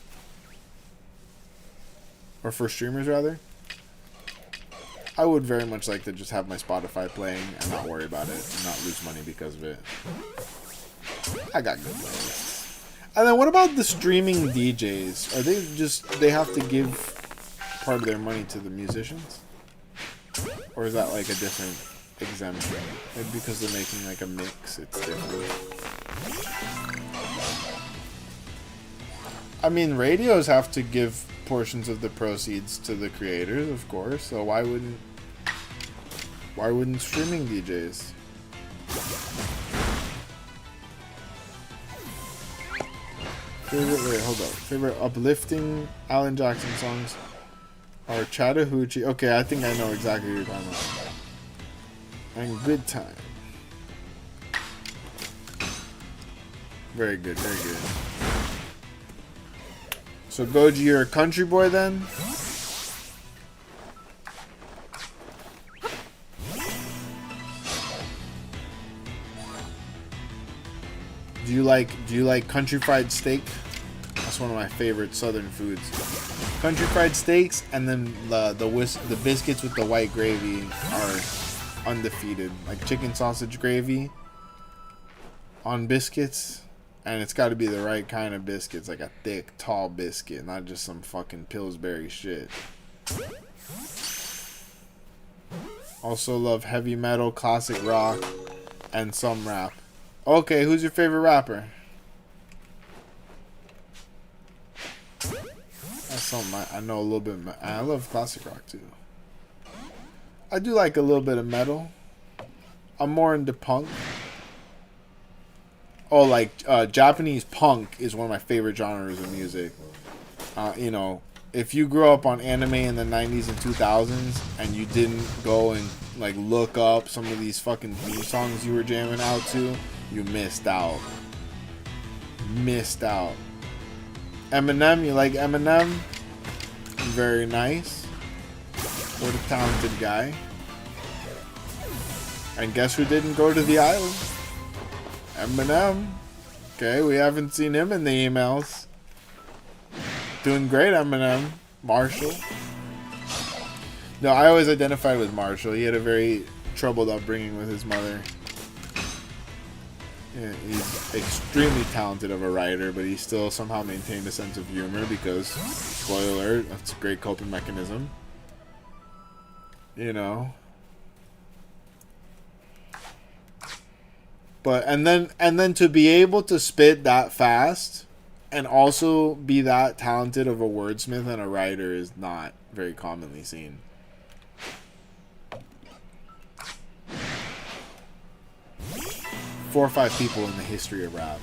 Speaker 2: Or for streamers, rather. I would very much like to just have my Spotify playing and not worry about it and not lose money because of it. I got good playlists. And then what about the streaming DJs? Are they just... They have to give part of their money to the musicians?
Speaker 1: Or is that like a different exemption? Maybe because they're making like a mix, it's different. I mean, radios have to give portions of the proceeds to the creators, of course. So why wouldn't streaming DJs? Favorite uplifting Alan Jackson songs are Chattahoochee. Okay, I think I know exactly what you're talking about. And Good Time. Very good, very good. So Goji, you're a country boy then? Do you like country fried steak? That's one of my favorite southern foods. Country fried steaks, and then the biscuits with the white gravy are undefeated. Like chicken sausage gravy on biscuits, and it's got to be the right kind of biscuits, like a thick, tall biscuit, not just some fucking Pillsbury shit. Also love heavy metal, classic rock, and some rap. Okay, who's your favorite rapper? That's something I know a little bit. I love classic rock too. I do like a little bit of metal. I'm more into punk. Oh, like Japanese punk is one of my favorite genres of music. You know, if you grew up on anime in the 90s and 2000s and you didn't go and like look up some of these fucking theme songs you were jamming out to, you missed out. Missed out. Eminem, you like Eminem? Very nice. What a talented guy. And guess who didn't go to the island? Eminem. Okay, we haven't seen him in the emails. Doing great, Eminem. Marshall. No, I always identified with Marshall. He had a very troubled upbringing with his mother. Yeah, he's extremely talented of a writer, but he still somehow maintained a sense of humor because, spoiler alert, that's a great coping mechanism. You know. But and then to be able to spit that fast and also be that talented of a wordsmith and a writer is not very commonly seen. 4 or 5 people in the history of rap.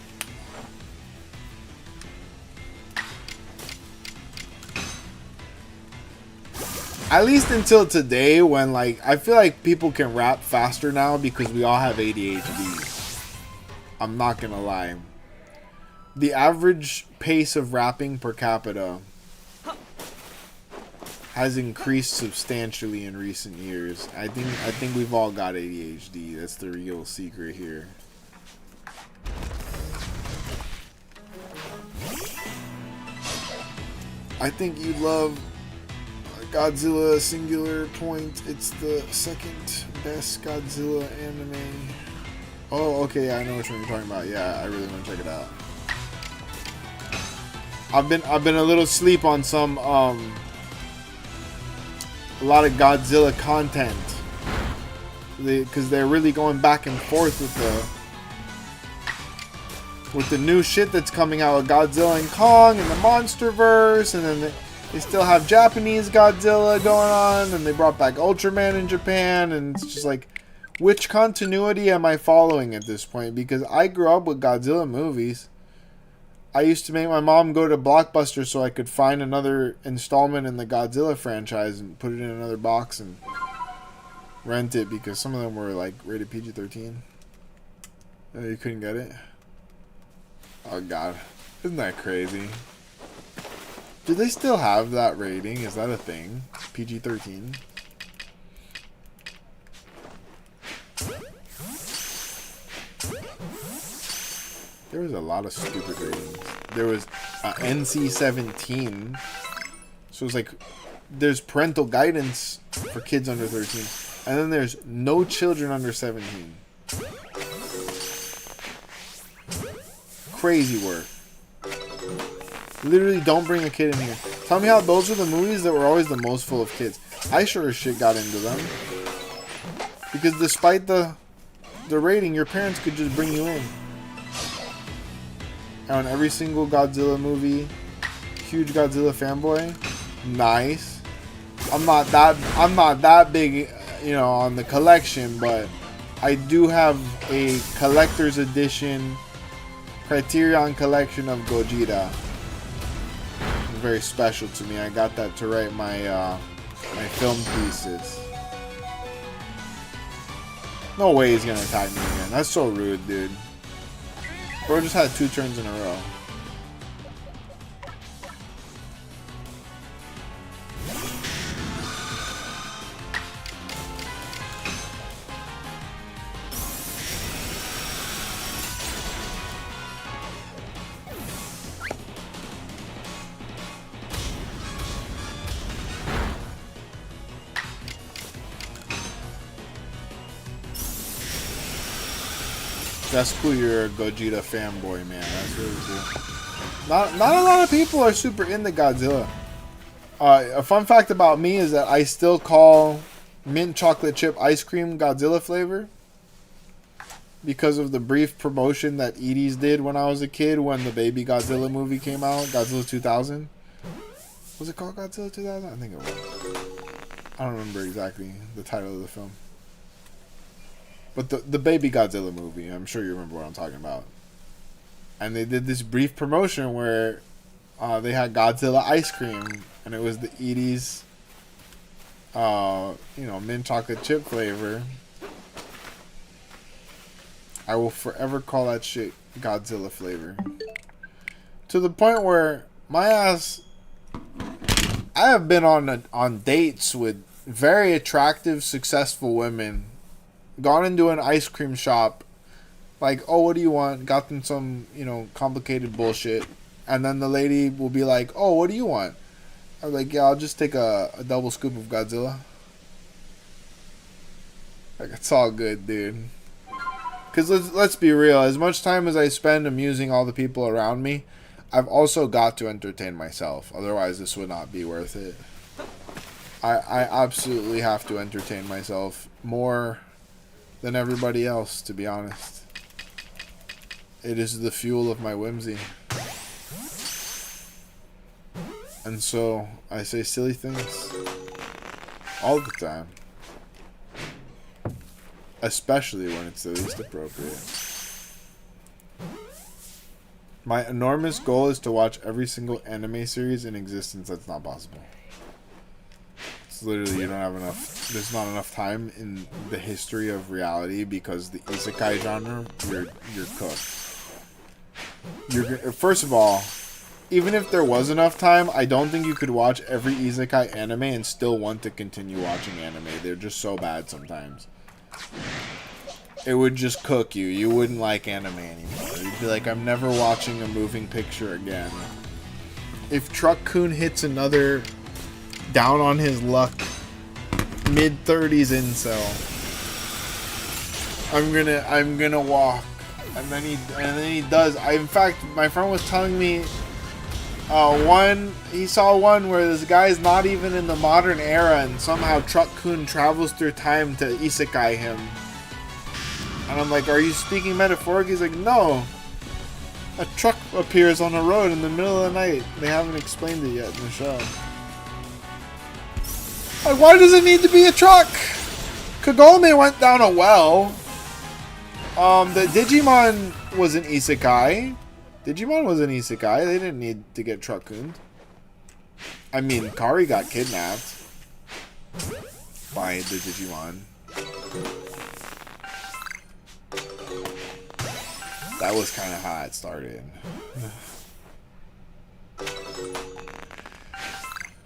Speaker 1: At least until today, when like I feel like people can rap faster now because we all have ADHD. I'm not gonna lie. The average pace of rapping per capita has increased substantially in recent years. I think we've all got ADHD. That's the real secret here. I think you love Godzilla singular point. It's the second best Godzilla anime. Oh, okay, I know which one you're talking about. Yeah, I really want to check it out. I've been a little asleep on some a lot of Godzilla content. Because they're really going back and forth with the new shit that's coming out with Godzilla and Kong and the Monsterverse, and then they still have Japanese Godzilla going on, and they brought back Ultraman in Japan, and it's just like, which continuity am I following at this point? Because I grew up with Godzilla movies. I used to make my mom go to Blockbuster so I could find another installment in the Godzilla franchise and put it in another box and rent it, because some of them were like rated PG-13. You couldn't get it? Oh god. Isn't that crazy? Do they still have that rating? Is that a thing? PG-13? There was a lot of stupid ratings. There was NC-17. So it's like, there's parental guidance for kids under 13. And then there's no children under 17. Crazy work. Literally don't bring a kid in here. Tell me how those were the movies that were always the most full of kids. I sure as shit got into them. Because despite the rating, your parents could just bring you in. On every single Godzilla movie, huge Godzilla fanboy. Nice. I'm not that big, you know, on the collection, but I do have a collector's edition Criterion collection of Gogeta. It's very special to me. I got that to write my my film thesis. No way he's gonna attack me again. That's so rude, dude. Bro just had 2 turns in a row. That's cool. You're a Gogeta fanboy, man. That's really cool. Not a lot of people are super into Godzilla. A fun fact about me is that I still call mint chocolate chip ice cream Godzilla flavor because of the brief promotion that Edie's did when I was a kid when the baby Godzilla movie came out, Godzilla 2000. Was it called Godzilla 2000? I think it was. I don't remember exactly the title of the film. But the baby Godzilla movie, I'm sure you remember what I'm talking about. And they did this brief promotion where they had Godzilla ice cream, and it was the Edie's, mint chocolate chip flavor. I will forever call that shit Godzilla flavor. To the point where my ass, I have been on dates with very attractive, successful women. Gone into an ice cream shop, like, oh, what do you want? Got them some, complicated bullshit. And then the lady will be like, oh, what do you want? I'm like, yeah, I'll just take a double scoop of Godzilla. Like, it's all good, dude. Because let's be real, as much time as I spend amusing all the people around me, I've also got to entertain myself. Otherwise, this would not be worth it. I absolutely have to entertain myself more than everybody else, to be honest. It is the fuel of my whimsy. And so, I say silly things all the time. Especially when it's the least appropriate. My enormous goal is to watch every single anime series in existence. That's not possible. It's literally, you don't have enough. There's not enough time in the history of reality because the isekai genre, you're cooked. First of all, even if there was enough time, I don't think you could watch every isekai anime and still want to continue watching anime. They're just so bad sometimes. It would just cook you. You wouldn't like anime anymore. You'd be like, I'm never watching a moving picture again. If Truck-kun hits another down on his luck mid-30s incel, I'm gonna walk. And then he does. In fact, my friend was telling me he saw one where this guy's not even in the modern era and somehow Truck-kun travels through time to isekai him. And I'm like, are you speaking metaphorically? He's like, no. A truck appears on the road in the middle of the night. They haven't explained it yet in the show. Like, why does it need to be a truck? Kagome went down a well. The Digimon was an isekai. Digimon was an isekai. They didn't need to get Truck-kun. I mean, Kari got kidnapped by the Digimon. That was kind of how it started.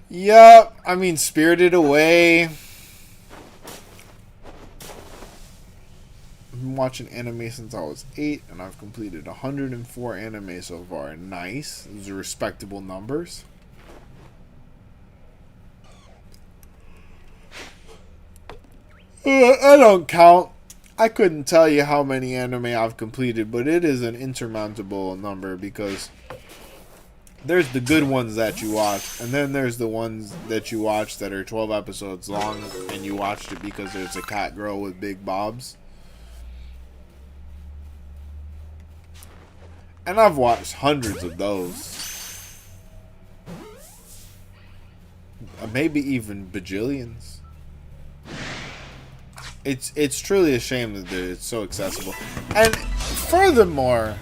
Speaker 1: Yep, I mean, Spirited Away. I've been watching anime since I was 8, and I've completed 104 anime so far. Nice. Those are respectable numbers. I don't count. I couldn't tell you how many anime I've completed, but it is an insurmountable number because there's the good ones that you watch, and then there's the ones that you watch that are 12 episodes long, and you watched it because there's a cat girl with big bobs. And I've watched hundreds of those. Maybe even bajillions. It's truly a shame that it's so accessible. And furthermore,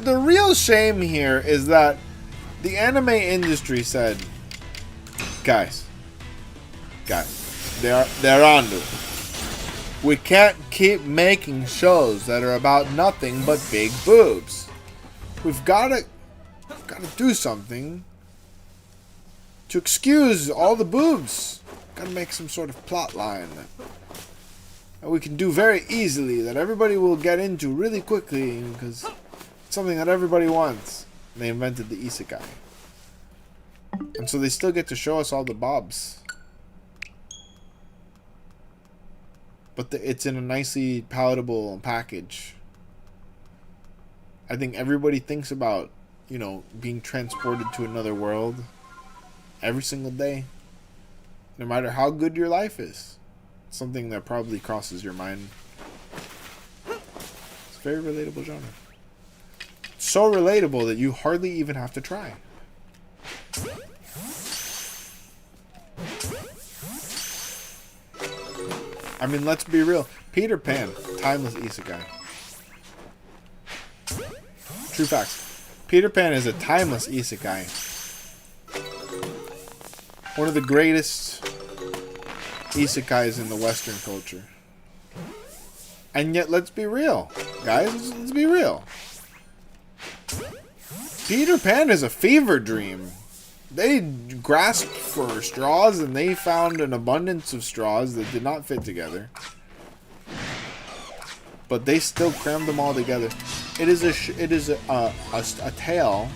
Speaker 1: the real shame here is that the anime industry said, guys, they're on to it. We can't keep making shows that are about nothing but big boobs. We've gotta do something to excuse all the boobs. Gotta make some sort of plot line that we can do very easily, that everybody will get into really quickly, because it's something that everybody wants. And they invented the isekai. And so they still get to show us all the bobs. But it's in a nicely palatable package. I think everybody thinks about, you know, being transported to another world every single day. No matter how good your life is. It's something that probably crosses your mind. It's a very relatable genre. So relatable that you hardly even have to try. I mean, let's be real. Peter Pan, timeless isekai. True facts. Peter Pan is a timeless isekai. One of the greatest isekais in the Western culture. And yet, let's be real. Guys, let's be real. Peter Pan is a fever dream. They grasped for straws and they found an abundance of straws that did not fit together. But they still crammed them all together. It is a tale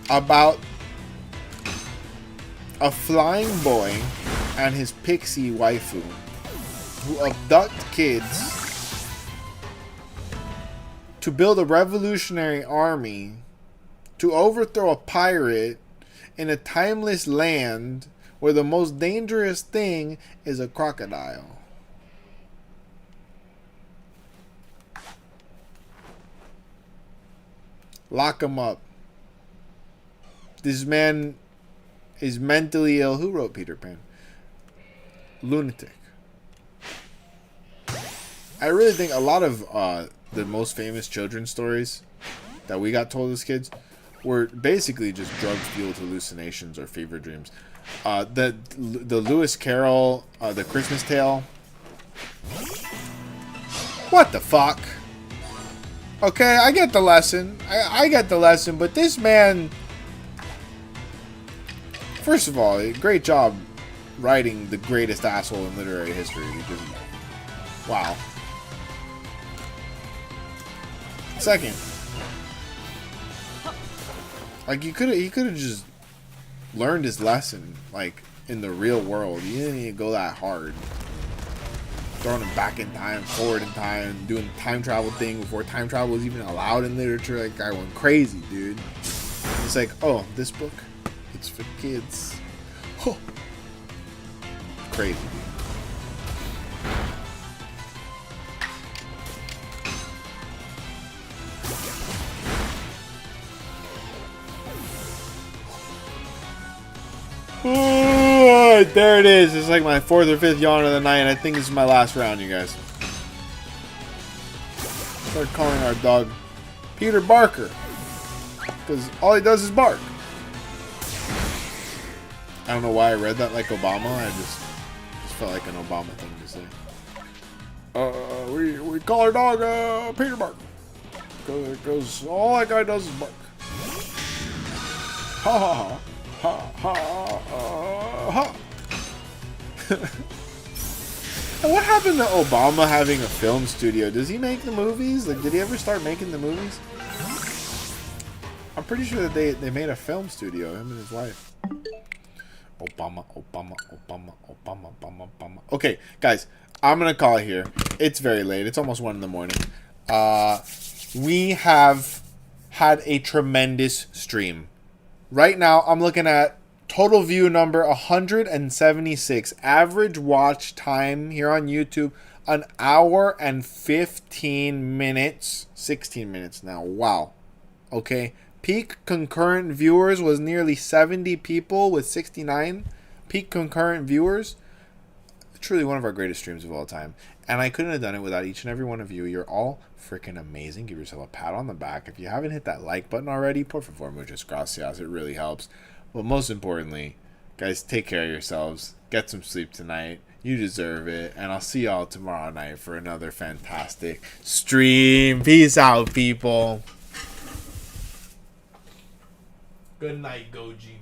Speaker 1: about a flying boy and his pixie waifu who abduct kids to build a revolutionary army to overthrow a pirate in a timeless land where the most dangerous thing is a crocodile. Lock him up. This man is mentally ill. Who wrote Peter Pan? Lunatic. I really think a lot of the most famous children's stories that we got told as kids were basically just drug-fueled hallucinations or fever dreams. The Lewis Carroll, The Christmas Tale. What the fuck? Okay, I get the lesson. I get the lesson, but this man... First of all, great job writing the greatest asshole in literary history. Because, wow. Second, like he could have just learned his lesson, like in the real world. He didn't need to go that hard. Throwing him back in time, forward in time, doing the time travel thing before time travel was even allowed in literature. Like, guy went crazy, dude. It's like, oh, this book, it's for kids. Oh. Crazy, dude. Alright, there it is. It's like my 4th or 5th yawn of the night, and I think this is my last round, you guys. Start calling our dog Peter Barker, because all he does is bark. I don't know why I read that like Obama. I just felt like an Obama thing to say. We call our dog Peter Barker, because all that guy does is bark. Ha ha ha. Ha ha ha. And what happened to Obama having a film studio? Does he make the movies? Like, did he ever start making the movies? I'm pretty sure that they made a film studio, him and his wife. Obama. Okay, guys, I'm gonna call it here. It's very late. It's almost 1 in the morning. We have had a tremendous stream. Right now, I'm looking at total view number 176. Average watch time here on YouTube, 1 hour and 15 minutes. 16 minutes now. Wow. Okay. Peak concurrent viewers was nearly 70 people with 69 peak concurrent viewers. Truly one of our greatest streams of all time. And I couldn't have done it without each and every one of you. You're all freaking amazing. Give yourself a pat on the back. If you haven't hit that like button already, por favor, muchas gracias. It really helps. But most importantly, guys, take care of yourselves. Get some sleep tonight. You deserve it. And I'll see y'all tomorrow night for another fantastic stream. Peace out, people. Good night, Goji.